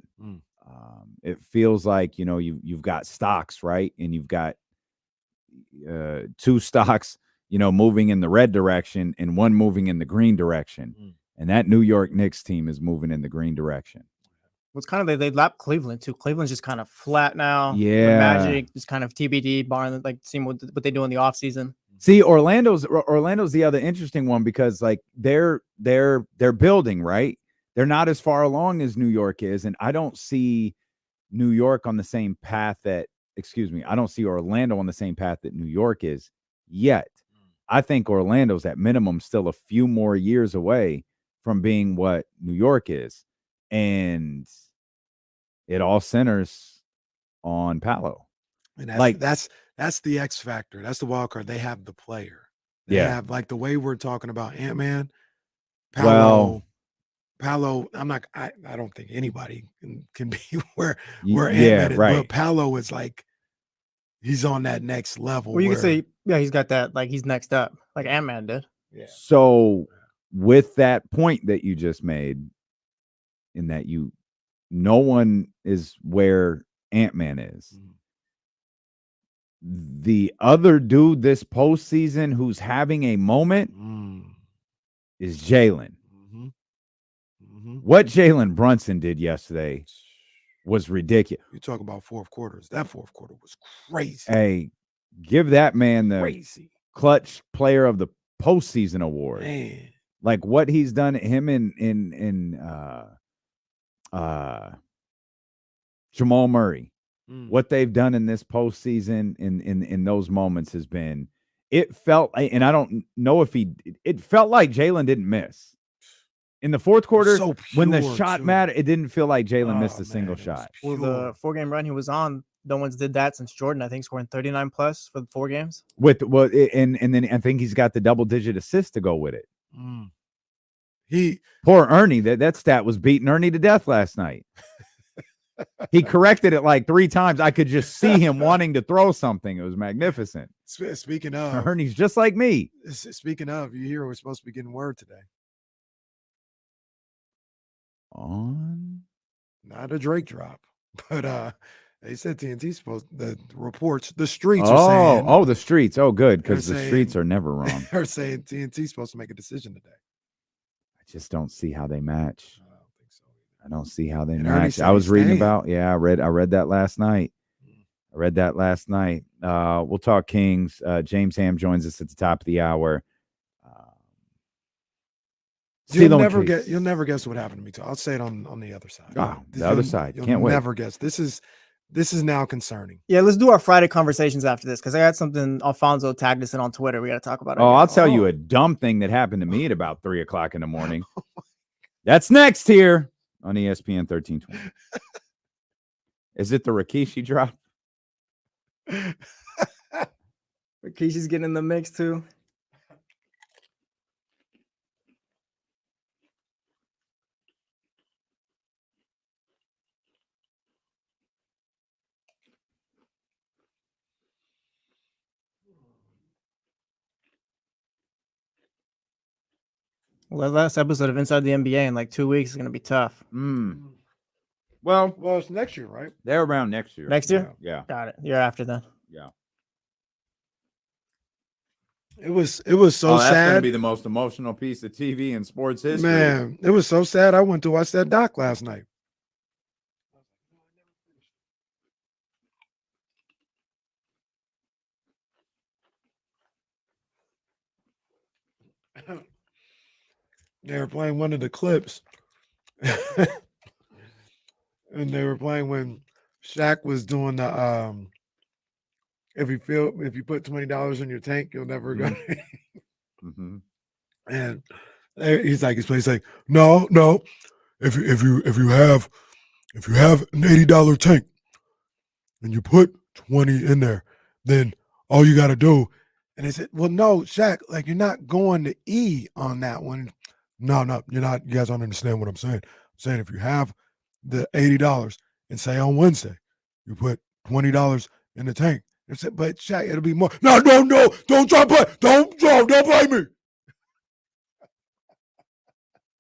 It feels like, you've got stocks, right? And you've got two stocks, moving in the red direction and one moving in the green direction. And that New York Knicks team is moving in the green direction. What's kind of they lapped Cleveland too. Cleveland's just kind of flat now. Yeah. Magic is kind of TBD, barring like seeing what they do in the offseason. See, Orlando's the other interesting one because like they're building, right? They're not as far along as New York is, and I don't see New York on the same path I don't see Orlando on the same path that New York is yet. I think Orlando's at minimum still a few more years away from being what New York is. And it all centers on Paolo. And that's the X factor. That's the wild card. They have the player. They have like the way we're talking about Ant-Man. Paolo, I don't think anybody can be where Ant-Man is. Right. But Paolo is like, he's on that next level. Well, you could say, he's got that, like he's next up, like Ant-Man did. Yeah. So with that point that you just made, in that no one is where Ant-Man is. The other dude this postseason who's having a moment is Jalen. What Jalen Brunson did yesterday was ridiculous. You talk about fourth quarters. That fourth quarter was crazy. Hey, give that man the clutch player of the postseason award. Man. Like what he's done, him in Jamal Murray, what they've done in this postseason in those moments has been, it felt, and I don't know if it felt like Jalen didn't miss. In the fourth quarter, so when the pure, shot too. mattered, it didn't feel like Jalen missed a single shot. Well, the 4-game run he was on, no one's did that since Jordan, I think, scoring 39 plus for the 4 games. And then I think he's got the double-digit assist to go with it. Poor Ernie, that stat was beating Ernie to death last night. He corrected it like 3 times. I could just see him wanting to throw something. It was magnificent. Speaking of, Ernie's just like me. Speaking of, you hear we're supposed to be getting word today. On? Not a Drake drop, but they said TNT's supposed, the reports, the streets are saying. Oh, the streets. Oh, good, because the saying- streets are never wrong. They're saying TNT's supposed to make a decision today. I just don't see how they match. I don't think so. I don't see how they And Ernie match. said I was he's reading staying. about, I read that last night. We'll talk Kings. James Ham joins us at the top of the hour. You'll never guess what happened to me too. I'll say it on the other side. Oh, the other side. You'll Can't wait. never guess. This is now concerning. Yeah, let's do our Friday conversations after this because I got something Alfonso tagged us in on Twitter. We got to talk about it. Oh, I'll tell you a dumb thing that happened to me at about 3:00 in the morning. That's next here on ESPN 1320. Is it the Rikishi drop? Rikishi's getting in the mix too. Well, the last episode of Inside the NBA in like 2 weeks is going to be tough. Well, it's next year, right? They're around next year. Next year? Yeah. Got it. Year after then. Yeah. It was so That's going to sad. be the most emotional piece of TV in sports history. Man, it was so sad. I went to watch that doc last night. They were playing one of the clips, and they were playing when Shaq was doing the if you put $20 in your tank, you'll never go. And he's like, no. If you have an $80 tank and you put 20 in there, then all you got to do. And they said, well, no, Shaq, like you're not going to E on that one. No, you're not. You guys don't understand what I'm saying. I'm saying if you have the $80 and say on Wednesday you put $20 in the tank. I said, but Shaq, it'll be more. No, don't try to play. Don't play me.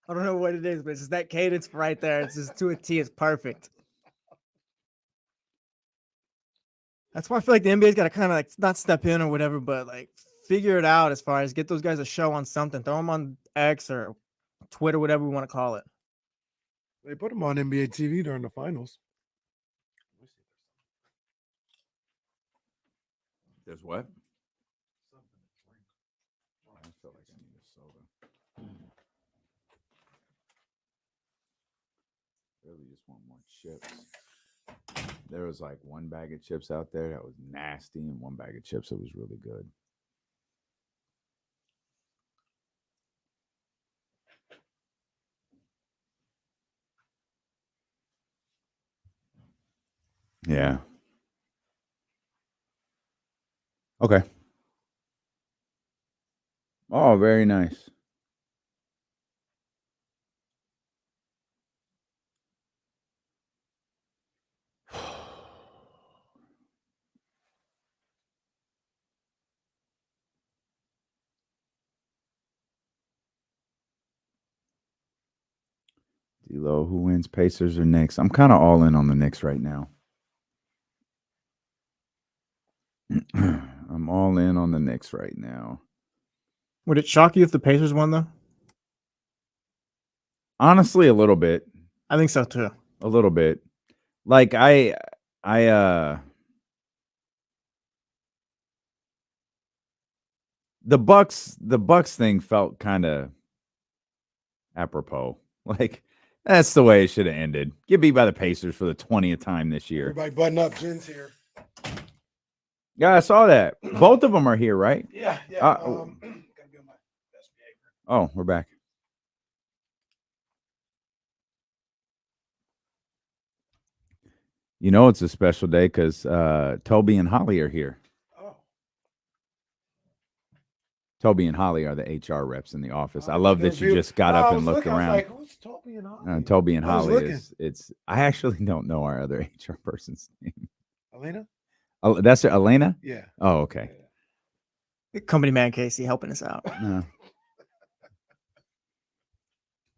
I don't know what it is, but it's just that cadence right there. It's just to a T. It's perfect. That's why I feel like the NBA's got to kind of like not step in or whatever, but like figure it out as far as get those guys a show on something. Throw them on X or Twitter, whatever we want to call it. They put them on NBA TV during the finals. There's what? I feel like I need a soda. Really just want more chips. There was like one bag of chips out there that was nasty and one bag of chips that was really good. Yeah. Okay. Oh, very nice. D-Lo, who wins, Pacers or Knicks? I'm kind of all in on the Knicks right now. I'm all in on the Knicks right now. Would it shock you if the Pacers won, though? Honestly, a little bit. I think so, too. A little bit. Like, the Bucks thing felt kind of apropos. Like, that's the way it should have ended. Get beat by the Pacers for the 20th time this year. Everybody button up. Jen's here. Yeah, I saw that. Both of them are here, right? Yeah. Oh, we're back. You know it's a special day because Toby and Holly are here. Oh. Toby and Holly are the HR reps in the office. I love that you just got up and looked around. Like, who's Toby and Holly? Toby and Holly is. I actually don't know our other HR person's name. Elena? Oh, that's Elena? Yeah. Oh, okay. Company man Casey helping us out. No.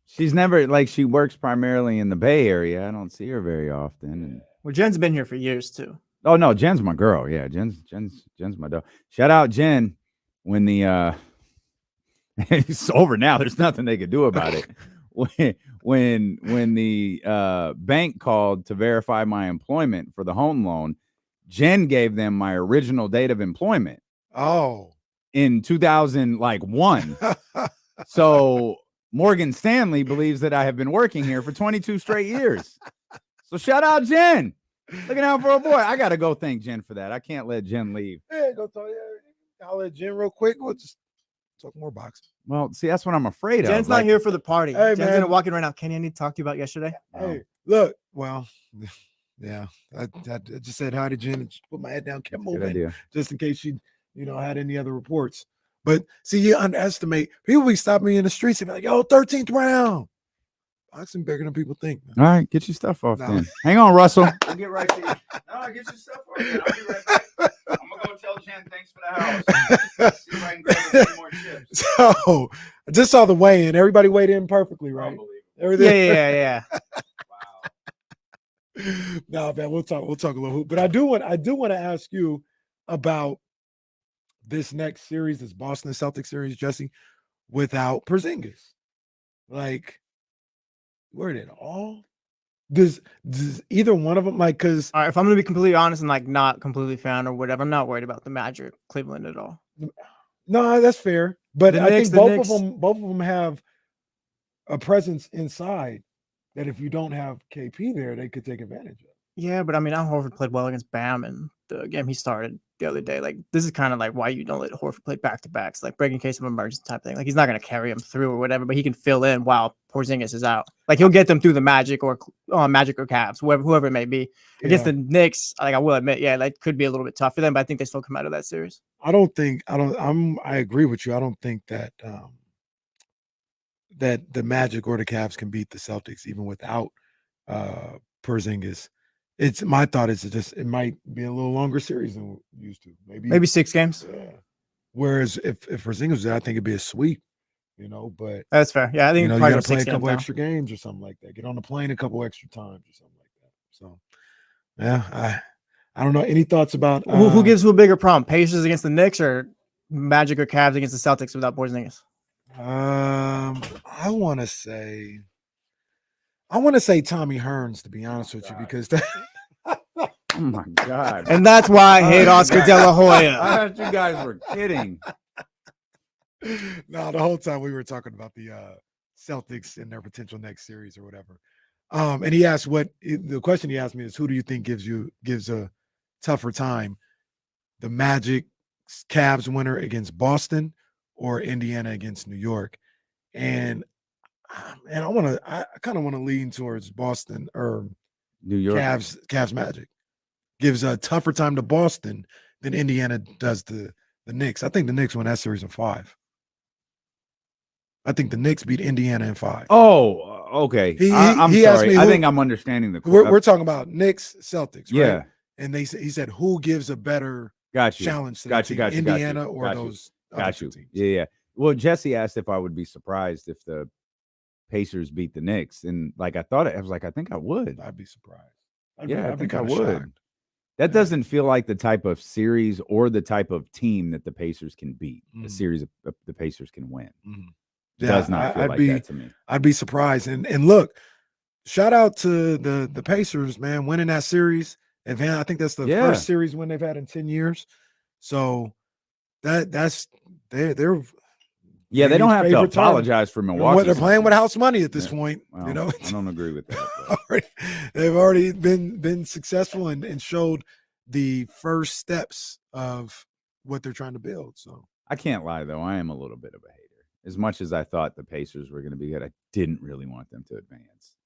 She's never, like, she works primarily in the Bay Area. I don't see her very often. And Well, Jen's been here for years, too. oh, no, Jen's my girl. Yeah, Jen's my dog. Shout out Jen when the it's over now. There's nothing they could do about it. When the bank called to verify my employment for the home loan, Jen gave them my original date of employment. Oh. In 2001. So Morgan Stanley believes that I have been working here for 22 straight years. So shout out Jen. Looking out for a boy. I got to go thank Jen for that. I can't let Jen leave. Yeah, go talk. I'll let Jen real quick. We'll just talk more boxing. Well, see, that's what I'm afraid Jen's of. not here for the party. Hey, Jen's man. gonna walk in right now. Kenny, I need to talk to you about yesterday. Hey, look. Well, yeah. I just said hi to Jen and put my head down, kept Good moving, idea. just in case she, had any other reports. But see, you underestimate. People be stopping me in the streets and be like, "Yo, 13th round." Boxing bigger than people think. Man. All right, get your stuff off No. then. Hang on, Russell. I'll get right to you. No, get your stuff off. Then. I'll be right back. I'm gonna go tell Jen thanks for the house. See if I can grab a few more chips. So I I just saw the weigh-in. Everybody weighed in perfectly, right? Everything. Yeah. No, man, we'll talk a little hoop. But I do want to ask you about this next series, this Boston Celtics series, Jesse, without Porzingis. Like, where did all does either one of them because all right, if I'm gonna be completely honest and like not completely fan or whatever, I'm not worried about the Magic Cleveland at all. No, that's fair. But I think both Knicks, of them have a presence inside that if you don't have KP there, they could take advantage of. Yeah, but I mean, Al Horford played well against Bam and the game he started the other day. Like, this is kind of like why you don't let Horford play back-to-backs, like breaking case of emergency type thing. Like, he's not going to carry him through or whatever, but he can fill in while Porzingis is out. Like, he'll get them through the Magic or Cavs, whoever it may be. Against the Knicks, like I will admit, yeah, that could be a little bit tough for them, but I think they still come out of that series. I agree with you. I don't think that that the Magic or the Cavs can beat the Celtics even without Porzingis. It's my thought is it might be a little longer series than we used to. Maybe 6 games. Yeah. Whereas if Porzingis was there, I think it'd be a sweep, but that's fair. Yeah, I think you got to play 6 a couple games extra games or something like that. Get on the plane a couple extra times or something like that. So yeah, I don't know. Any thoughts about who gives who a bigger problem? Pacers against the Knicks or Magic or Cavs against the Celtics without Porzingis? I want to say Tommy Hearns, to be honest with you, because oh my God. And that's why I hate Oscar De La Hoya. I thought you guys were kidding. No, the whole time we were talking about the Celtics and their potential next series or whatever. And he asked the question he asked me is, who do you think gives a tougher time? The Magic Cavs winner against Boston or Indiana against New York? And I kind of want to lean towards Boston or New York. Cavs Magic gives a tougher time to Boston than Indiana does the Knicks. I think the Knicks win that series in 5. I think the Knicks beat Indiana in 5. Oh, okay. I'm sorry. I think I'm understanding the question. We're talking about Knicks Celtics, right? Yeah. And he said, who gives a better challenge to Indiana or those other two teams? Yeah. Well, Jesse asked if I would be surprised if the Pacers beat the Knicks, and like I think I would. I'd be surprised. I think I would. Shocked. That doesn't feel like the type of series or the type of team that the Pacers can beat. A series of the Pacers can win. It does not feel like that to me. I'd be surprised. And look, shout out to the Pacers, man, winning that series. And I think that's the first series win they've had in 10 years. So that's they're yeah, they don't have to apologize for Milwaukee. They're playing with house money at this point. Well, I don't agree with that. They've already been successful and showed the first steps of what they're trying to build. So I can't lie though, I am a little bit of a hater. As much as I thought the Pacers were going to be good, I didn't really want them to advance.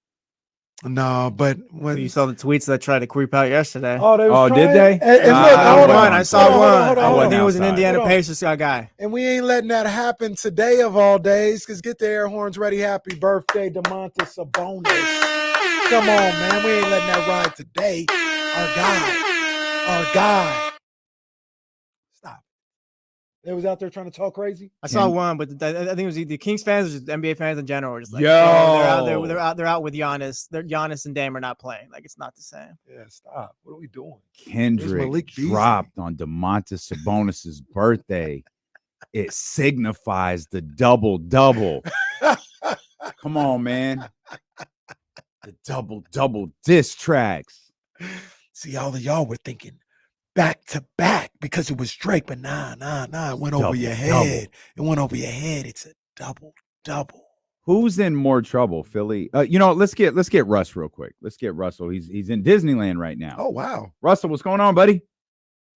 No, but when you saw the tweets that tried to creep out yesterday. Did they? And I saw one. I think it was an Indiana Pacers guy. And we ain't letting that happen today of all days, because get the air horns ready. Happy birthday, Domantas Sabonis. Come on, man. We ain't letting that ride today. Our guy. Stop. They was out there trying to talk crazy. I saw one, but I think it was the Kings fans or just NBA fans in general. Were just like, yo, they're out with Giannis. Giannis and Dame are not playing. Like, it's not the same. Yeah, stop. What are we doing? Kendrick dropped on Domantas Sabonis's birthday. It signifies the double-double. Come on, man. The double-double diss tracks. See, all of y'all were thinking back to back because it was Drake, but nah. It went over your head. It went over your head. It's a double. Who's in more trouble, Philly? Let's get Russ real quick. Let's get Russell. He's in Disneyland right now. Oh wow, Russell, what's going on, buddy?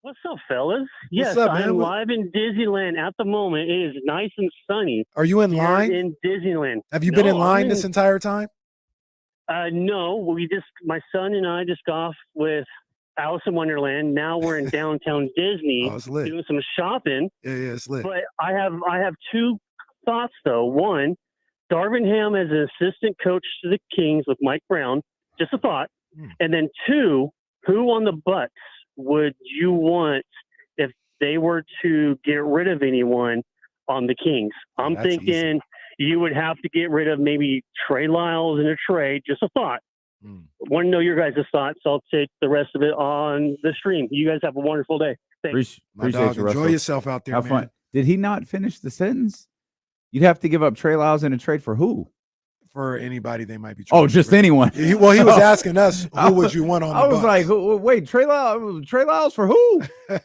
What's up, fellas? Yes, up, I'm live in Disneyland at the moment. It is nice and sunny. Are you in line? In Disneyland. Have you been in line this entire time? No. My son and I just got off with Alice in Wonderland. Now we're in downtown Disney doing some shopping. Yeah, it's lit. But I have two thoughts though. One, Darvin Ham as an assistant coach to the Kings with Mike Brown. Just a thought. And then two, who on the Bucks would you want if they were to get rid of anyone on the Kings? I'm thinking you would have to get rid of maybe Trey Lyles in a trade. Just a thought. Want to know your guys' thoughts. I'll take the rest of it on the stream. You guys have a wonderful day. Thanks. Appreciate you, Russell. Enjoy yourself out there, Have man. fun. Did he not finish the sentence? You'd have to give up Trey Lyles in a trade for who? For anybody they might be trying to just bring. anyone. He was asking us, who would you want on the I was Bucks? like, wait, Trey Lyles for who? He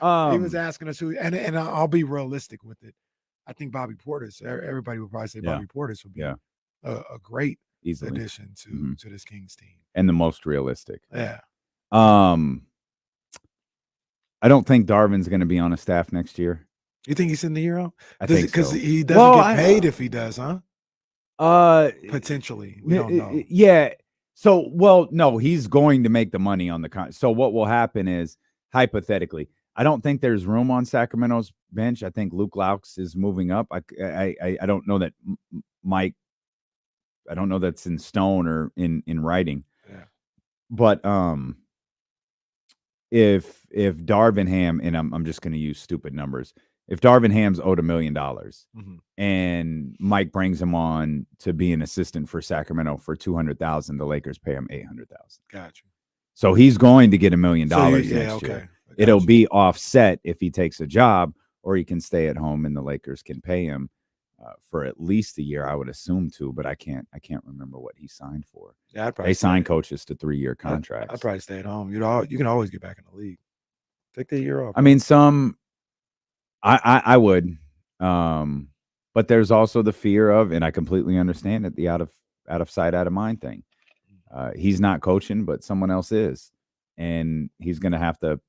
was asking us who, and I'll be realistic with it. I think Bobby Portis, everybody would probably say Bobby Portis would be a great addition to this Kings team. And the most realistic. Yeah. I don't think Darvin's going to be on a staff next year. You think he's in the year out? I think because so. he doesn't get paid if he does, huh? Potentially, we don't know. Yeah. So, no, he's going to make the money on the So what will happen is, hypothetically, I don't think there's room on Sacramento's bench. I think Luke Laux is moving up. I don't know that Mike. I don't know that's in stone or in writing. Yeah. But if Darvin Ham, and I'm just going to use stupid numbers, if Darvin Ham's owed $1 million and Mike brings him on to be an assistant for Sacramento for $200,000, the Lakers pay him $800,000. Gotcha. So he's going to get $1 million next year. It'll be offset if he takes a job, or he can stay at home and the Lakers can pay him for at least a year. I would assume too, but I can't remember what he signed for. Yeah, they sign coaches to 3-year contracts. I'd probably stay at home. You can always get back in the league. Take the year off. I mean, I would, but there's also the fear of, and I completely understand it, the out of sight, out of mind thing. He's not coaching, but someone else is, and he's going to have to,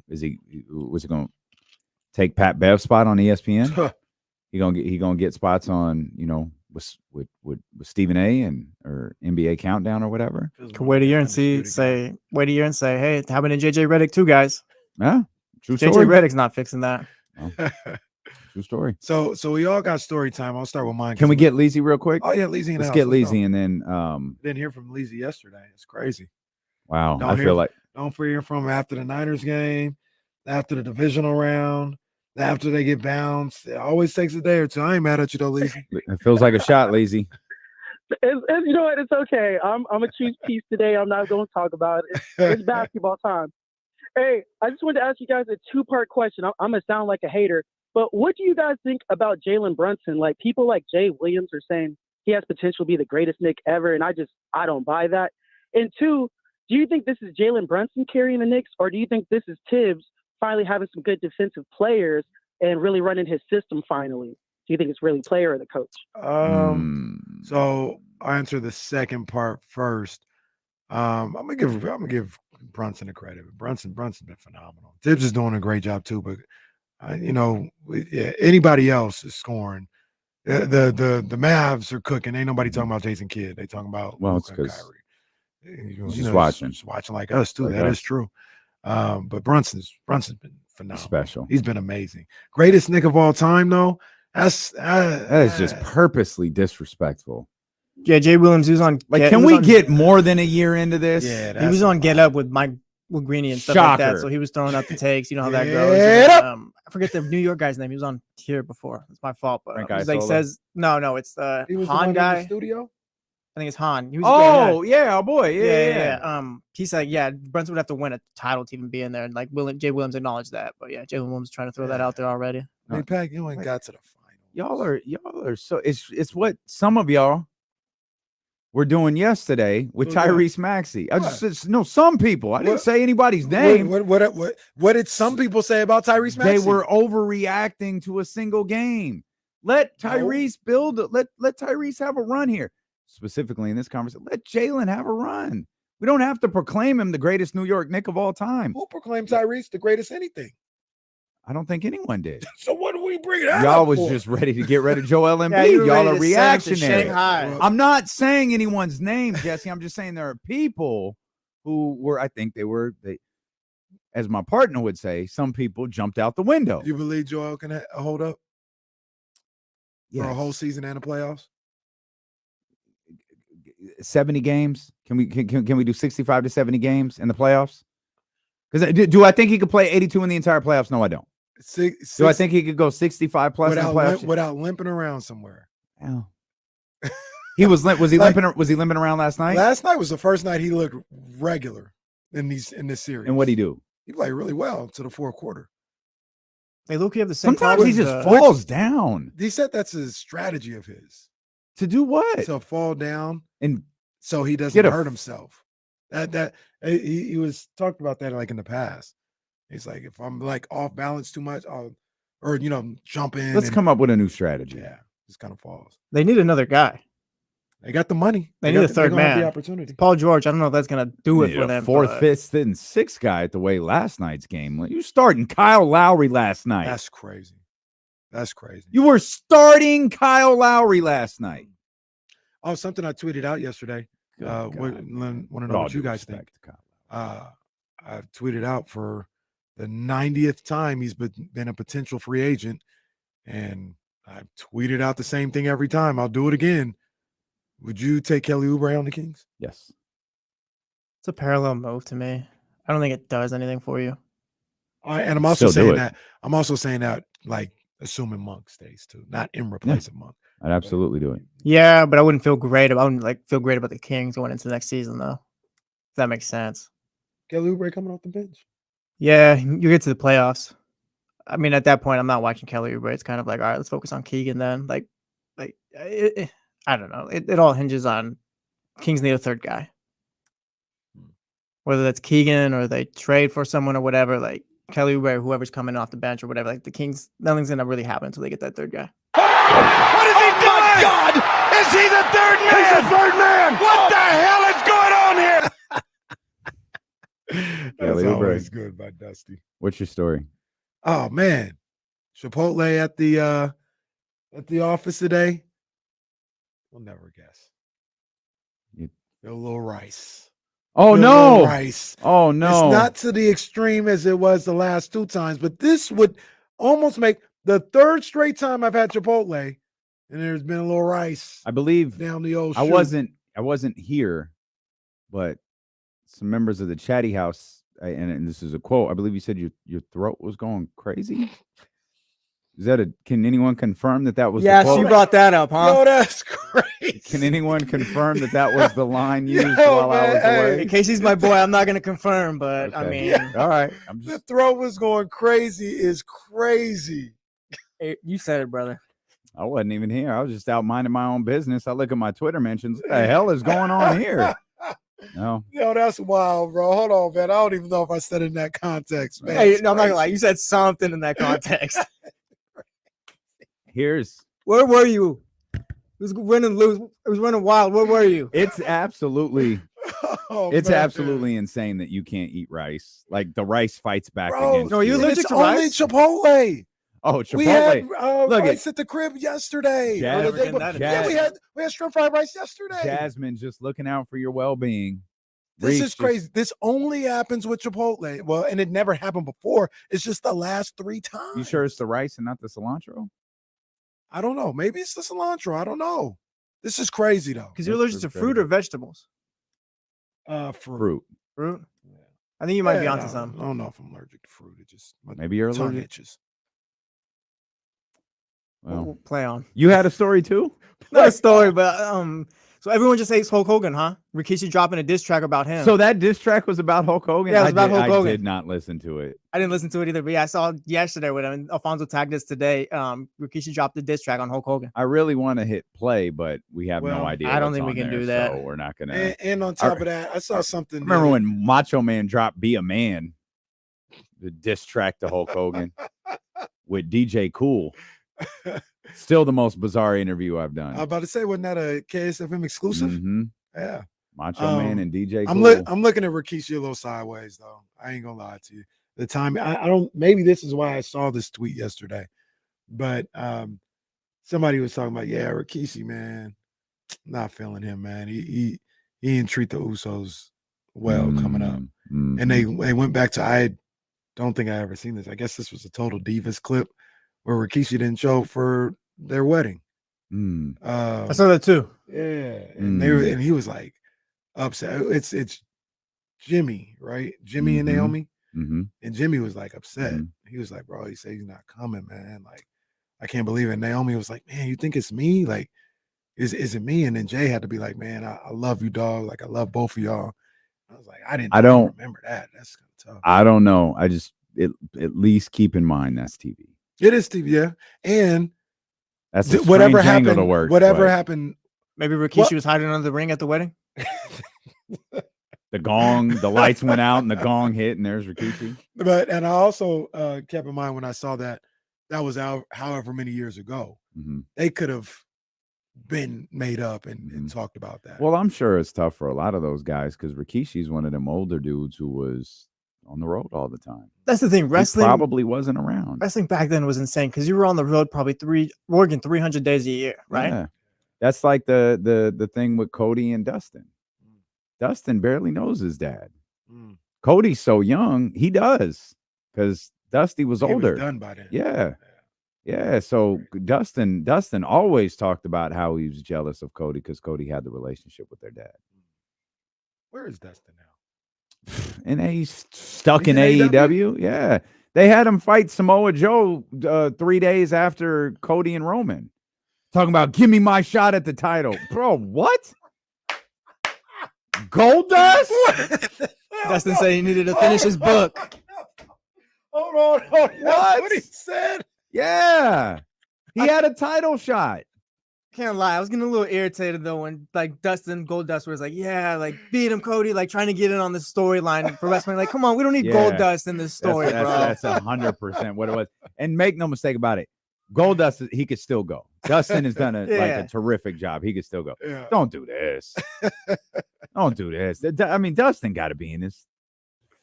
was he going to take Pat Bev's spot on ESPN? he gonna get spots on, with Stephen A. or NBA Countdown or whatever. Wait a year and say, hey, how about in JJ Redick too, guys? Yeah, true JJ story. Redick's not fixing that. True story. So we all got story time. I'll start with mine. Can we get Leezy real quick? Oh yeah, Leezy. Let's get Leezy, and then didn't hear from Leezy yesterday. It's crazy. Wow, I feel like don't hear from him after the Niners game, after the divisional round, after they get bounced. It always takes a day or two. I ain't mad at you though, Leezy. It feels like a shot, Leezy. You know what? It's okay. I'm a choose piece today. I'm not going to talk about it. It's basketball time. Hey, I just wanted to ask you guys a two-part question. I'm going to sound like a hater, but what do you guys think about Jalen Brunson? Like, people like Jay Williams are saying he has potential to be the greatest Knick ever, and I don't buy that. And two, do you think this is Jalen Brunson carrying the Knicks, or do you think this is Tibbs finally having some good defensive players and really running his system finally? Do you think it's really player or the coach? So I'll answer the second part first. I'm gonna give Brunson the credit. Brunson's been phenomenal. Tibbs is doing a great job too, but anybody else is scoring. The Mavs are cooking. Ain't nobody talking about Jason Kidd. They talking about it's because Kyrie. He's watching like us too. That is true. But Brunson's been phenomenal. Special. He's been amazing. Greatest Knick of all time though. That is just purposely disrespectful. Yeah, Jay Williams, he was on. Can we get more than a year into this? Yeah, he was on Get Up with Mike Greeny and stuff like that. So he was throwing out the takes. You know how that goes. I forget the New York guy's name. He was on here before. It's my fault. But he's like says no, it's the Han guy. In the studio. I think it's Han. He was boy. Yeah. He said, Brunson would have to win a title to even be in there. And like Jay Williams acknowledged that. But yeah, Jay Williams is trying to throw that out there already. Hey, Pat, you ain't got to the final. Y'all are so it's what some of y'all were doing yesterday with Tyrese Maxey. Some people. I didn't say anybody's name. What did some people say about Tyrese Maxey? They were overreacting to a single game. Let Tyrese let Tyrese have a run here. Specifically in this conversation, let Jalen have a run. We don't have to proclaim him the greatest New York Knick of all time. Who proclaimed Tyrese the greatest anything? I don't think anyone did. So what do we bring it out? Y'all was just ready to get rid of Joel Embiid. Y'all are reactionary. I'm not saying anyone's name, Jesse. I'm just saying there are people who were, I think they, as my partner would say, some people jumped out the window. You believe Joel can hold up for a whole season and the playoffs? 70 games? Can we do 65 to 70 games in the playoffs? Because do I think he could play 82 in the entire playoffs? No, I don't. Do I think he could go 65 plus in the playoffs? Without limping around somewhere? Ow. He was he Like- limping? Was he limping around last night? Last night was the first night he looked regular in this series. And what'd he do? He played really well to the fourth quarter. They look have the same. Sometimes he just falls down. He said that's his strategy of his. To do what? To fall down and so he doesn't get a- hurt himself. He was talked about that like in the past. He's like, if I'm like off balance too much, or jump in. Let's come up with a new strategy. Yeah, just kind of falls. They need another guy. They got the money. They need a third man. The opportunity. Paul George. I don't know if that's gonna do it Need for a them. fourth, but- fifth, and sixth guy at the way last night's game. You starting Kyle Lowry last night. That's crazy. That's crazy. You were starting Kyle Lowry last night. Oh, something I tweeted out yesterday. Want to know what you guys think? I tweeted out for the 90th time he's been a potential free agent, and I tweeted out the same thing every time. I'll do it again. Would you take Kelly Oubre on the Kings? Yes. It's a parallel move to me. I don't think it does anything for you. And I'm also Still do saying it. that. I'm also saying that, like, assuming Monk stays too, not in replace of Monk. I'd absolutely do it. Yeah, but I wouldn't feel great about. I wouldn't feel great about the Kings going into the next season, though. If that makes sense. Kelly Oubre coming off the bench. Yeah, you get to the playoffs. I mean, at that point, I'm not watching Kelly Oubre. It's kind of like, all right, let's focus on Keegan then. I don't know. It all hinges on Kings need a third guy. Whether that's Keegan or they trade for someone or whatever, like Kelly Oubre or whoever's coming off the bench or whatever, like the Kings, nothing's going to really happen until they get that third guy. What is he doing? My God! Is he the third man? He's the third man! What the hell is going on here? That's Kelly Oubre. always good by Dusty. What's your story? Oh man, Chipotle at the office today. We'll never guess. A little rice. Oh Feel a no! little rice. Oh no! It's not to the extreme as it was the last two times, but this would almost make the third straight time I've had Chipotle, and there's been a little rice. I believe down the old. I chute. wasn't here, but some members of the Chatty House, and this is a quote. I believe you said your throat was going crazy. Is that can anyone confirm that was? Yes, the quote? you brought that up, huh? Yo, that's crazy. Can anyone confirm that was the line used while I was away? In case he's my boy, I'm not going to confirm, but I Okay. mean, All right. The throat was going crazy. Is crazy. Hey, you said it, brother. I wasn't even here. I was just out minding my own business. I look at my Twitter mentions. What the hell is going on here? No. Yo, that's wild, bro. Hold on, man. I don't even know if I said it in that context, man. Hey, It's no, I'm not crazy. gonna lie. You said something in that context. Where were you? It was running loose. It was running wild. Where were you? It's absolutely Oh, it's man. absolutely insane that you can't eat rice. Like the rice fights back Bro, against no, you. you allergic it's to only rice? Chipotle. Oh, Chipotle. We had Look rice at at the crib yesterday. Jazz- Or the day Never before. getting Yeah, that we had shrimp fried rice yesterday. Jasmine just looking out for your well-being. This Reach is crazy. This only happens with Chipotle. Well, and it never happened before. It's just the last 3 times. You sure it's the rice and not the cilantro? I don't know. Maybe it's the cilantro. I don't know. This is crazy though. Because you're allergic to fruit or vegetables? Fruit. Fruit. I think you might be Yeah, onto I something. don't know if I'm allergic to fruit. It just my Maybe you're tongue allergic. itches. Well, We'll play on. you had a story too? Not a story, but so everyone just hates Hulk Hogan, huh? Rikishi dropping a diss track about him. So that diss track was about Hulk Hogan? Yeah, it was about Hulk I Hogan. did not listen to it. I didn't listen to it either, but yeah, I saw yesterday with him. And Alfonso tagged us today. Rikishi dropped the diss track on Hulk Hogan. I really want to hit play, but we have Well, no idea. I don't what's think we on can there, do that. So we're not gonna. And on top of that, I saw something. Remember when Macho Man dropped "Be a Man," the diss track to Hulk Hogan with DJ Cool. Still the most bizarre interview I've done. I was about to say, wasn't that a KSFM exclusive? Mhm. Yeah. Macho Man and DJ I'm Cool. I'm looking at Rikishi a little sideways though. I ain't gonna lie to you. The time I don't. Maybe this is why I saw this tweet yesterday, but somebody was talking about Rikishi, man. Not feeling him, man. He didn't treat the Usos well coming up, and they went back to I don't think I ever seen this. I guess this was a Total Divas clip where Rikishi didn't show for their wedding. I saw that too. Yeah, and they were, and he was like upset. It's Jimmy, right? Jimmy and Naomi, and Jimmy was like upset. He was like, "Bro, he said he's not coming, man. Like, I can't believe it." Naomi was like, "Man, you think it's me? Like, is it me? And then Jay had to be like, man, I love you, dog. Like, I love both of y'all. I was like, I don't remember that. That's kind of tough. I don't know. I just at least keep in mind that's TV. It is TV, yeah. And that's a whatever strange angle happened. to work, Whatever happened. Maybe Rikishi was hiding under the ring at the wedding. The gong, the lights went out, and the gong hit, and there's Rikishi. And I also kept in mind when I saw that was however many years ago. Mm-hmm. They could have been made up and talked about that. Well, I'm sure it's tough for a lot of those guys because Rikishi's one of them older dudes who was on the road all the time. That's the thing. Wrestling he probably wasn't around. Wrestling back then was insane because you were on the road probably working 300 days a year, right? Yeah. That's like the thing with Cody and Dustin. Dustin barely knows his dad. Cody's so young, he does because Dusty was older. Was done by then. Yeah. So Dustin always talked about how he was jealous of Cody because Cody had the relationship with their dad. Where is Dustin now? And he's stuck in AEW. Yeah, they had him fight Samoa Joe 3 days after Cody and Roman. Talking about give me my shot at the title, bro. What? Goldust? Dustin said he needed to finish his book. Hold on. What he said? Yeah, he had a title shot. Can't lie, I was getting a little irritated though when like Goldust was like, yeah, like beat him, Cody, like trying to get in on the storyline for wrestling. Like, come on, we don't need Goldust in this story, bro. That's 100% what it was. And make no mistake about it, Goldust, he could still go. Dustin has done a terrific job. He could still go. Yeah. Don't do this. Don't do this. I mean, Dustin got to be in his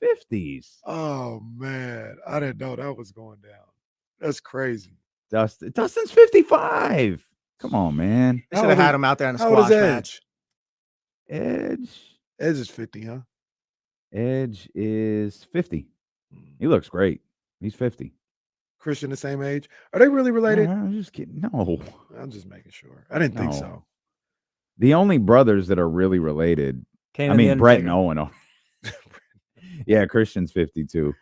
50s. Oh man, I didn't know that was going down. That's crazy. Dustin's 55. Come on, man. They should have had him out there in a squash match. Edge is 50, huh? Edge is 50. He looks great. He's 50. Christian the same age? Are they really related? I'm just kidding. No. I'm just making sure. I didn't think so. The only brothers that are really related, Brett and Owen are. Yeah, Christian's 52.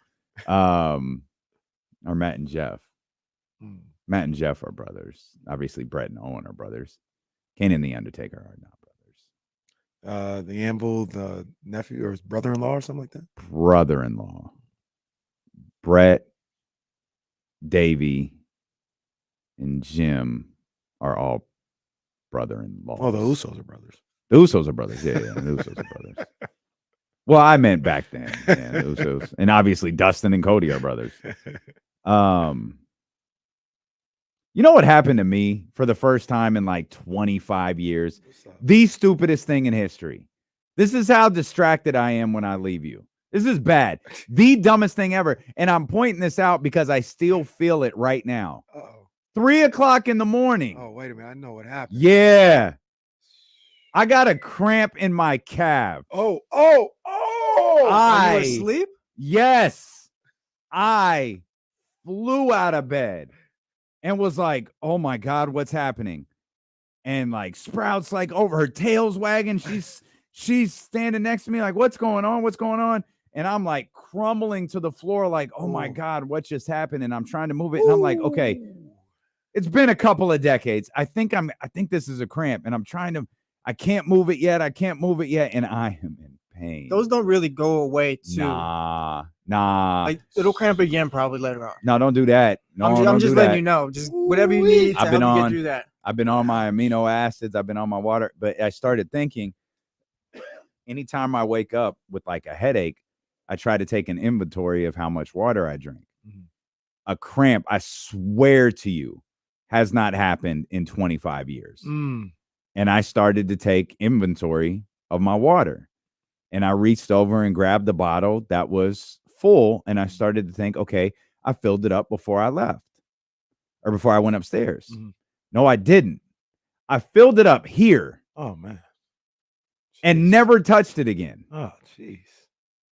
Or Matt and Jeff. Matt and Jeff are brothers. Obviously, Brett and Owen are brothers. Kane and the Undertaker are not brothers. The Anvil, the nephew or his brother-in-law or something like that? Brother-in-law. Brett, Davey, and Jim are all brother-in-law. Oh, the Usos are brothers. The Usos are brothers. Yeah, the Usos are brothers. Well, I meant back then. Yeah, the Usos. And obviously, Dustin and Cody are brothers. You know what happened to me for the first time in like 25 years? The stupidest thing in history. This is how distracted I am when I leave you. This is bad. The dumbest thing ever. And I'm pointing this out because I still feel it right now. 3 o'clock in the morning. Oh, wait a minute. I know what happened. Yeah. I got a cramp in my calf. Oh. Are you asleep? Yes. I flew out of bed and was like, oh my God, what's happening? And like Sprout's like over, her tail's wagging. She's standing next to me like, what's going on? What's going on? And I'm like crumbling to the floor like, oh my God, what just happened? And I'm trying to move it. And I'm like, okay, it's been a couple of decades. I think this is a cramp and I can't move it yet. And I am in pain. Those don't really go away too. Nah. Like it'll cramp again probably later on. No, don't do that. No, I'm just letting you know. Just whatever you need to help you get through that. I've been on my amino acids. I've been on my water. But I started thinking, anytime I wake up with like a headache, I try to take an inventory of how much water I drink. A cramp, I swear to you, has not happened in 25 years. And I started to take inventory of my water. And I reached over and grabbed the bottle that was full. And I started to think, okay, I filled it up before I left or before I went upstairs. No, I didn't. I filled it up here. Oh, man. And never touched it again. Oh, jeez.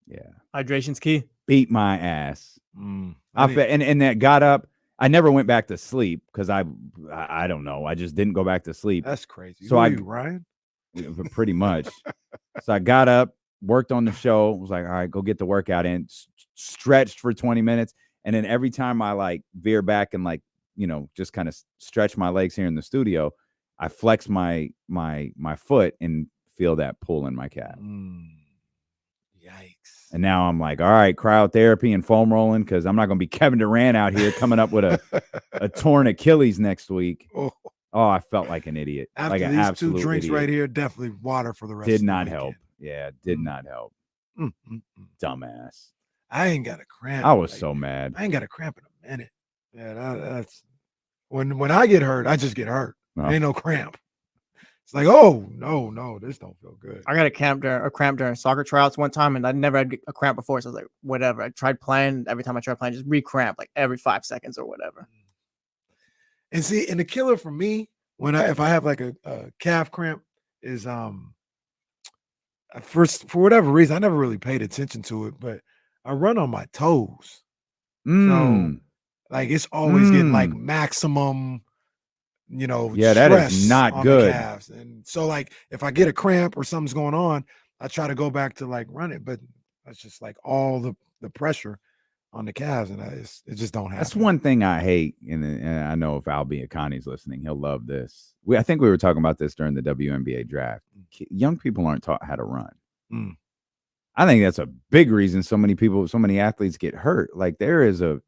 Yeah. Hydration's key. Beat my ass. And that got up. I never went back to sleep because I don't know. I just didn't go back to sleep. That's crazy. So Ryan? Pretty much. So I got up, worked on the show, was like, all right, go get the workout in, stretched for 20 minutes. And then every time I like veer back and like, just kind of stretch my legs here in the studio, I flex my foot and feel that pull in my calf. Yikes. And now I'm like, all right, cryotherapy and foam rolling, because I'm not going to be Kevin Durant out here coming up with a torn Achilles next week. Oh, I felt like an idiot. After like an these absolute 2 drinks idiot. right here, definitely water for the rest of Did the not weekend. help. Yeah, did not help. Dumbass. I ain't got a cramp. I was so mad. I ain't got a cramp in a minute. Yeah, that's when I get hurt, I just get hurt. Ain't no cramp. It's like, oh no, this don't feel good. I got a cramp during soccer tryouts one time, and I never had a cramp before. So I was like, whatever. I tried playing. Every time I tried playing, just re-cramp like every 5 seconds or whatever. And see, and the killer for me, if I have like a calf cramp, is for whatever reason, I never really paid attention to it, but I run on my toes. So like it's always getting like maximum, that stress is not on good. the calves. And so like if I get a cramp or something's going on, I try to go back to like run it, but that's just like all the pressure on the calves, and it just don't happen. That's one thing I hate, and I know if Albie Akani's listening, he'll love this. I think we were talking about this during the WNBA draft. Young people aren't taught how to run. I think that's a big reason so many athletes get hurt. Like there is a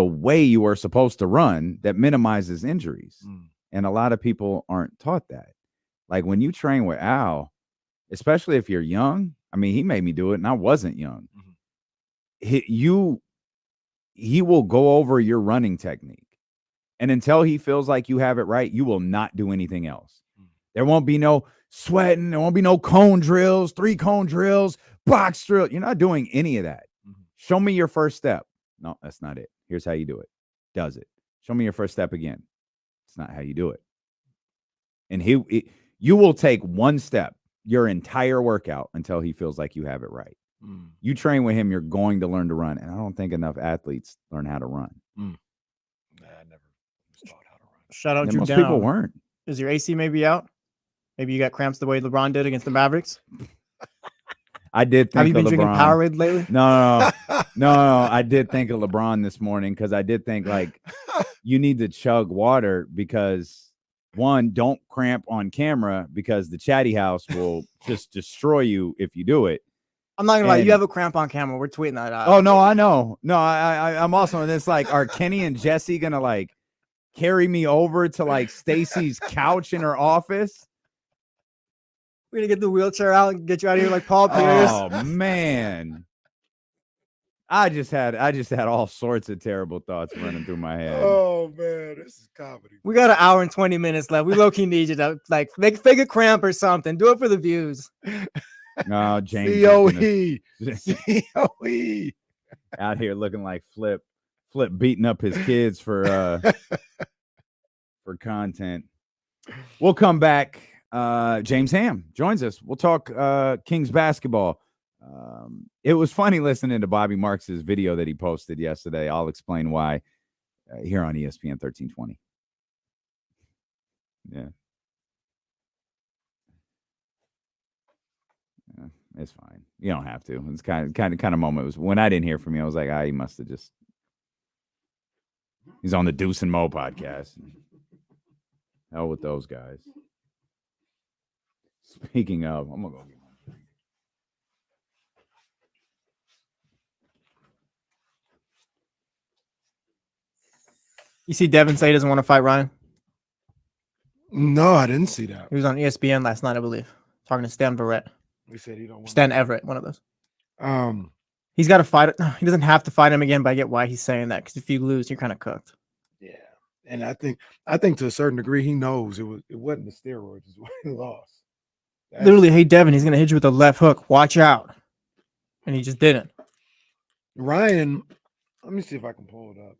way you are supposed to run that minimizes injuries. And a lot of people aren't taught that. Like when you train with Al, especially if you're young, I mean, he made me do it and I wasn't young. He will go over your running technique. And until he feels like you have it right, you will not do anything else. There won't be no sweating. There won't be no cone drills, 3 cone drills, box drill. You're not doing any of that. Show me your first step. No, that's not it. Here's how you do it. Does it. Show me your first step again. It's not how you do it. And you will take one step your entire workout until he feels like you have it right. You train with him, you're going to learn to run. And I don't think enough athletes learn how to run. I never was taught how to run. Shout out And Drew most Down. people weren't. Is your AC maybe out? Maybe you got cramps the way LeBron did against the Mavericks? I did think Have you been of drinking LeBron. Powerade lately? No. I did think of LeBron this morning because I did think like you need to chug water because one, don't cramp on camera because the chatty house will just destroy you if you do it. I'm not gonna lie, you have a cramp on camera. We're tweeting that out. Oh no, I know. No, I'm also in this like, are Kenny and Jesse gonna like carry me over to like Stacy's couch in her office? We're gonna get the wheelchair out and get you out of here like Paul Pierce. Oh man. I just had all sorts of terrible thoughts running through my head. Oh man, this is comedy. We got an hour and 20 minutes left. We low-key need you to like fake a cramp or something. Do it for the views. No, James. COE. Out here looking like Flip beating up his kids for content. We'll come back. James Ham joins us. We'll talk Kings basketball. It was funny listening to Bobby Marks's video that he posted yesterday. I'll explain why here on ESPN 1320. Yeah. It's fine. You don't have to. It's kind of moment. It was when I didn't hear from you. I was like, he must have just. He's on the Deuce and Mo podcast. Hell with those guys. Speaking of, I'm gonna go get my drink. You see Devin say he doesn't want to fight Ryan? No, I didn't see that. He was on ESPN last night, I believe, talking to Stan Verrett. We said he don't want Stan Everett, one of those. He's got to fight. He doesn't have to fight him again, but I get why he's saying that because if you lose, you're kind of cooked. Yeah, and I think to a certain degree he knows it wasn't the steroids is what he lost. Literally, hey Devin, he's gonna hit you with a left hook. Watch out, and he just didn't. Ryan, let me see if I can pull it up.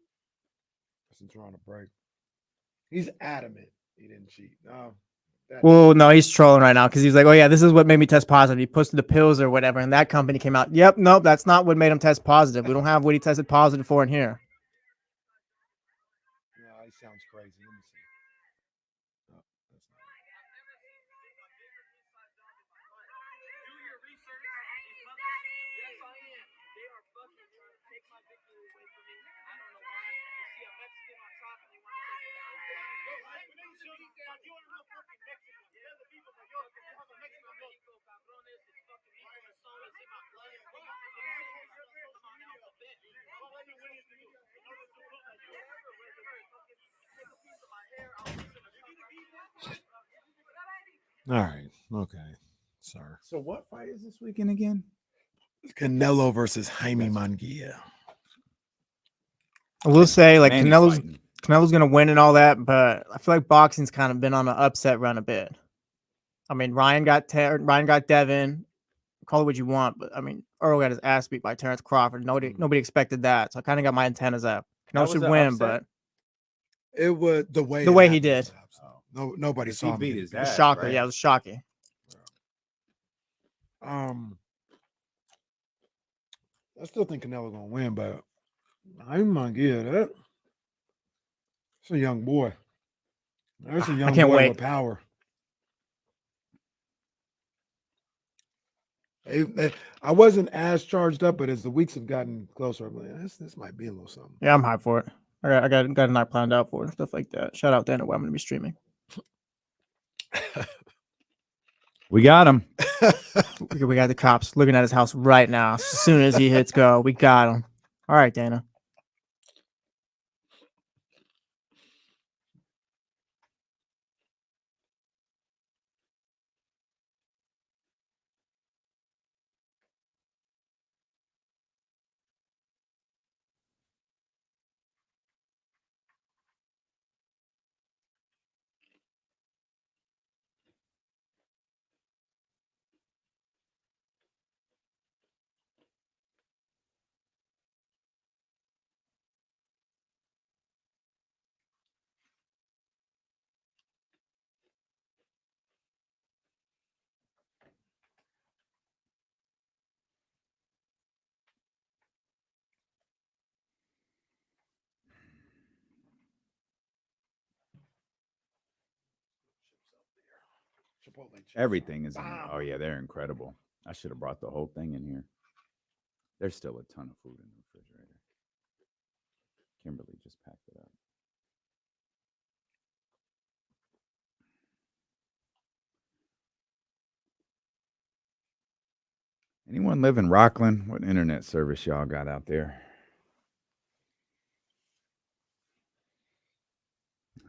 Since we're on a break, he's adamant he didn't cheat. Well, no, he's trolling right now because he's like, oh, yeah, this is what made me test positive. He posted the pills or whatever, and that company came out. Yep, nope, that's not what made him test positive. We don't have what he tested positive for in here. No, he sounds crazy. Let me see. No, that's not All right. Okay. Sorry. So what fight is this weekend again? Canelo versus Jaime Munguia. I will say, like, Manny's Canelo's gonna win and all that, but I feel like boxing's kind of been on an upset run a bit. I mean, Ryan got Devin. Call it what you want, but I mean, Earl got his ass beat by Terrence Crawford. Nobody expected that, so I kind of got my antennas up. Canelo should win, but it was the way he did. No, nobody saw him. beat his It was ass, shocking. right? Yeah, it was shocking. I still think Canelo gonna win, but I'm gonna give that. It's a young boy. There's a young can't boy wait. with power. I wasn't as charged up, but as the weeks have gotten closer, I'm like, this might be a little something. Yeah, I'm hyped for it. I got a night planned out for it and stuff like that. Shout out Dana, where I'm gonna be streaming. We got him. We got the cops looking at his house right now. As soon as he hits go, we got him. All right, Dana. Everything is in there. Oh yeah, they're incredible. I should have brought the whole thing in here. There's still a ton of food in the refrigerator. Kimberly just packed it up. Anyone live in Rockland? What internet service y'all got out there?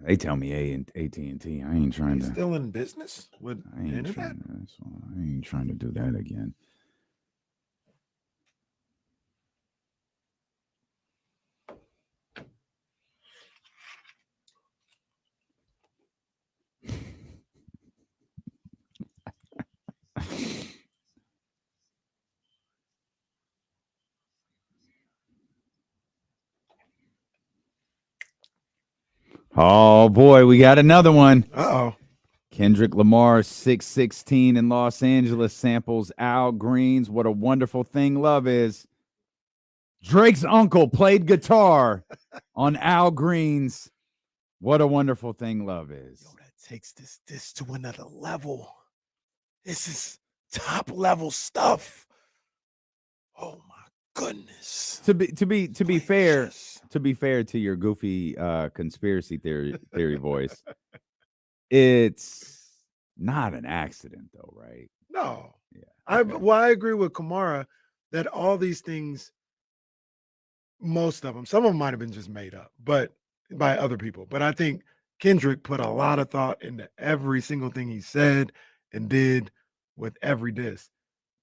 They tell me AT&T. I ain't trying to. Still in business with I ain't internet? I ain't trying to do that again. Oh boy, we got another one. Uh-oh. Kendrick Lamar, 616 in Los Angeles, samples Al Green's What a Wonderful Thing Love Is. Drake's uncle played guitar on Al Green's What a Wonderful Thing Love Is. Yo, that takes this to another level. This is top level stuff. Oh my goodness. To be fair to your goofy conspiracy theory voice, it's not an accident though, right? No. Yeah. I agree with Kamara that all these things, most of them, some of them might have been just made up, but by other people. But I think Kendrick put a lot of thought into every single thing he said and did with every diss.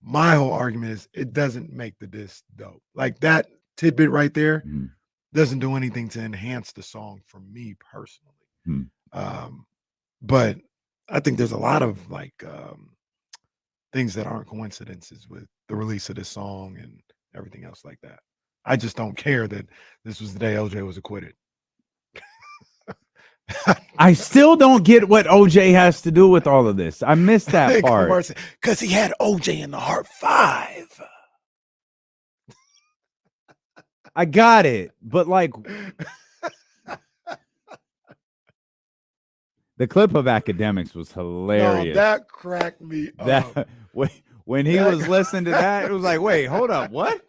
My whole argument is it doesn't make the diss dope. Like that tidbit right there doesn't do anything to enhance the song for me personally. But I think there's a lot of like things that aren't coincidences with the release of this song and everything else like that. I just don't care that this was the day OJ was acquitted. I still don't get what OJ has to do with all of this. I missed that part. Because he had OJ in the Heart 5. I got it, but like the clip of Academics was hilarious. No, that cracked me up. When he was listening to that, it was like, wait, hold up, what?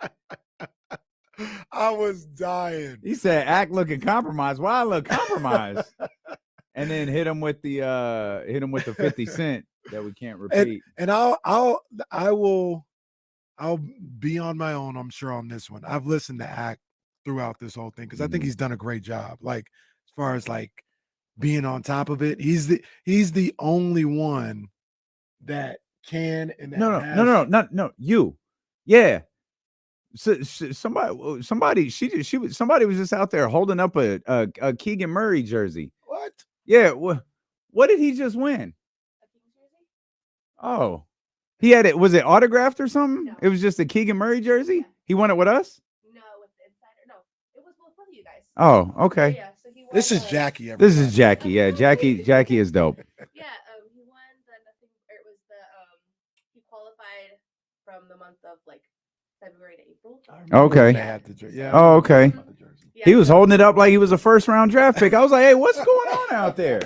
I was dying. He said, act looking compromised. Why I look compromised? and then hit him with the 50 Cent that we can't repeat. And I'll be on my own, I'm sure, on this one. I've listened to Act throughout this whole thing because I think he's done a great job. Like, as far as like being on top of it, he's the only one that can and that no, you. Yeah. So somebody was just out there holding up a Keegan Murray jersey. What? Yeah. What did he just win? Oh, he had it. Was it autographed or something? No. It was just a Keegan Murray jersey. Yeah. He won it with us. No, with the insider. No, it was both of you guys. Oh, okay. Yeah, so he won. This is Jackie. This is Jackie. Yeah, Jackie is dope. Yeah, he won the nothing. Or it was the he qualified from the month of like February to April. Okay. Yeah. Oh, okay. Yeah, He was holding it up like he was a first-round draft pick. I was like, "Hey, what's going on out there?"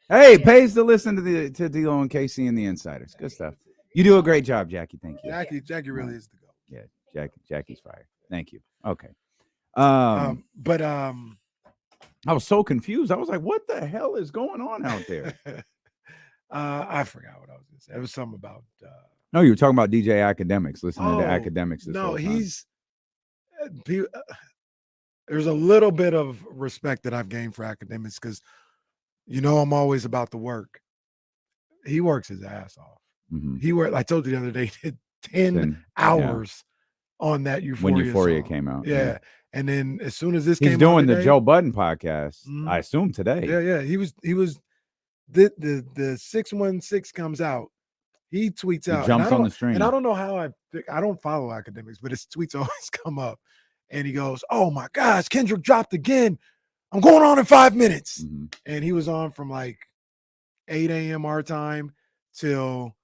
Hey, pays to listen to D'Lo and Casey and the Insiders. Good stuff. You do a great job, Jackie. Thank you. Jackie really is the GOAT. Yeah, Jackie's fire. Thank you. Okay. But I was so confused. I was like, "What the hell is going on out there?" I forgot what I was going to say. It was something about. No, you were talking about DJ Academics. Listening to Academics. No, there's a little bit of respect that I've gained for Academics because, I'm always about the work. He works his ass off. Mm-hmm. I told you the other day, he did 10 hours on that Euphoria. When Euphoria song. came out. Yeah. And then as soon as this he's came doing out the today, Joe Budden podcast, I assume today. Yeah. He was the 616 comes out. He tweets out. Jumps on the stream. And I don't know how I don't follow Academics, but his tweets always come up. And he goes, "Oh my gosh, Kendrick dropped again. I'm going on in 5 minutes." Mm-hmm. And he was on from like 8 a.m. our time till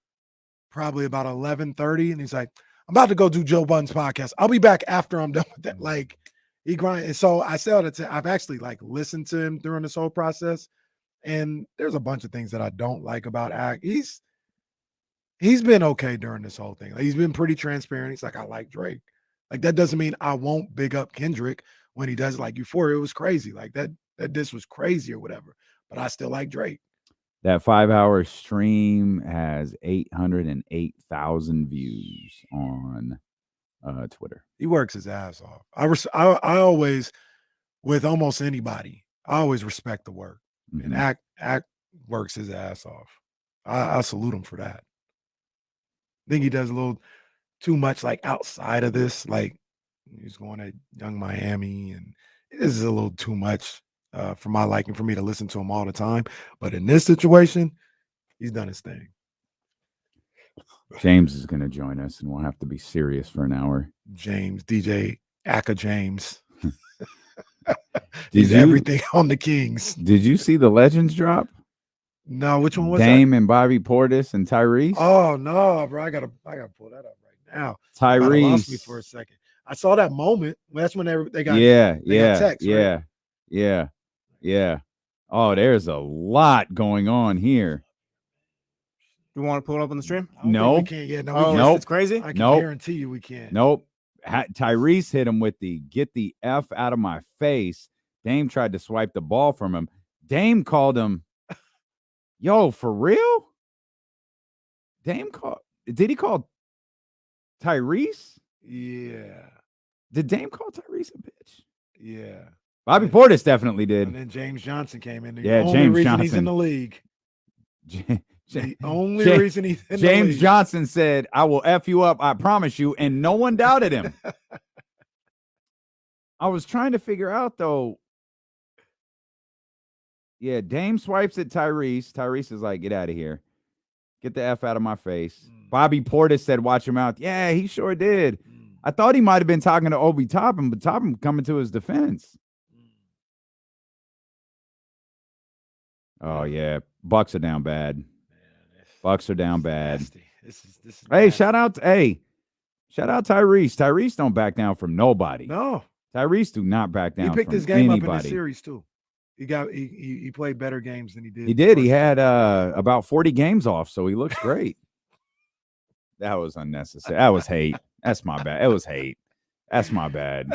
probably about 11:30. And he's like, "I'm about to go do Joe Budden's podcast. I'll be back after I'm done with that." Like, he grind. And so I said I've actually like listened to him during this whole process. And there's a bunch of things that I don't like about Act. He's been okay during this whole thing. Like, he's been pretty transparent. He's like, "I like Drake." Like, that doesn't mean I won't big up Kendrick when he does like Euphoria. It was crazy. Like that this was crazy or whatever. But I still like Drake. That 5-hour stream has 808,000 views on Twitter. He works his ass off. I always, with almost anybody, I always respect the work. Mm-hmm. And Act works his ass off. I salute him for that. I think he does a little too much like outside of this. Like, he's going to Young Miami, and this is a little too much for my liking for me to listen to him all the time. But in this situation, he's done his thing. James is going to join us, and we'll have to be serious for an hour. James, DJ Aka James. He's everything on the Kings. Did you see the Legends drop? No, which one was Dame that? and Bobby Portis and Tyrese? Oh no, bro! I gotta pull that up right now. Tyrese lost me for a second. I saw that moment. That's when they got got text, right? yeah. Oh, there's a lot going on here. You want to pull it up on the stream? No, we can't. Yeah, no, nope. It's crazy. I can guarantee you we can't. Nope. Tyrese hit him with the "get the F out of my face." Dame tried to swipe the ball from him. Dame called him, "Yo, for real?" Dame called. Did he call Tyrese? Yeah. Did Dame call Tyrese a bitch? Yeah. Bobby Portis definitely did. And then James Johnson came in. Yeah, only James reason Johnson. He's in the league. The only reason he's in the James league. Johnson said, "I will F you up, I promise you," and no one doubted him. I was trying to figure out, though. Yeah, Dame swipes at Tyrese. Tyrese is like, "Get out of here. Get the F out of my face." Bobby Portis said, "Watch your mouth." Yeah, he sure did. I thought he might have been talking to Obi Toppin, but Toppin coming to his defense. Oh, yeah. Bucks are down bad. Bucks are down bad. This is Hey, nasty. shout out Tyrese. Tyrese don't back down from nobody. No. Tyrese do not back down. He picked from his game anybody. up in the series too. He played better games than he did. He did. He had about 40 games off, so he looks great. That was unnecessary. That was hate. That's my bad. It was hate. That's my bad.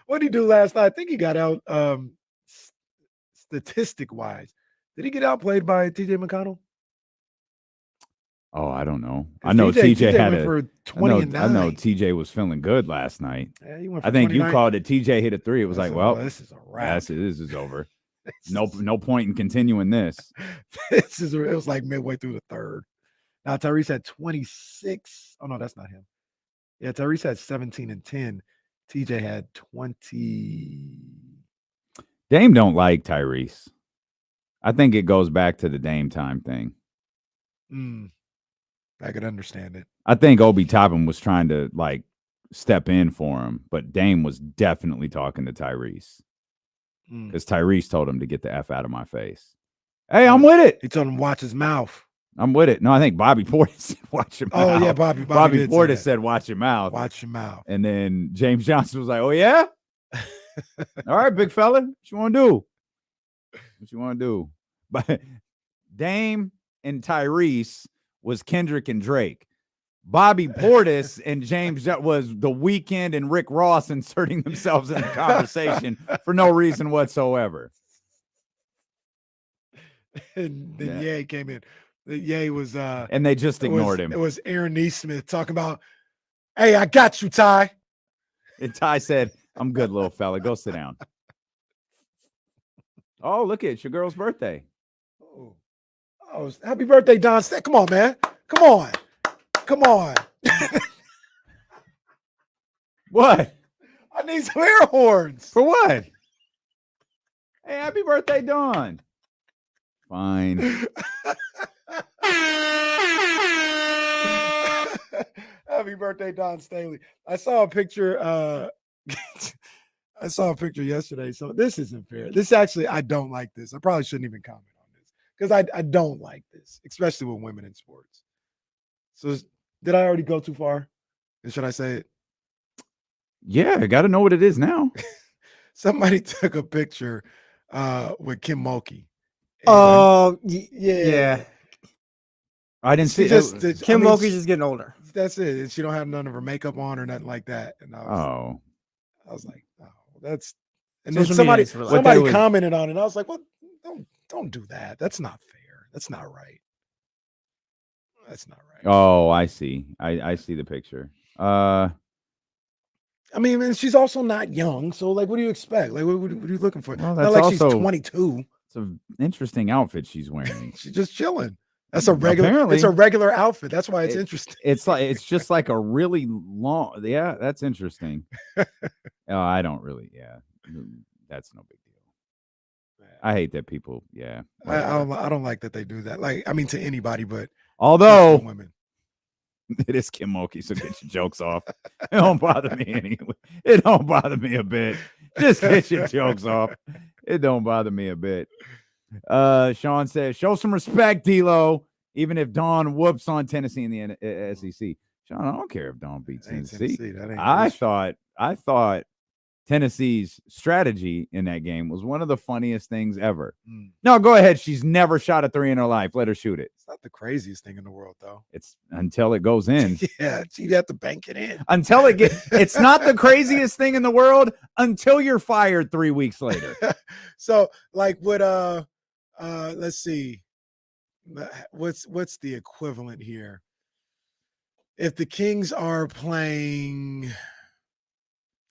What did he do last night? I think he got out statistic wise. Did he get outplayed by TJ McConnell? Oh, I don't know. I know TJ had went for 20 and 9. I know TJ was feeling good last night. Yeah, he went for I think 29. you called it. TJ hit a 3. It was like, well, this is a wrap. This is over. No point in continuing this. It was like midway through the third. Now Tyrese had 26. Oh no, that's not him. Yeah, Tyrese had 17 and 10. TJ had 20. Dame don't like Tyrese. I think it goes back to the Dame time thing. I could understand it. I think Obi Toppin was trying to like step in for him, but Dame was definitely talking to Tyrese because Tyrese told him to get the F out of my face. Hey, I'm with it. He told him watch his mouth. I'm with it. No, I think Bobby Portis said watch your mouth. Oh yeah, Bobby Portis said watch your mouth. Watch your mouth. And then James Johnson was like, "Oh yeah, all right, big fella, what you want to do? What you want to do?" But Dame and Tyrese was Kendrick and Drake. Bobby Portis and James was The Weeknd and Rick Ross inserting themselves in the conversation for no reason whatsoever. And then Ye came in. Ye was and they just ignored him. It was Aaron Neesmith talking about, "Hey, I got you, Ty." And Ty said, "I'm good, little fella. Go sit down." Oh, look, it's your girl's birthday. Oh, happy birthday, Don. Come on, man. Come on. Come on. What? I need some air horns. For what? Hey, happy birthday, Dawn. Fine. Happy birthday, Don Staley. I saw a picture. I saw a picture yesterday. So this isn't fair. This actually, I don't like this. I probably shouldn't even comment on this because I don't like this, especially with women in sports. So did I already go too far? Should I say it? Yeah, I got to know what it is now. Somebody took a picture with Kim Mulkey. Oh, yeah. I didn't see it. Kim Mulkey's just getting older. That's it. And she don't have none of her makeup on or nothing like that. And I was like, oh, that's. And then somebody commented on it. And I was like, well, don't do that. That's not fair. That's not right. That's not right. Oh, I see. I see the picture. I mean, and she's also not young. So, like, what do you expect? Like, what are you looking for? Well, not like she's 22. It's an interesting outfit she's wearing. She's just chilling. That's a regular. Apparently, it's a regular outfit. That's why it's interesting. It's just like a really long. Yeah, that's interesting. I don't really. Yeah, that's no big deal. I hate that people. Yeah, I don't like that they do that. Like, I mean, to anybody, but although women. It is Kim Mulkey, so get your jokes off. It don't bother me anyway. It don't bother me a bit. Just get your jokes off. It don't bother me a bit. Sean says, show some respect, D-Lo, even if Dawn whoops on Tennessee in the SEC. Sean, I don't care if Dawn beats Tennessee. I thought Tennessee's strategy in that game was one of the funniest things ever. No, go ahead. She's never shot a 3 in her life. Let her shoot it. It's not the craziest thing in the world, though. It's until it goes in. Yeah, she'd have to bank it in. Until it gets. It's not the craziest thing in the world until you're fired 3 weeks later. So, like, what? Let's see. What's the equivalent here? If the Kings are playing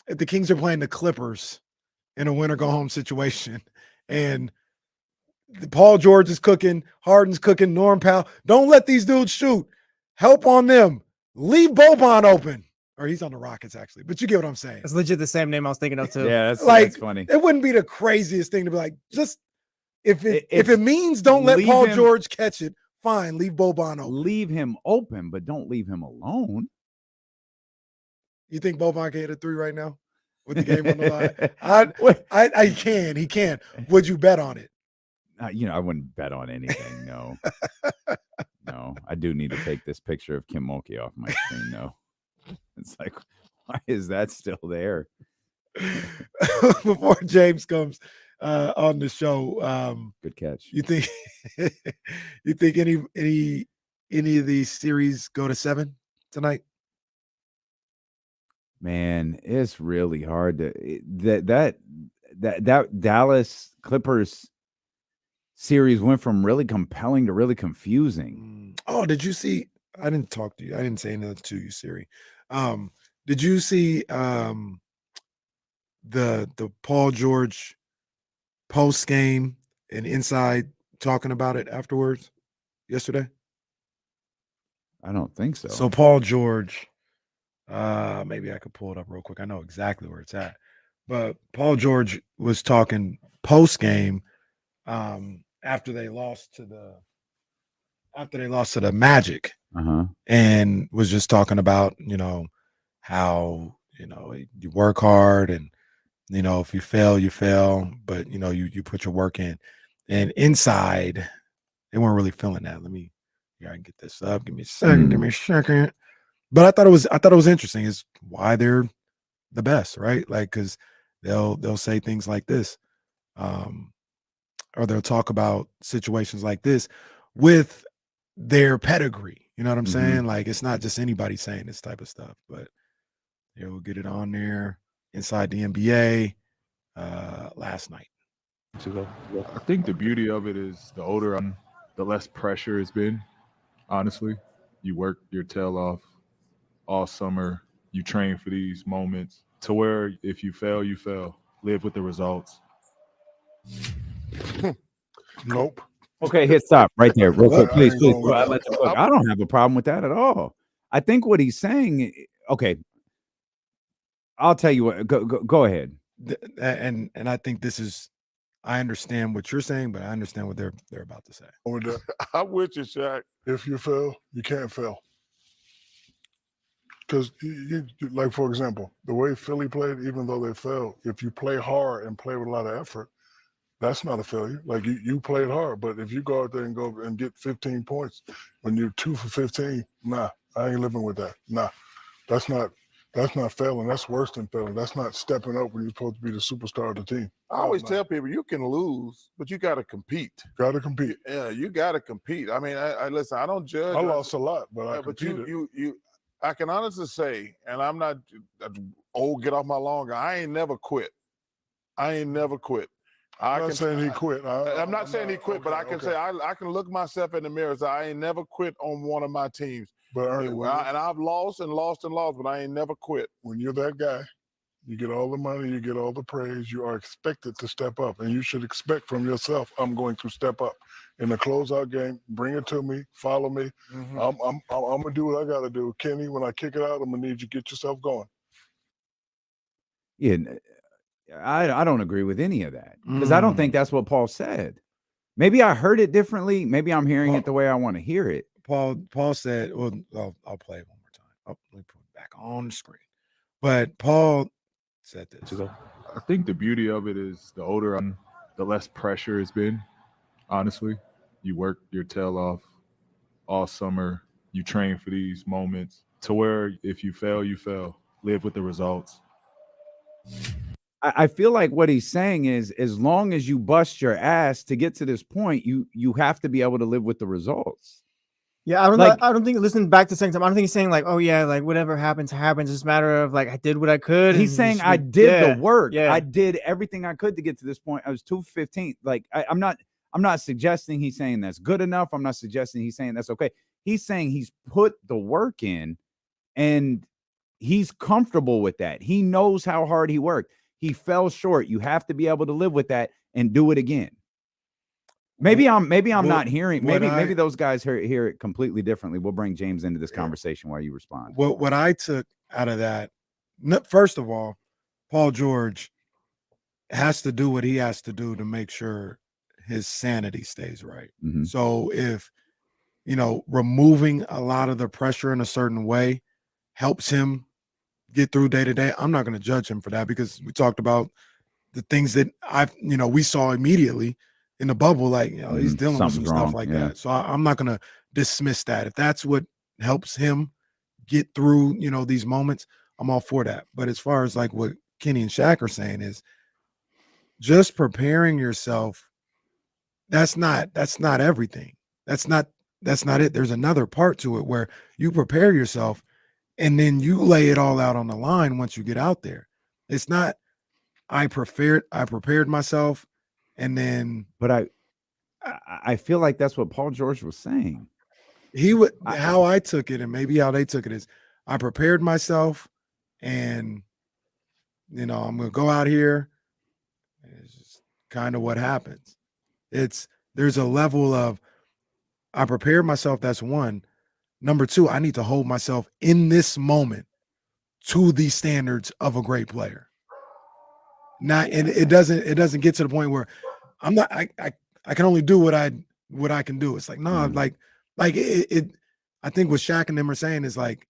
the Clippers in a win or go home situation, and Paul George is cooking, Harden's cooking, Norm Powell, don't let these dudes shoot. Help on them. Leave Boban open. Or he's on the Rockets, actually. But you get what I'm saying. That's legit the same name I was thinking of, too. Yeah, that's funny. It wouldn't be the craziest thing to be like, just if it means don't let Paul George catch it, fine, leave Boban open. Leave him open, but don't leave him alone. You think Boban can hit a 3 right now with the game on the line? He can. Would you bet on it? I wouldn't bet on anything. No, no. I do need to take this picture of Kim Mulkey off my screen, though. It's like, why is that still there? Before James comes on the show, good catch. You think any of these series go to 7 tonight? Man, it's really hard to that Dallas Clippers series went from really compelling to really confusing. Oh, did you see? I didn't talk to you. I didn't say anything to you, Siri. Did you see the Paul George post game and Inside talking about it afterwards yesterday? I don't think so. So Paul George, maybe I could pull it up real quick. I know exactly where it's at. But Paul George was talking post game after they lost to the Magic, and was just talking about, how, you work hard and, if you fail, you fail, but you put your work in. And Inside, they weren't really feeling that. I can get this up. Give me a second. But I thought it was interesting. Is why they're the best, right? Like, because they'll say things like this, or they'll talk about situations like this with their pedigree. You know what I'm saying? Like, it's not just anybody saying this type of stuff. But we'll get it on there. Inside the NBA last night. I think the beauty of it is the older the less pressure it's been. Honestly, you work your tail off all summer. You train for these moments to where if you fail, you fail. Live with the results. Nope. Okay, hit stop right there, real quick, please. I don't have a problem with that at all. I think what he's saying. Okay, I'll tell you what. Go ahead. And I think this is. I understand what you're saying, but I understand what they're about to say. I'm with you, Shaq. If you fail, you can't fail. Because, like, for example, the way Philly played, even though they failed, if you play hard and play with a lot of effort, that's not a failure. Like, you played hard, but if you go out there and go and get 15 points when you're 2 for 15, nah, I ain't living with that. Nah, that's not failing. That's worse than failing. That's not stepping up when you're supposed to be the superstar of the team. I always tell people you can lose, but you got to compete. Got to compete. Yeah, you got to compete. I mean, I listen. I don't judge. I lost a lot, but I competed. You. I can honestly say, and I'm not get off my lawn. I ain't never quit. I'm not saying he quit. I'm not saying he quit, but I can say I can look myself in the mirror and say I ain't never quit on one of my teams. But Ernie, and I've lost, but I ain't never quit. When you're that guy, you get all the money, you get all the praise. You are expected to step up, and you should expect from yourself, I'm going to step up in the closeout game. Bring it to me, follow me. I'm gonna do what I got to do, Kenny. When I kick it out, I'm gonna need you to get yourself going. Yeah, I don't agree with any of that because I don't think that's what Paul said. Maybe I heard it differently. Maybe I'm hearing it the way I want to hear it. Paul said, well, I'll play it one more time. Let me put it back on the screen. But Paul said this. I think the beauty of it is the older the less pressure it's been. Honestly, you work your tail off all summer. You train for these moments to where if you fail, you fail. Live with the results. I feel like what he's saying is as long as you bust your ass to get to this point, you have to be able to live with the results. Yeah, I don't think, listen back to saying something. I don't think he's saying like, oh yeah, like whatever happens. It's a matter of like, I did what I could. He's saying I did the work. Yeah. I did everything I could to get to this point. I was 215. Like I'm not suggesting he's saying that's good enough. I'm not suggesting he's saying that's okay. He's saying he's put the work in and he's comfortable with that. He knows how hard he worked. He fell short. You have to be able to live with that and do it again. Maybe I'm not hearing. Maybe those guys hear it completely differently. We'll bring James into this conversation while you respond. What I took out of that, first of all, Paul George has to do what he has to do to make sure his sanity stays right. So if removing a lot of the pressure in a certain way helps him get through day to day, I'm not going to judge him for that because we talked about the things that we saw immediately in the bubble, like he's dealing with some stuff like that. So I'm not gonna dismiss that. If that's what helps him get through, these moments, I'm all for that. But as far as like what Kenny and Shaq are saying is just preparing yourself. That's not everything. That's not it. There's another part to it where you prepare yourself and then you lay it all out on the line once you get out there. It's not I prepared myself. And then, but I feel like that's what Paul George was saying. He would how I took it, and maybe how they took it is, I prepared myself, and I'm gonna go out here. And it's just kind of what happens. There's a level of I prepared myself. That's one. Number two, I need to hold myself in this moment to the standards of a great player. And it doesn't get to the point where I'm not. I can only do what I can do. It's like no, like it. I think what Shaq and them are saying is like,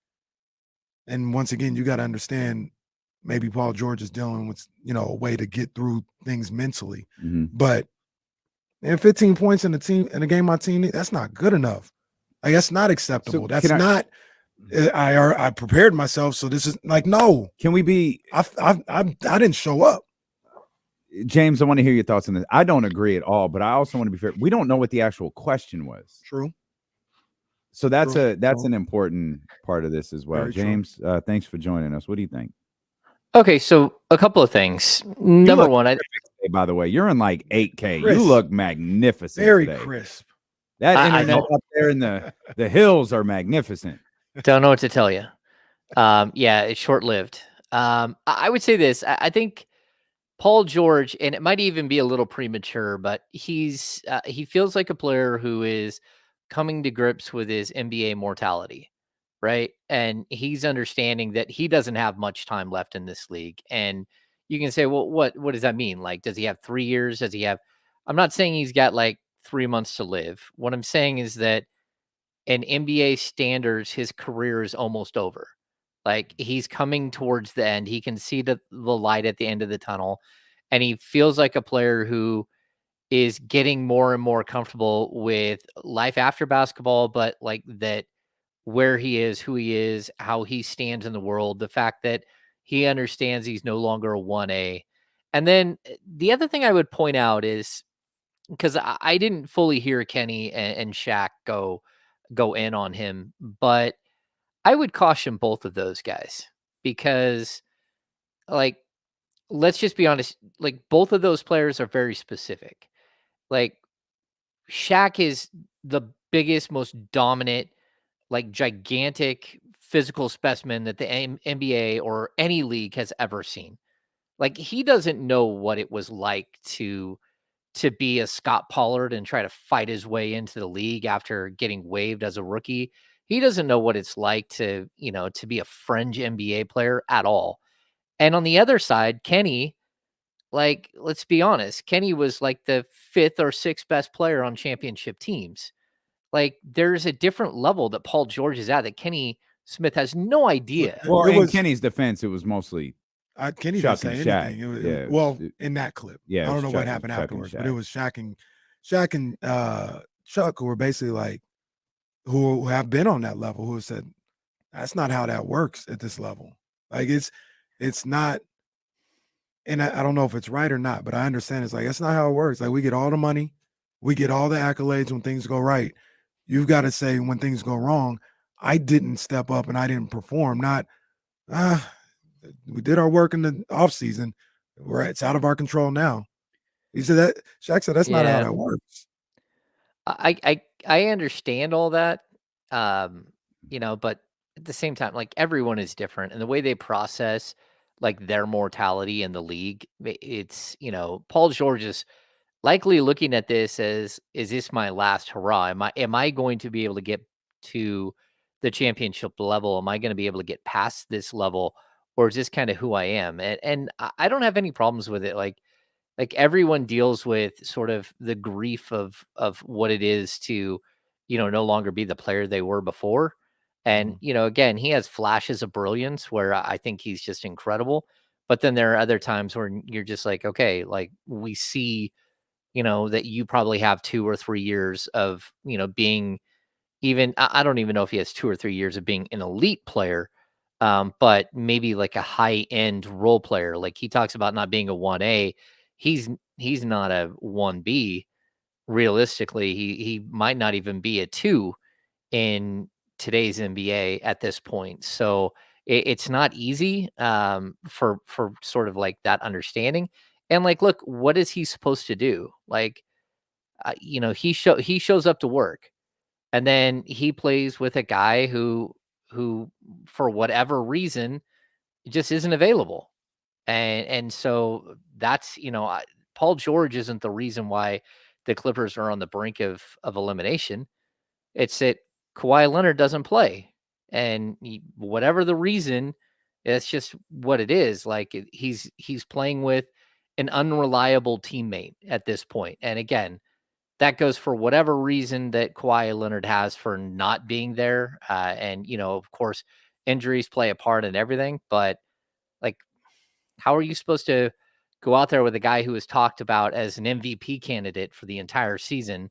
and once again, you got to understand. Maybe Paul George is dealing with a way to get through things mentally, but 15 points in a game my team, that's not good enough. Like that's not acceptable. That's not. I prepared myself, so this is like no. Can we be? I didn't show up. James, I want to hear your thoughts on this. I don't agree at all, but I also want to be fair. We don't know what the actual question was. True. So that's an important part of this as well. Very James, thanks for joining us. What do you think? Okay, so a couple of things. Number one, by the way, you're in like 8K. Crisp. You look magnificent. Very today. Crisp. That internet up there in the hills are magnificent. Don't know what to tell you. Yeah, it's short-lived. I would say this. I think Paul George, and it might even be a little premature, but he feels like a player who is coming to grips with his NBA mortality, right? And he's understanding that he doesn't have much time left in this league. And you can say, well, what does that mean? Like, does he have 3 years? Does he have? I'm not saying he's got like 3 months to live. What I'm saying is that in NBA standards, his career is almost over. Like he's coming towards the end. He can see the light at the end of the tunnel. And he feels like a player who is getting more and more comfortable with life after basketball, but like that where he is, who he is, how he stands in the world, the fact that he understands he's no longer a 1A. And then the other thing I would point out is because I didn't fully hear Kenny and Shaq go in on him, but I would caution both of those guys because, like, let's just be honest, like, both of those players are very specific. Like, Shaq is the biggest, most dominant, like, gigantic physical specimen that the NBA or any league has ever seen. Like, he doesn't know what it was like to be a Scott Pollard and try to fight his way into the league after getting waived as a rookie. He doesn't know what it's like to be a fringe NBA player at all. And on the other side, Kenny, like, let's be honest, Kenny was like the 5th or 6th best player on championship teams. Like, there's a different level that Paul George is at that Kenny Smith has no idea. Well, in Kenny's defense, it was mostly Kenny didn't say anything. In that clip. Yeah, I don't know what happened afterwards, but it was Shaq and Chuck who were basically like, who have been on that level, who said, that's not how that works at this level. Like it's not, and I don't know if it's right or not, but I understand it's like, that's not how it works. Like we get all the money, we get all the accolades when things go right. You've got to say when things go wrong, I didn't step up and I didn't perform. Not, we did our work in the off season. It's out of our control now. He said that. Shaq said that's not how that works. I understand all that, but at the same time, like everyone is different, and the way they process like their mortality in the league, it's Paul George is likely looking at this as, is this my last hurrah? Am I going to be able to get to the championship level? Am I going to be able to get past this level? Or is this kind of who I am? And I don't have any problems with it. Like everyone deals with sort of the grief of what it is to, no longer be the player they were before. And, again, he has flashes of brilliance where I think he's just incredible. But then there are other times where you're just like, okay, like we see, that you probably have 2 or 3 years of, being even, I don't even know if he has 2 or 3 years of being an elite player. But maybe like a high-end role player. Like he talks about not being a 1A. He's not a 1B. Realistically, he might not even be a 2 in today's NBA at this point. So it's not easy for sort of like that understanding. And like, look, what is he supposed to do? Like, he shows up to work, and then he plays with a guy who for whatever reason just isn't available. And so that's, Paul George isn't the reason why the Clippers are on the brink of elimination. It's that Kawhi Leonard doesn't play. And whatever the reason, it's just what it is. Like he's playing with an unreliable teammate at this point. And again, that goes for whatever reason that Kawhi Leonard has for not being there. And, of course, injuries play a part in everything. But, like, how are you supposed to go out there with a guy who was talked about as an MVP candidate for the entire season,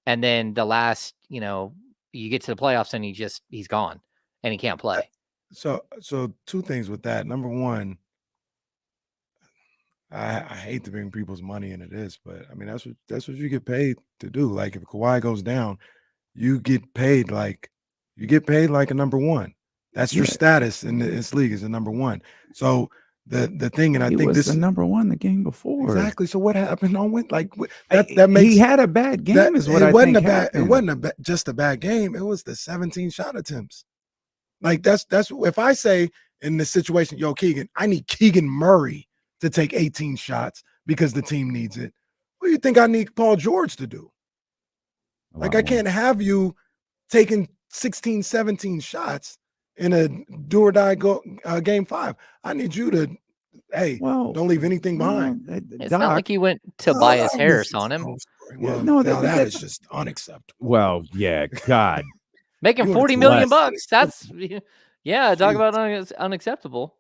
and then the last, you get to the playoffs and he's gone and he can't play? So two things with that. Number one, I hate to bring people's money into this, but I mean that's what you get paid to do. Like if Kawhi goes down, you get paid like a number one. That's your status in this league as a number one. So the thing, and I think was this the number one the game before. Exactly. So what happened on that makes he had a bad game is what it I wasn't think a bad happened. it wasn't just a bad game. It was the 17 shot attempts. Like that's if I say in this situation, yo, Keegan, I need Keegan Murray to take 18 shots because the team needs it. What do you think I need Paul George to do? Like I can't have you taking 16, 17 shots in a do or die game 5. I need you to, don't leave anything behind. It's not like he went Tobias Harris on him. Well, that is just unacceptable. Well, yeah, God. Making $40 million bucks. That's talk about unacceptable.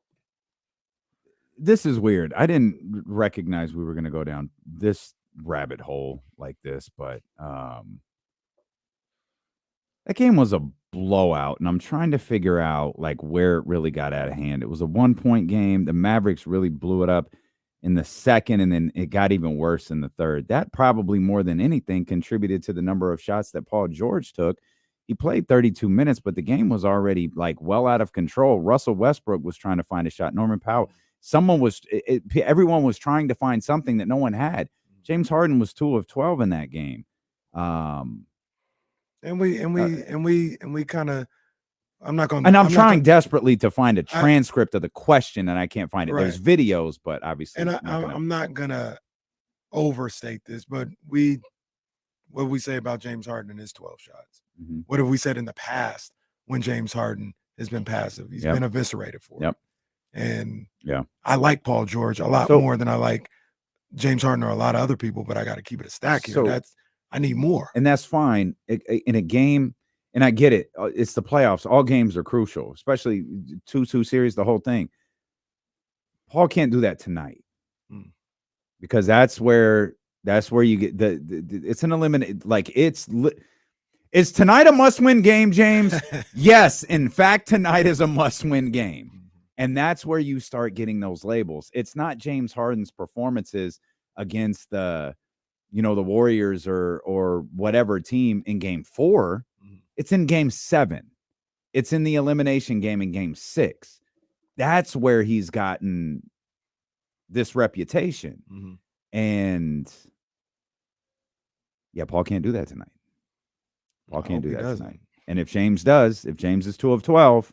This is weird. I didn't recognize we were going to go down this rabbit hole like this, but that game was a blowout, and I'm trying to figure out like where it really got out of hand. It was a 1-point game. The Mavericks really blew it up in the second, and then it got even worse in the third. That probably more than anything contributed to the number of shots that Paul George took. He played 32 minutes, but the game was already like well out of control. Russell Westbrook was trying to find a shot. Norman Powell, everyone was trying to find something that no one had. James Harden was 2 of 12 in that game. And we kind of, I'm trying desperately to find a transcript of the question, and I can't find it. Right. There's videos, but obviously, and I'm not gonna overstate this, but what we say about James Harden in his 12 shots. Mm-hmm. What have we said in the past when James Harden has been passive? He's been eviscerated for it. And I like Paul George a lot more than I like James Harden or a lot of other people, but I got to keep it a stack here. I need more. And that's fine in a game. And I get it. It's the playoffs. All games are crucial, especially 2-2 series, the whole thing. Paul can't do that tonight because that's where you get it's an eliminate. Like is tonight a must-win game, James? Yes. In fact, tonight is a must-win game. And that's where you start getting those labels. It's not James Harden's performances against the Warriors or whatever team in game 4. It's in game 7. It's in the elimination game in game 6. That's where he's gotten this reputation. Mm-hmm. And Paul can't do that tonight. Paul can't do that tonight. And if James is 2 of 12,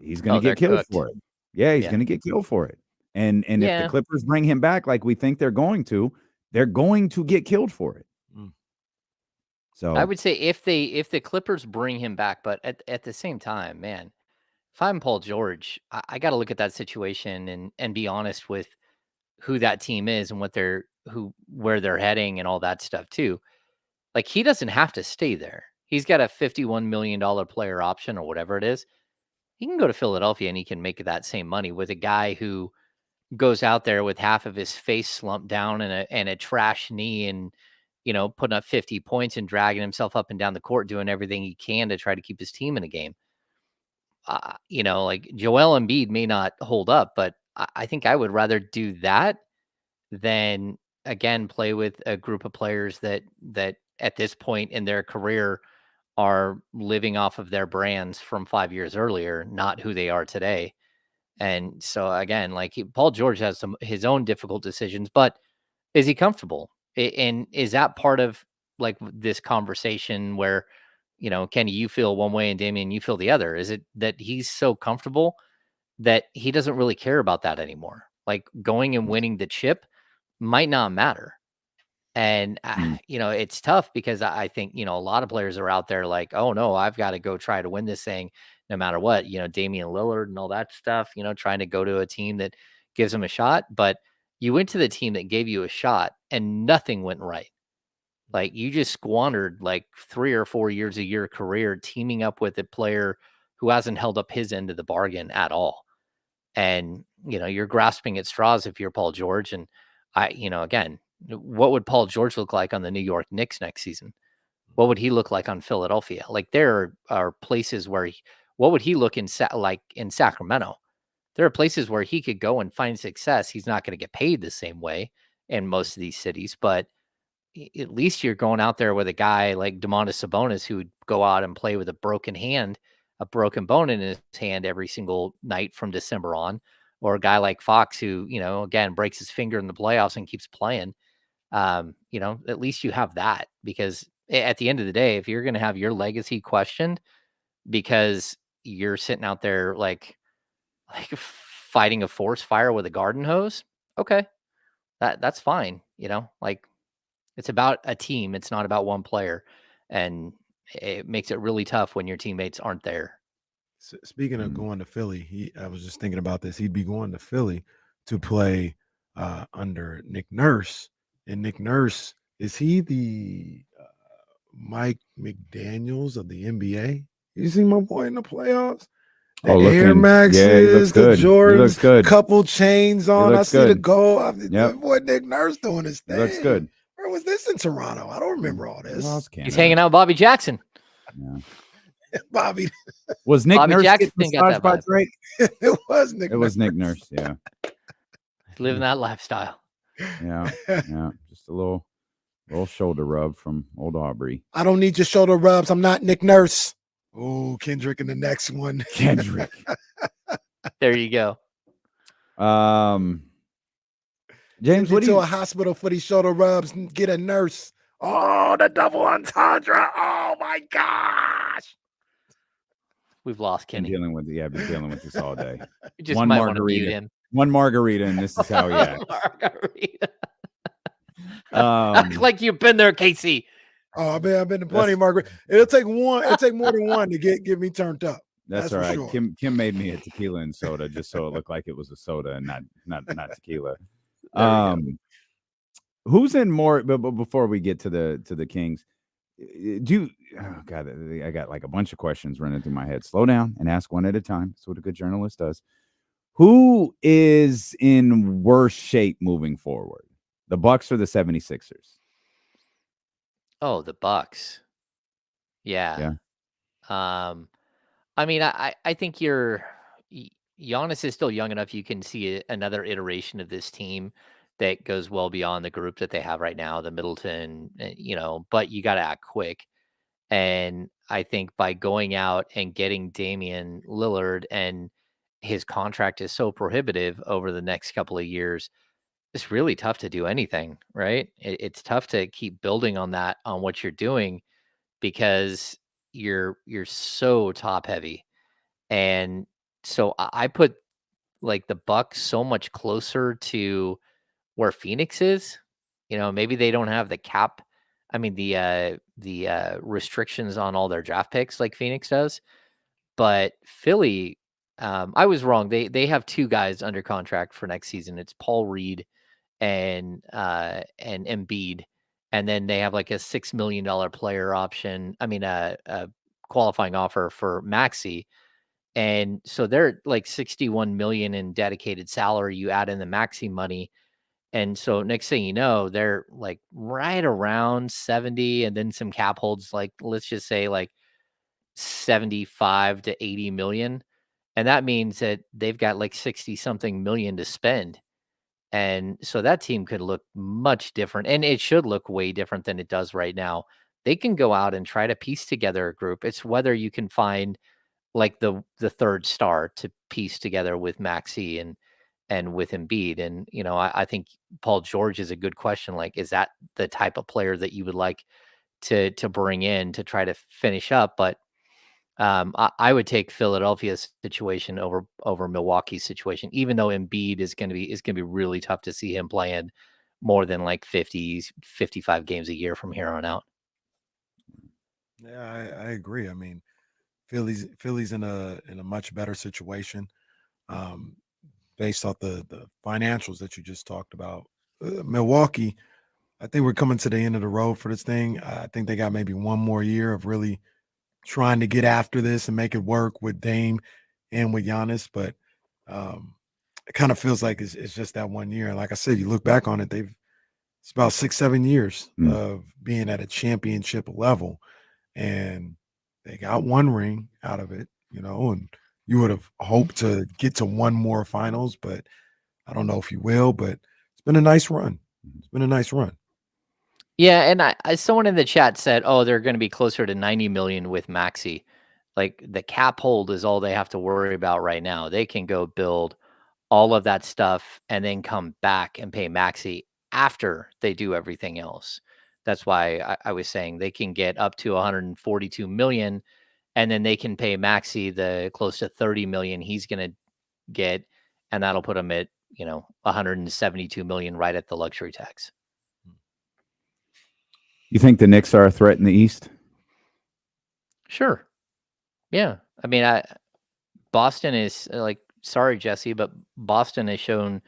he's going to get killed for it. Yeah, he's going to get killed for it. And if the Clippers bring him back like we think they're going to get killed for it. So I would say if the Clippers bring him back, but at the same time, man, if I'm Paul George, I got to look at that situation and be honest with who that team is and where they're heading and all that stuff too. Like he doesn't have to stay there. He's got a $51 million player option or whatever it is. He can go to Philadelphia and he can make that same money with a guy who goes out there with half of his face slumped down and a trash knee and, putting up 50 points and dragging himself up and down the court, doing everything he can to try to keep his team in a game. Like Joel Embiid may not hold up, but I think I would rather do that than again play with a group of players that at this point in their career are living off of their brands from 5 years earlier, not who they are today. And so again, like Paul George has his own difficult decisions, but is he comfortable? And is that part of like this conversation where, Kenny, you feel one way and Damian, you feel the other? Is it that he's so comfortable that he doesn't really care about that anymore? Like going and winning the chip might not matter. And, it's tough because I think, a lot of players are out there like, oh no, I've got to go try to win this thing no matter what, Damian Lillard and all that stuff, trying to go to a team that gives him a shot. But you went to the team that gave you a shot and nothing went right. Like you just squandered like 3 or 4 years of your career teaming up with a player who hasn't held up his end of the bargain at all. And, you're grasping at straws if you're Paul George. And again, what would Paul George look like on the New York Knicks next season? What would he look like on Philadelphia? Like there are places where what would he look in in Sacramento? There are places where he could go and find success. He's not going to get paid the same way in most of these cities, but at least you're going out there with a guy like Domantas Sabonis who would go out and play with a broken hand, a broken bone in his hand every single night from December on, or a guy like Fox who, again, breaks his finger in the playoffs and keeps playing. At least you have that, because at the end of the day, if you're going to have your legacy questioned because you're sitting out there like fighting a forest fire with a garden hose, okay, that's fine. Like it's about a team. It's not about one player. And it makes it really tough when your teammates aren't there. Speaking of going to Philly, I was just thinking about this. He'd be going to Philly to play under Nick Nurse. And Nick Nurse, is he the Mike McDaniels of the NBA? You see my boy in the playoffs? The Air Maxes, the Jordans, couple chains on. I see the goal. Boy, Nick Nurse doing his thing. Looks good. Where was this in Toronto? I don't remember all this. He's hanging out with Bobby Jackson. Yeah. Bobby. Was Nick Bobby Nurse Jackson getting got that massaged by vibe. Drake? It was Nick. It was Nick Nurse. Yeah. Living that lifestyle. Yeah. Yeah. Just a little shoulder rub from old Aubrey. I don't need your shoulder rubs. I'm not Nick Nurse. Oh, Kendrick in the next one. Kendrick. There you go. James, what do to you? A hospital for these shoulder rubs and get a nurse. Oh, the double entendre. Oh my gosh. We've lost Kenny. Been dealing with this all day. You just might want to mute him. One margarita, and this is how he acts. Margarita. Act like you've been there, Casey. Oh, I've been to plenty, Margaret. It'll take more than one to get me turned up. That's all right. Sure. Kim made me a tequila and soda just so it looked like it was a soda and not tequila. Who's in more? But before we get to the Kings, oh God, I got like a bunch of questions running through my head. Slow down and ask one at a time. That's what a good journalist does. Who is in worse shape moving forward? The Bucks or the 76ers? Oh, the Bucks. Yeah. I mean, I think Giannis is still young enough. You can see another iteration of this team that goes well beyond the group that they have right now, the Middleton, but you got to act quick. And I think by going out and getting Damian Lillard, and his contract is so prohibitive over the next couple of years, it's really tough to do anything, right? It's tough to keep building on what you're doing, because you're so top heavy. And so I put like the Bucks so much closer to where Phoenix is. Maybe they don't have the cap. I mean, the restrictions on all their draft picks like Phoenix does. But Philly, I was wrong. They have two guys under contract for next season. It's Paul Reed and Embiid, and then they have like a $6 million player option. I mean, a qualifying offer for Maxey. And so they're like 61 million in dedicated salary. You add in the Maxey money. And so next thing you know, they're like right around 70, and then some cap holds, like, let's just say like 75 to 80 million. And that means that they've got like 60 something million to spend. And so that team could look much different, and it should look way different than it does right now. They can go out and try to piece together a group. It's whether you can find like the third star to piece together with Maxey and with Embiid. And, I think Paul George is a good question. Like, is that the type of player that you would like to bring in to try to finish up? But I would take Philadelphia's situation over Milwaukee's situation, even though Embiid is going to be really tough to see him playing more than like 50, 55 games a year from here on out. Yeah, I agree. I mean, Philly's in a much better situation, based off the financials that you just talked about. Milwaukee, I think we're coming to the end of the road for this thing. I think they got maybe one more year of really trying to get after this and make it work with Dame and with Giannis, but it kind of feels like it's just that 1 year. And like I said, you look back on it, it's about 6-7 years of being at a championship level, and they got one ring out of it, and you would have hoped to get to one more finals, but I don't know if you will. But it's been a nice run. It's been a nice run. Yeah, and someone in the chat said, "Oh, they're going to be closer to 90 million with Maxey." Like, the cap hold is all they have to worry about right now. They can go build all of that stuff and then come back and pay Maxey after they do everything else. That's why I was saying they can get up to 142 million, and then they can pay Maxey the close to 30 million he's going to get, and that'll put him at 172 million right at the luxury tax. You think the Knicks are a threat in the East? Sure. Yeah. I mean, Boston is sorry, Jesse, but Boston has shown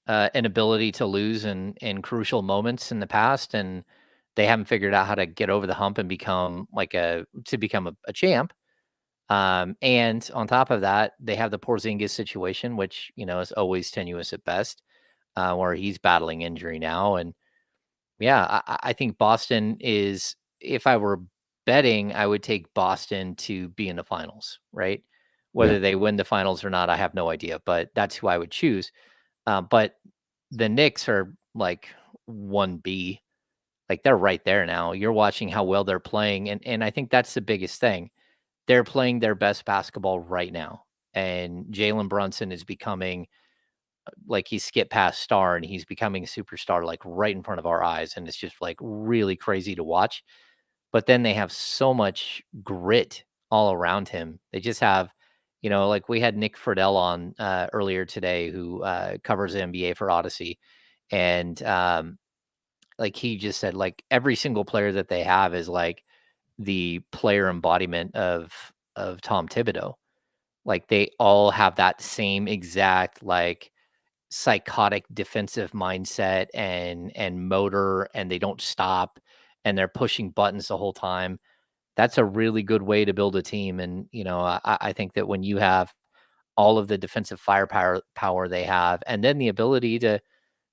an ability to lose in crucial moments in the past, and they haven't figured out how to get over the hump and become a champ. And on top of that, they have the Porzingis situation, which, is always tenuous at best, where he's battling injury now. And yeah, I think Boston is, if I were betting, I would take Boston to be in the finals, right? Whether they win the finals or not, I have no idea, but that's who I would choose. But the Knicks are like 1B, like they're right there now. You're watching how well they're playing. And I think that's the biggest thing. They're playing their best basketball right now. And Jalen Brunson is becoming, like, he's skip past star and he's becoming a superstar, like right in front of our eyes. And it's just like really crazy to watch. But then they have so much grit all around him. They just have, like we had Nick Friedell on earlier today, who covers the NBA for Odyssey. And like he just said, like every single player that they have is like the player embodiment of Tom Thibodeau. Like they all have that same exact like psychotic defensive mindset and motor, and they don't stop, and they're pushing buttons the whole time. That's a really good way to build a team. And, I think that when you have all of the defensive firepower they have, and then the ability to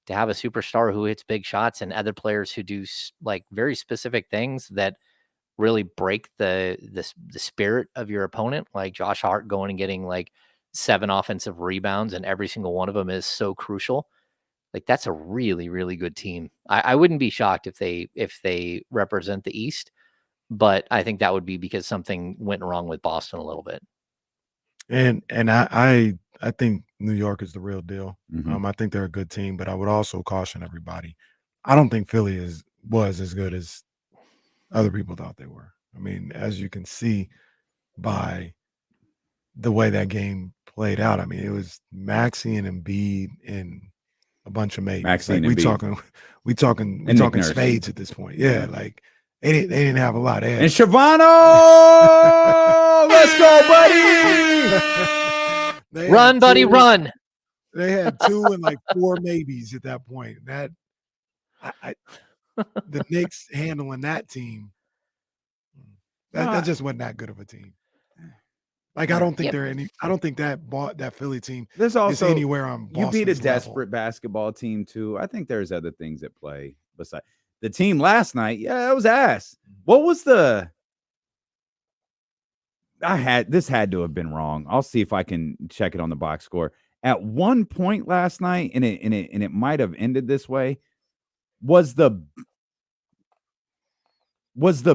have a superstar who hits big shots and other players who do like very specific things that really break the spirit of your opponent, like Josh Hart going and getting like 7 offensive rebounds, and every single one of them is so crucial. Like that's a really, really good team. I wouldn't be shocked if they represent the East, but I think that would be because something went wrong with Boston a little bit. And I think New York is the real deal. Mm-hmm. I think they're a good team, but I would also caution everybody. I don't think Philly was as good as other people thought they were. I mean, as you can see by the way that game played out, I mean, it was Maxey and Embiid and a bunch of maybes. Maxey like, and we talking spades at this point. Yeah, like they didn't have a lot of And Shavano, let's go, buddy! Run, buddy, run! They had 2 and like 4 maybes at that point. That the Knicks handling that team, that just wasn't that good of a team. Like I don't think I don't think that Philly team there's also is anywhere on Boston's you beat a level. desperate basketball team too. I think there's other things at play besides the team last night. Yeah, it was ass. What was this had to have been wrong. I'll see if I can check it on the box score. At one point last night, and it might have ended this way. Was the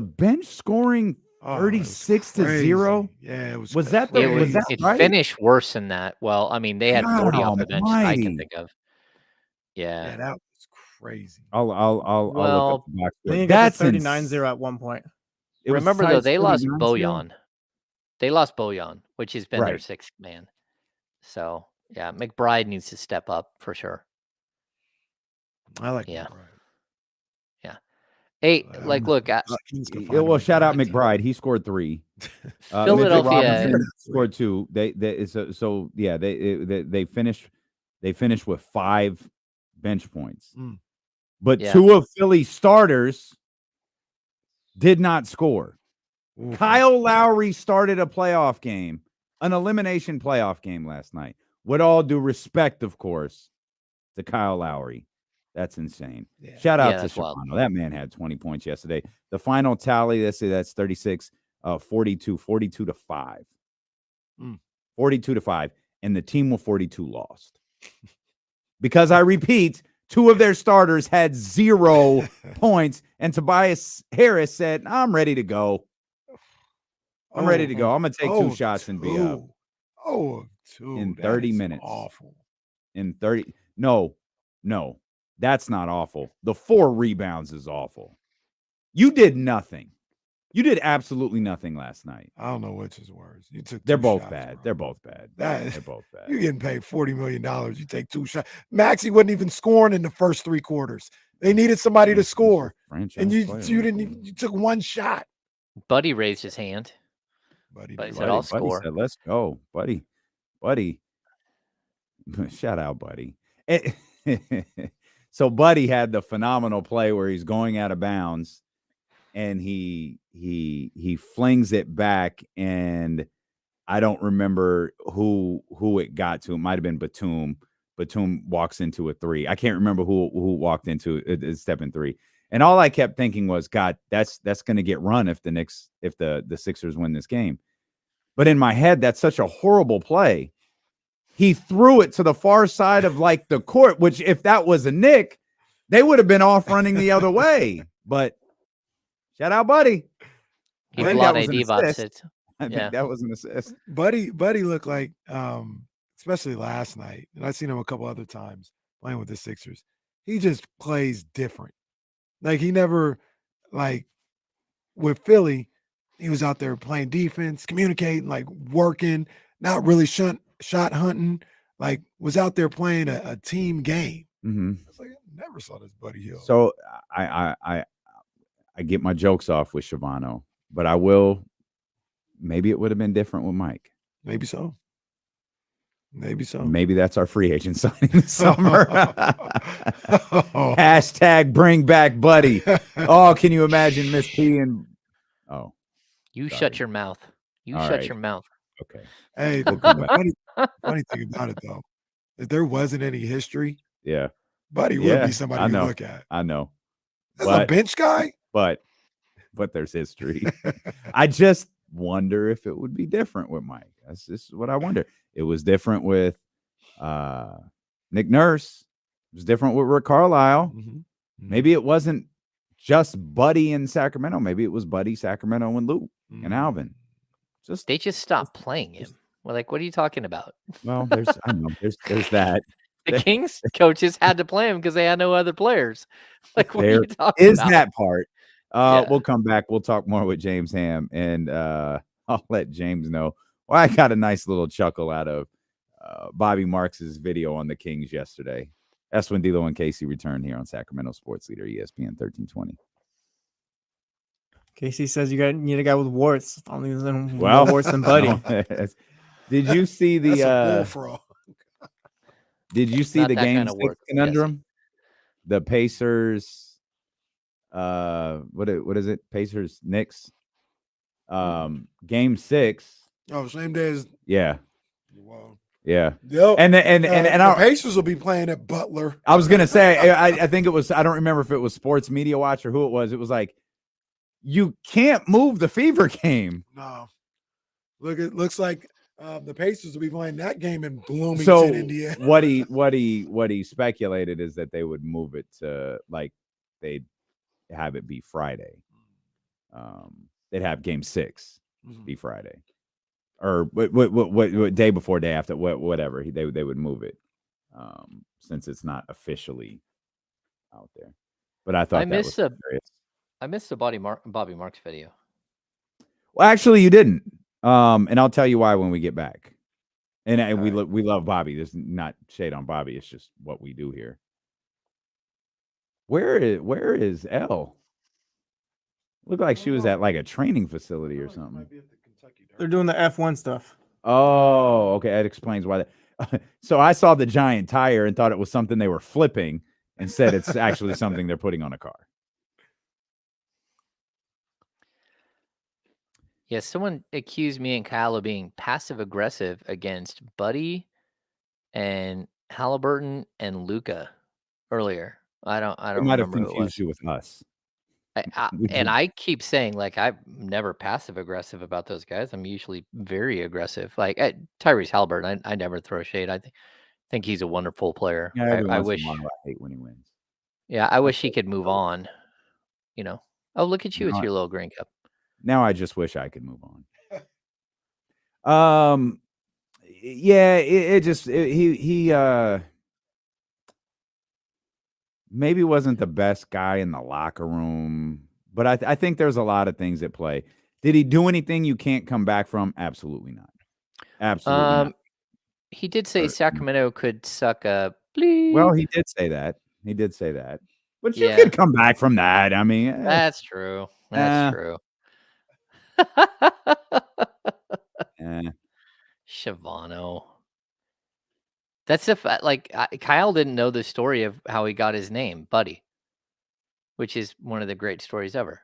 bench scoring 36-0. Yeah, it was. Was that the? Was that It right? finished worse than that. Well, I mean, they had 40 off the bench I can Almighty. think of. Yeah, Yeah. that was crazy. I'll look up Well, the box I score. think it got That's to 39-0 at one point. It was remember though, tight, they lost 39-0. Bojan. They lost Bojan, which has been their Right. sixth man. So yeah, McBride needs to step up for sure. I like Yeah. McBride. Yeah. Hey, like, look, Well, shout out McBride. He scored 3. Mitchell Philadelphia Robinson scored 2. They finished with 5 bench points. But Yeah. 2 of Philly's starters did not score. Kyle Lowry started a playoff game, an elimination playoff game last night. With all due respect, of course, to Kyle Lowry. That's insane. Yeah. Shout out to that's wild. Shimano. That man had 20 points yesterday. The final tally, let's say that's 36, 42 to 5. 42 to 5. And the team with 42 lost. Because I repeat, 2 of their starters had 0 points. And Tobias Harris said, I'm ready to go. I'm ready to go. I'm going to take 2 shots and be up. Oh, 2. In 30 minutes. Awful. In 30. No. That's not awful. The 4 rebounds is awful. You did nothing. You did absolutely nothing last night. I don't know which is worse. You took. They're 2 both shots, bad. bro. They're both bad. That- They're both bad. You're getting paid $40 million. You take 2 shots. Maxey wasn't even scoring in the first 3 quarters. They needed somebody to score, and you didn't. You took 1 shot. Buddy raised his hand. Buddy said, "I'll Buddy score." said, let's go, buddy. Shout out, buddy. So Buddy had the phenomenal play where he's going out of bounds and he flings it back, and I don't remember who it got to. It might have been Batum. Batum walks into a 3. I can't remember who walked into a step in 3. And all I kept thinking was, God, that's going to get run if the Sixers win this game. But in my head, that's such a horrible play. He threw it to the far side of like the court, which if that was a Knick, they would have been off running the other way. But shout out, Buddy. He I think blot that was an AD bots assist. it. I Yeah. think that was an assist. Buddy looked like, especially last night, and I've seen him a couple other times playing with the Sixers. He just plays different. Like he never, like with Philly, he was out there playing defense, communicating, like working, not really shot hunting. Like was out there playing a team game. Mm-hmm. It's like I never saw this Buddy Hill. So I get my jokes off with Shivano, but I will. Maybe it would have been different with Mike. Maybe so. Maybe so. Maybe that's our free agent signing this summer. Hashtag bring back Buddy. Oh, can you imagine Miss P and You shut your mouth. You All shut right. your mouth. Okay. Hey, We'll the come back. funny thing about it though, if there wasn't any history, Yeah. Buddy would be somebody I to know. look at. I know. This is a bench guy. But there's history. I just wonder if it would be different with Mike. That's just what I wonder. It was different with Nick Nurse. It was different with Rick Carlisle. Maybe it wasn't just Buddy in Sacramento. Maybe it was Buddy, Sacramento, and Lou and Alvin. They just stopped playing him. We're like, what are you talking about? Well, there's that. The Kings coaches had to play him because they had no other players. Like, what are There you talking is about? that part. Yeah. We'll come back. We'll talk more with James Ham, and I'll let James know. Well, I got a nice little chuckle out of Bobby Marks's video on the Kings yesterday. That's when D'Lo and Casey returned here on Sacramento Sports Leader ESPN 1320. Casey says you need a guy with warts. I don't think Well, more warts than Buddy. Did you see That's a the bullfrog. Did you see Not the that game kind of 6 work, conundrum? The Pacers, what is it? Pacers Knicks. Game 6. Oh, same day as Yeah. Wow. Yeah. Yep. And the Pacers will be playing at Butler. I was gonna say, I think it was, I don't remember if it was Sports Media Watch or who it was. It was like, you can't move the Fever game. No. It looks like the Pacers will be playing that game in Bloomington, So Indiana. what he speculated is that they would move it to, like, they'd have it be Friday. they'd have game 6 be Friday, or what day before, day after, whatever they would move it, since it's not officially out there. But I thought I that missed was the hilarious. I missed the Bobby Marks video. Well, actually, you didn't. And I'll tell you why when we get back. And we love Bobby. There's not shade on Bobby. It's just what we do here. Where is Elle? Looked like she was at like a training facility or something. They're doing the F1 stuff. Oh, okay. That explains why. So I saw the giant tire and thought it was something they were flipping. Instead, it's actually something they're putting on a car. Yeah, someone accused me and Kyle of being passive aggressive against Buddy and Halliburton and Luka earlier. I don't It might have remember who it was. confused you with us. And I keep saying, like, I'm never passive aggressive about those guys. I'm usually very aggressive. Like Tyrese Halliburton, I never throw shade. I think he's a wonderful player. Yeah, every I once wish. in a while I hate when he wins. Yeah, I wish he could move on. You know. Oh, look at you! It's No, your little green cup. Now I just wish I could move on. Yeah, he maybe wasn't the best guy in the locker room, but I think there's a lot of things at play. Did he do anything you can't come back from? Absolutely not. Absolutely not. He did say Sacramento could suck a bleep. Well, he did say that. He did say that. But Yeah. you could come back from that. I mean, That's true. That's true. Shavano. That's Kyle didn't know the story of how he got his name, Buddy, which is one of the great stories ever.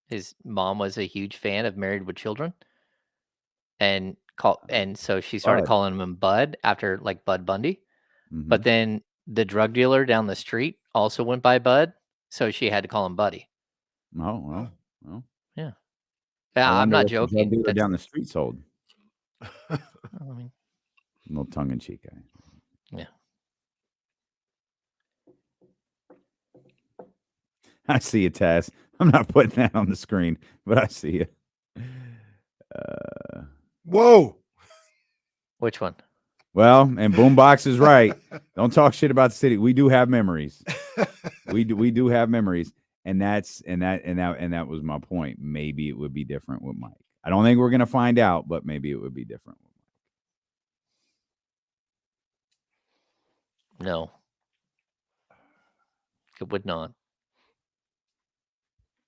His mom was a huge fan of Married with Children, and so she started Bud. calling him Bud after like Bud Bundy. Mm-hmm. But then the drug dealer down the street also went by Bud, so she had to call him Buddy. Oh, well. Yeah. I I'm wonder not what the drug joking. dealer That's- down the street sold. I mean, A little tongue in cheek, guy. yeah. I see you, Taz. I'm not putting that on the screen, but I see you. Whoa. Which one? Well, and Boombox is right. Don't talk shit about the city. We do have memories. We do have memories, and that was my point. Maybe it would be different with Mike. I don't think we're gonna find out, but maybe it would be different with Mike. No. It would not.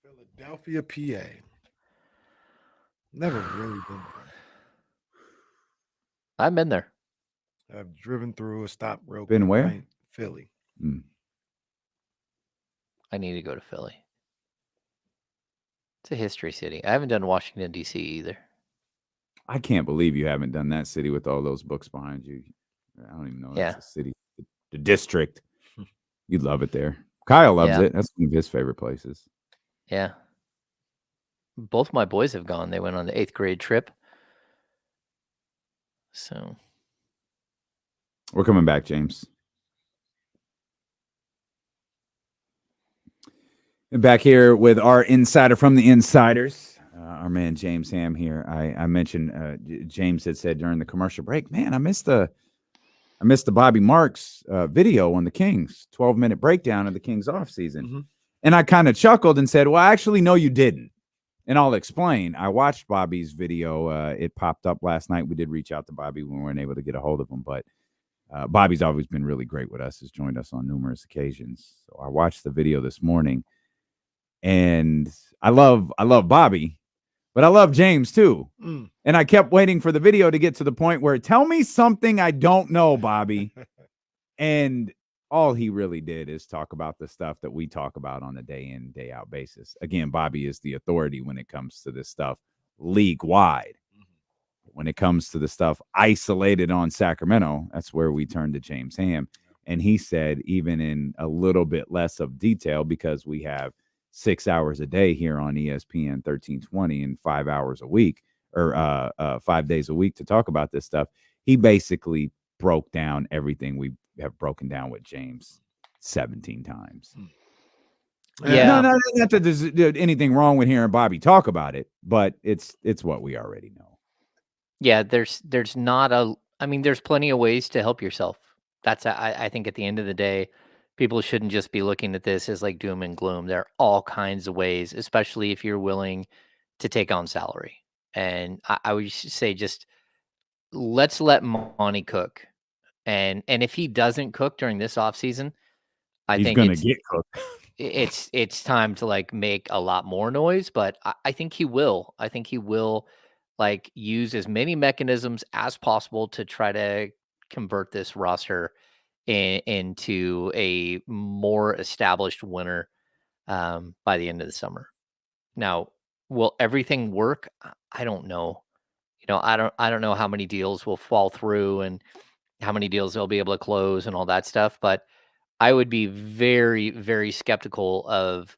Philadelphia, PA. Never really been there. I've been there. I've driven through a stop real Been quick, where? right? Philly. I need to go to Philly. It's a history city. I haven't done Washington, D.C. either. I can't believe you haven't done that city with all those books behind you. I don't even know that's a city. The district. You'd love it there. Kyle loves it. That's one of his favorite places. Yeah. Both my boys have gone. They went on the 8th grade trip. So We're coming back, James. And back here with our insider from the Insiders, our man James Ham here. I mentioned James had said during the commercial break, man, I missed the Bobby Marks video on the Kings, 12-minute breakdown of the Kings offseason. And I kind of chuckled and said, well, actually, no, you didn't. And I'll explain. I watched Bobby's video. It popped up last night. We did reach out to Bobby when we weren't able to get a hold of him. But Bobby's always been really great with us, has joined us on numerous occasions. So I watched the video this morning. And I love Bobby, but I love James too. And I kept waiting for the video to get to the point where tell me something I don't know, Bobby. And all he really did is talk about the stuff that we talk about on a day in, day out basis. Again, Bobby is the authority when it comes to this stuff league wide. When it comes to the stuff isolated on Sacramento, that's where we turn to James Ham. And he said, even in a little bit less of detail, because we have 6 hours a day here on ESPN 1320 and 5 hours a week or 5 days a week to talk about this stuff. He basically broke down everything we have broken down with James 17 times. No, not that there's anything wrong with hearing Bobby talk about it, but it's what we already know. Yeah, there's not a. I mean, there's plenty of ways to help yourself. That's I think at the end of the day, people shouldn't just be looking at this as like doom and gloom. There are all kinds of ways, especially if you're willing to take on salary. And I would say just let's let Monty cook. And if he doesn't cook during this offseason, I He's think gonna get cooked. it's time to like make a lot more noise, but I think he will. I think he will like use as many mechanisms as possible to try to convert this roster into a more established winner by the end of the summer. Now, will everything work? I don't know. I don't know how many deals will fall through and how many deals they'll be able to close and all that stuff, but I would be very, very skeptical of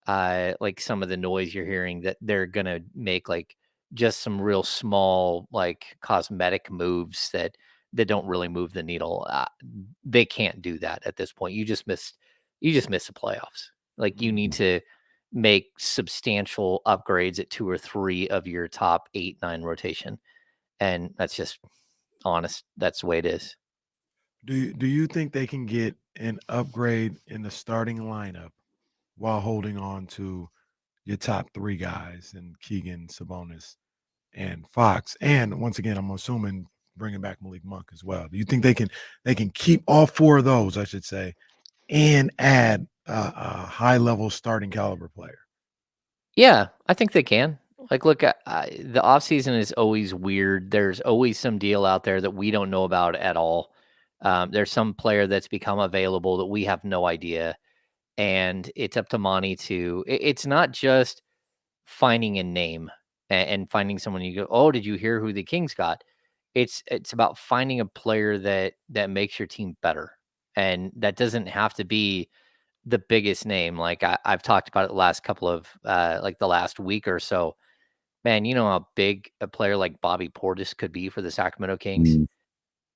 like some of the noise you're hearing that they're gonna make like just some real small like cosmetic moves that don't really move the needle. They can't do that at this point. You just missed the playoffs. Like you need to make substantial upgrades at 2 or 3 of your top 8, 9 rotation, and that's just honest. That's the way it is. Do you think they can get an upgrade in the starting lineup while holding on to your top 3 guys and Keegan, Sabonis, and Fox? And once again, I'm assuming bringing back Malik Monk as well. Do you think they can keep all 4 of those, I should say, and add a high level starting caliber player? Yeah, I think they can. Like, look, the offseason is always weird. There's always some deal out there that we don't know about at all. There's some player that's become available that we have no idea. And it's up to Monty to, it's not just finding a name and finding someone you go, oh, did you hear who the Kings got? It's about finding a player that makes your team better. And that doesn't have to be the biggest name. Like I've talked about it the last couple of, like the last week or so. Man, you know how big a player like Bobby Portis could be for the Sacramento Kings?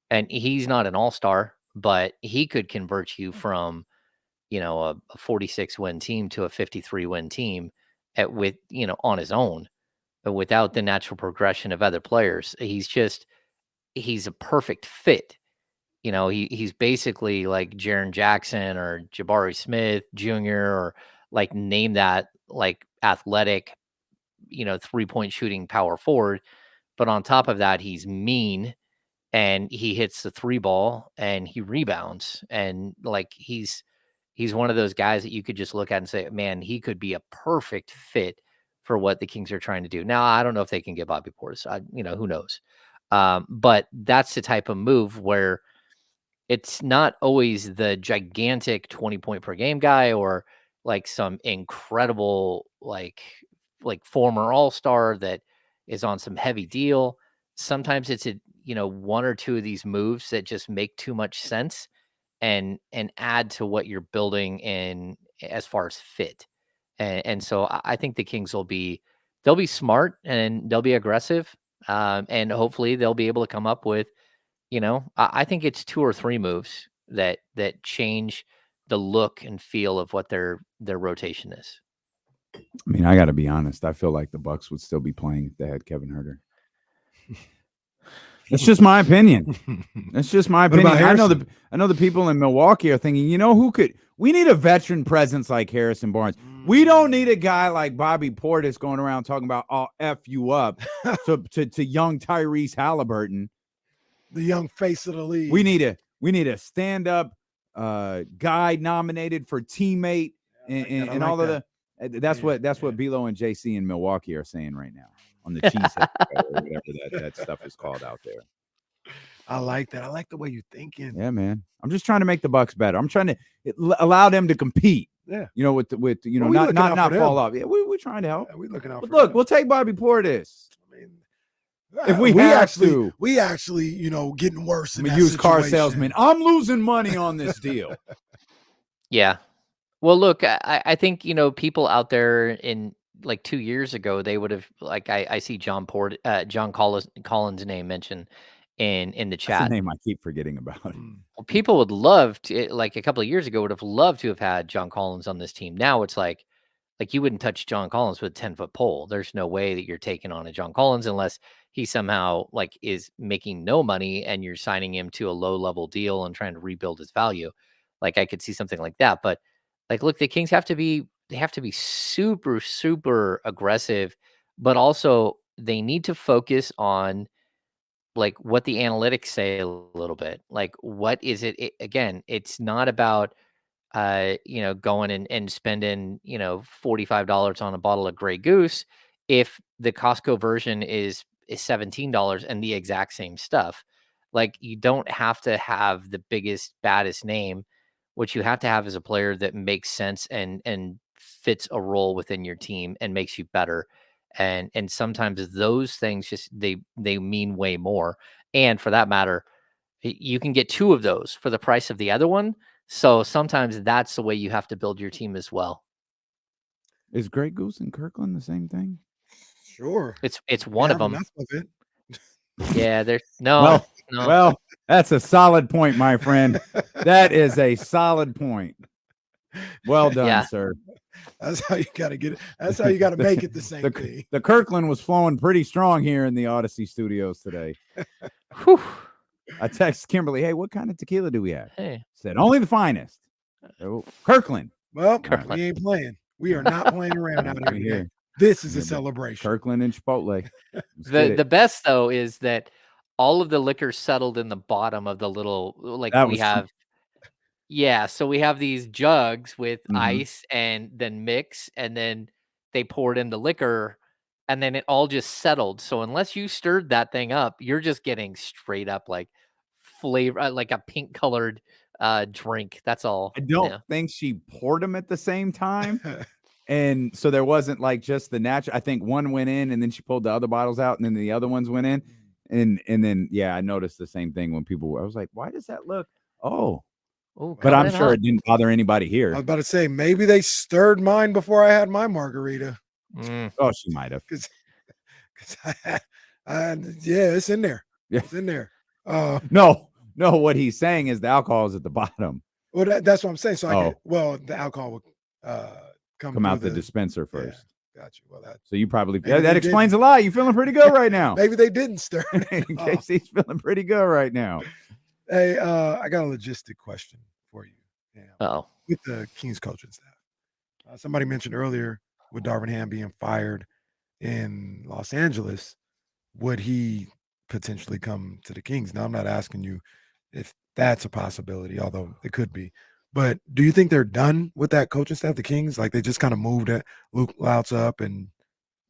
And he's not an all-star, but he could convert you from, a 46 win team to a 53 win team with, on his own, but without the natural progression of other players. He's a perfect fit. He's basically like Jaren Jackson or Jabari Smith Jr. or like name that like athletic, 3-point shooting power forward. But on top of that, he's mean and he hits the 3 ball and he rebounds. And like, he's one of those guys that you could just look at and say, man, he could be a perfect fit for what the Kings are trying to do. Now, I don't know if they can get Bobby Portis. Who knows? But that's the type of move where it's not always the gigantic 20-point per game guy or like some incredible, like former all-star that is on some heavy deal. Sometimes it's one or two of these moves that just make too much sense and add to what you're building in as far as fit. And so I think the Kings they'll be smart and they'll be aggressive. And hopefully they'll be able to come up with, I think it's 2 or 3 moves that change the look and feel of what their rotation is. I mean, I got to be honest. I feel like the Bucks would still be playing if they had Kevin Huerter. That's just my opinion. That's just my opinion. I know the people in Milwaukee are thinking, we need a veteran presence like Harrison Barnes. We don't need a guy like Bobby Portis going around talking about, I'll F you up to young Tyrese Halliburton. The young face of the league. We need a stand-up guy nominated for teammate and all of the. That's what Belo and JC in Milwaukee are saying right now on the cheesehead or whatever that stuff is called out there. I like that. I like the way you're thinking. Yeah, man. I'm just trying to make the Bucks better. I'm trying to allow them to compete. Yeah. With not fall off. Yeah, we're trying to help. Yeah, we're looking out. But look, we'll take Bobby Portis. If we actually, getting worse. I'm a used car salesman. I'm losing money on this deal. Yeah. Well, look, I think, people out there in like 2 years ago, they would have like, I see John Collins' name mentioned in the That's chat. a name I keep forgetting about. Well, people would love to, like a couple of years ago, would have loved to have had John Collins on this team. Now it's like you wouldn't touch John Collins with a 10-foot pole. There's no way that you're taking on a John Collins unless he somehow like is making no money and you're signing him to a low level deal and trying to rebuild his value. Like I could see something like that. But like, look, the Kings have to be super, super aggressive, but also they need to focus on like what the analytics say a little bit. Like, what is it? Again, it's not about going and spending, $45 on a bottle of Grey Goose if the Costco version is $17 and the exact same stuff. Like, you don't have to have the biggest, baddest name. What you have to have is a player that makes sense and fits a role within your team and makes you better. And sometimes those things just they mean way more. And for that matter, you can get two of those for the price of the other one. So sometimes that's the way you have to build your team as well. Is Grey Goose and Kirkland the same thing? Sure. It's one of them. Enough of it. Yeah, there's no. Well, that's a solid point, my friend. That is a solid point. Well done, sir. That's how you got to get it. That's how you got to make it the same thing. The Kirkland was flowing pretty strong here in the Odyssey studios today. I texted Kimberly, hey, what kind of tequila do we have? Hey. Said, only the finest. Oh, Kirkland. Well, we ain't playing. We are not playing around out here today. This is a celebration. Kirkland and Chipotle. The best, though, is that all of the liquor settled in the bottom of the little, like That we was have. Yeah, so we have these jugs with ice and then mix, and then they poured in the liquor, and then it all just settled. So unless you stirred that thing up, you're just getting straight up like flavor, like a pink colored drink. That's all. I don't think she poured them at the same time. And so there wasn't like just the natural. I think one went in and then she pulled the other bottles out and then the other ones went in. And then, I noticed the same thing when people were, I was like, why does that look? Oh, but I'm sure it didn't bother anybody here. I was about to say, maybe they stirred mine before I had my margarita. Oh, she might have. Yeah, it's in there. Yeah. It's in there. No, what he's saying is the alcohol is at the bottom. Well, that's what I'm saying. So the alcohol will come out the dispenser first. Yeah, got you. Well, so you probably that explains a lot. You feeling pretty good right now? Maybe they didn't stir. Casey's feeling pretty good right now. Hey, I got a logistic question for you. Oh, with the Kings coaching staff, somebody mentioned earlier with Darvin Ham being fired in Los Angeles, would he potentially come to the Kings? Now, I'm not asking you if that's a possibility, although it could be. But do you think they're done with that coaching staff, the Kings? Like they just kind of moved Luke Louts up and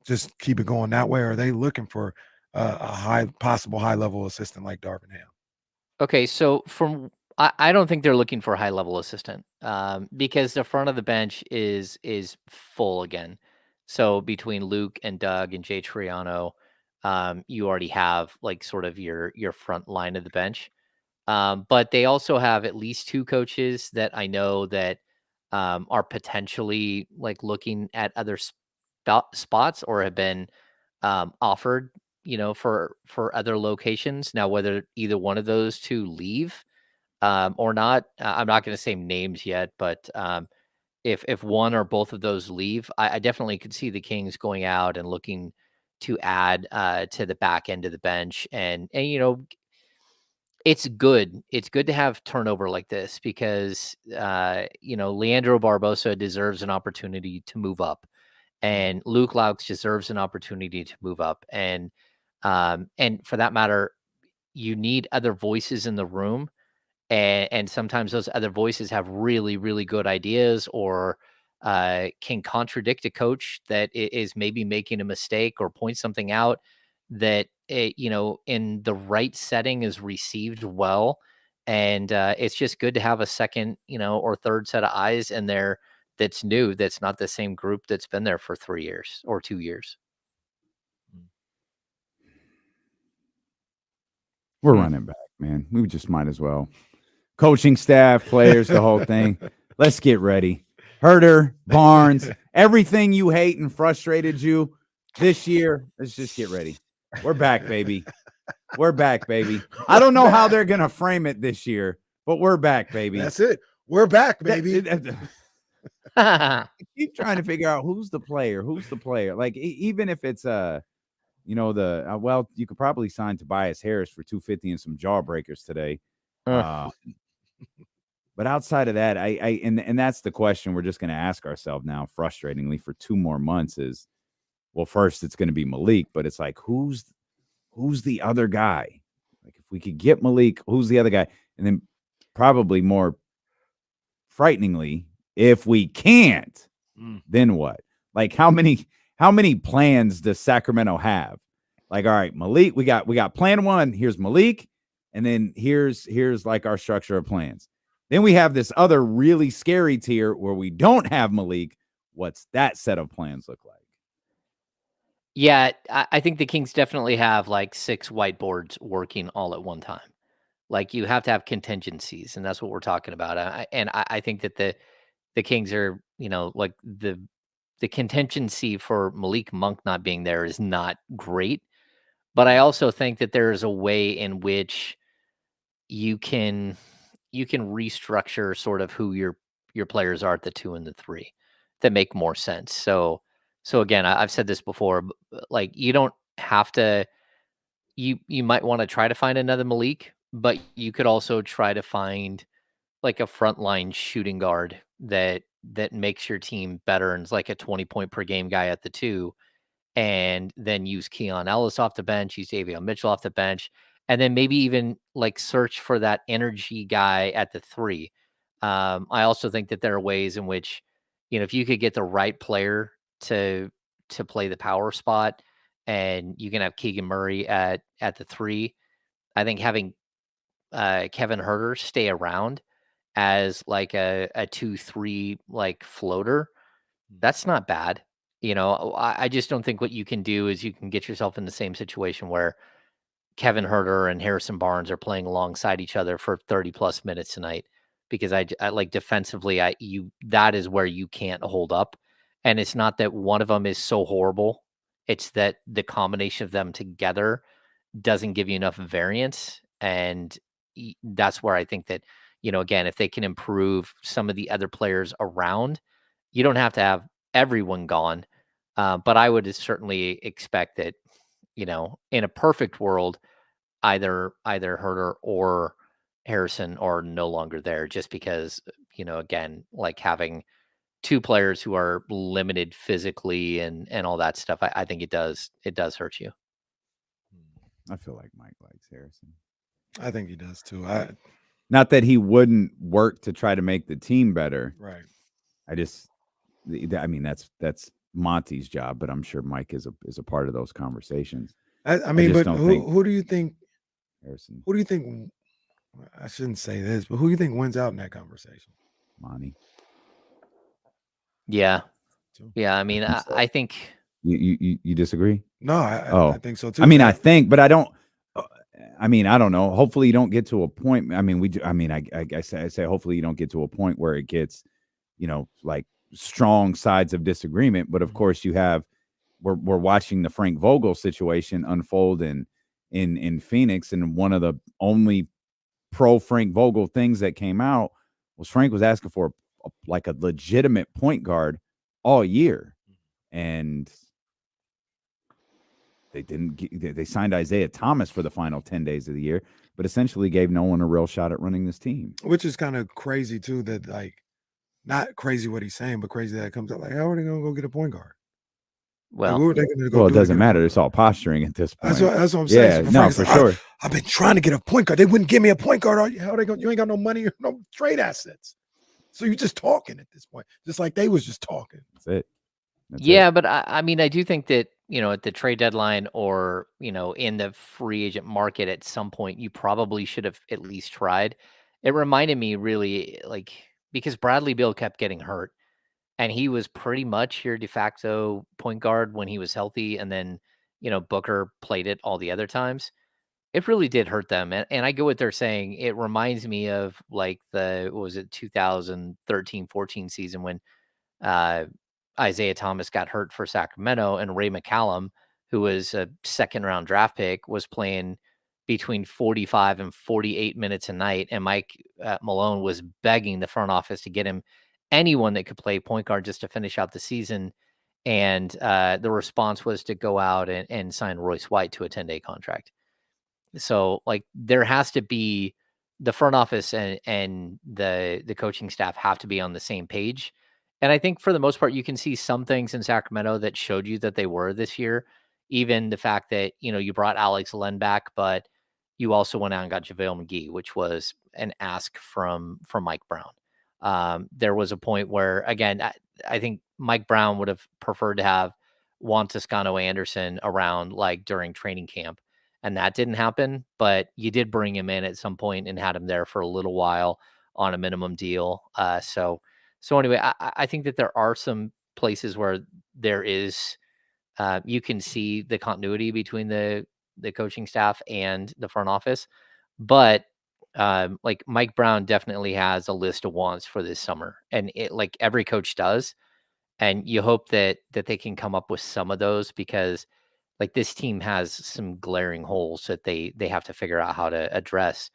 just keep it going that way? Or are they looking for a possible high-level assistant like Darvin Ham? Okay, so I don't think they're looking for a high-level assistant because the front of the bench is full again. So between Luke and Doug and Jay Triano, you already have like sort of your front line of the bench. But they also have at least two coaches that I know that are potentially like looking at other spots or have been offered, for other locations. Now, whether either one of those two leave or not, I'm not going to say names yet, but if one or both of those leave, I definitely could see the Kings going out and looking to add to the back end of the bench. And it's good. It's good to have turnover like this because, Leandro Barbosa deserves an opportunity to move up and Luke Louts deserves an opportunity to move up. And for that matter, you need other voices in the room. And sometimes those other voices have really, really good ideas or can contradict a coach that is maybe making a mistake or point something out that, in the right setting is received well. And it's just good to have a second, or third set of eyes in there that's new, that's not the same group that's been there for 3 years or 2 years. We're running back, man. We just might as well. Coaching staff, players, the whole thing. Let's get ready. Herter, Barnes, everything you hate and frustrated you this year, let's just get ready. We're back, baby. We're back, baby. I don't know how they're gonna frame it this year, but we're back, baby. That's it. We're back, baby. I keep trying to figure out who's the player. Like even if it's well, you could probably sign Tobias Harris for $250 and some jawbreakers today. But outside of that, and that's the question we're just going to ask ourselves now, frustratingly, for 2 more months is, well, first it's going to be Malik, but it's like, who's the other guy? Like, if we could get Malik, who's the other guy? And then probably more frighteningly, if we can't, then what? Like, how many plans does Sacramento have? Like, all right, Malik, we got plan 1. Here's Malik, and then here's like our structure of plans. Then we have this other really scary tier where we don't have Malik. What's that set of plans look like? Yeah, I think the Kings definitely have like 6 whiteboards working all at one time. Like, you have to have contingencies, and that's what we're talking about. I think that the Kings are, like the contingency for Malik Monk not being there is not great. But I also think that there is a way in which you can restructure sort of who your players are at the 2 and the 3 that make more sense. So again, I've said this before, like, you don't have to. You might want to try to find another Malik, but you could also try to find like a frontline shooting guard that makes your team better and is like a 20-point per game guy at the 2, and then use Keon Ellis off the bench, use Davion Mitchell off the bench, and then maybe even like search for that energy guy at the 3. I also think that there are ways in which, if you could get the right player to play the power spot, and you can have Keegan Murray at the 3. I think having Kevin Huerter stay around as like a 2-3 like floater, that's not bad. I just don't think what you can do is you can get yourself in the same situation where Kevin Huerter and Harrison Barnes are playing alongside each other for 30 plus minutes tonight, because I like defensively, that is where you can't hold up. And it's not that one of them is so horrible. It's that the combination of them together doesn't give you enough variance. And that's where I think that, again, if they can improve some of the other players around, you don't have to have everyone gone. But I would certainly expect that, in a perfect world, either Herter or Harrison are no longer there, just because, again, like having 2 players who are limited physically and all that stuff, I think it does hurt you. I feel like Mike likes Harrison. I think he does too. Not that he wouldn't work to try to make the team better. Right. I mean, that's Monty's job, but I'm sure Mike is a part of those conversations. I mean, but who do you think? Harrison. Who do you think? I shouldn't say this, but who do you think wins out in that conversation? Monty. Yeah. I mean, I think you disagree. No, I think so too. I mean, I think, but I don't. I mean, I don't know. Hopefully, you don't get to a point. I mean, we do. I mean, I say hopefully you don't get to a point where it gets, like strong sides of disagreement. But of course, we're watching the Frank Vogel situation unfold in Phoenix, and one of the only pro Frank Vogel things that came out was Frank was asking for like a legitimate point guard all year, and they signed Isaiah Thomas for the final 10 days of the year, but essentially gave no one a real shot at running this team. Which is kind of crazy too, that like, not crazy what he's saying, but crazy that it comes out like, how are they going to go get a point guard? Well, like, it doesn't matter. It's all posturing at this point. That's what I'm saying. Yeah, no, for sure. I've been trying to get a point guard. They wouldn't give me a point guard. How are they going? You ain't got no money or no trade assets. So you're just talking at this point, just like they was just talking. That's it. But I mean, I do think that, at the trade deadline or, in the free agent market at some point, you probably should have at least tried. It reminded me really, like, because Bradley Beal kept getting hurt, and he was pretty much your de facto point guard when he was healthy. And then, Booker played it all the other times. It really did hurt them. And I get what they're saying. It reminds me of like the 2013-14 season when Isaiah Thomas got hurt for Sacramento, and Ray McCallum, who was a 2nd-round draft pick, was playing between 45 and 48 minutes a night. And Mike Malone was begging the front office to get him anyone that could play point guard just to finish out the season. And the response was to go out and sign Royce White to a 10-day contract. So like there has to be the front office and the coaching staff have to be on the same page. And I think for the most part, you can see some things in Sacramento that showed you that they were this year. Even the fact that, you brought Alex Len back, but you also went out and got JaVale McGee, which was an ask from Mike Brown. There was a point where, again, I think Mike Brown would have preferred to have Juan Toscano Anderson around like during training camp. And that didn't happen, but you did bring him in at some point and had him there for a little while on a minimum deal. So anyway, I think that there are some places where there is, you can see the continuity between the coaching staff and the front office, but like Mike Brown definitely has a list of wants for this summer, and it like every coach does, and you hope that they can come up with some of those because like this team has some glaring holes that they have to figure out how to address.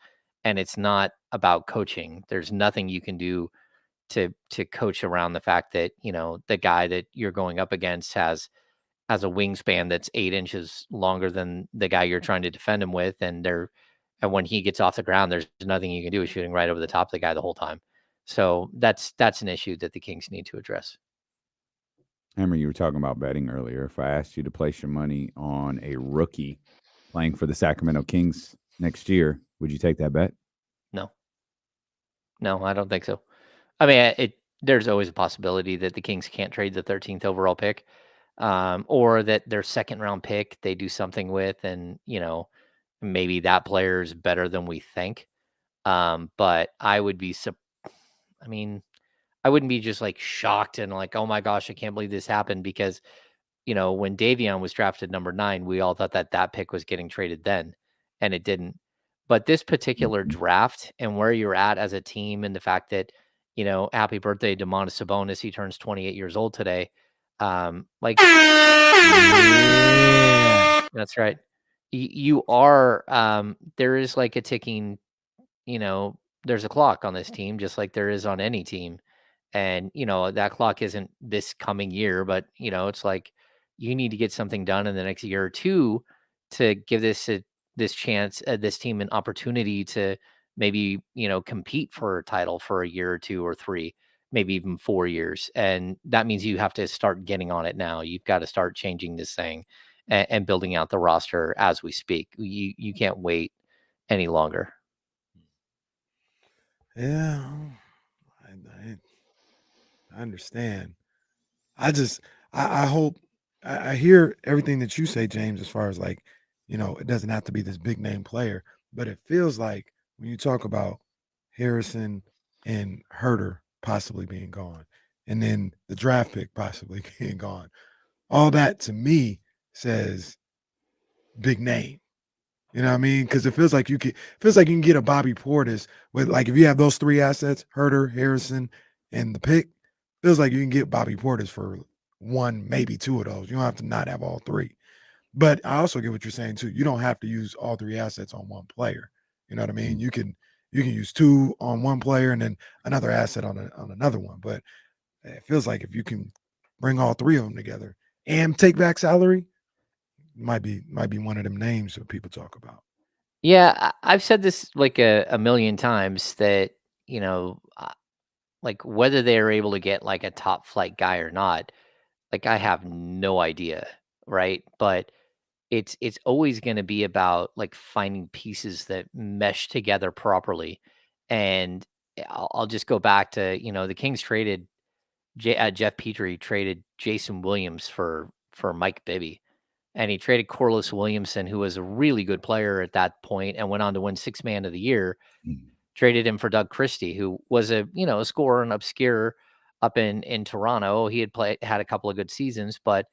And it's not about coaching. There's nothing you can do to coach around the fact that, the guy that you're going up against has a wingspan that's 8 inches longer than the guy you're trying to defend him with. And when he gets off the ground, there's nothing you can do shooting right over the top of the guy the whole time. So that's an issue that the Kings need to address. Hammer, you were talking about betting earlier. If I asked you to place your money on a rookie playing for the Sacramento Kings next year, would you take that bet? No, I don't think so. I mean, there's always a possibility that the Kings can't trade the 13th overall pick, or that their second round pick they do something with, and maybe that player is better than we think. But I would be, I wouldn't be just like shocked and like, oh my gosh, I can't believe this happened, because, when Davion was drafted number 9, we all thought that pick was getting traded then, and it didn't. But this particular draft and where you're at as a team, and the fact that, happy birthday to Domantas Sabonis, he turns 28 years old today. Like, yeah, that's right. You are, there is like a ticking, there's a clock on this team, just like there is on any team. And, that clock isn't this coming year, but, it's like you need to get something done in the next year or two to give this chance, this team an opportunity to maybe, compete for a title for a year or 2 or 3, maybe even 4 years. And that means you have to start getting on it now. You've got to start changing this thing and building out the roster as we speak. You can't wait any longer. Yeah, I understand. I hope I hear everything that you say, James, as far as like, it doesn't have to be this big name player, but it feels like when you talk about Harrison and Herter possibly being gone, and then the draft pick possibly being gone, all that to me says big name. You know what I mean? Because it feels like you can get a Bobby Portis with, like, if you have those 3 assets, Herter, Harrison, and the pick, feels like you can get Bobby Portis for 1, maybe 2 of those. You don't have to not have all 3. But I also get what you're saying too. You don't have to use all 3 assets on one player. You know what I mean? You can use 2 on one player and then another asset on another one. But it feels like if you can bring all 3 of them together and take back salary, might be one of them names that people talk about. Yeah, I've said this like a million times that, like whether they are able to get like a top flight guy or not, like I have no idea, right? But it's always going to be about like finding pieces that mesh together properly. And I'll just go back to, the Kings traded Jeff Petrie traded Jason Williams for Mike Bibby. And he traded Corliss Williamson, who was a really good player at that point and went on to win 6th Man of the Year. Traded him for Doug Christie, who was a scorer and obscure up in Toronto. He had a couple of good seasons, but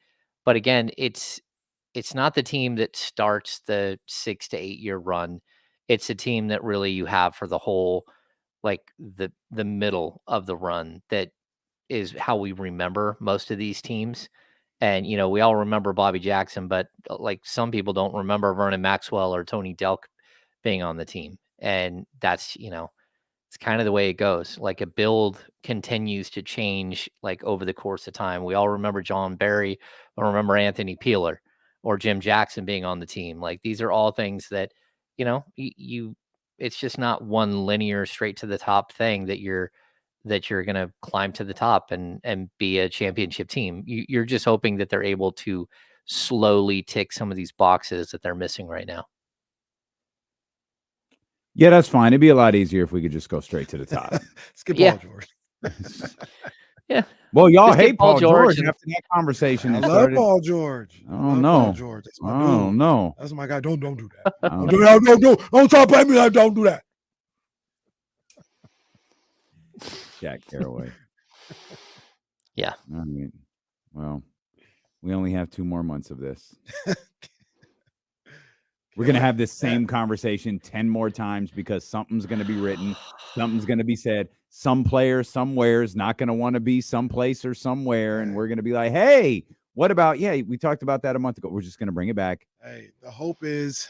again, it's not the team that starts the 6 to 8 year run. It's a team that really you have for the whole, like the middle of the run. That is how we remember most of these teams. And, we all remember Bobby Jackson, but like some people don't remember Vernon Maxwell or Tony Delk being on the team. And that's, it's kind of the way it goes. Like a build continues to change like over the course of time. We all remember John Barry, or remember Anthony Peeler or Jim Jackson being on the team. Like these are all things that, it's just not one linear straight to the top thing that you're going to climb to the top and be a championship team. You're just hoping that they're able to slowly tick some of these boxes that they're missing right now. Yeah, that's fine. It'd be a lot easier if we could just go straight to the top. Skip Paul George. Yeah. Well, y'all Just get hate Paul George and- after that conversation. I that love started. Paul George. Oh no, Paul George. That's my dude. no. That's my guy. Don't do that. Oh. Don't do that. Don't try to play me like don't do that. Jack Caraway. Yeah. I mean, well, we only have 2 more months of this. We're going to have this same conversation 10 more times because something's going to be written. Something's going to be said. Some player somewhere is not going to want to be someplace or somewhere. And we're going to be like, hey, what about, we talked about that a month ago. We're just going to bring it back. Hey, the hope is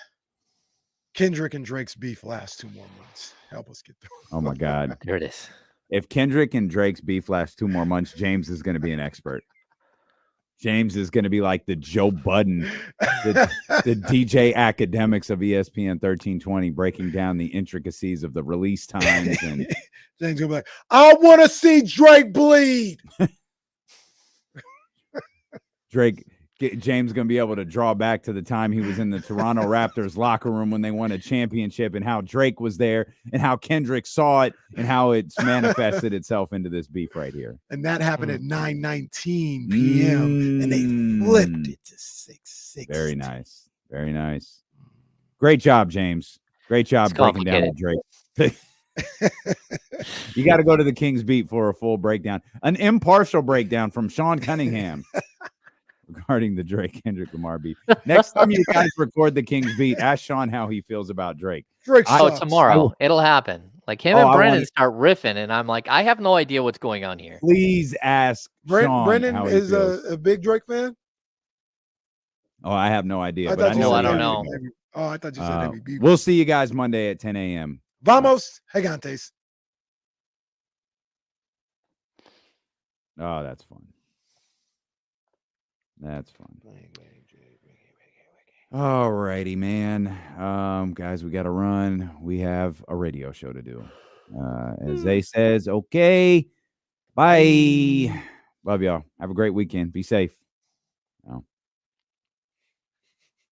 Kendrick and Drake's beef lasts 2 more months. Help us get through. Oh, my God. There it is. If Kendrick and Drake's beef lasts 2 more months, James is going to be an expert. James is going to be like the Joe Budden, the DJ academics of ESPN 1320, breaking down the intricacies of the release times. And James gonna be like, I want to see Drake bleed. James going to be able to draw back to the time he was in the Toronto Raptors locker room when they won a championship, and how Drake was there, and how Kendrick saw it, and how it's manifested itself into this beef right here. And that happened at 9:19 p.m. and they flipped it to 6:60. Very nice. Very nice. Great job, James. Great job breaking down Drake. You got to go to the King's Beat for a full breakdown. An impartial breakdown from Sean Cunningham regarding the Drake Kendrick Lamar beef. Next time you guys record the King's Beat, ask Sean how he feels about Drake. Tomorrow. It'll happen. Like him and Brennan start riffing, and I'm like, I have no idea what's going on here. Please ask Sean Brennan how he is feels. a big Drake fan? Oh, I have no idea. I But I know. I don't know. Oh, I thought you said maybe. We'll see you guys Monday at 10 a.m. Vamos, gigantes. Oh, that's fun. That's fun. All righty, man. Guys, we got to run. We have a radio show to do. As Zay says, okay. Bye. Love y'all. Have a great weekend. Be safe.